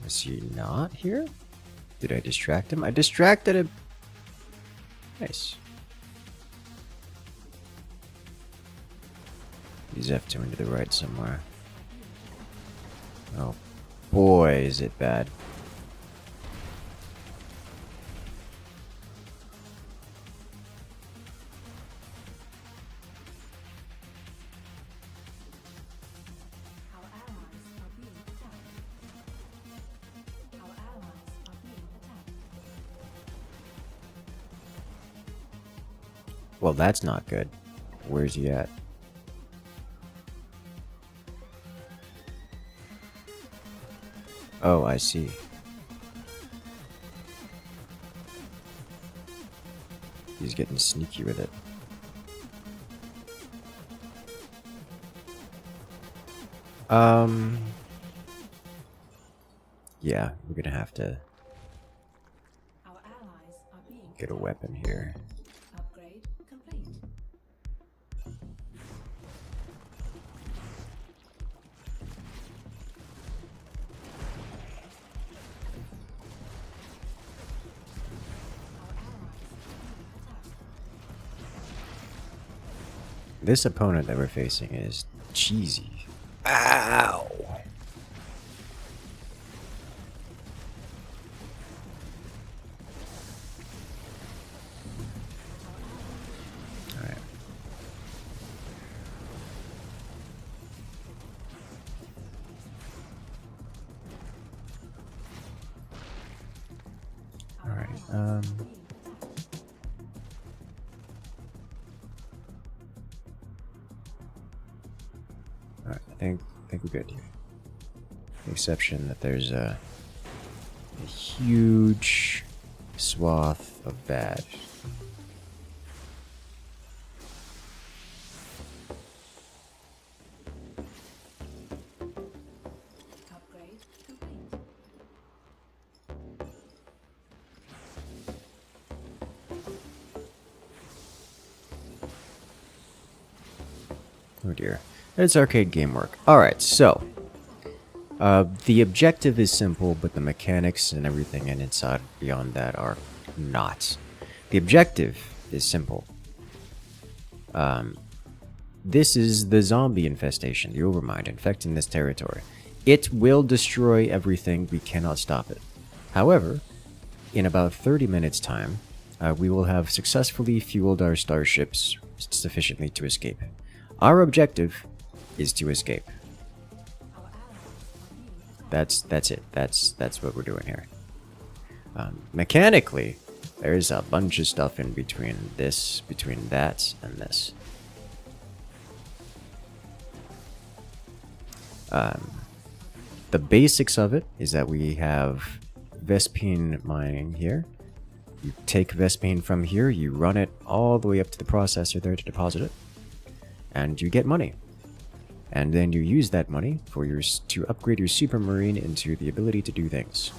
Is he not here? Did I distract him? I distracted him. Nice. He's F2 into the right somewhere. Oh boy, is it bad. Well, that's not good. Where's he at? Oh, I see. He's getting sneaky with it. Yeah, we're gonna have to get a weapon here. Upgrade complete. This opponent that we're facing is cheesy. Ow! Alright. Alright, Alright, I think we're good here. The exception that there's a huge swath of bad. Upgrade complete. Oh dear. It's arcade game work. Alright, so the objective is simple, but the mechanics and everything inside beyond that are not. The objective is simple. This is the zombie infestation, the Overmind, infecting this territory. It will destroy everything. We cannot stop it. However, in about 30 minutes' time, we will have successfully fueled our starships sufficiently to escape. Our objective is to escape. That's it. That's what we're doing here. Mechanically, there's a bunch of stuff in between this, between that, and this. The basics of it is that we have Vespine mining here. You take Vespine from here, you run it all the way up to the processor there to deposit it, and you get money. And then you use that money for to upgrade your Supermarine into the ability to do things.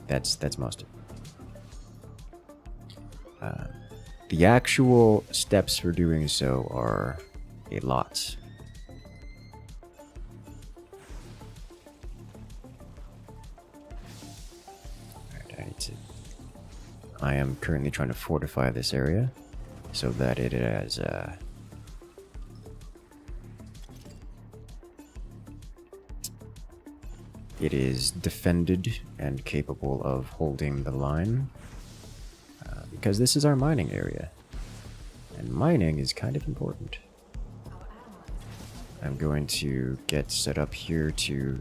That's most of it. The actual steps for doing so are a lot. Okay, I am currently trying to fortify this area so that it has it is defended and capable of holding the line, because this is our mining area, and mining is kind of important. I'm going to get set up here to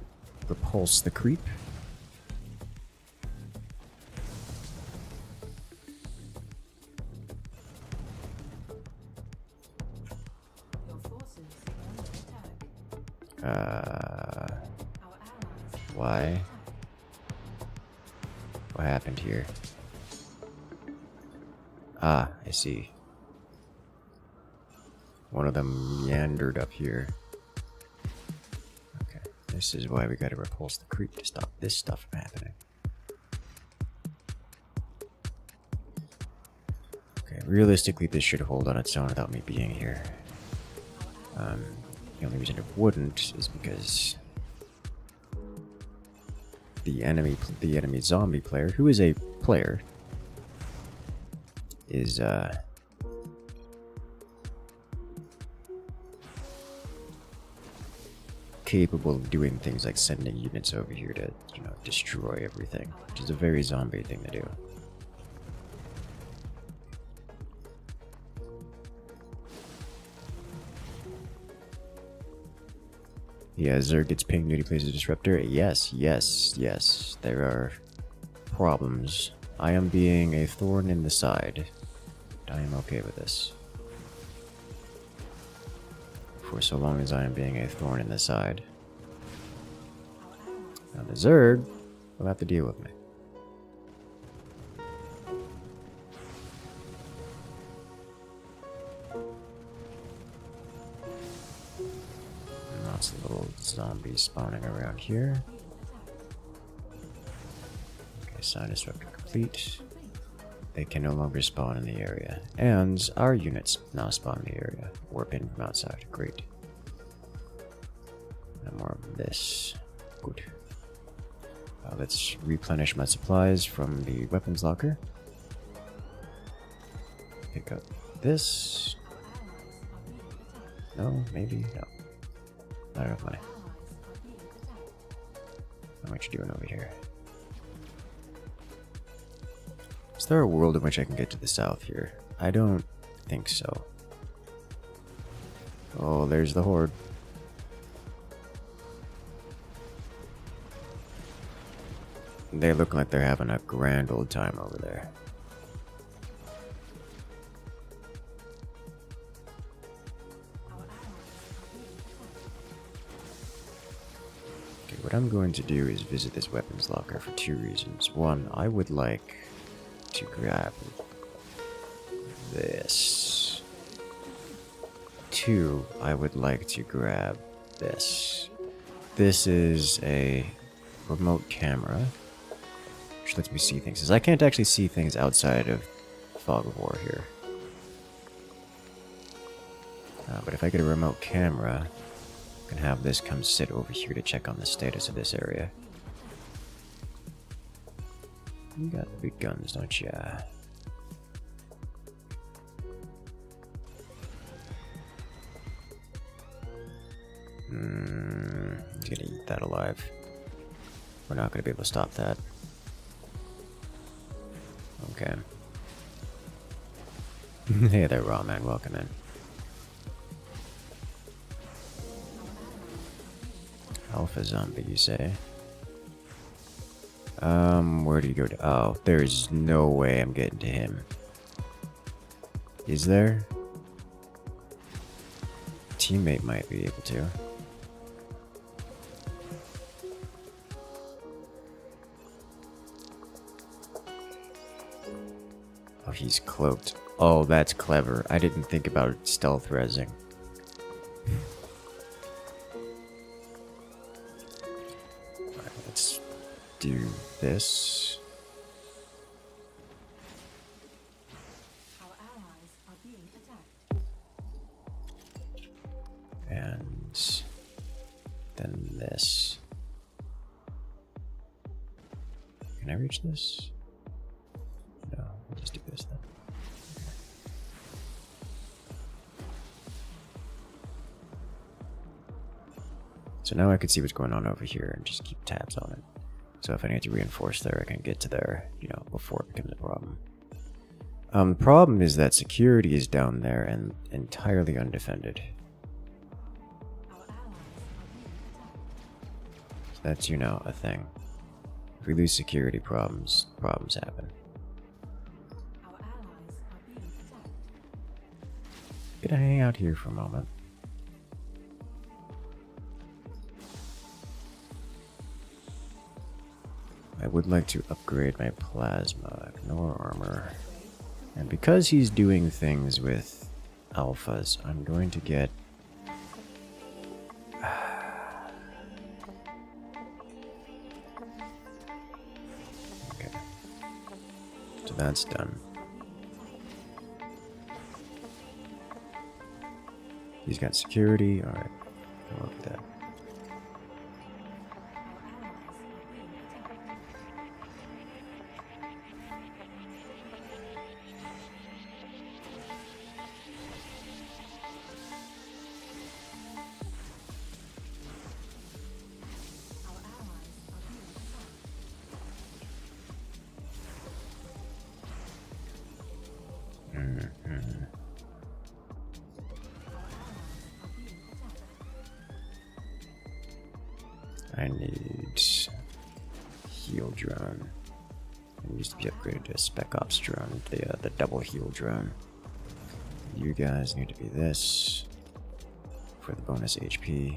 repulse the creep. Your forces are under attack. Our allies Why? attack. What happened here? Ah, I see. One of them meandered up here. Okay, this is why we gotta repulse the creep to stop this stuff from happening. Okay, realistically this should hold on its own without me being here. The only reason it wouldn't is because the enemy zombie player, who is a player, is capable of doing things like sending units over here to, you know, destroy everything, which is a very zombie thing to do. Yeah, Zerg gets pinged when he plays a disruptor. Yes, yes, yes. There are problems. I am being a thorn in the side. I am okay with this. For so long as I am being a thorn in the side. Now the Zerg will have to deal with me. Lots of little zombies spawning around here. Okay, sign disruptor complete. They can no longer spawn in the area. And our units now spawn in the area. Warp in from outside. Great. No more of this. Good. Let's replenish my supplies from the weapons locker. Pick up this. No, maybe. No. Not enough money. What you doing over here? Is there a world in which I can get to the south here? I don't think so. Oh, there's the horde. They look like they're having a grand old time over there. Okay, what I'm going to do is visit this weapons locker for two reasons. One, I would like to grab this. Two, I would like to grab this. This is a remote camera, which lets me see things. Because I can't actually see things outside of Fog of War here. But if I get a remote camera, I can have this come sit over here to check on the status of this area. You got big guns, don't ya? He's gonna eat that alive. We're not gonna be able to stop that. Okay. Hey there, Raw Man. Welcome in. Alpha zombie, you say? Where do you go to? Oh, there is no way I'm getting to him. Is there? Teammate might be able to. Oh, he's cloaked. Oh, that's clever. I didn't think about stealth resing. Alright, let's do this. Our allies are being attacked. And then this. Can I reach this? So now I can see what's going on over here and just keep tabs on it. So if I need to reinforce there, I can get to there, you know, before it becomes a problem. The problem is that security is down there and entirely undefended. So that's, you know, a thing. If we lose security, problems happen. Gonna hang out here for a moment. I would like to upgrade my plasma, ignore armor. And because he's doing things with alphas, I'm going to get... Okay. So that's done. He's got security, alright. I'll look at that. I need heal drone. It used to be upgraded to a spec ops drone, the double heal drone. You guys need to be this for the bonus HP.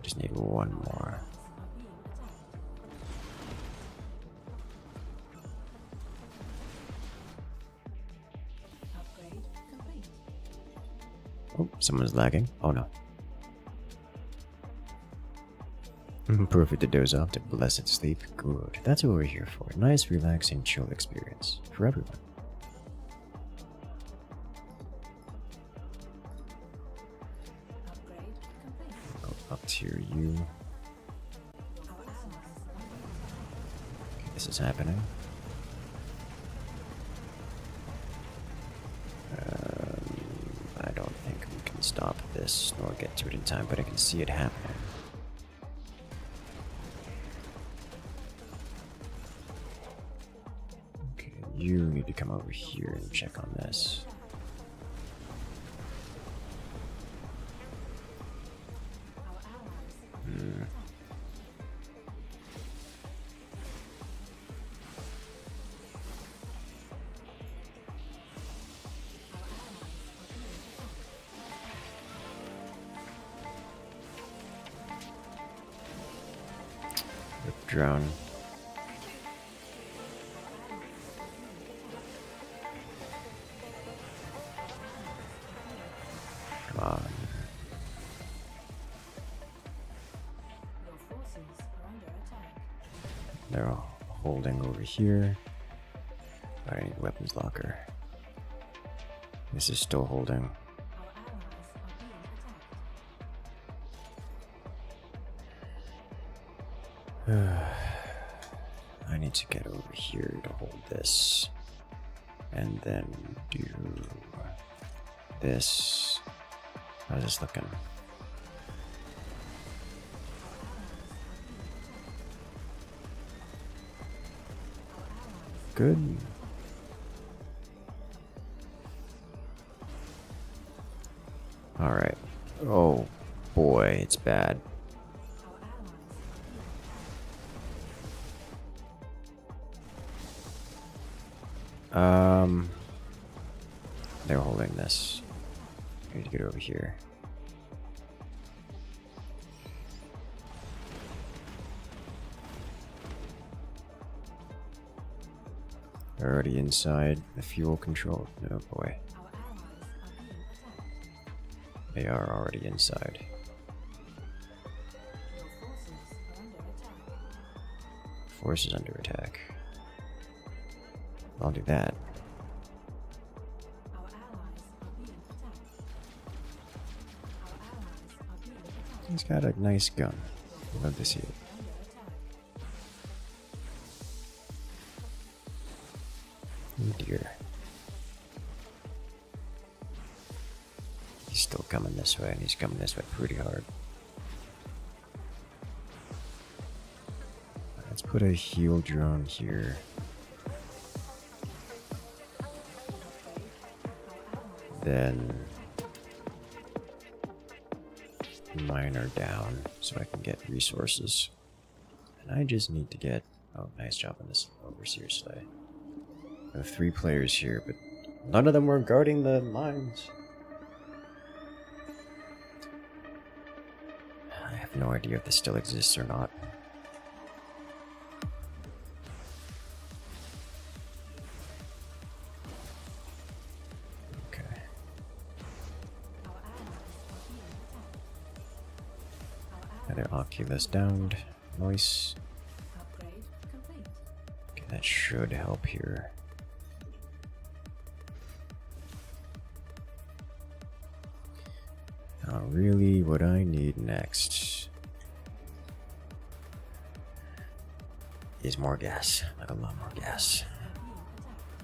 Just need one more. Oh, someone's lagging. Oh no. Perfect to doze off to blessed sleep. Good. That's what we're here for. Nice, relaxing, chill experience for everyone. Up tier you. Okay, this is happening. I don't think we can stop this nor get to it in time, but I can see it happening. Okay, you need to come over here and check on this. Drone. Come on. They're all holding over here. I need weapons locker. This is still holding. I need to get over here to hold this. And then do this. How's this looking? Good. Alright. Oh boy, it's bad. They're holding this. I need to get over here. They're already inside the fuel control. Oh boy. They are already inside. Force is under attack. I'll do that. He's got a nice gun. Love to see it. Oh dear. He's still coming this way, and he's coming this way pretty hard. Let's put a heal drone here. Then miner down so I can get resources. And I just need to get... Oh, nice job on this overseer sleigh. I have 3 players here, but none of them were guarding the mines. I have no idea if this still exists or not. Okay. Another Oculus downed. Nice. Upgrade complete. Okay, that should help here. Now, really, what I need next is more gas. Like a lot more gas.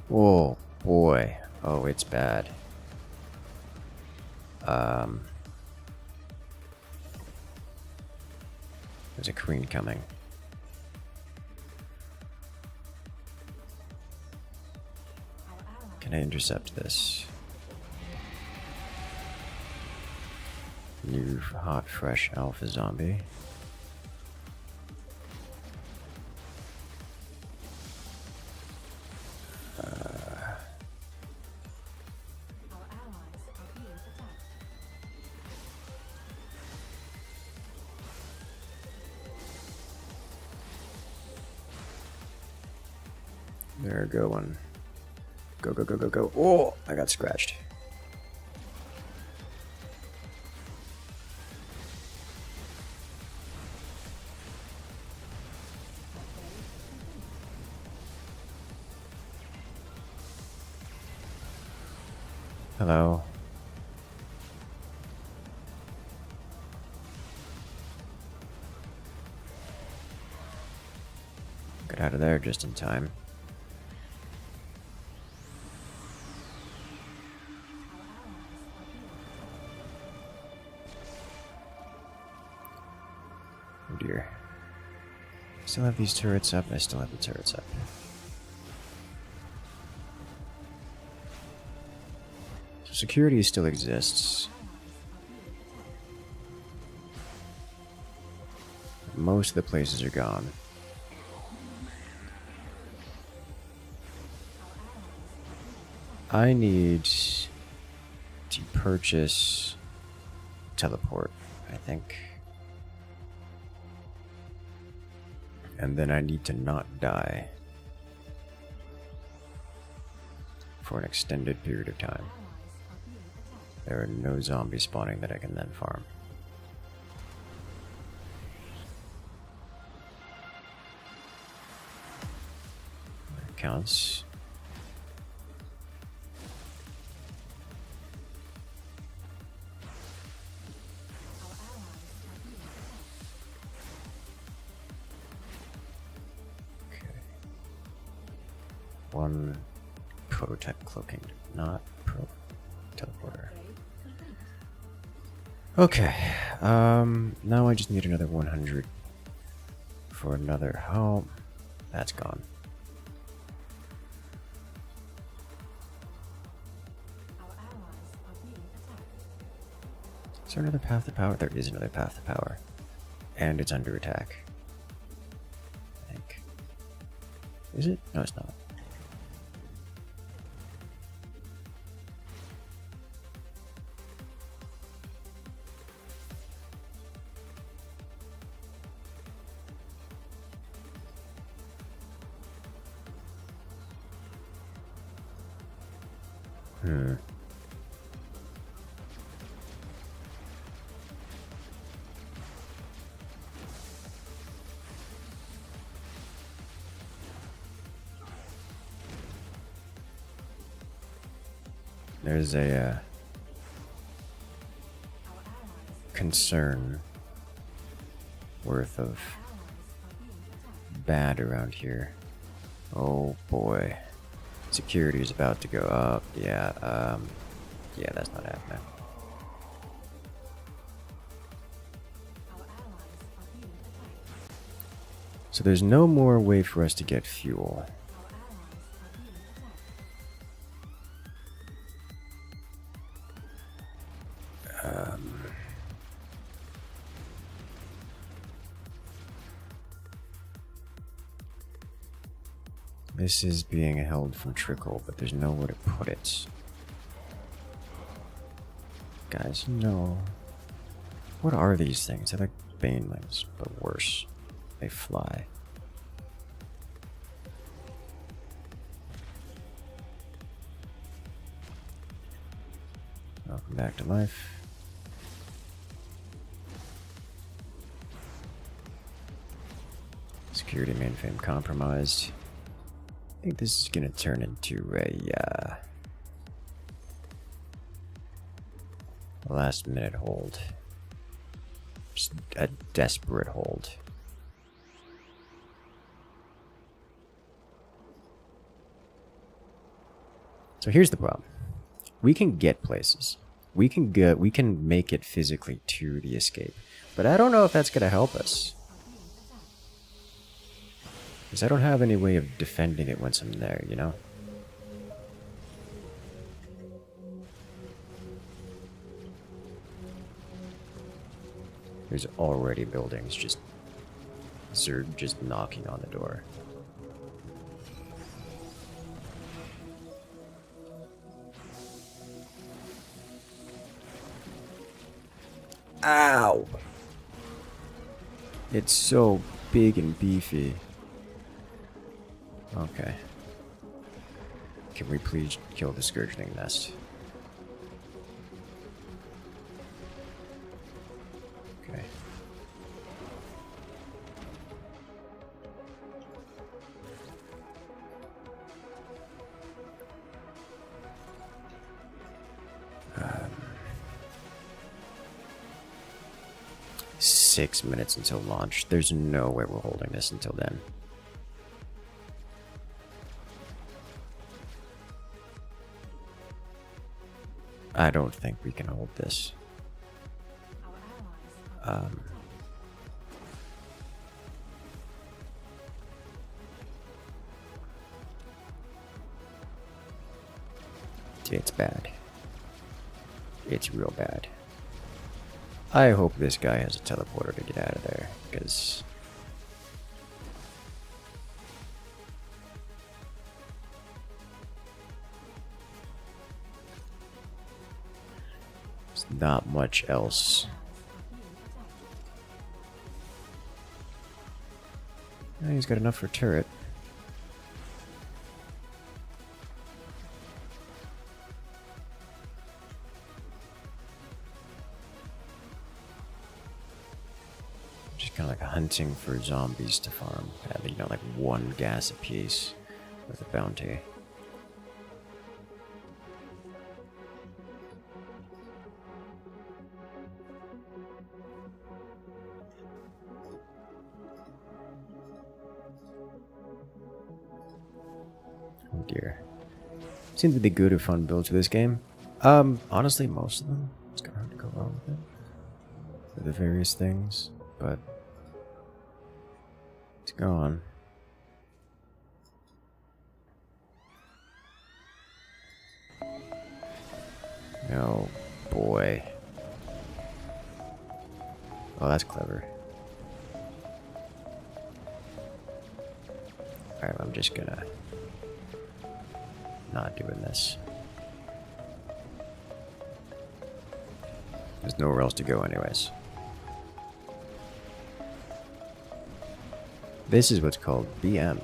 Whoa, boy. Oh, it's bad. There's a queen coming. Can I intercept this? New hot, fresh alpha zombie. Our allies are being attacked. They're going. Go, go, go, go, go. Oh, I got scratched. Hello. Get out of there just in time. Oh dear. I still have these turrets up. I still have the turrets up. So security still exists. Most of the places are gone. I need to purchase teleport, I think. And then I need to not die for an extended period of time. There are no zombies spawning that I can then farm. That counts. One prototype cloaking, not pro teleporter. Okay, now I just need another 100 for another. Oh, that's gone. Is there another path to power? There is another path to power, and it's under attack. I think. Is it? No, it's not. There's a concern worth of bad around here. Oh boy. Security is about to go up. Yeah, yeah, that's not happening. So there's no more way for us to get fuel. This is being held from trickle, but there's nowhere to put it. Guys, no. What are these things? They're like banelings, but worse. They fly. Welcome back to life. Security mainframe compromised. I think this is gonna turn into a last minute hold. Just a desperate hold. So here's the problem. We can get places. We can make it physically to the escape. But I don't know if that's gonna help us. Because I don't have any way of defending it once I'm there, you know? There's already buildings just Zerg just knocking on the door. Ow! It's so big and beefy. Okay. Can we please kill the Scourgeling nest? Okay. Um, 6 minutes until launch. There's no way we're holding this until then. I don't think we can hold this. It's bad. It's real bad. I hope this guy has a teleporter to get out of there, because there's not much else. He's got enough for a turret. Just kind of like hunting for zombies to farm. Having, you know, like one gas apiece with a bounty. Oh dear. Seems to be good or fun builds for this game. Honestly, most of them. It's kind of hard to go wrong with it. For the various things, but let's go on. Oh boy. Oh, that's clever. Alright, I'm just gonna not doing this. There's nowhere else to go anyways. This is what's called BM.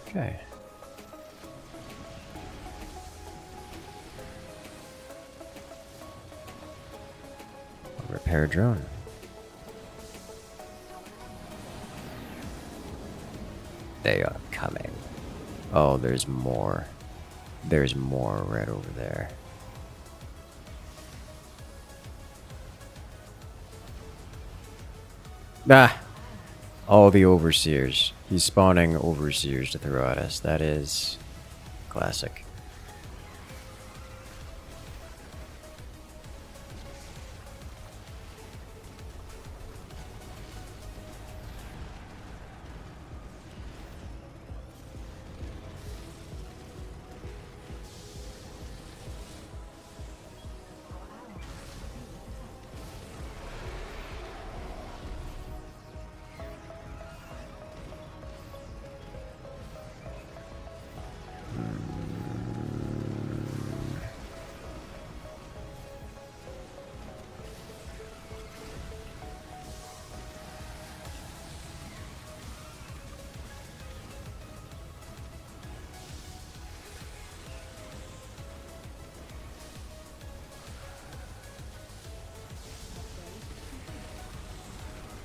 Okay. Repair drone. They are coming. Oh, there's more. There's more right over there. Ah! All the overseers. He's spawning overseers to throw at us. That is classic.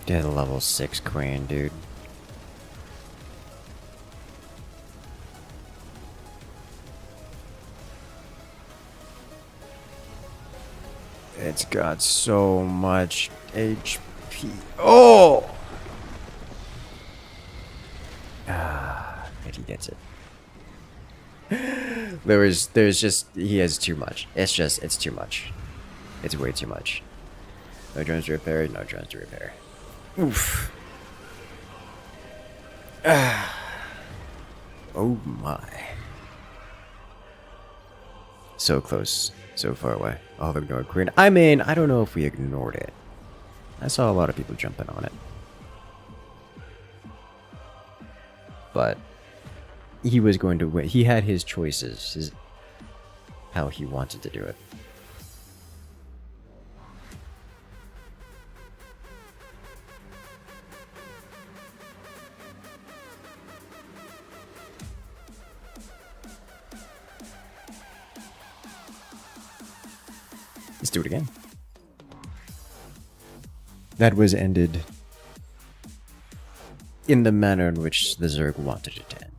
Get a level 6 queen, dude. It's got so much HP. Oh! Ah, and he gets it. There's just, he has too much. It's too much. It's way too much. No drones to repair, no drones to repair. Oof. Ah. Oh my. So close, so far away. All ignored queen. I mean, I don't know if we ignored it. I saw a lot of people jumping on it. But he was going to win. He had his choices, how he wanted to do it. Let's do it again. That was ended in the manner in which the Zerg wanted it to end.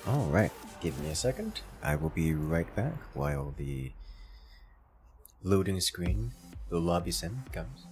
Alright, give me a second. I will be right back while the loading screen, the lobby sim, comes.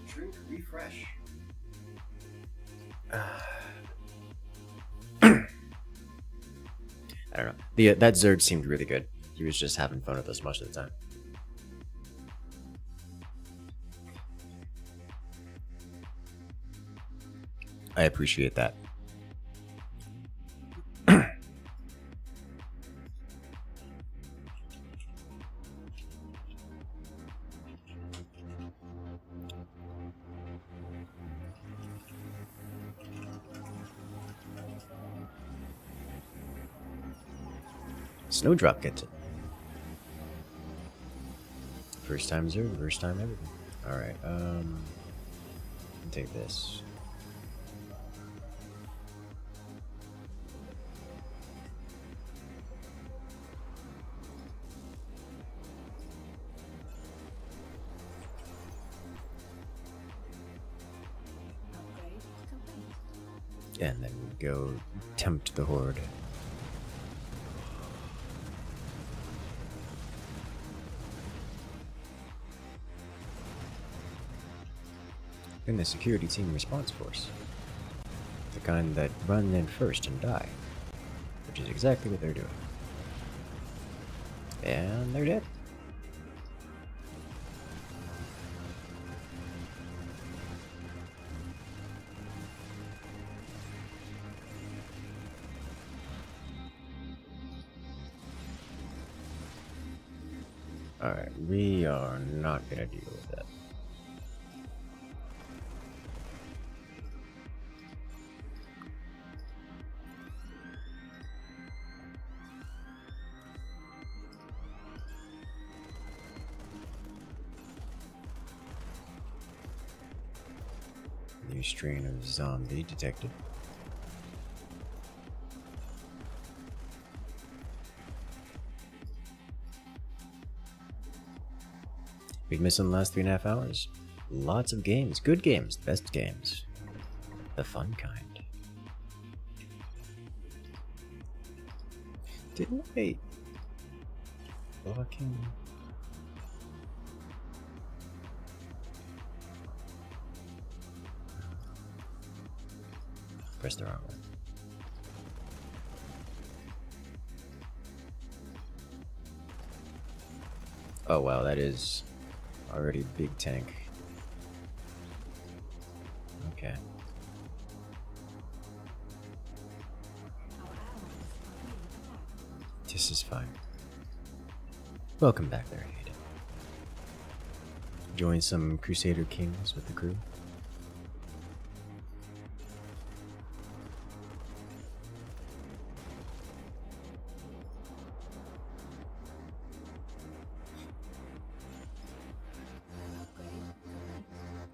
Drink refresh. I don't know. That Zerg seemed really good. He was just having fun with us most of the time. I appreciate that. Snowdrop gets it. First time Zerg, first time everything. Alright, take this. Upgrade complete. And then go tempt the horde. In the security team response force. The kind that run in first and die. Which is exactly what they're doing. And they're dead. Alright, we are not gonna deal with that. New strain of zombie detected. We've missed in the last 3.5 hours. Lots of games. Good games. Best games. The fun kind. Didn't I... Fucking... Press the wrong one. Oh wow, that is already big tank. Okay. Our allies are being attacked. This is fine. Welcome back there, Hayden. Join some Crusader Kings with the crew.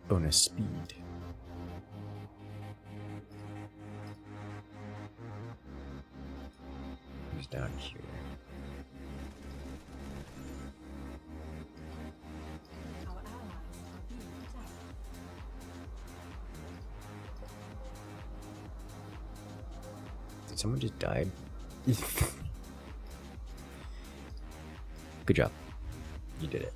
Bonus speed. Who's down here? Our allies are being attacked. Did someone just die? Good job. You did it.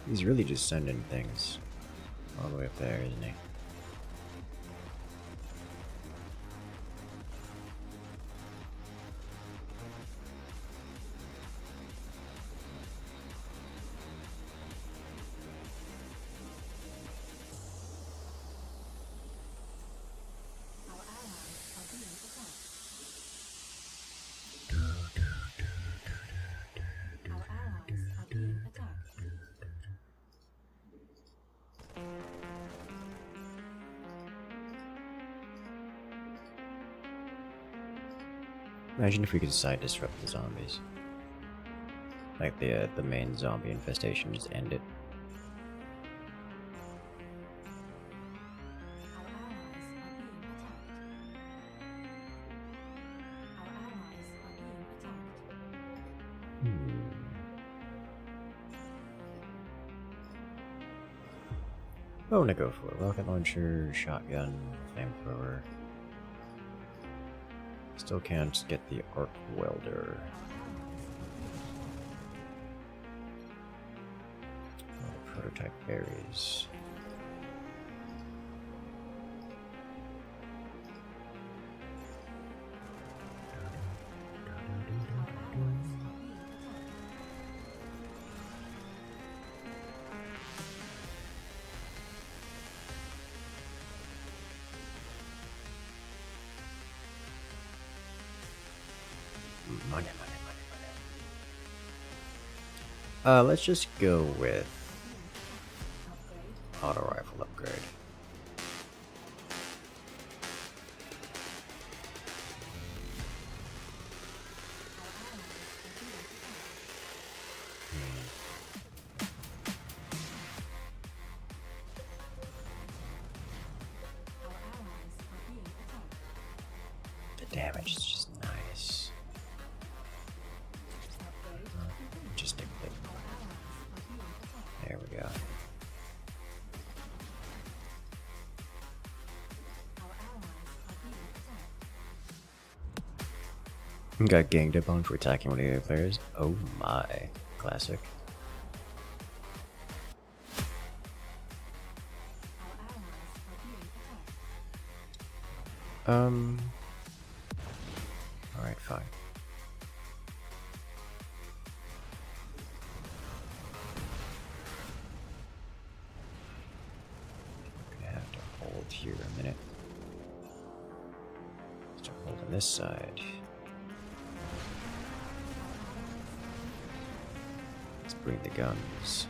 He's really just sending things all the way up there, isn't he? Our allies are being attacked. Imagine if we could side disrupt the zombies. Like the main zombie infestation, just end it. Our allies are being attacked. Our allies are being attacked. What would I go for? Rocket launcher, shotgun, flamethrower. Still can't get the arc welder. Prototype berries. Money. Let's just go with auto rifle upgrade. Our allies are being attacked. The damage is just nice. Just a bit. There we go. Our allies are being attacked. Got ganged up on for attacking one of the other players. Oh my. Classic. Our allies are being attacked. Alright, fine. Gonna have to hold here a minute. Start holding this side. Let's bring the guns.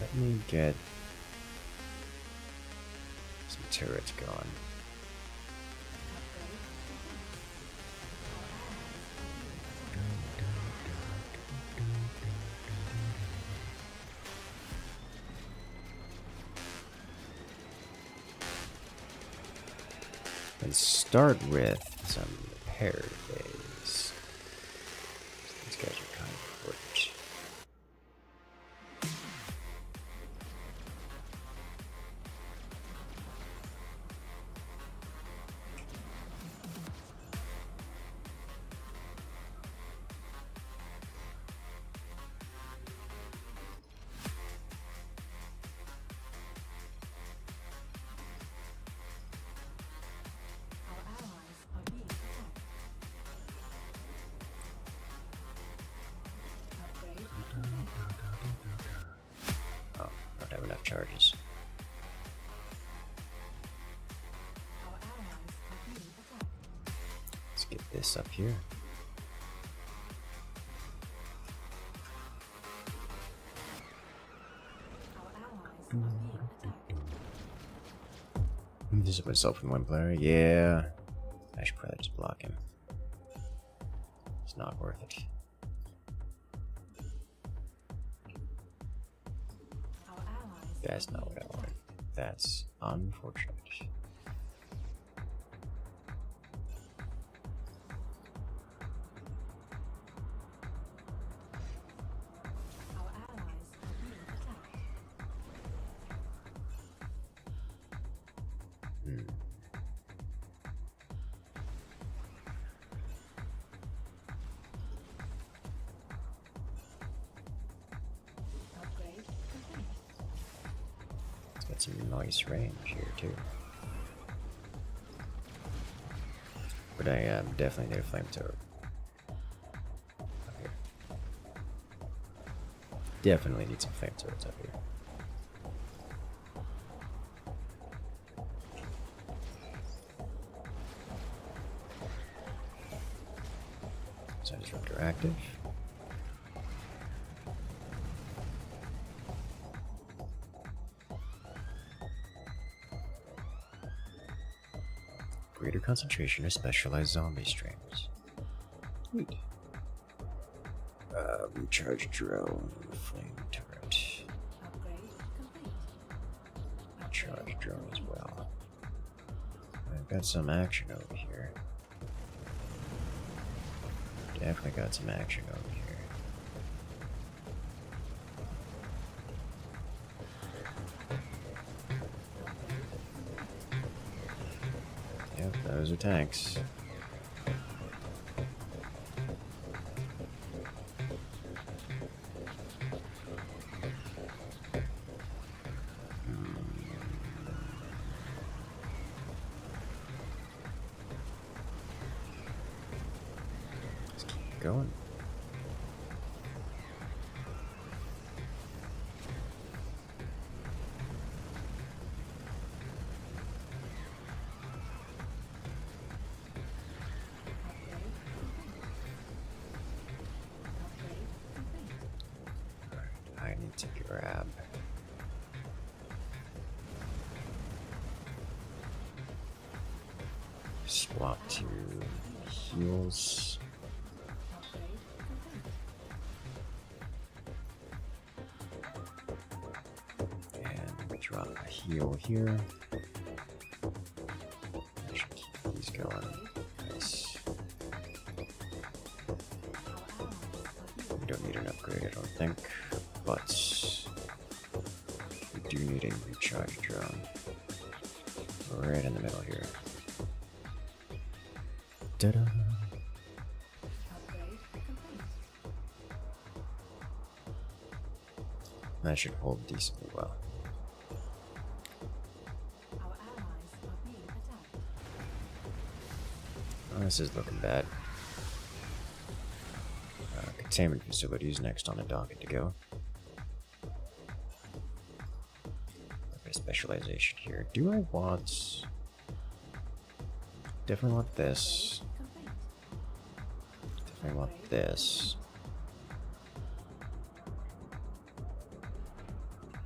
Let me get some turrets going. And start with some repair phase. These guys are kind of important. Our allies are being attacked. Upgrade complete. Oh, don't have enough charges. Our allies are being attacked. Let's get this up here. Our allies are being attacked. This is myself and one player. Yeah. I should probably just block him. It's not worth it. Our allies That's are not being what I attacked. wanted. That's unfortunate. Our allies are being attacked. Upgrade complete. It's got some nice range here too. But I definitely need a flamethrower. Up here. Definitely need some flamethrowers up here. active. Greater concentration of specialized zombie strains. Neat. Recharge drone, flame turret. Upgrade complete. Recharge drone as well. I've got some action over here. Definitely got some action over here. Yep, those are tanks. Let's keep going. I need to grab. Swap to heals. And drop a heal here. I should keep these going. Nice. We don't need an upgrade, I don't think. But we do need a recharge drone. Right in the middle here. Ta-da! That should hold decently well. Our allies are being attacked. Oh, this is looking bad. Containment facilities next on the docket to go. A bit of specialization here. Do I want... Definitely want this. Complete. Definitely want this.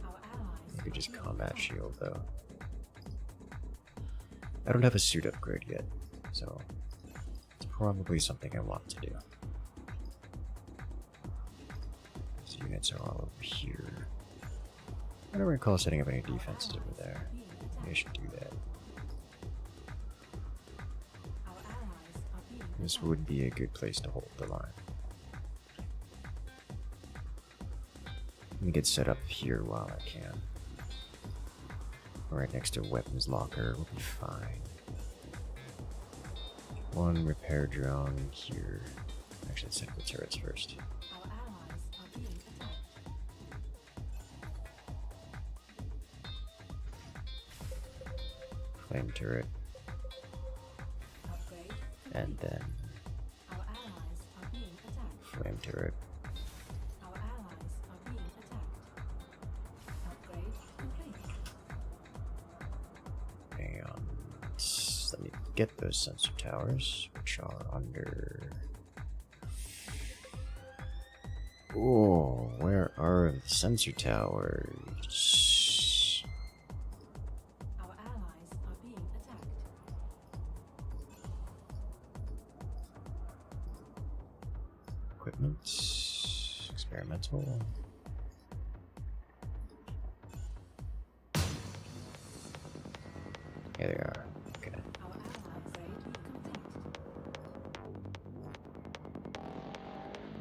Our allies Maybe just combat shield though. I don't have a suit upgrade yet, so it's probably something I want to do. These units are all over here. I don't recall setting up any defenses over there. Maybe I should do that. our allies are being This would be a good place to hold the line. Let me get set up here while I can. Right next to a weapons locker, we'll be fine. One repair drone here. Actually, let's set up the turrets first. our allies are being attacked. Flame turret, Upgrade. and then Our allies are being attacked. flame turret. Our allies are being attacked. Upgrade complete. And let me get those sensor towers, which are under... Oh, where are the sensor towers? Our allies are being attacked. Equipment, experimental. Here they are. Okay. Our allies upgrade complete.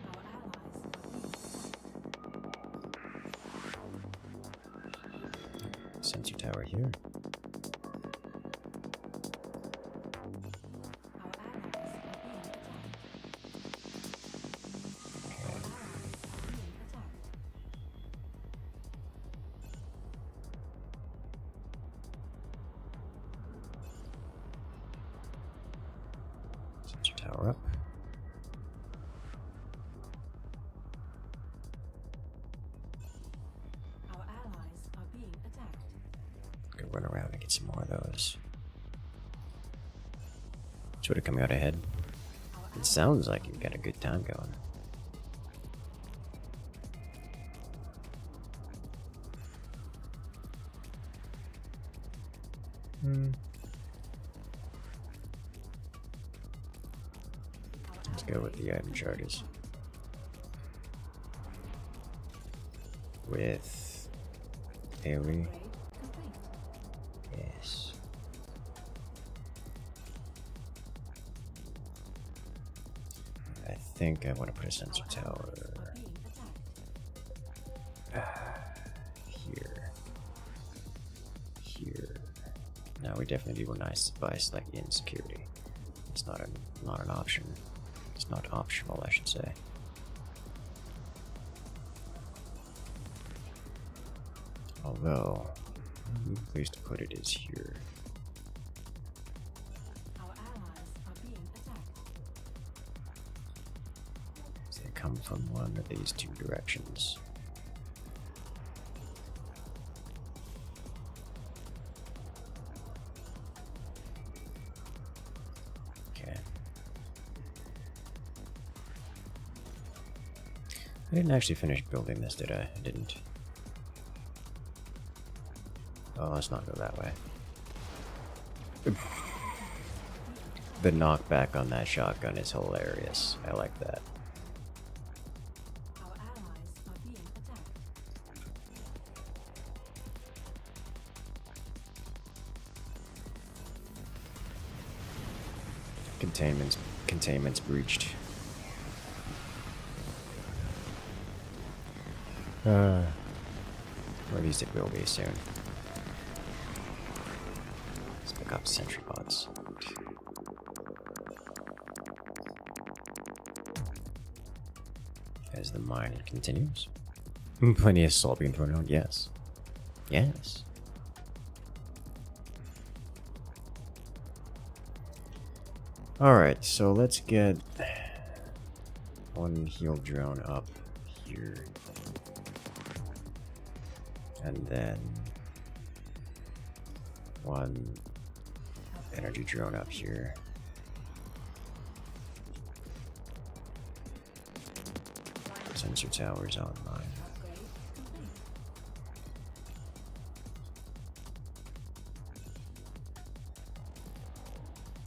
Our allies are being attacked. Sensor tower here. Our allies are being attacked. Okay. Our allies are being attacked. Sensor tower up. Our allies are being attacked. Go run around and get some more of those. Sort of coming out ahead. Our It sounds like you've got a good time going. Let's go with the item charges. With AoE. Yes. I think I want to put a sensor tower here. Here. Now we definitely do a nice by slightly in security. It's not an option. It's not optional, I should say. Although, the place to put it is here. Our allies are being attacked. So they come from one of these two directions. Okay. I didn't actually finish building this, did I? I didn't. Oh, let's not go that way. The knockback on that shotgun is hilarious. I like that. Our allies are being attacked. Containment's breached. Or at least it will be soon. Let's pick up sentry bots. As the mine continues. Plenty of salt being thrown out, yes. Yes. Alright, so let's get one heal drone up here. And then one energy drone up here. Sensor towers online. Upgrade complete.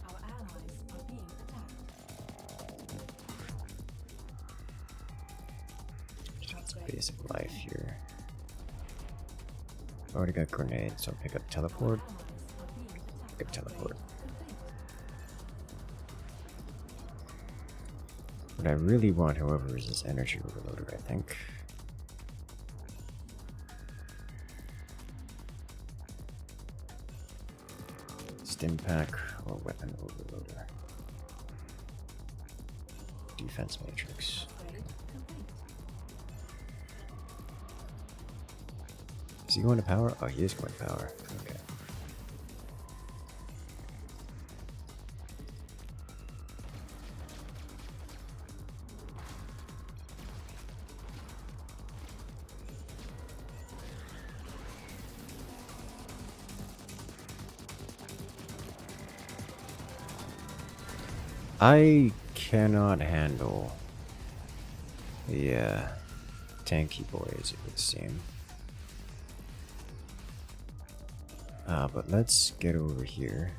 Our allies are being attacked. Basic life here. Already got grenades, so pick up teleport. Allies are being attacked. Pick up teleport. What I really want, however, is this energy overloader, I think. Stim pack or weapon overloader. Defense matrix. Upgrade complete. Is he going to power? Oh, he is going to power. Okay. I cannot handle the tanky boys, it would seem. But let's get over here.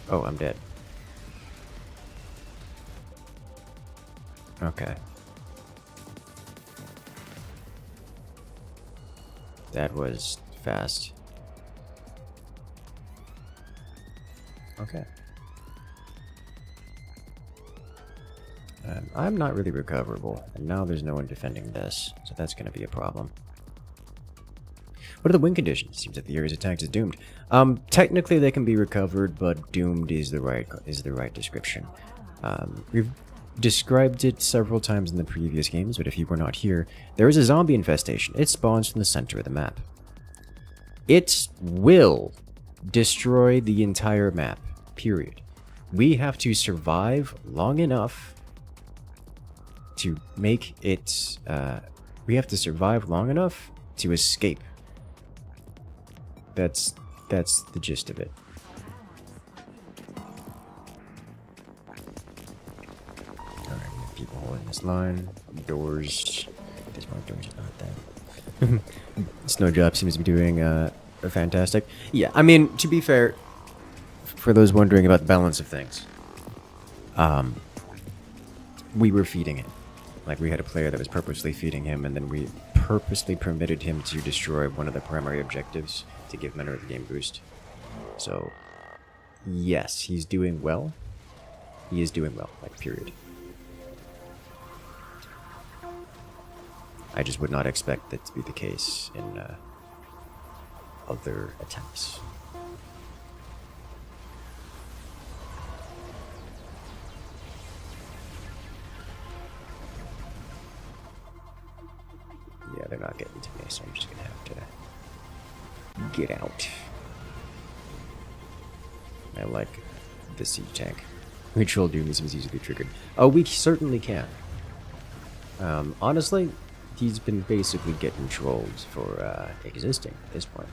Oh, I'm dead. Okay. That was fast. Okay. I'm not really recoverable, and now there's no one defending this, so that's going to be a problem. What are the win conditions? Seems like the area's attacked is doomed. Technically they can be recovered, but doomed is the right description. described it several times in the previous games, but if you were not here, there is a zombie infestation. It spawns from the center of the map. It will destroy the entire map, period. We have to survive long enough to make it, we have to survive long enough to escape. That's the gist of it. Alright, people holding this line. Doors. There's more doors about that. Snowdrop seems to be doing fantastic. Yeah, I mean, to be fair, for those wondering about the balance of things, we were feeding him. Like, we had a player that was purposely feeding him, and then we purposely permitted him to destroy one of the primary objectives to give Menor the game boost. So, yes, he's doing well. He is doing well, like, period. I just would not expect that to be the case in other attempts. Yeah, they're not getting to me, so I'm just gonna have to get out. I like the siege tank. Ritual Doom seems easily triggered. Oh, we certainly can. Honestly, he's been basically getting trolled for existing at this point.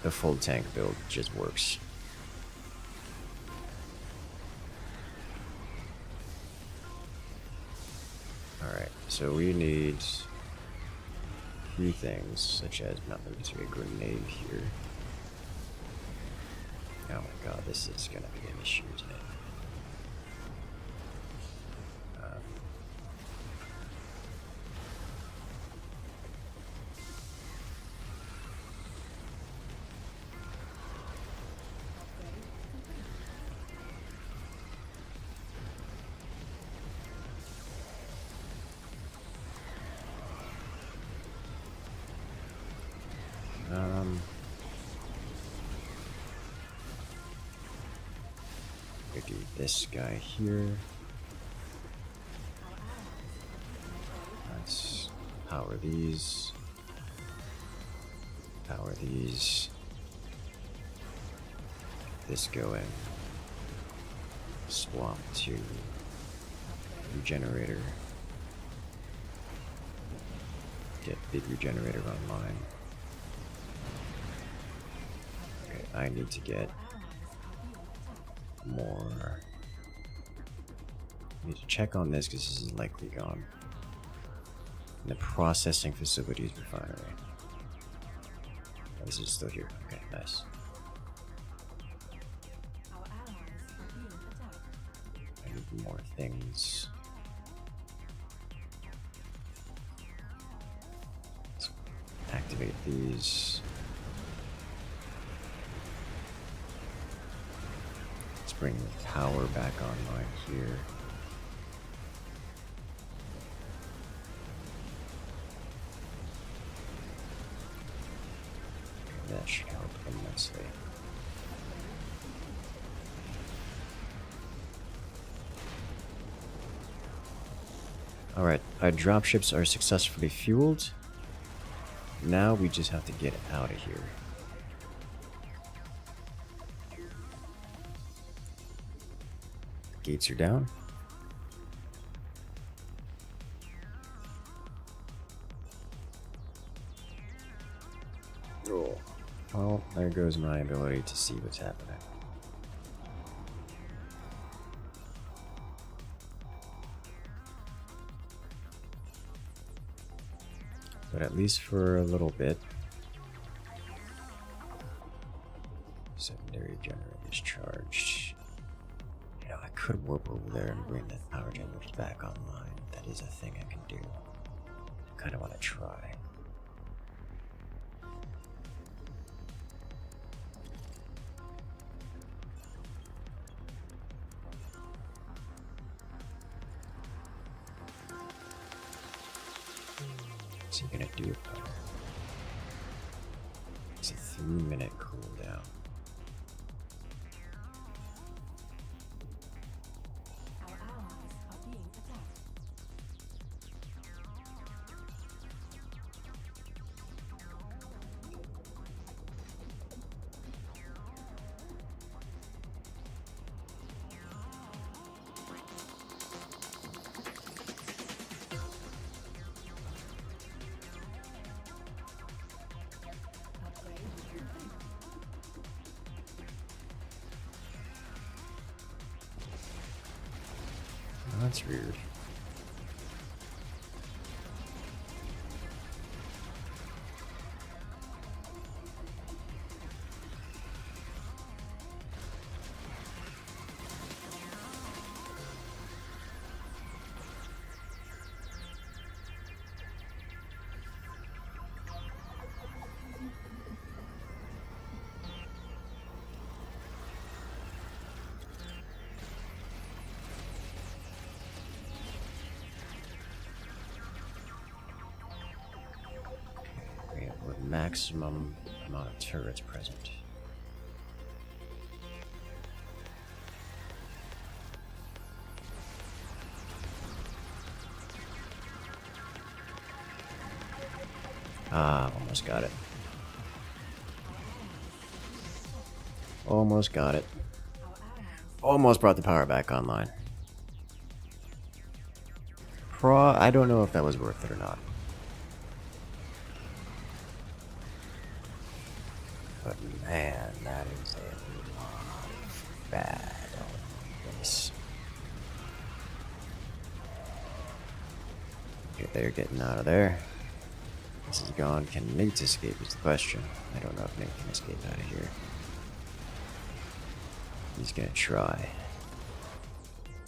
The full tank build just works. Alright, so we need 3 things, such as, not let me see, a grenade here. Oh my god, this is gonna be an issue today. We do this guy here. Let's power these. Power these. This going. Swap to regenerator. Get big regenerator online. Okay, I need to get more. I need to check on this because this is likely gone. In the processing facilities refinery. Oh, this is still here. Okay, nice. Our allies are being attacked. I need more things. Let's activate these. Let's bring the power back online here. Okay, that should help immensely. Alright, our dropships are successfully fueled. Now we just have to get out of here. Gates are down. Oh. Well, there goes my ability to see what's happening. But at least for a little bit. Secondary generators charged. You know, I could warp over there and bring that power generators back online. That is a thing I can do. I kind of want to try. What's he gonna do about it? It's a 3-minute cooldown. Our allies are being attacked. Oh, that's weird. We have the maximum amount of turrets present. Ah, almost got it. Almost got it. Almost brought the power back online. I don't know if that was worth it or not. But man, that is a lot of bad on this. Okay, they're getting out of there. This is gone. Can Nate escape is the question. I don't know if Nate can escape out of here. He's gonna try.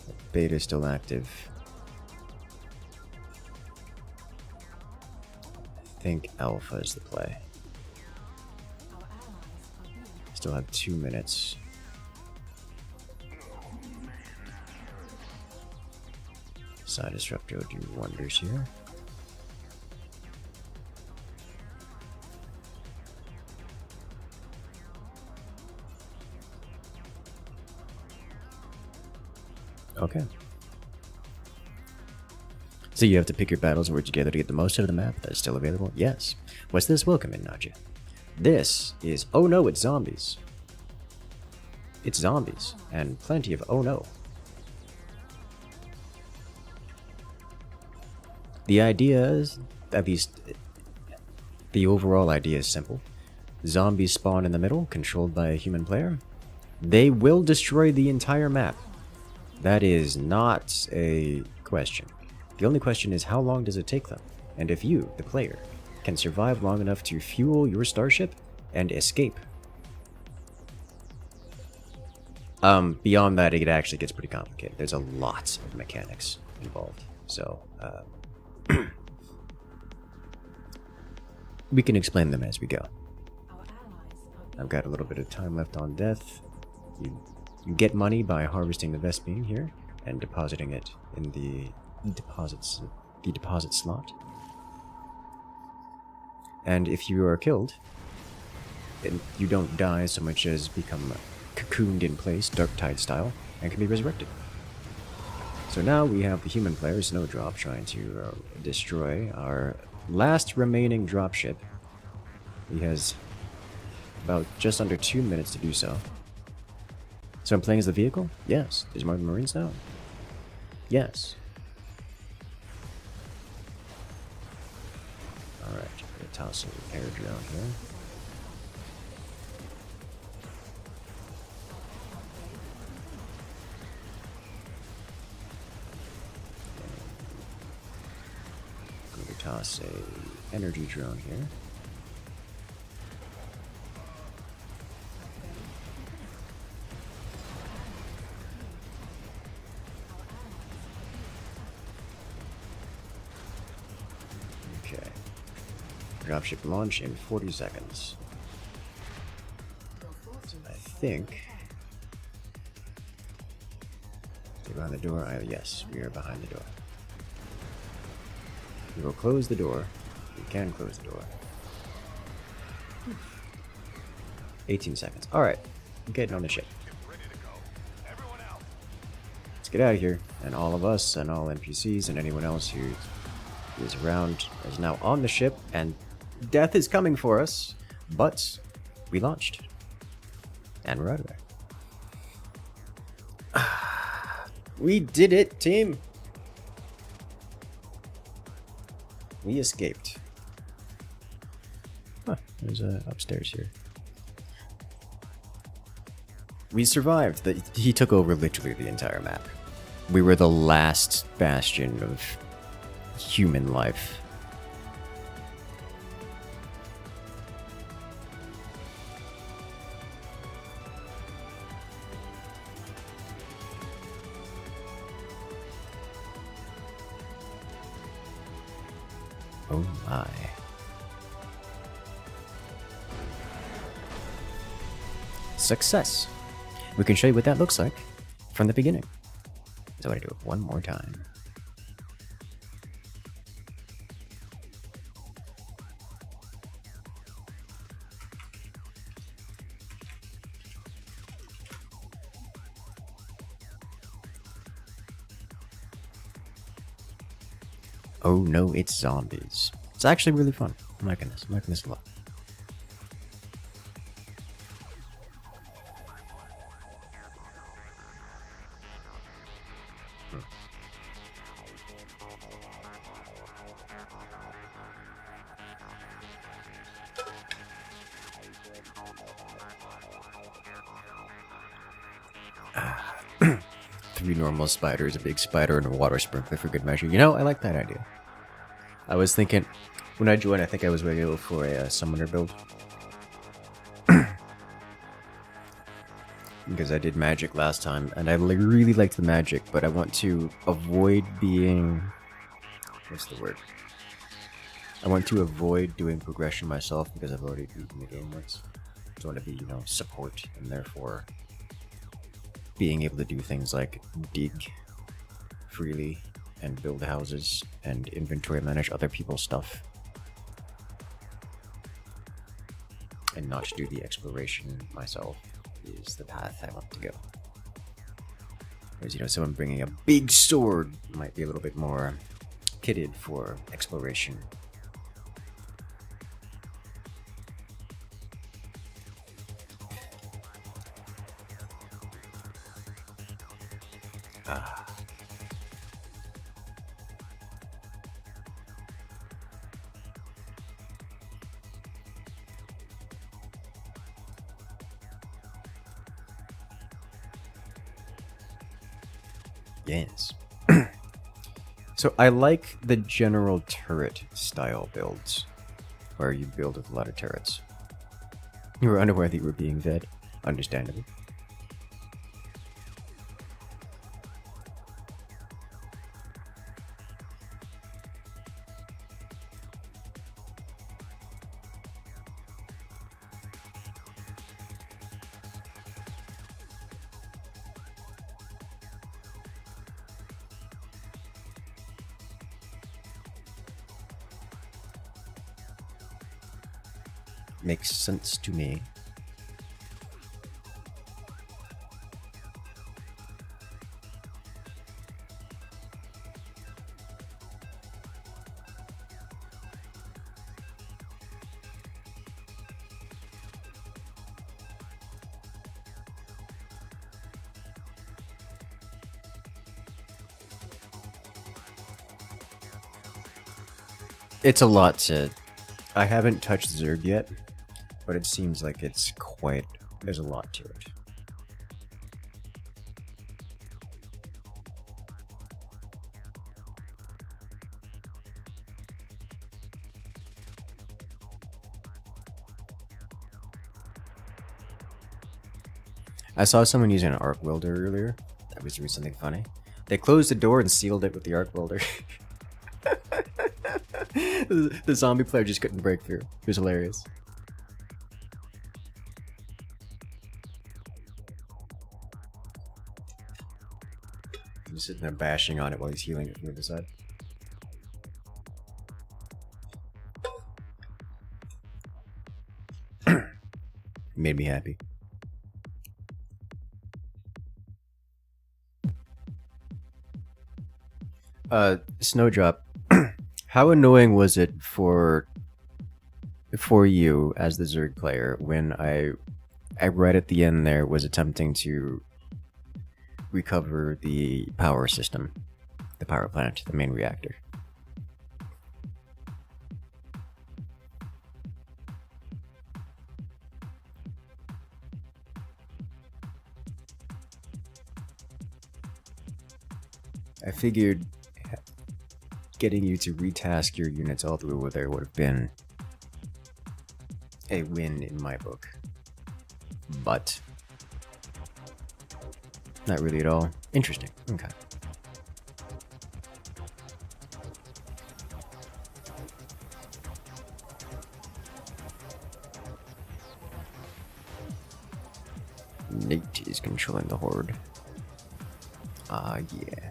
The beta's still active. I think alpha is the play. Our allies are being Still have 2 minutes. Side disruptor will do wonders here. Okay. So you have to pick your battles and work together to get the most out of the map that is still available? Yes. What's this? Welcome in, Nadja. This is... Oh no, it's zombies. It's zombies. And plenty of oh no. The idea is, at least the overall idea is simple. Zombies spawn in the middle, controlled by a human player. They will destroy the entire map. That is not a question. The only question is how long does it take them? And if you, the player, can survive long enough to fuel your starship and escape. Beyond that, it actually gets pretty complicated. There's a lot of mechanics involved. So, we can explain them as we go. our allies are being I've got a little bit of time left on death. You get money by harvesting the Vespine here and depositing it in the deposit slot. And if you are killed, and you don't die so much as become cocooned in place, Darktide style, and can be resurrected. So now we have the human player, Snowdrop, trying to destroy our last remaining dropship. He has about just under 2 minutes to do so. So I'm playing as the vehicle? Yes. There's more Marines now? Yes. Alright, gonna toss a repair drone here. Gonna toss a energy drone here. Okay. Dropship launch in 40 seconds. I think. They're behind the door. Yes, we are behind the door. We will close the door We can close the door. 18 seconds. Alright. I'm getting on the ship. Let's get out of here. And all of us, and all NPCs, and anyone else who is around is now on the ship, and death is coming for us. But we launched. And we're out of there. We did it, team! We escaped. Huh, there's upstairs here. We survived. He took over literally the entire map. We were the last bastion of human life. Oh my. Success. We can show you what that looks like from the beginning. So I do it one more time. Oh no, it's zombies. It's actually really fun. I'm liking this. I'm liking this a lot. Three normal spiders, a big spider, and a water sprinkler for good measure. You know, I like that idea. I was thinking, when I joined, I think I was ready to go for a summoner build. Because I did magic last time, and I really liked the magic, but I want to avoid being... What's the word? I want to avoid doing progression myself, because I've already beaten the game once. So I want to be, you know, support, and therefore being able to do things like dig freely and build houses and inventory manage other people's stuff and not do the exploration myself is the path I want to go. Whereas, you know, someone bringing a big sword might be a little bit more kitted for exploration. Yes. So I like the general turret style builds, where you build with a lot of turrets. You were unaware that you were being fed, understandably. Makes sense to me. It's a lot to... I haven't touched Zerg yet, but it seems like it's quite... There's a lot to it. I saw someone using an arc welder earlier. That was doing something funny. They closed the door and sealed it with the arc welder. The zombie player just couldn't break through. It was hilarious. I'm sitting there bashing on it while he's healing it from the other side. made me happy. Snowdrop, how annoying was it for you as the Zerg player when I right at the end there was attempting to recover the power system, the power plant, the main reactor? I figured getting you to retask your units all the way over there would have been a win in my book. But not really at all. Interesting. Okay. Nate is controlling the horde. Ah, yeah.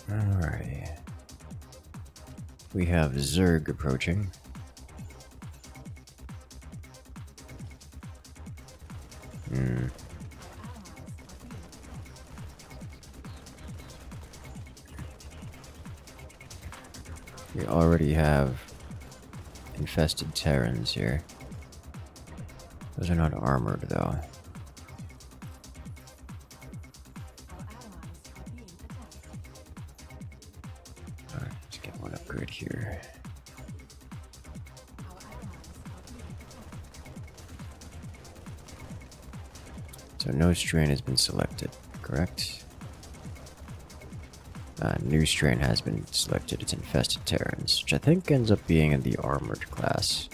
Alright. We have Zerg approaching. We already have infested Terrans here. Those are not armored though. Alright, let's get one upgrade here. So no strain has been selected, correct? New strain has been selected. It's infested Terrans, which I think ends up being in the armored class.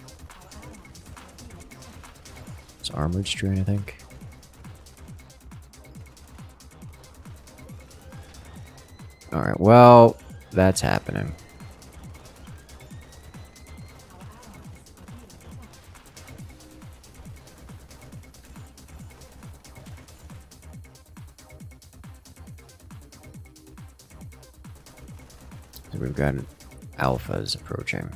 It's armored strain, I think. Alright, well, that's happening. So we've got alphas approaching.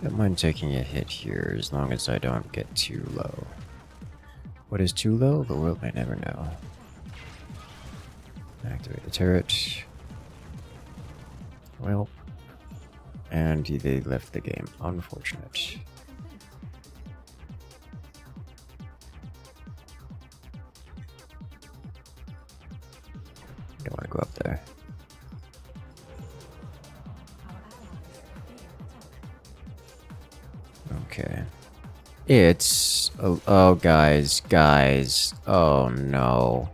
Don't mind taking a hit here as long as I don't get too low. What is too low? The world may never know. Activate the turret. Well, and they left the game. Unfortunate. Don't want to go up there. Okay. It's... oh, guys. Oh, no.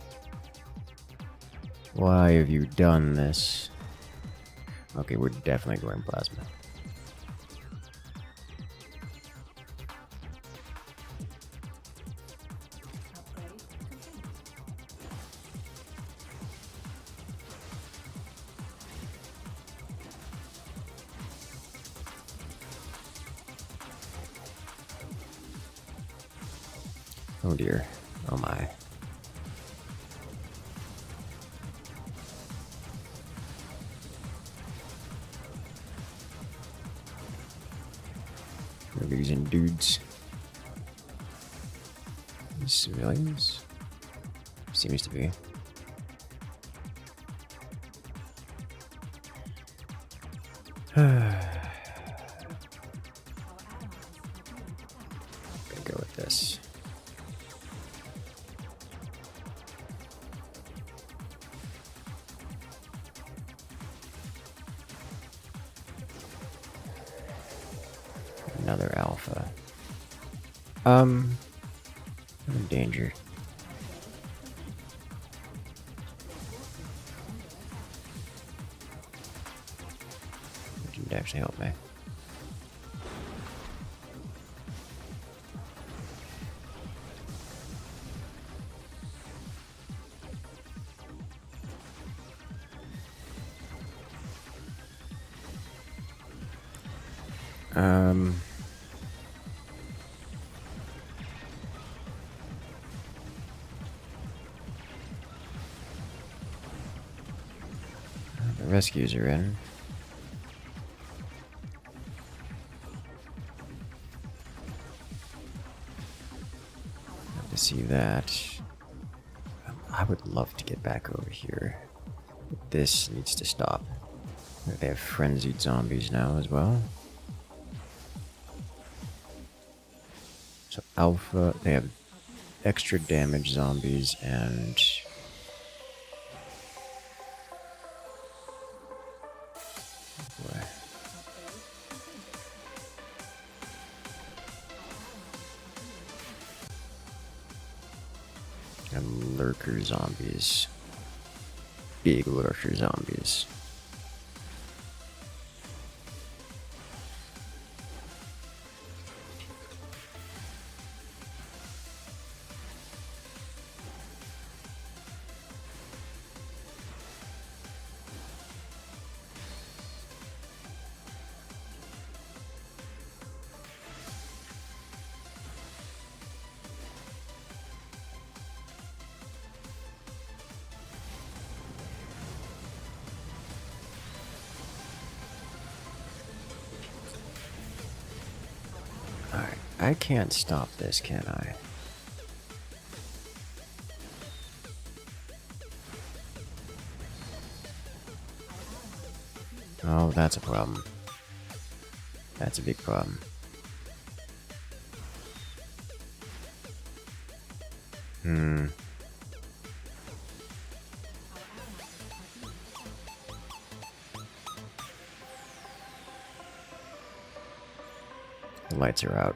Why have you done this? Okay, we're definitely going plasma. Oh dear. Oh my. We're using dudes. Civilians? Seems to be. Gonna go with this. Another alpha. I'm in danger. It didn't actually help me. Um... The rescues are in. Love to see that. I would love to get back over here. This needs to stop. They have frenzied zombies now as well. So Alpha, they have extra damage zombies and... Boy. And lurker zombies. Big lurker zombies. Alright, I can't stop this, can I? Oh, that's a problem. That's a big problem. The lights are out.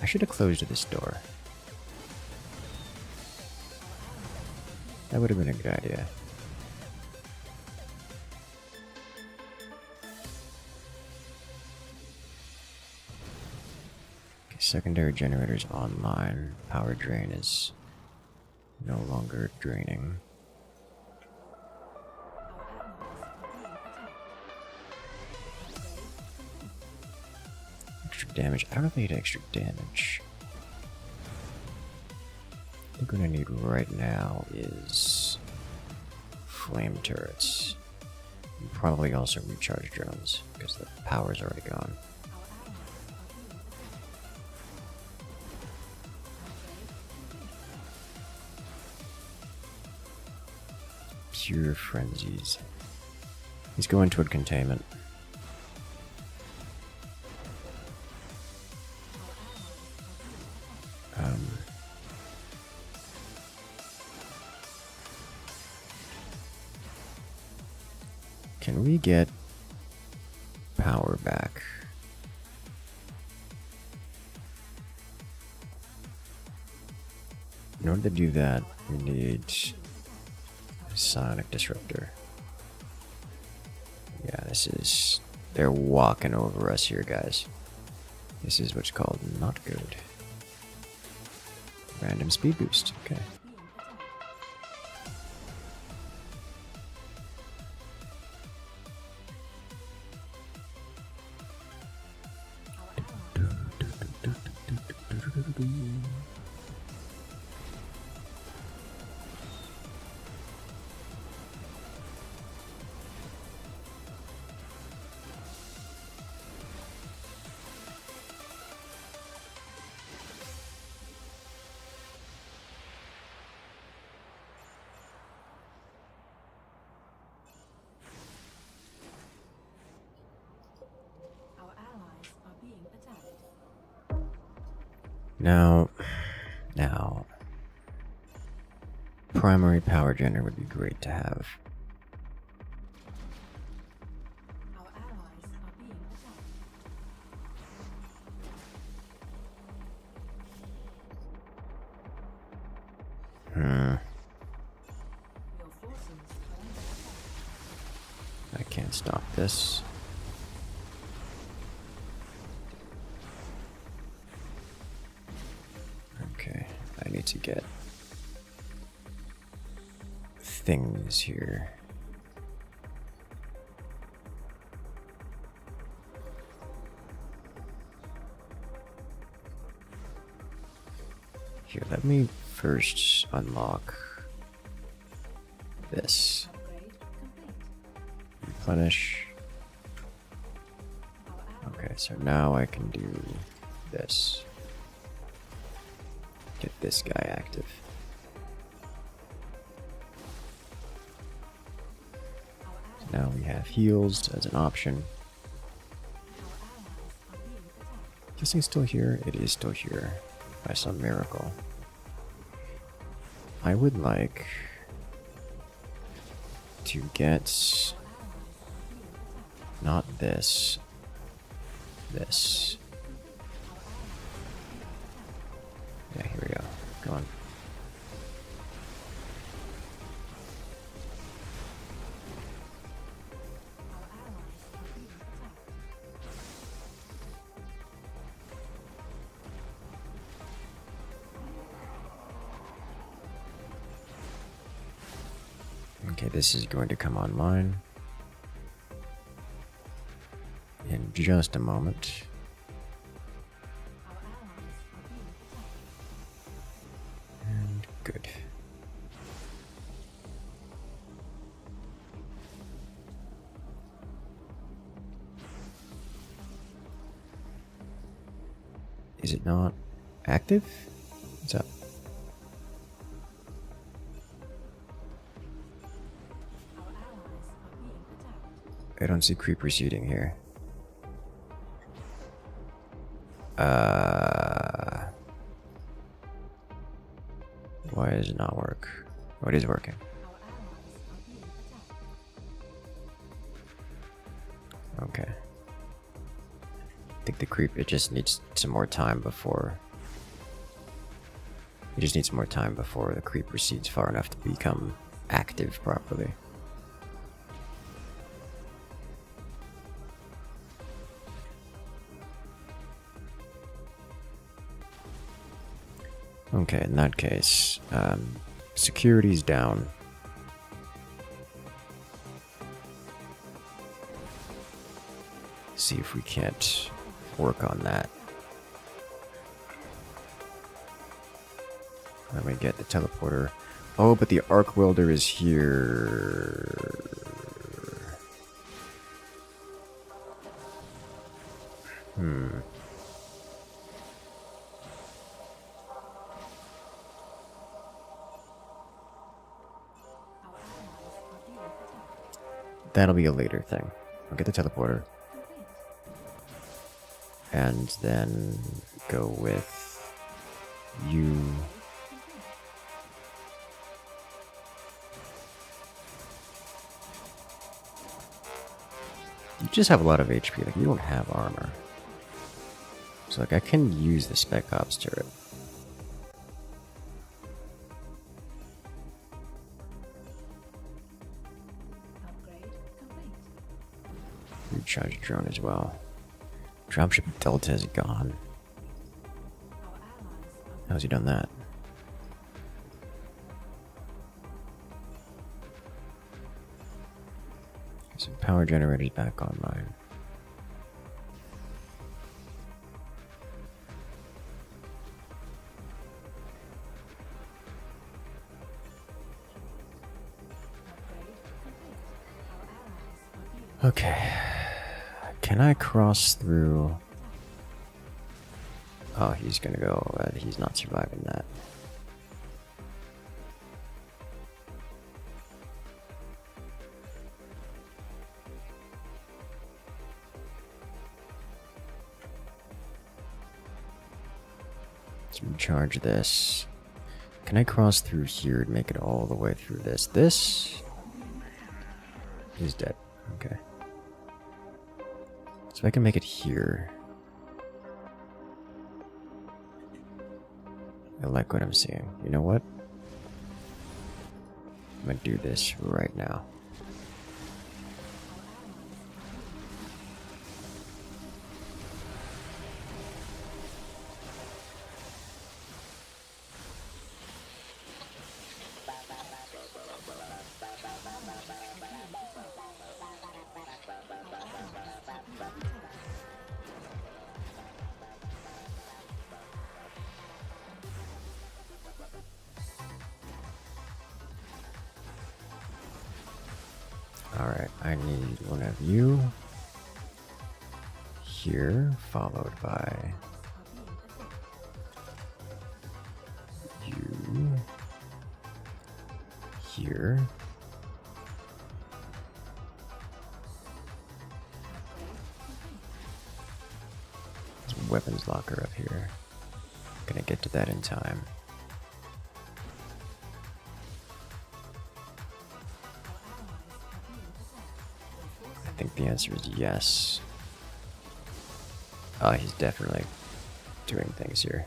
I should have closed this door. That would have been a good idea. Okay, secondary generators online. Power drain is no longer draining. Extra damage. I don't need extra damage. I think what I need right now is flame turrets. And probably also recharge drones, because the power's already gone. Pure frenzies. He's going toward containment. Can we get power back? In order to do that, we need a sonic disruptor. Yeah, this is... They're walking over us here, guys. This is what's called not good. Random speed boost, okay. Now, primary power generator would be great to have. Our allies are being attacked. Your forces are under attack. I can't stop this. I need to get things here. Here, let me first unlock this. Upgrade complete. Replenish. Okay, so now I can do this. Get this guy active. So now we have heals as an option. Guessing it's still here? It is still here. By some miracle. I would like to get not this. This. Yeah, here we go. Come on. Okay, this is going to come online in just a moment. And good. Is it not active? What's up? I don't see creep receding here. Why does it not work? Oh, it is working. Okay. I think the creep, it just needs some more time before... It just needs more time before the creep recedes far enough to become active properly. Okay, in that case, security's down. See if we can't work on that. Let me get the teleporter. Oh, but the arc welder is here. That'll be a later thing. I'll get the teleporter. And then go with you. You just have a lot of HP, like you don't have armor. So like I can use the Spec Ops turret. Recharge drone as well. Dropship Delta is gone. How's he done that? Some power generators back online. Okay. Can I cross through? Oh, he's gonna go. He's not surviving that. Let's recharge this. Can I cross through here and make it all the way through this? This is dead. Okay. So I can make it here. I like what I'm seeing. You know what? I'm gonna do this right now. I need one of you here, followed by you here. There's a weapons locker up here. Gonna get to that in time. I think the answer is yes. Oh, he's definitely doing things here.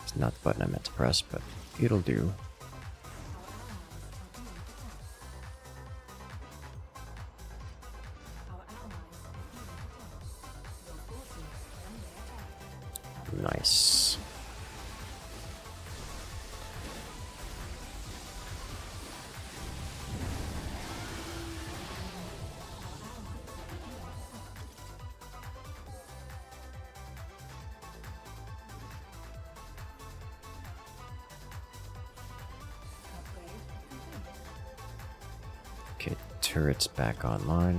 It's not the button I meant to press, but it'll do. Nice. Okay, turret's back online.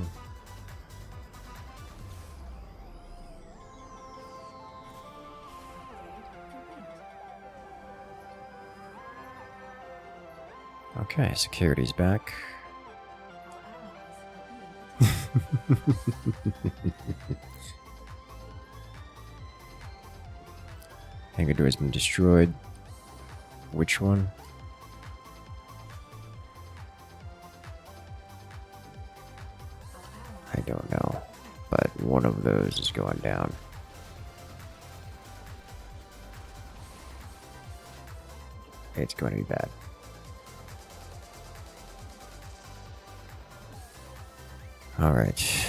Okay, security's back. Hangar door's been destroyed. Which one? I don't know, but one of those is going down. It's going to be bad. All right.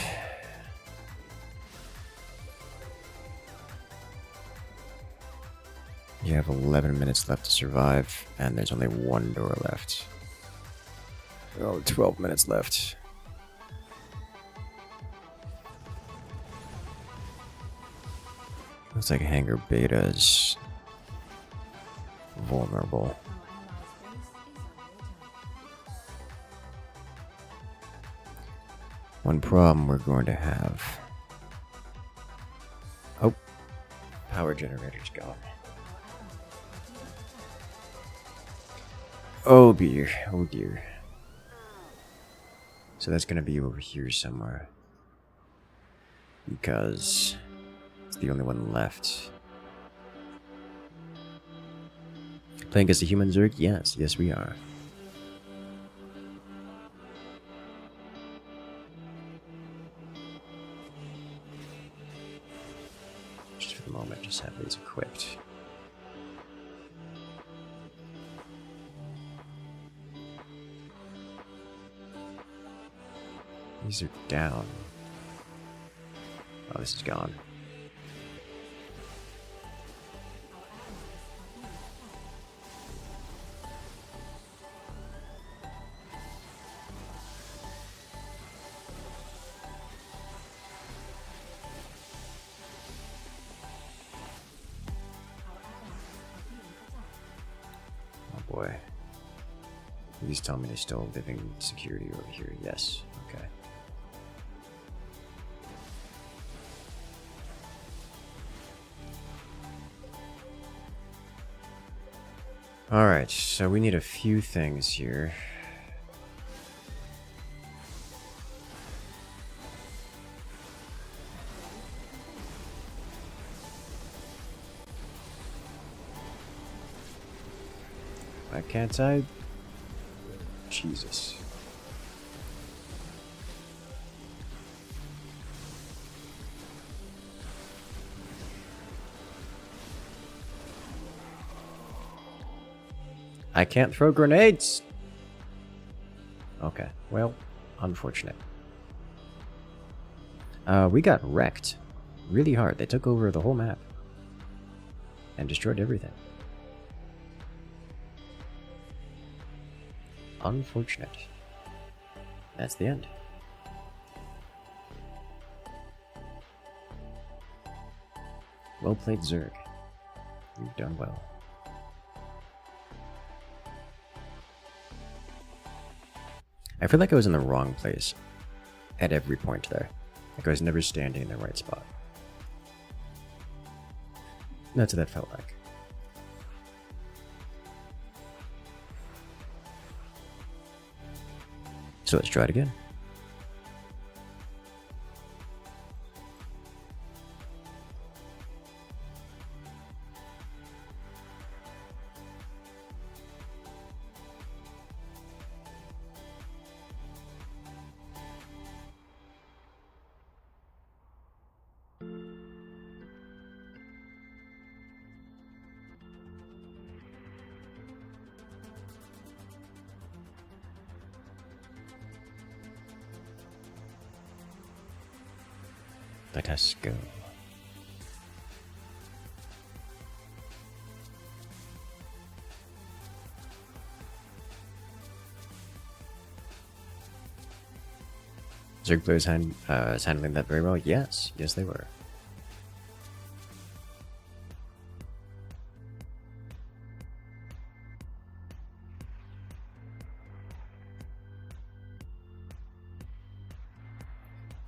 You have 11 minutes left to survive, and there's only one door left. Oh, 12 minutes left. Looks like Hangar Beta is vulnerable. One problem we're going to have. Oh, power generator's gone. Oh dear, oh dear. So that's gonna be over here somewhere. Because it's the only one left. Playing as a human Zerg? Yes, yes we are. Just for the moment, just have these equipped. These are down. Oh, this is gone. Oh boy. Please tell me there's still living security over here. Yes. Okay. Alright, so we need a few things here. Why can't I? Jesus. I can't throw grenades! Okay, well, unfortunate. We got wrecked really hard. They took over the whole map and destroyed everything. Unfortunate. That's the end. Well played, Zerg. You've done well. I feel like I was in the wrong place at every point there. Like I was never standing in the right spot. That's what that felt like. So let's try it again. Let us go. Zerg players handling that very well? Yes. Yes, they were.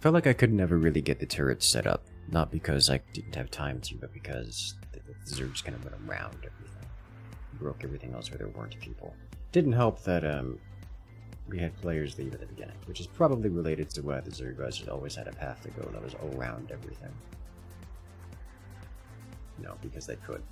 Felt like I could never really get the turrets set up. Not because I didn't have time to, but because the Zergs kind of went around everything. Broke everything else where there weren't people. Didn't help that we had players leave at the beginning, which is probably related to why the Zerg guys always had a path to go that was around everything. No, because they could.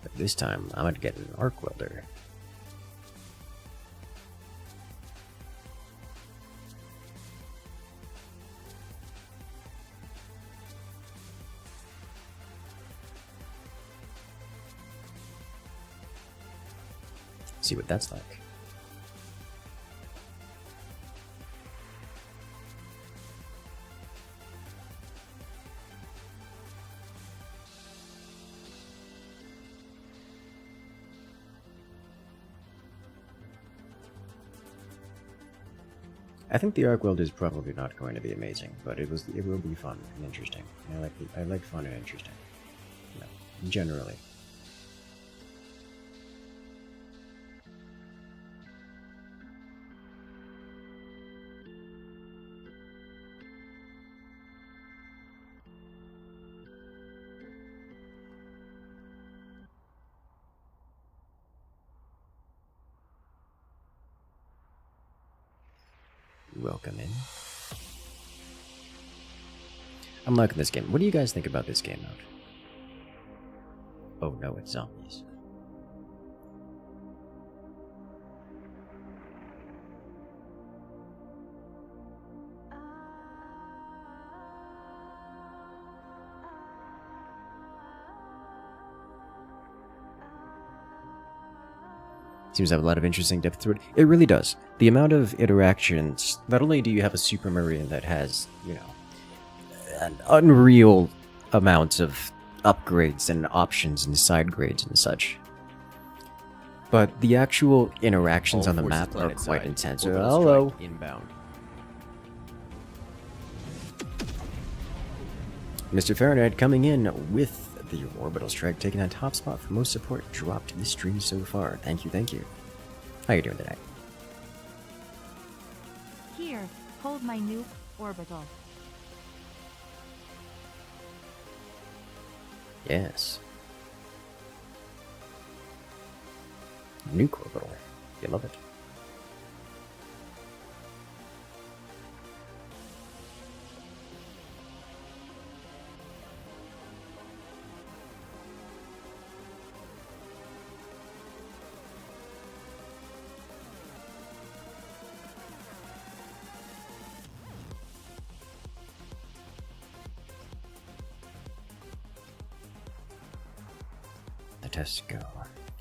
But this time, I'm gonna get an arc welder. See what that's like. I think the arc weld is probably not going to be amazing, but it will be fun and interesting. I like fun and interesting. You know, generally. Welcome in. I'm liking this game. What do you guys think about this game mode? Oh no, it's zombies. Seems to have a lot of interesting depth to it. It really does. The amount of interactions, not only do you have a Supermarine that has, you know, an unreal amount of upgrades and options and side grades and such, but the actual interactions on the map are quite intense. Hello. Inbound. Mr. Fahrenheit coming in with the orbital strike, taking that top spot for most support dropped this stream so far. Thank you, thank you. How you doing today? Here, hold my new orbital. Yes. Nuke orbital. You love it. Let us go.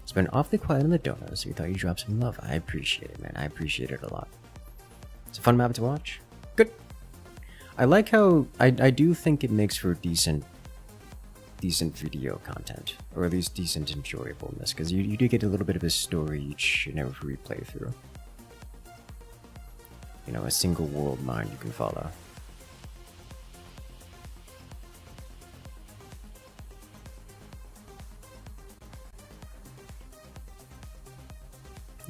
It's been awfully quiet on the dono, so we thought you'd drop some love. I appreciate it, man. I appreciate it a lot. It's a fun map to watch. Good. I like how I do think it makes for decent video content, or at least decent enjoyableness, because you do get a little bit of a story each and every playthrough. You know, a single world mind you can follow.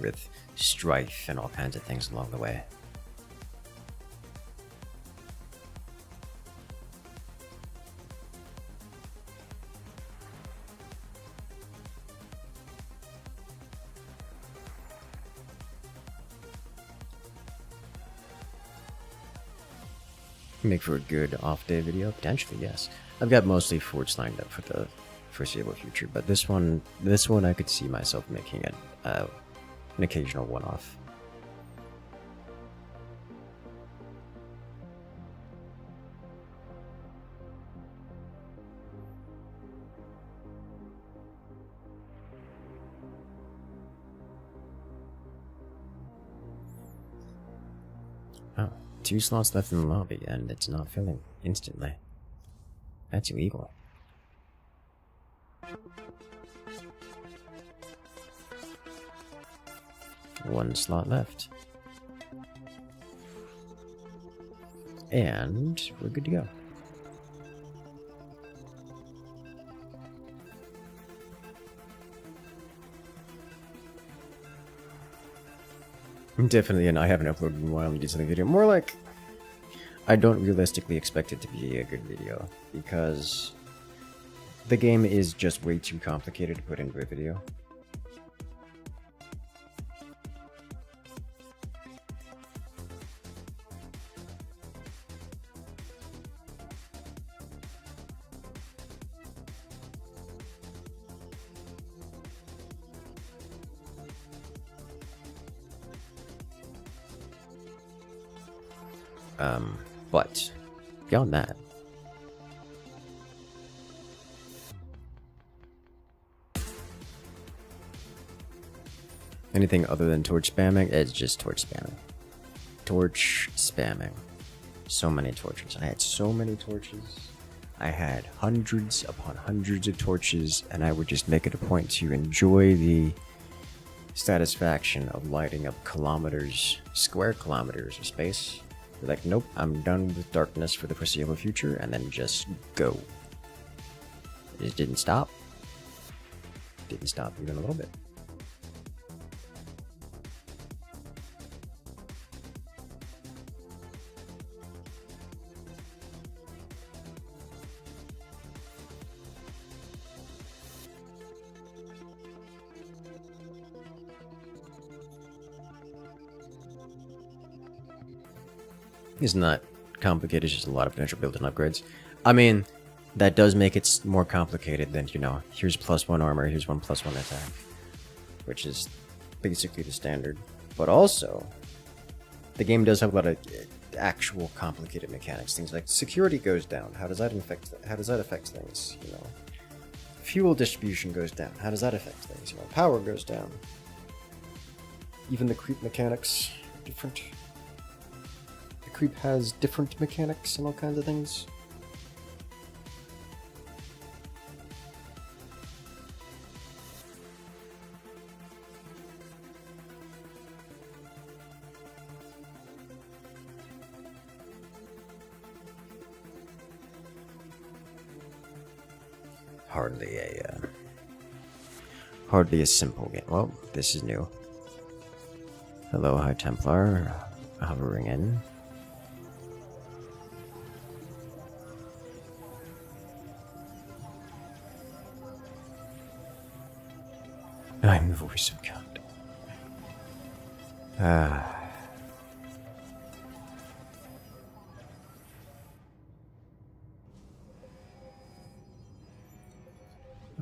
with strife and all kinds of things along the way. Make for a good off-day video? Potentially, yes. I've got mostly forts lined up for the foreseeable future, but this one I could see myself making it an occasional one-off. Oh, 2 slots left in the lobby, and it's not filling instantly. That's illegal. One slot left. And we're good to go. Definitely, and I haven't uploaded in a while and did something video. More like, I don't realistically expect it to be a good video, because the game is just way too complicated to put into a video. But beyond that, anything other than torch spamming is just torch spamming. Torch spamming. So many torches. I had so many torches. I had hundreds upon hundreds of torches, and I would just make it a point to enjoy the satisfaction of lighting up square kilometers of space. Be like, nope, I'm done with darkness for the foreseeable future, and then just go. It just didn't stop. Didn't stop even a little bit. It's not complicated, it's just a lot of potential built-in upgrades. I mean, that does make it more complicated than, you know, here's +1 armor, here's 1 +1 attack, which is basically the standard. But also, the game does have a lot of actual complicated mechanics. Things like security goes down. How does that affect things? You know, fuel distribution goes down. How does that affect things? You know, power goes down. Even the creep mechanics are different. Creep has different mechanics and all kinds of things. Hardly a simple game. Well, this is new. Hello, High Templar, hovering in. I'm the voice of God.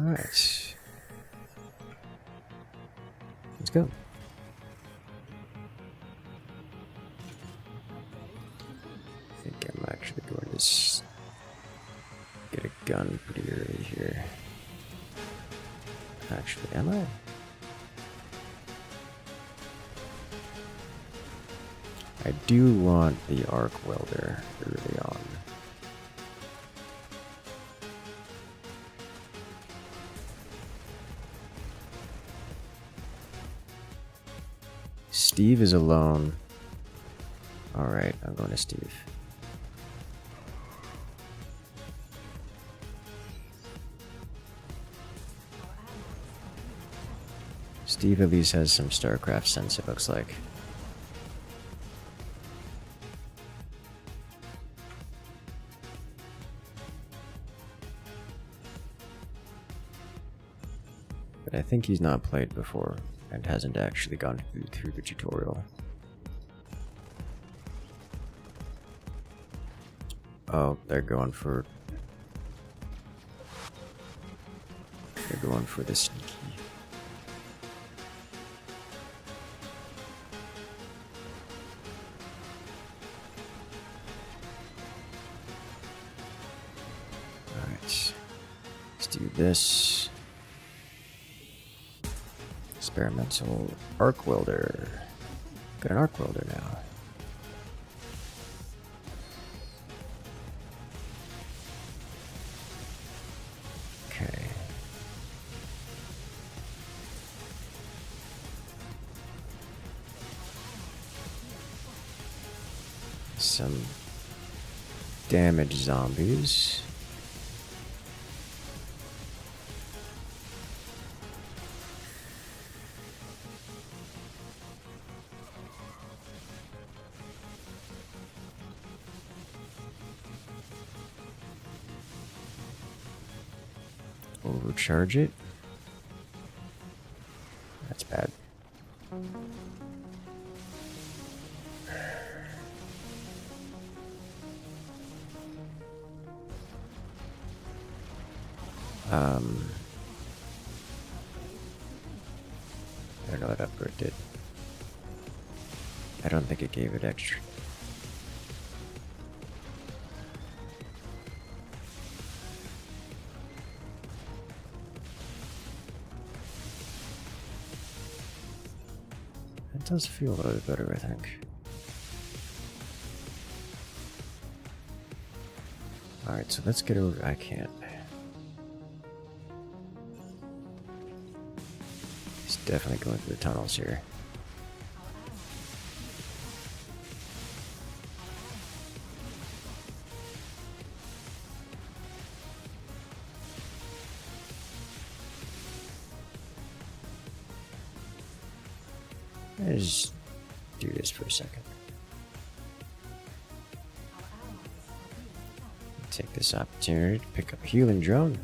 Alright. Let's go. I think I'm actually going to get a gun pretty early here. Actually, am I? I do want the arc welder early on. Steve is alone. Alright, I'm going to Steve. Steve at least has some StarCraft sense, it looks like. But I think he's not played before and hasn't actually gone through the tutorial. Oh, they're going for the sneaky. Alright. Let's do this. Experimental arc welder. Got an arc welder now. Okay. Some damaged zombies. Overcharge it. That's bad. I don't know what upgrade did. I don't think it gave it extra. It does feel a little bit better, I think. Alright, so let's get over. I can't. He's definitely going through the tunnels here. Let's just do this for a second. Take this opportunity to pick up a healing drone.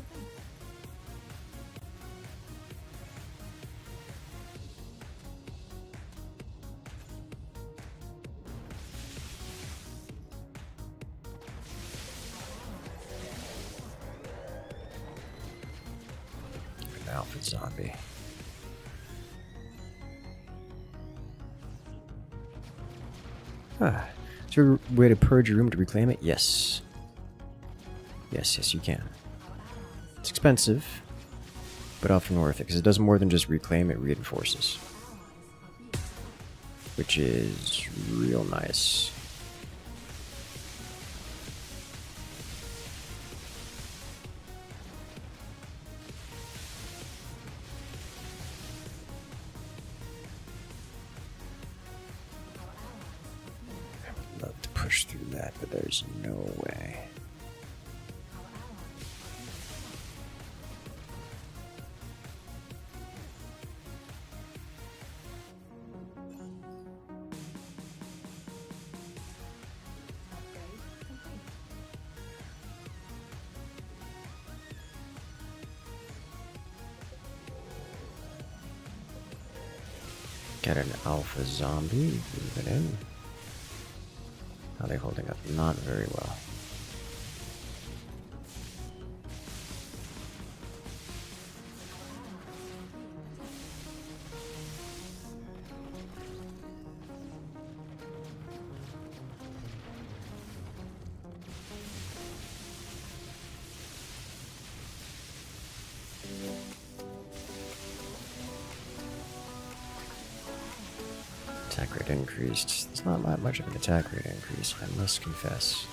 An alpha zombie. Ah, is there a way to purge your room to reclaim it? Yes. Yes, you can. It's expensive, but often worth it, because it does more than just reclaim, it reinforces. Which is real nice. I would love to push through that, but there's no way. Get an alpha zombie, move it in. How are they holding up? Not very well. Attack rate increased. It's not that much of an attack rate increase, I must confess.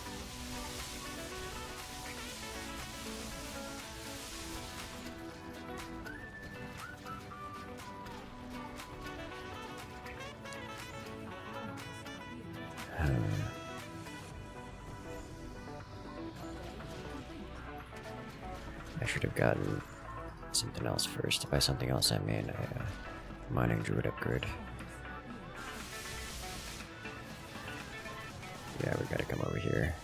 I should have gotten something else first. By something else, I mean Mining druid upgrade. Yeah, we gotta come over here.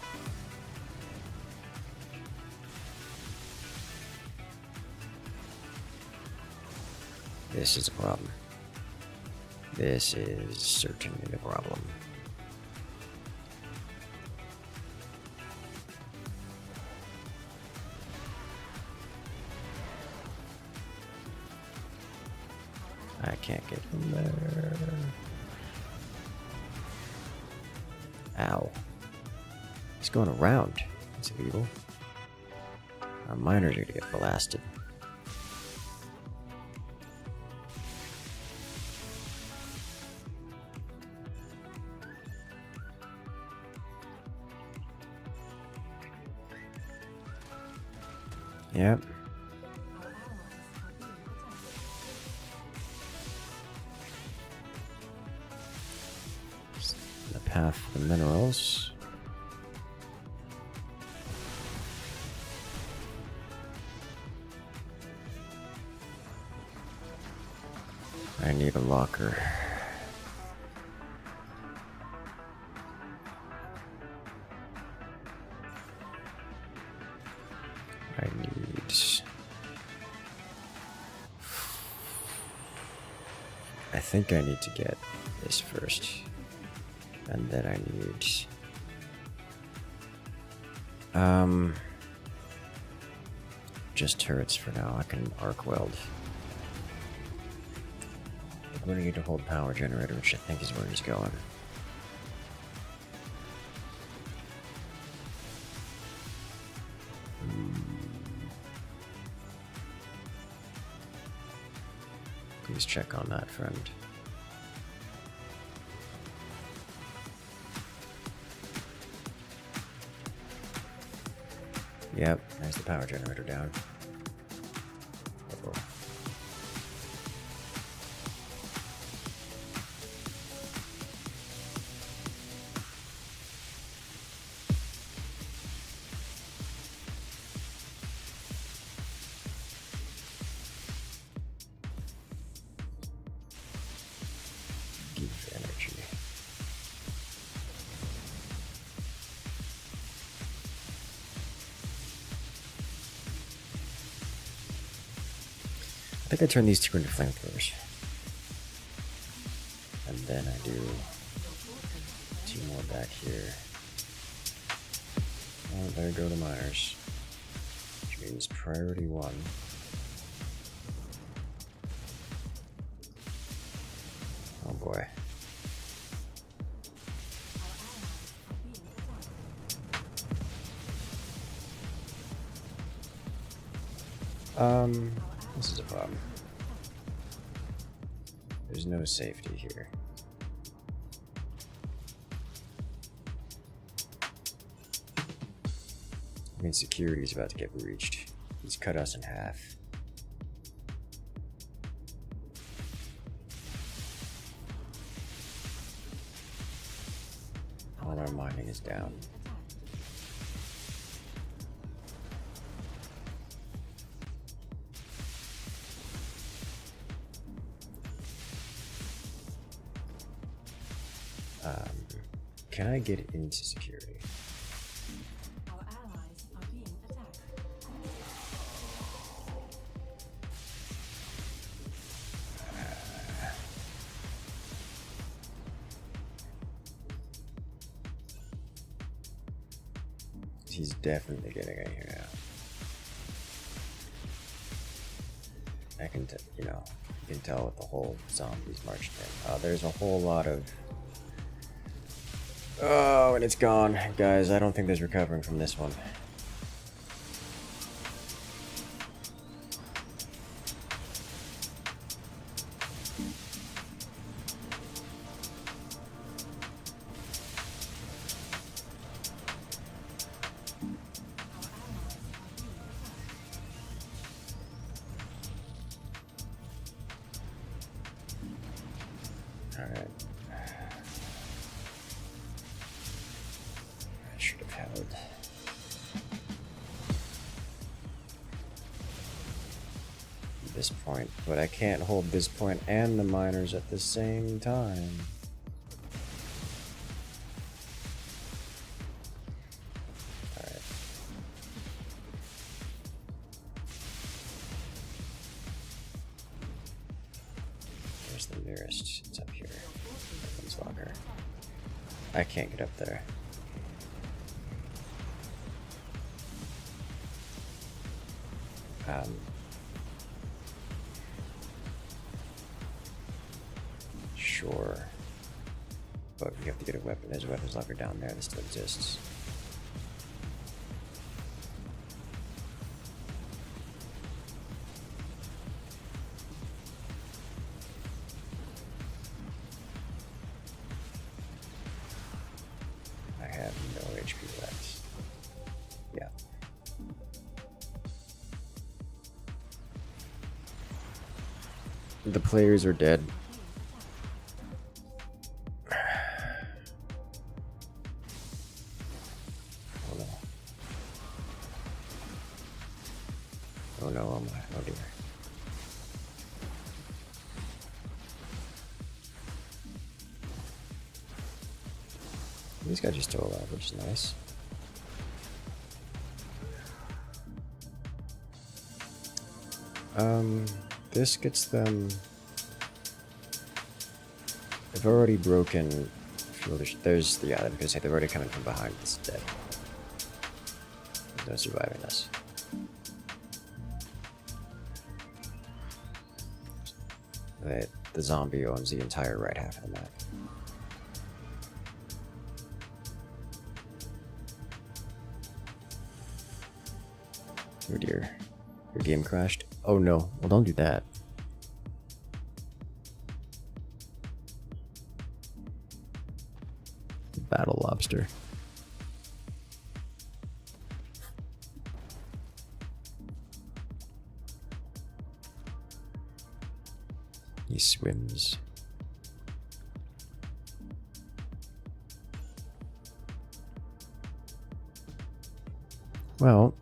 This is a problem. This is certainly a problem. I can't get in there. Ow. He's going around. It's illegal. Our miners are gonna get blasted. Yep. The path for the minerals. I need a locker. I need... I think I need to get this first. And then I need... just turrets for now. I can arc weld. I'm going to need to hold power generator, which I think is where he's going. Please check on that, friend. Yep, there's the power generator down. Uh-oh. Give energy. I think I turn these two into flamethrowers. And then I do two more back here. Oh, there go the miners. Which means priority 1. Oh boy. This is a problem. There's no safety here. I mean, security's about to get breached. He's cut us in half. All our mining is down. Can I get into security? Our allies are being attacked. He's definitely getting in here now. I can, you know, you can tell with the whole zombies marching in. There's a whole lot of... Oh, and it's gone. Guys, I don't think there's recovering from this one. Alright. I should have held. this point, but I can't hold this point and the miners at the same time. Alright. Where's the nearest? It's up here. Weapons locker. I can't get up there. Sure. But we have to get a weapon. There's a weapons locker down there that still exists. I have no HP left. Yeah. The players are dead. Oh no. Oh no, oh my, oh dear. These guys are still alive, which is nice. This gets them. They've already broken. There's yeah, I was gonna say they're already coming from behind. It's dead. There's no surviving this. The zombie owns the entire right half of the map. Oh dear. Your game crashed? Oh no. Well, don't do that. Battle lobster. He swims. Well,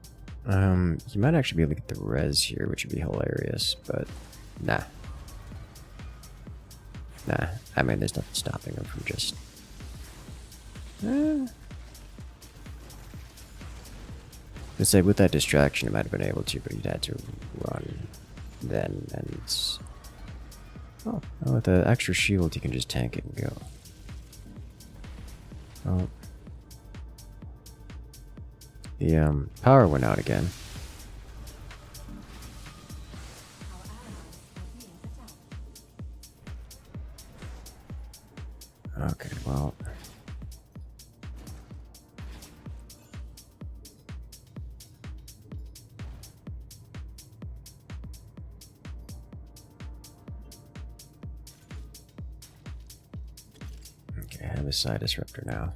you might actually be able to get the res here, which would be hilarious, but nah. Nah, I mean, there's nothing stopping him from just... Let's say with that distraction, he might have been able to, but he'd had to run then, and it's... Oh, with the extra shield, you can just tank it and go. Oh. The power went out again. Okay, well. Okay, I have a side disruptor now.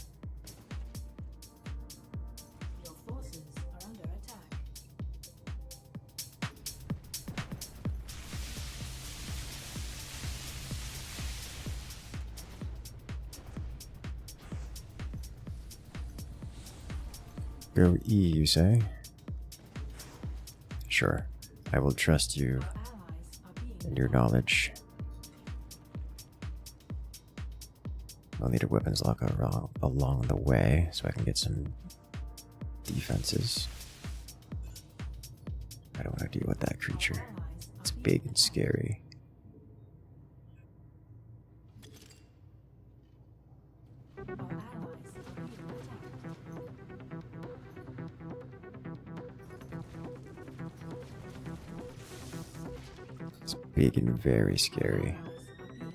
Your forces are under attack. Go E, you say? Sure, I will trust you Allies are being and your knowledge. I'll need a weapons lock along the way so I can get some defenses. I don't want to deal with that creature. It's big and scary. Our allies are being attacked. It's big and very scary. Allies are being attacked.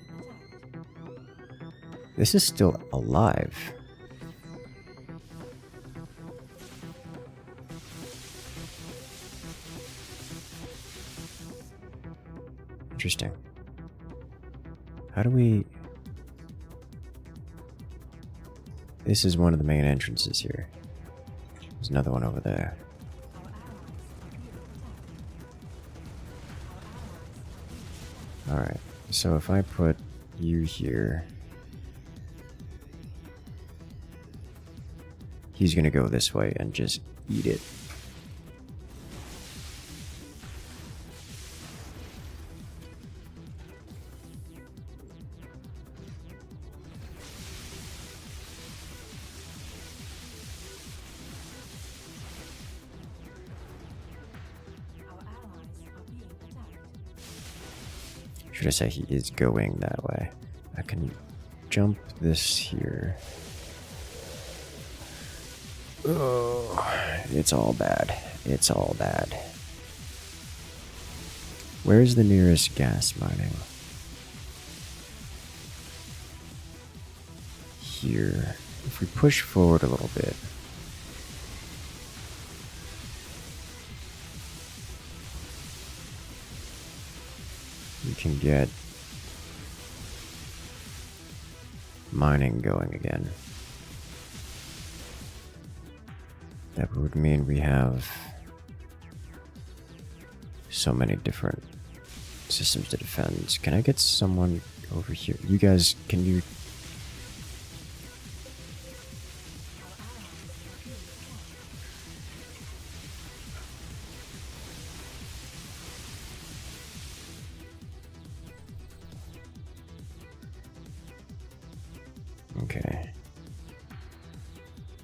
This is still alive. Interesting. How do we... This is one of the main entrances here. There's another one over there. Our allies are being attacked. Alright, so if I put you here... He's gonna go this way and just eat it. Should I say he is going that way? I can jump this here. Oh, it's all bad. It's all bad. Where's the nearest gas mining? Here. If we push forward a little bit. We can get mining going again. That would mean we have so many different systems to defend. Can I get someone over here? You guys, can you... Okay.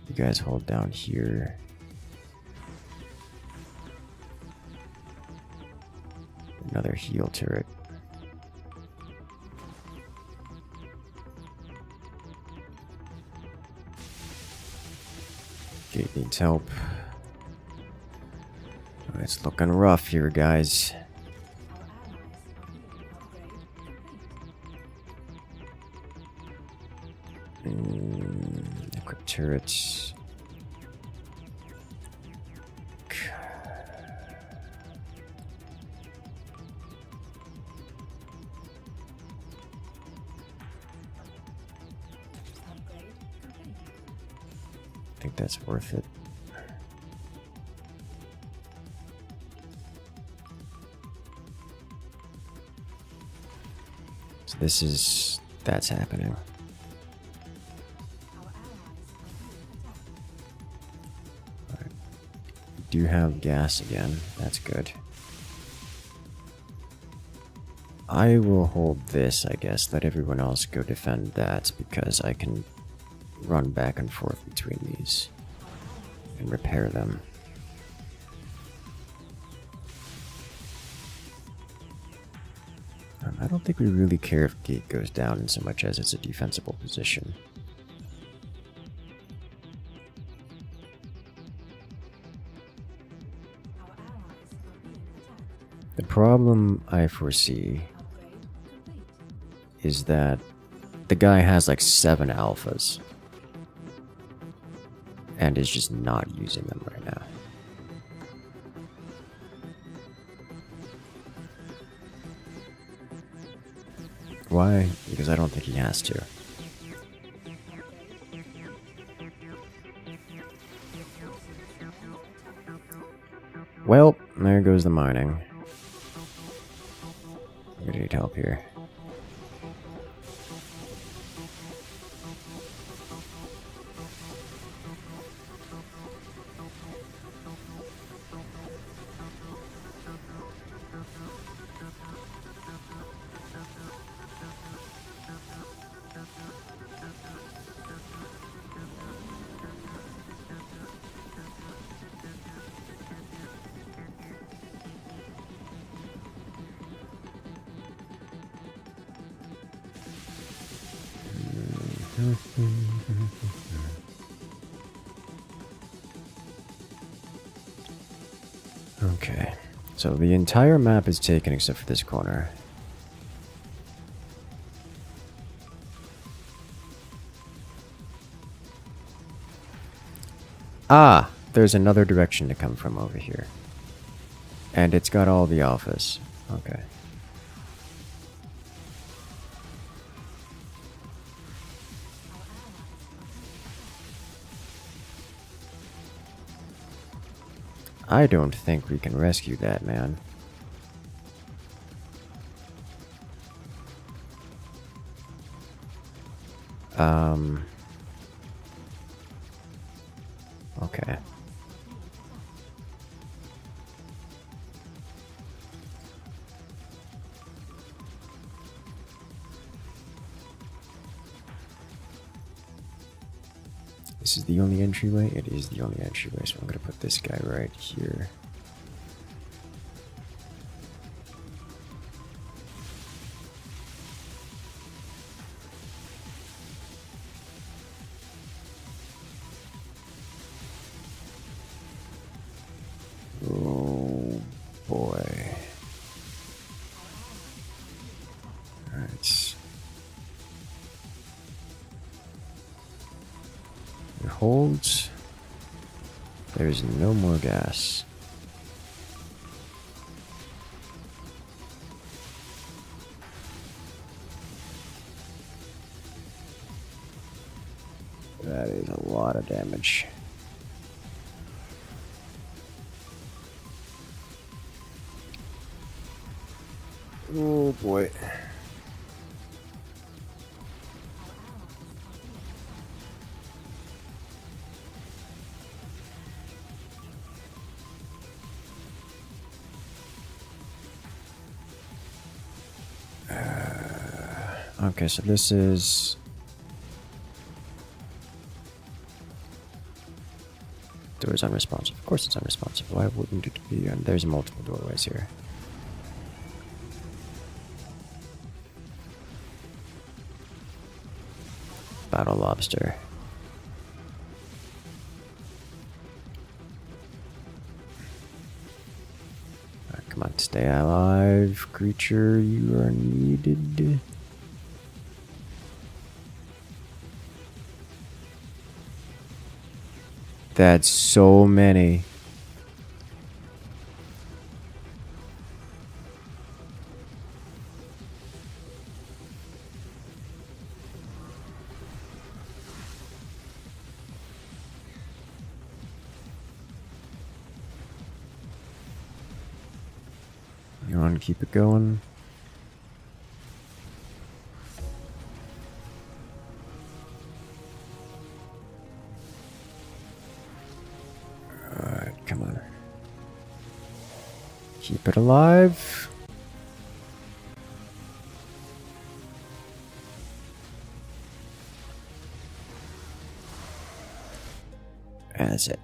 You guys hold down here. Another heal turret. Gate needs help. Oh, it's looking rough here, guys. Equip turrets. I think that's worth it. So this is... that's happening. Alright. We do have gas again. That's good. I will hold this, I guess. Let everyone else go defend that, because I can run back and forth between these and repair them. I don't think we really care if gate goes down in so much as it's a defensible position. The problem I foresee is that the guy has like 7 alphas and is just not using them right now. Why? Because I don't think he has to. Well, there goes the mining. I'm gonna need help here. Okay, so the entire map is taken except for this corner. Ah, there's another direction to come from over here. And it's got all the alphas. Okay. I don't think we can rescue that, man. Okay. This is the only entryway? It is the only entryway, so I'm gonna put this guy right here. Oh boy. Alright. It holds. There's no more gas. That is a lot of damage. Oh boy. Okay, so this is... Door is unresponsive. Of course it's unresponsive. Why wouldn't it be? There's multiple doorways here. Battle lobster. Come on, stay alive, creature. You are needed. That's so many. You want to keep it going? Alright, come on. Keep it alive. That's it.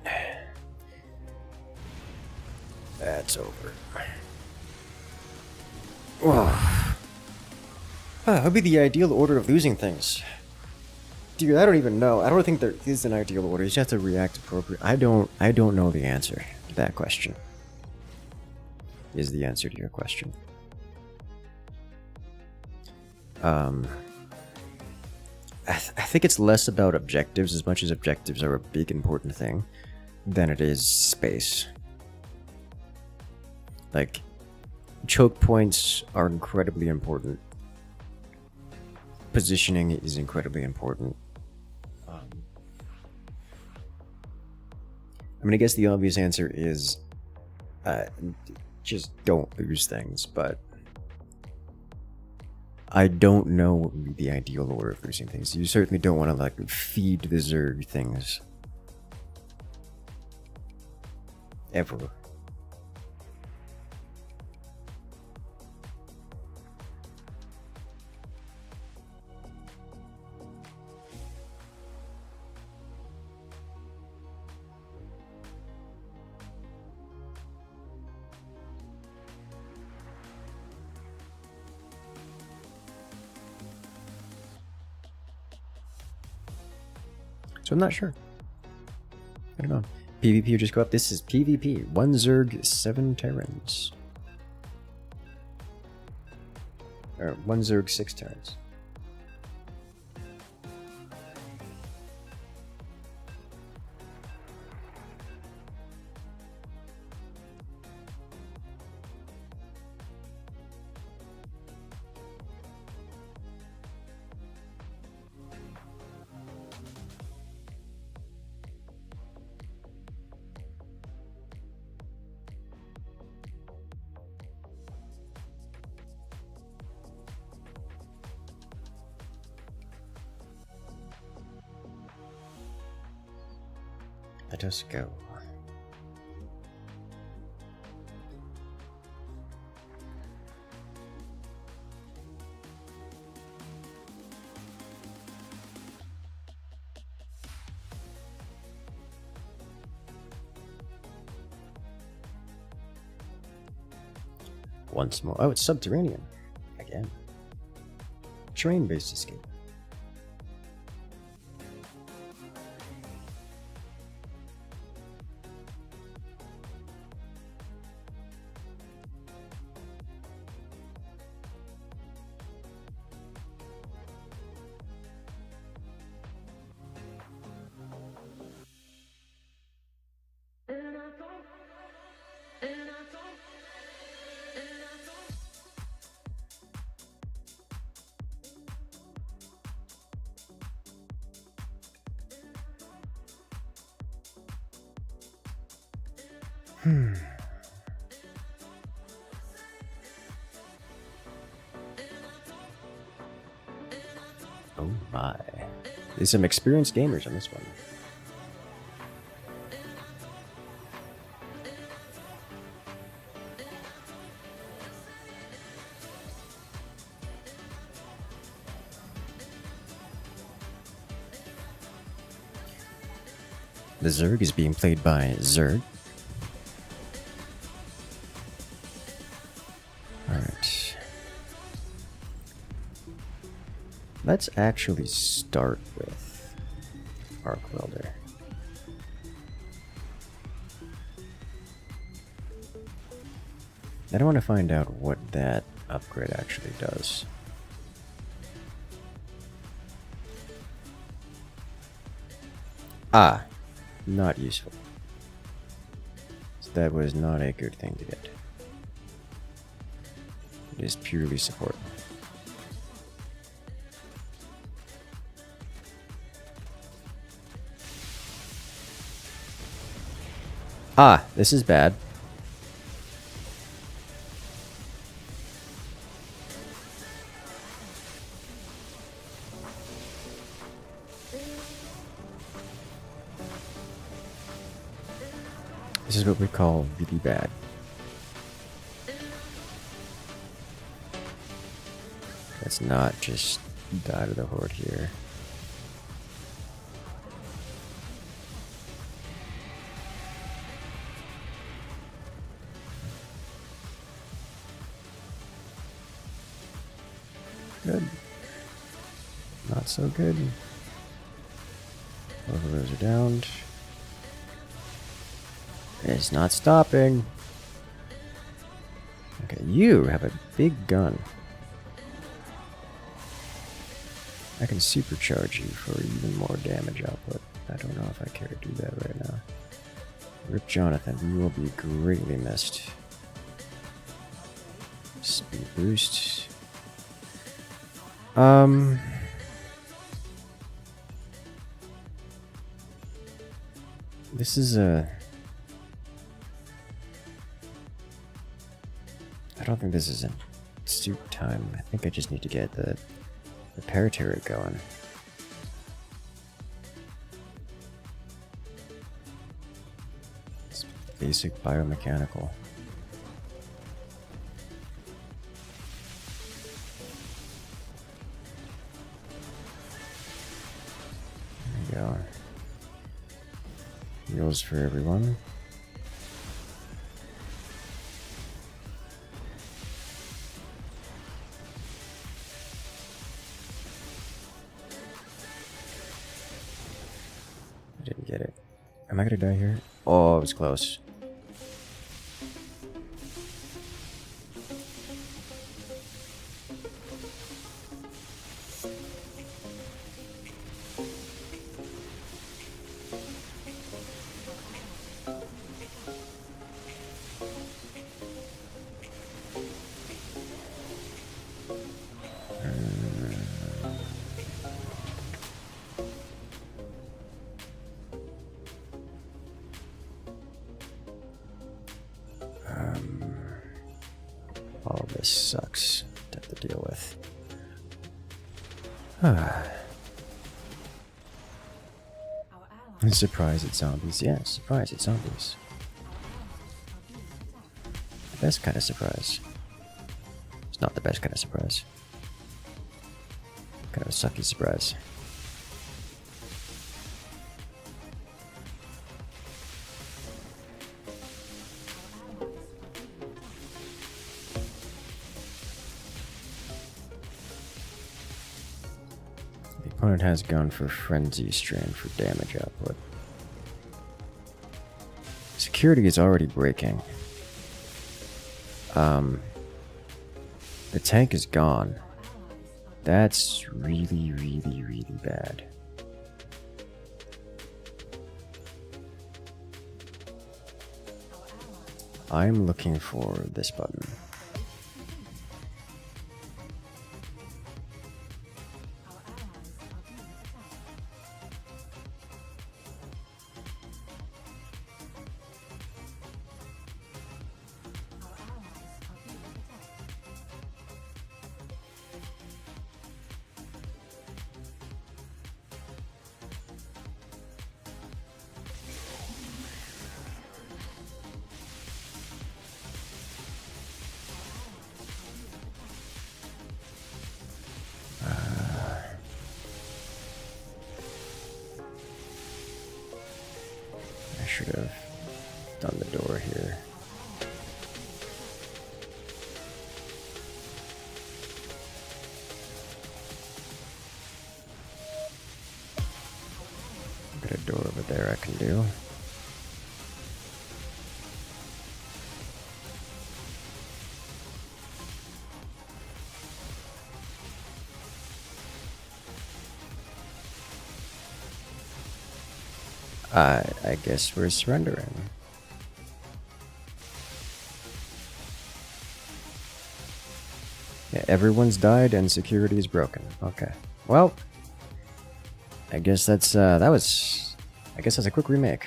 That's over. Oh. That would be the ideal order of losing things. Dude, I don't even know. I don't think there is an ideal order. You just have to react appropriately. I don't know the answer to that question. Is the answer to your question. I think it's less about objectives, as much as objectives are a big important thing, than it is space. Like, choke points are incredibly important. Positioning is incredibly important. I mean, I guess the obvious answer is just don't lose things, but I don't know what would be the ideal order of losing things. You certainly don't want to, like, feed the Zerg things. Ever. So I'm not sure. I don't know. PvP will just go up. This is PvP. 1 Zerg, 7 Terrans. Or 1 Zerg, 6 Terrans. Let us go. Once more. Oh, it's subterranean. Again. Terrain-based escape. Oh my. There's some experienced gamers on this one. The Zerg is being played by Zerg. Alright. Let's actually start with Arc Welder. I don't want to find out what that upgrade actually does. Ah, not useful. So that was not a good thing to get. It is purely support. Ah, this is bad. This is what we call really bad. Let's not just die to the horde here. Good. Not so good. Both of those are downed. It's not stopping. Okay, you have a big gun. I can supercharge you for even more damage output. I don't know if I care to do that right now. Rip Jonathan, you will be greatly missed. Speed boost. This is a... I don't think this is a suit time. I think I just need to get the repair turret going. It's basic biomechanical. There we go. Heals for everyone. I didn't get it. Am I gonna die here? Oh, it was close. All of this sucks to have to deal with. Surprise at zombies. Yeah, surprise at zombies. The best kind of surprise. It's not the best kind of surprise. Kind of a sucky surprise. The opponent has gone for Frenzy Strand for damage output. Security is already breaking. The tank is gone. That's really, really, really bad. I'm looking for this button. should have done the door here. Got a door over there I can do. I guess we're surrendering. Yeah, everyone's died and security is broken. Okay. Well, I guess that's I guess that's a quick remake.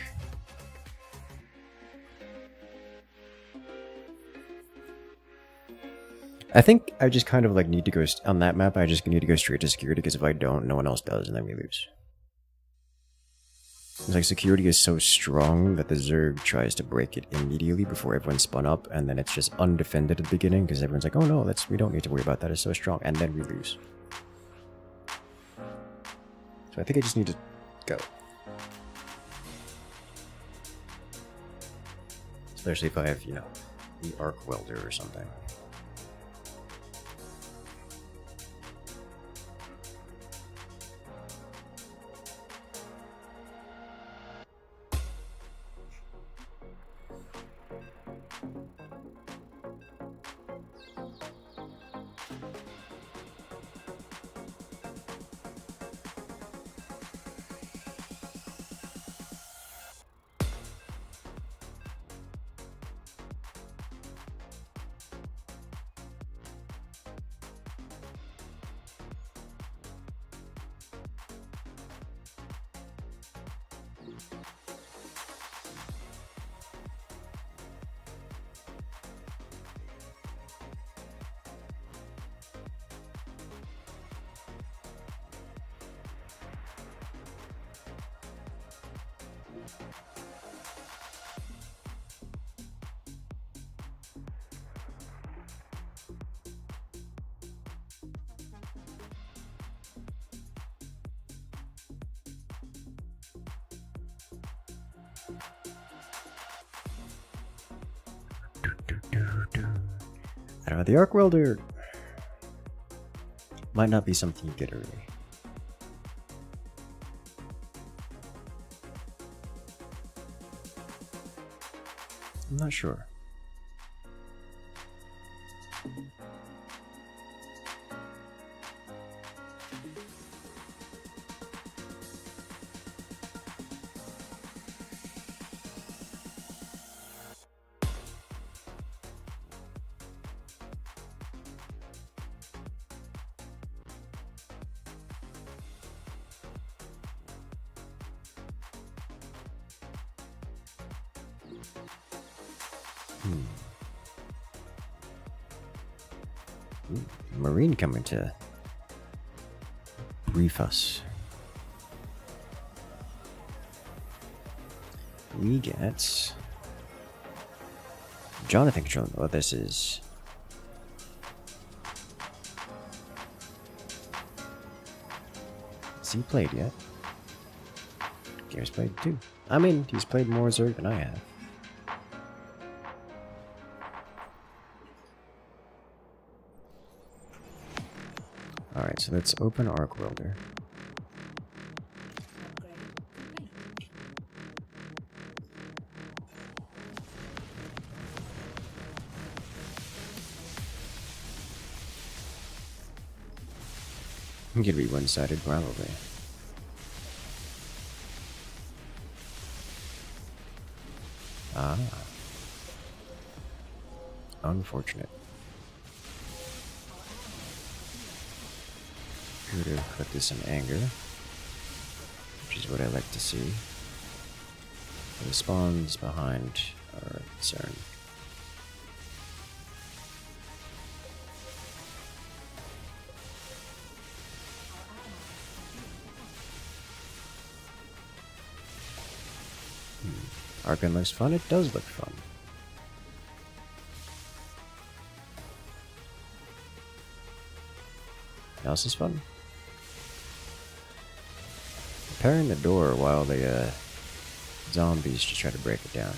I think I just kind of like need to go on that map. I just need to go straight to security because if I don't, no one else does, and then we lose. It's like security is so strong that the Zerg tries to break it immediately before everyone's spun up, and then it's just undefended at the beginning because everyone's like, "Oh no, we don't need to worry about that. It's so strong," and then we lose. So I think I just need to go. Especially if I have, the arc welder or something. I don't know, the arc welder might not be something you get early. I'm not sure. Marine coming to brief us. We get Jonathan controlling. Oh, this is. Has he played yet? Game's played too. I mean, he's played more Zerg than I have. Alright, so let's open Arc Welder. It could be one-sided, probably. Ah. Unfortunate. Could have collected some anger, which is what I like to see. The spawns behind are concerned. Argon looks fun. It does look fun. What else is fun? Repairing the door while the zombies to try to break it down.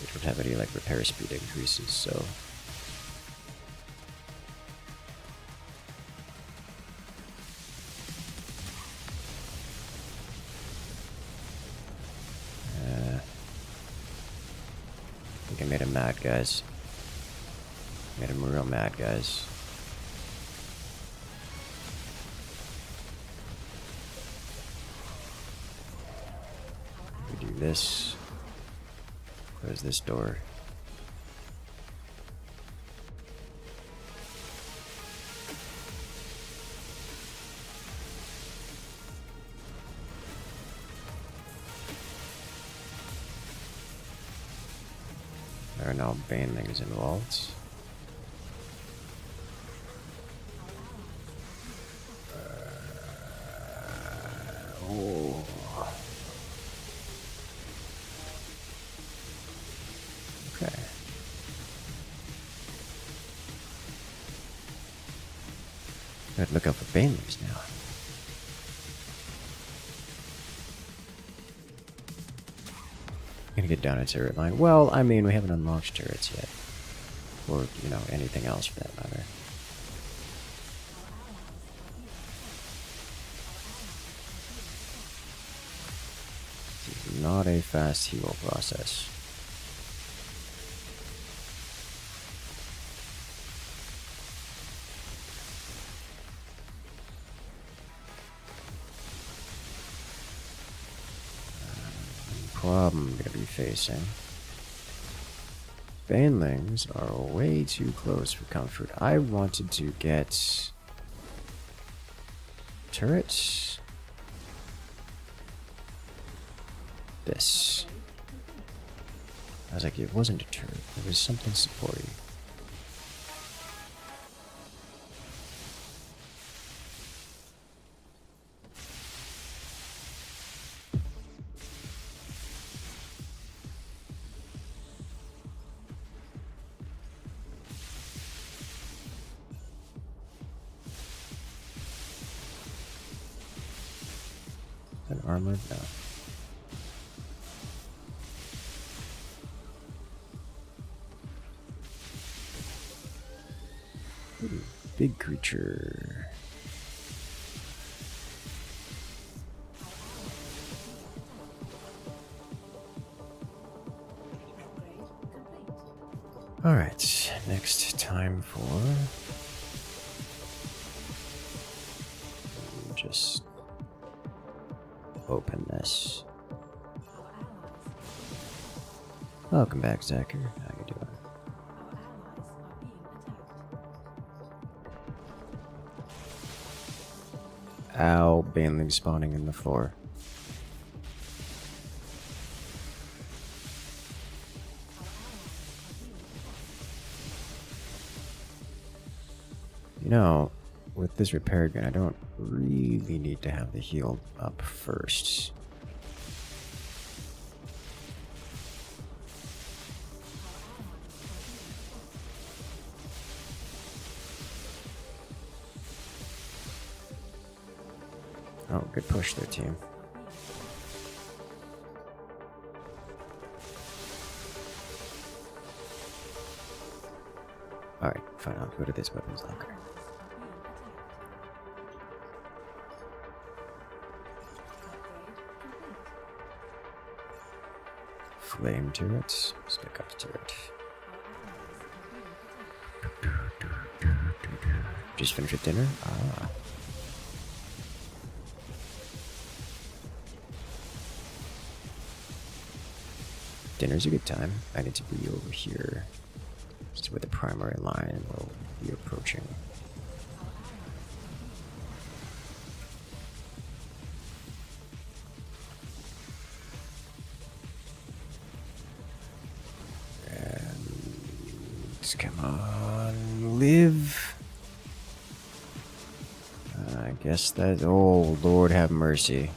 They don't have any like repair speed increases, so I think I made him mad, guys. Made him real mad, guys. We do this. Close this door. There are now banelings involved. Oh. Okay. Gotta look out for banelings now. Gonna get down a turret line. Well, I mean, we haven't unlocked turrets yet. Or, you know, anything else for that matter. This is not a fast heal process. Problem we're gonna be facing. Banelings are way too close for comfort. I wanted to get turrets. This. I was like, it wasn't a turret. It was something supporting. An armored? No. Ooh, big creature. Alright, next time for... just open this. Welcome back, Zacher. How you doing? Ow, baneling spawning in the floor. You know, with this repair gun, I don't really need to have the heal up first. Oh, good push there, team. Alright, fine, I'll go to this weapons locker. Flame turrets. Stick up turret. Just finished with dinner? Ah. Dinner's a good time. I need to be over here. Just where the primary line will be approaching. Come on, live. I guess that. Oh, Lord have mercy.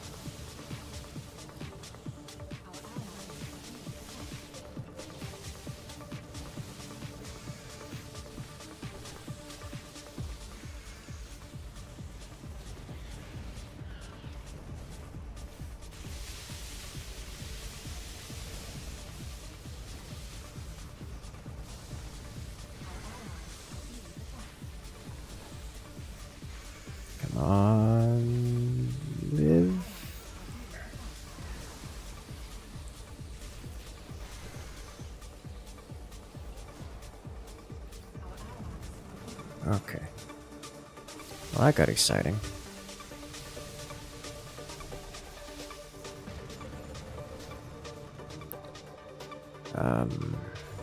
Okay. Well, that got exciting.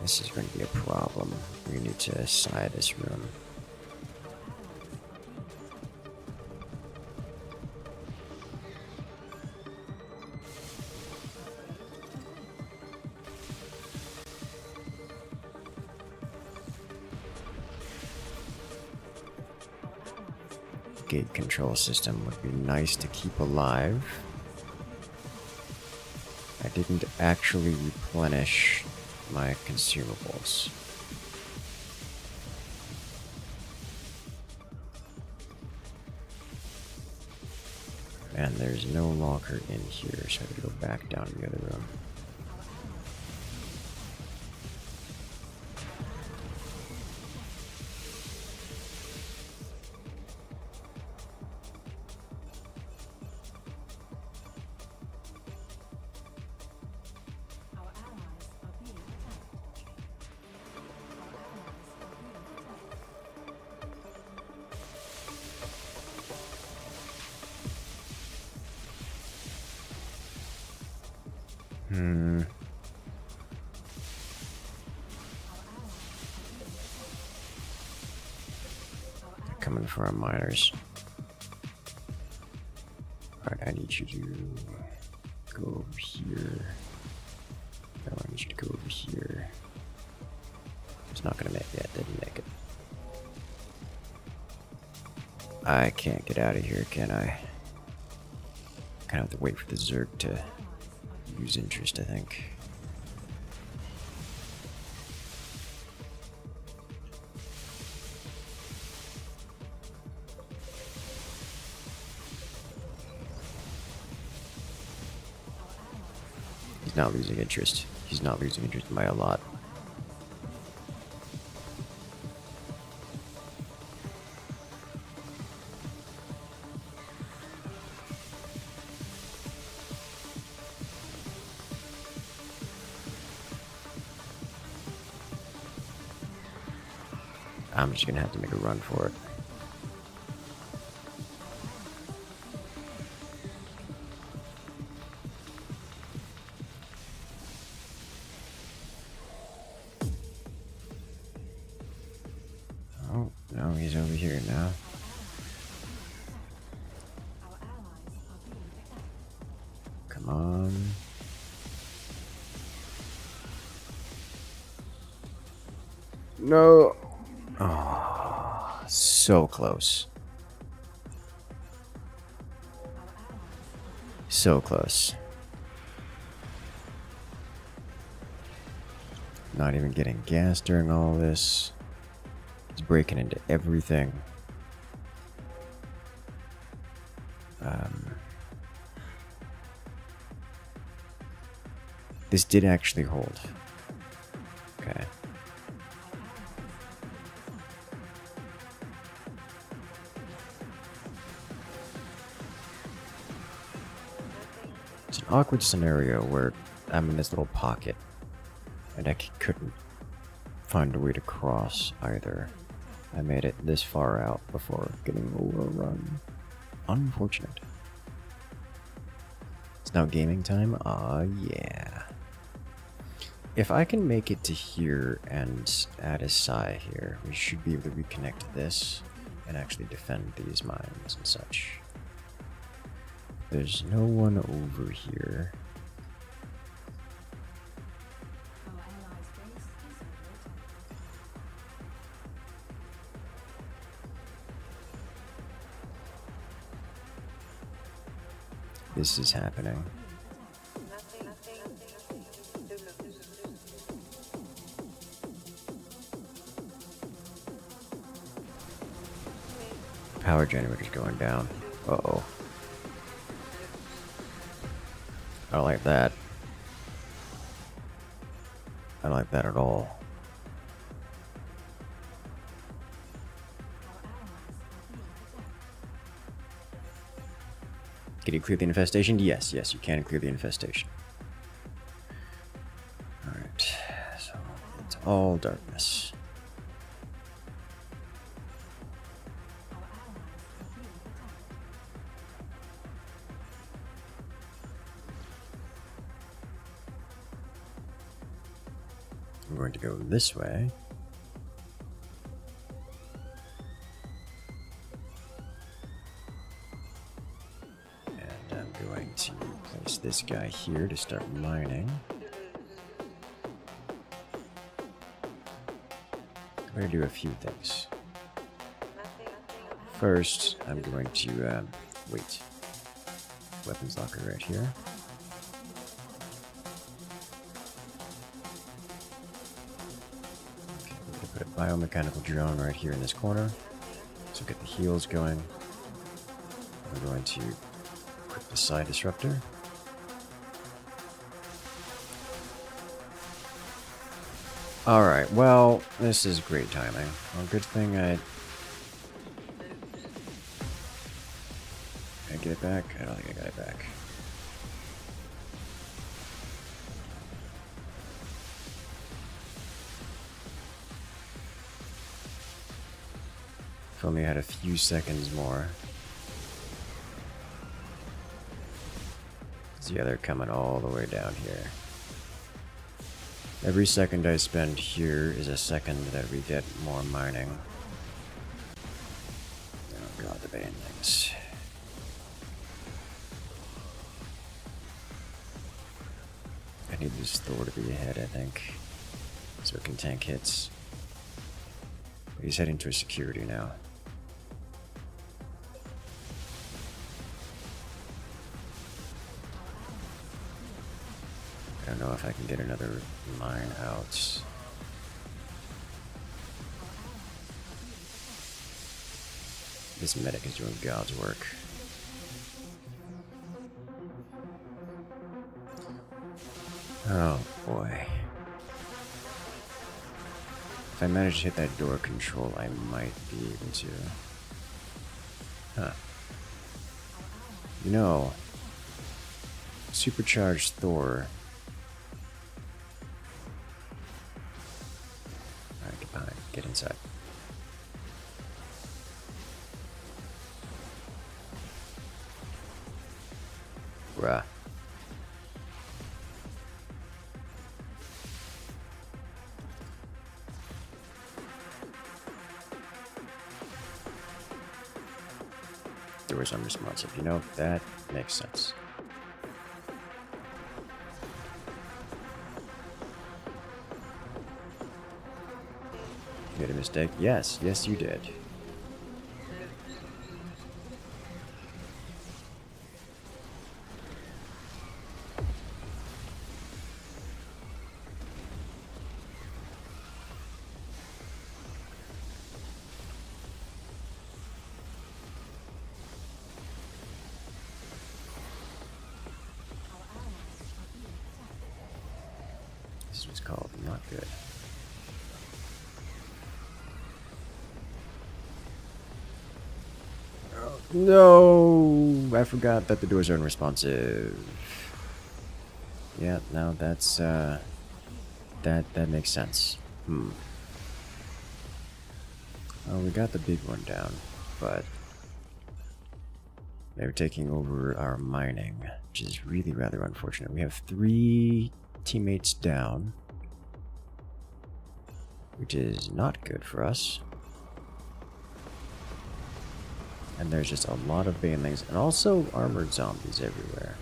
This is going to be a problem. We need to side this room. Gate control system would be nice to keep alive. I didn't actually replenish my consumables. And there's no locker in here, so I have to go back down to the other room. Coming for our miners. Alright, I need you to go over here. No, I need you to go over here. It's not gonna make it. Yeah, didn't make it. I can't get out of here, can I? Kind of have to wait for the Zerg to lose interest, I think. He's not losing interest. He's not losing interest by a lot. I'm just gonna have to make a run for it. Oh, no, he's over here now. Come on. No. Oh, so close. So close. Not even getting gas during all this. He's breaking into everything. This did actually hold. Okay. It's an awkward scenario where I'm in this little pocket and I couldn't find a way to cross either. I made it this far out before getting overrun. Unfortunate. It's now gaming time? Aw, yeah. If I can make it to here and add a Psi here, we should be able to reconnect this and actually defend these mines and such. There's no one over here. This is happening. Power generator's going down. Uh-oh. I don't like that. I don't like that at all. Can you clear the infestation? Yes, yes, you can clear the infestation. Alright, so it's all darkness. I'm going to go this way. And I'm going to place this guy here to start mining. I'm going to do a few things. First, I'm going to, wait. Weapons locker right here. Okay, we're going to put a biomechanical drone right here in this corner. So get the heals going. We're going to equip the side disruptor. Alright, well, this is great timing. Well, good thing I get it back? I don't think I got it back. If only I had a few seconds more. Yeah, they're coming all the way down here. Every second I spend here is a second that we get more mining. Oh god, the banelings. I need this Thor to be ahead, I think. So it can tank hits. But he's heading to security now. I don't know if I can get another mine out. This medic is doing God's work. Oh boy. If I manage to hit that door control, I might be able to. Huh. You know, supercharged Thor. Alright, get behind. Get inside. Bruh. Doors unresponsive. You know, that makes sense. You made a mistake? Yes, yes you did. This is what's called not good. Oh, no! I forgot that the doors are unresponsive. Yeah, no, that's, that makes sense. Well, we got the big one down, but they're taking over our mining, which is really rather unfortunate. We have 3 teammates down, which is not good for us. And there's just a lot of banelings, and also armored zombies everywhere.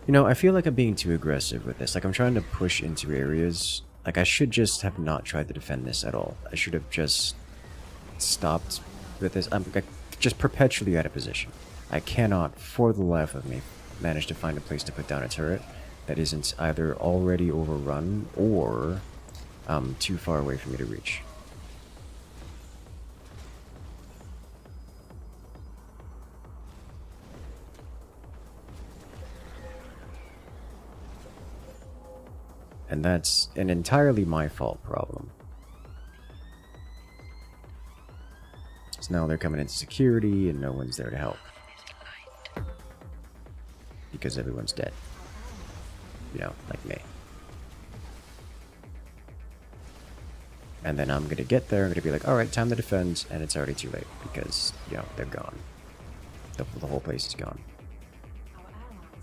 You know, I feel like I'm being too aggressive with this. Like, I'm trying to push into areas. Like, I should just have not tried to defend this at all. I should have just stopped with this. I'm just perpetually out of position. I cannot, for the life of me, manage to find a place to put down a turret that isn't either already overrun or too far away for me to reach. And that's an entirely my fault problem. So now they're coming into security and no one's there to help. Because everyone's dead. You know, like me. And then I'm gonna get there, I'm gonna be like, alright, time to defend, and it's already too late, because, you know, they're gone. The whole place is gone. Our allies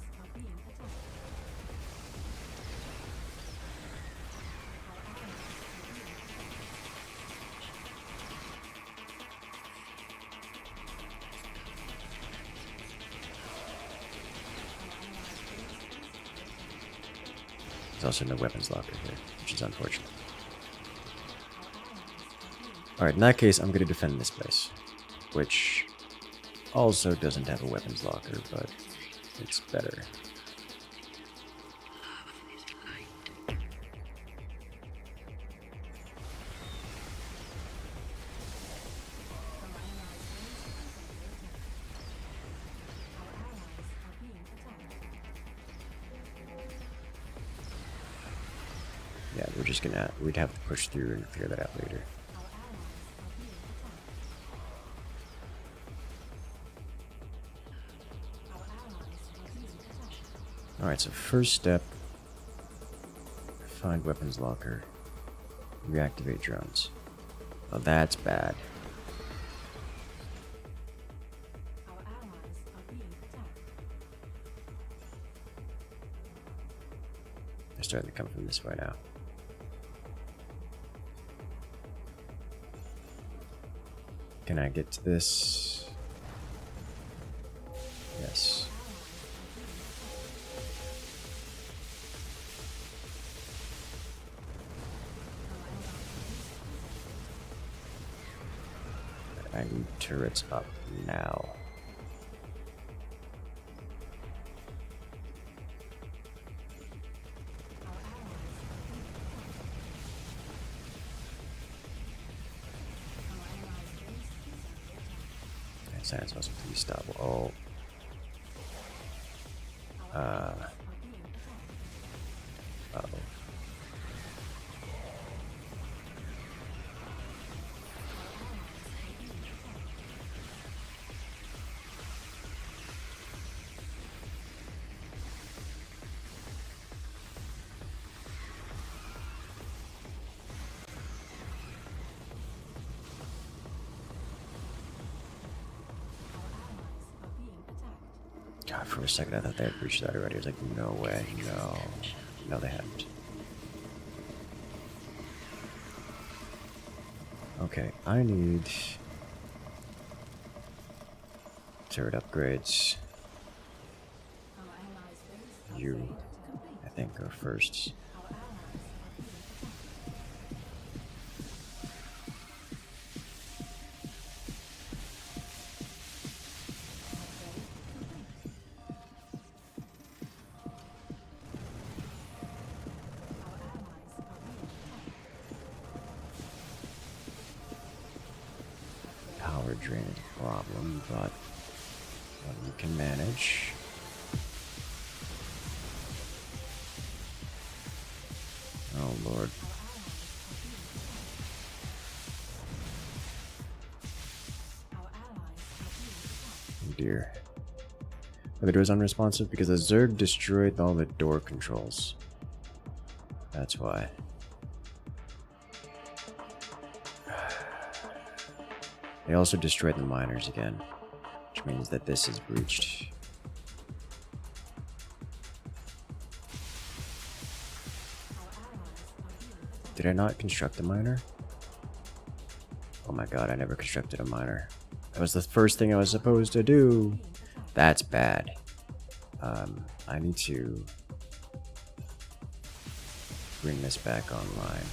There's also no weapons locker here, which is unfortunate. Alright, in that case, I'm going to defend this place, which also doesn't have a weapons locker, but it's better. Yeah, we're just gonna, we'd have to push through and figure that out later. Alright, so first step, find weapons locker, reactivate drones. Oh, that's bad. They're starting to come from this way now. Can I get to this? Yes. I need turrets up now. Science wasn't please stop. Oh. Uh-oh. God, for a second I thought they had breached that already. I was like, no way, no. No, they hadn't. Okay, I need turret upgrades. You, I think, go first. Power drain is a problem, but you can manage. Oh Lord. Oh dear. Are the doors unresponsive? Because the Zerg destroyed all the door controls. That's why. They also destroyed the miners again, which means that this is breached. Did I not construct a miner? Oh my god, I never constructed a miner. That was the first thing I was supposed to do. That's bad. I need to bring this back online.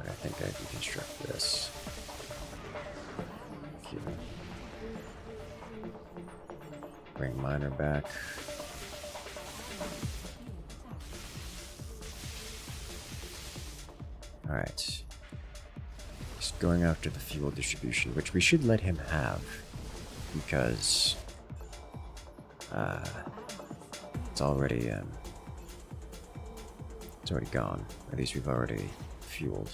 I think I can construct this. Okay. Bring miner back. Alright. Just going after the fuel distribution, which we should let him have, because it's already gone. At least we've already fueled.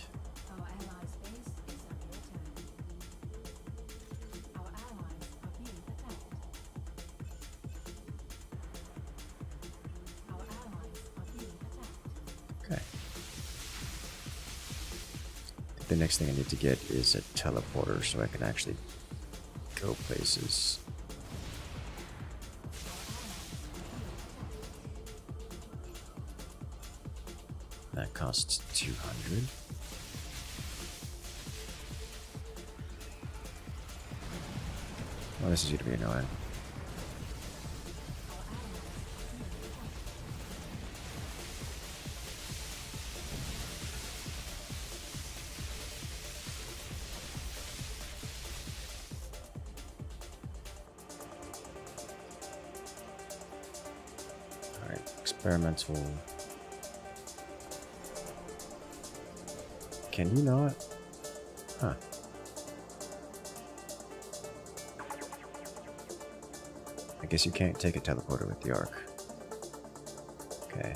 Okay. The next thing I need to get is a teleporter so I can actually go places. That costs 200. Well, this is going to be annoying. Alright, experimental. Can you not? Huh. I guess you can't take a teleporter with the Arc. Okay.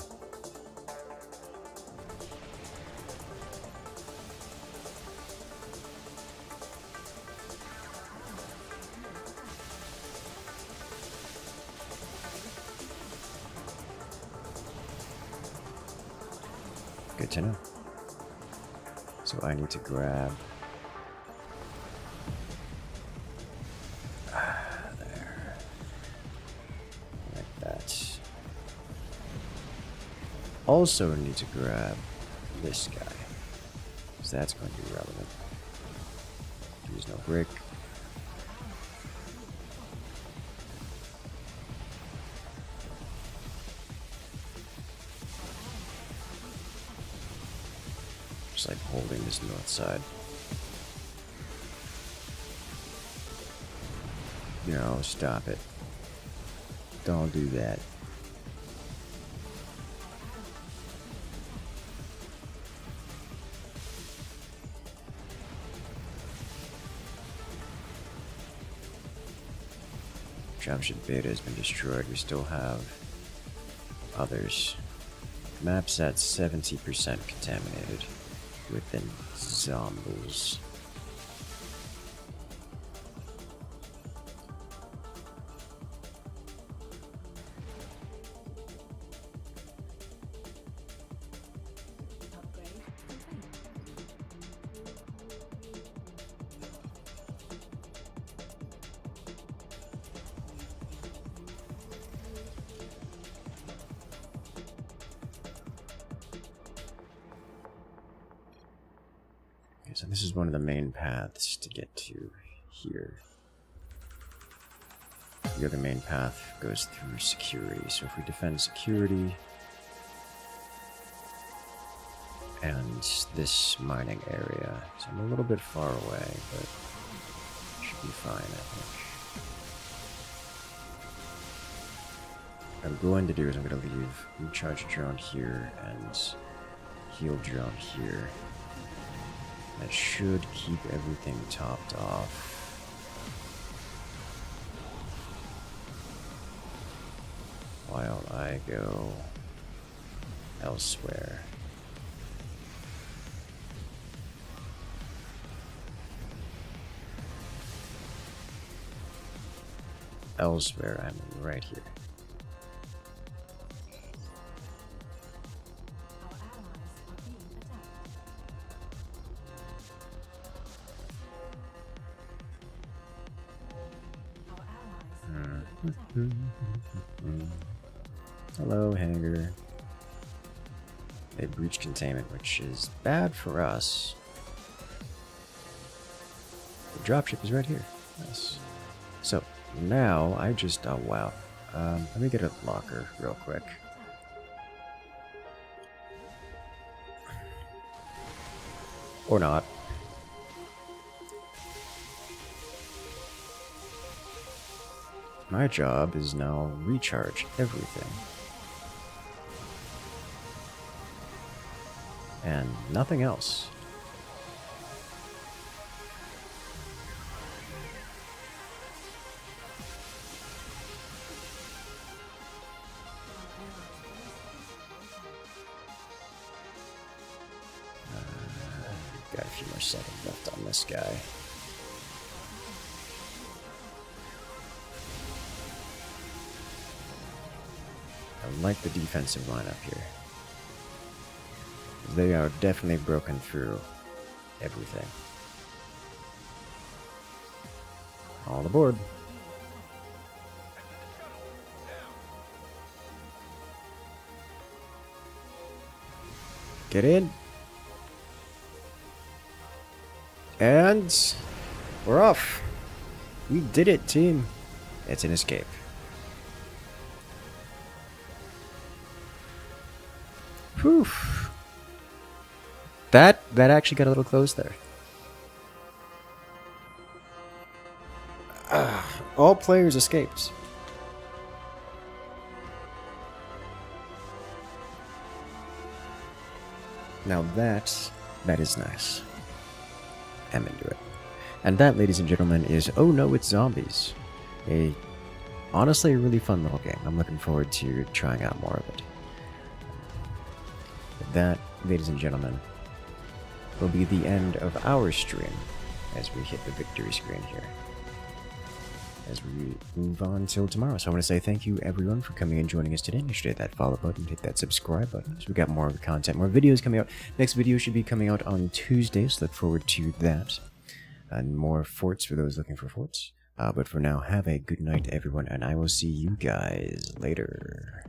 Good to know. So I need to grab there, like that. Also need to grab this guy, because that's going to be relevant. Use no brick. Just like holding this north side. No, stop it. Don't do that. Dropship beta has been destroyed. We still have others. Map's at 70% contaminated within zombies. Upgrade complete. Okay, so this is one of the main paths to get to here. The other main path goes through security. So if we defend security and this mining area, so I'm a little bit far away, but should be fine, I think. What I'm going to do is I'm going to leave recharge drone here and heal drone here. That should keep everything topped off. While I go elsewhere. Elsewhere, I mean right here. Our allies are being attacked. Our allies are being attacked. Hello, Hanger. They breach containment, which is bad for us. The dropship is right here. Nice. So, now I just... oh, wow. Let me get a locker real quick. Or not. My job is now recharge everything. And nothing else. Got a few more seconds left on this guy. I like the defensive lineup here. They are definitely broken through everything. All aboard. Get in. And we're off. We did it, team. It's an escape. Whew. That actually got a little close there. All players escaped. Now that is nice. I'm into it. And that, ladies and gentlemen, is Oh No, It's Zombies. Honestly, a really fun little game. I'm looking forward to trying out more of it. That, ladies and gentlemen, will be the end of our stream as we hit the victory screen here. As we move on till tomorrow. So I want to say thank you everyone for coming and joining us today. Make sure to hit that follow button, hit that subscribe button. So we got more content, more videos coming out. Next video should be coming out on Tuesday, so look forward to that. And more forts for those looking for forts. But for now, have a good night everyone, and I will see you guys later.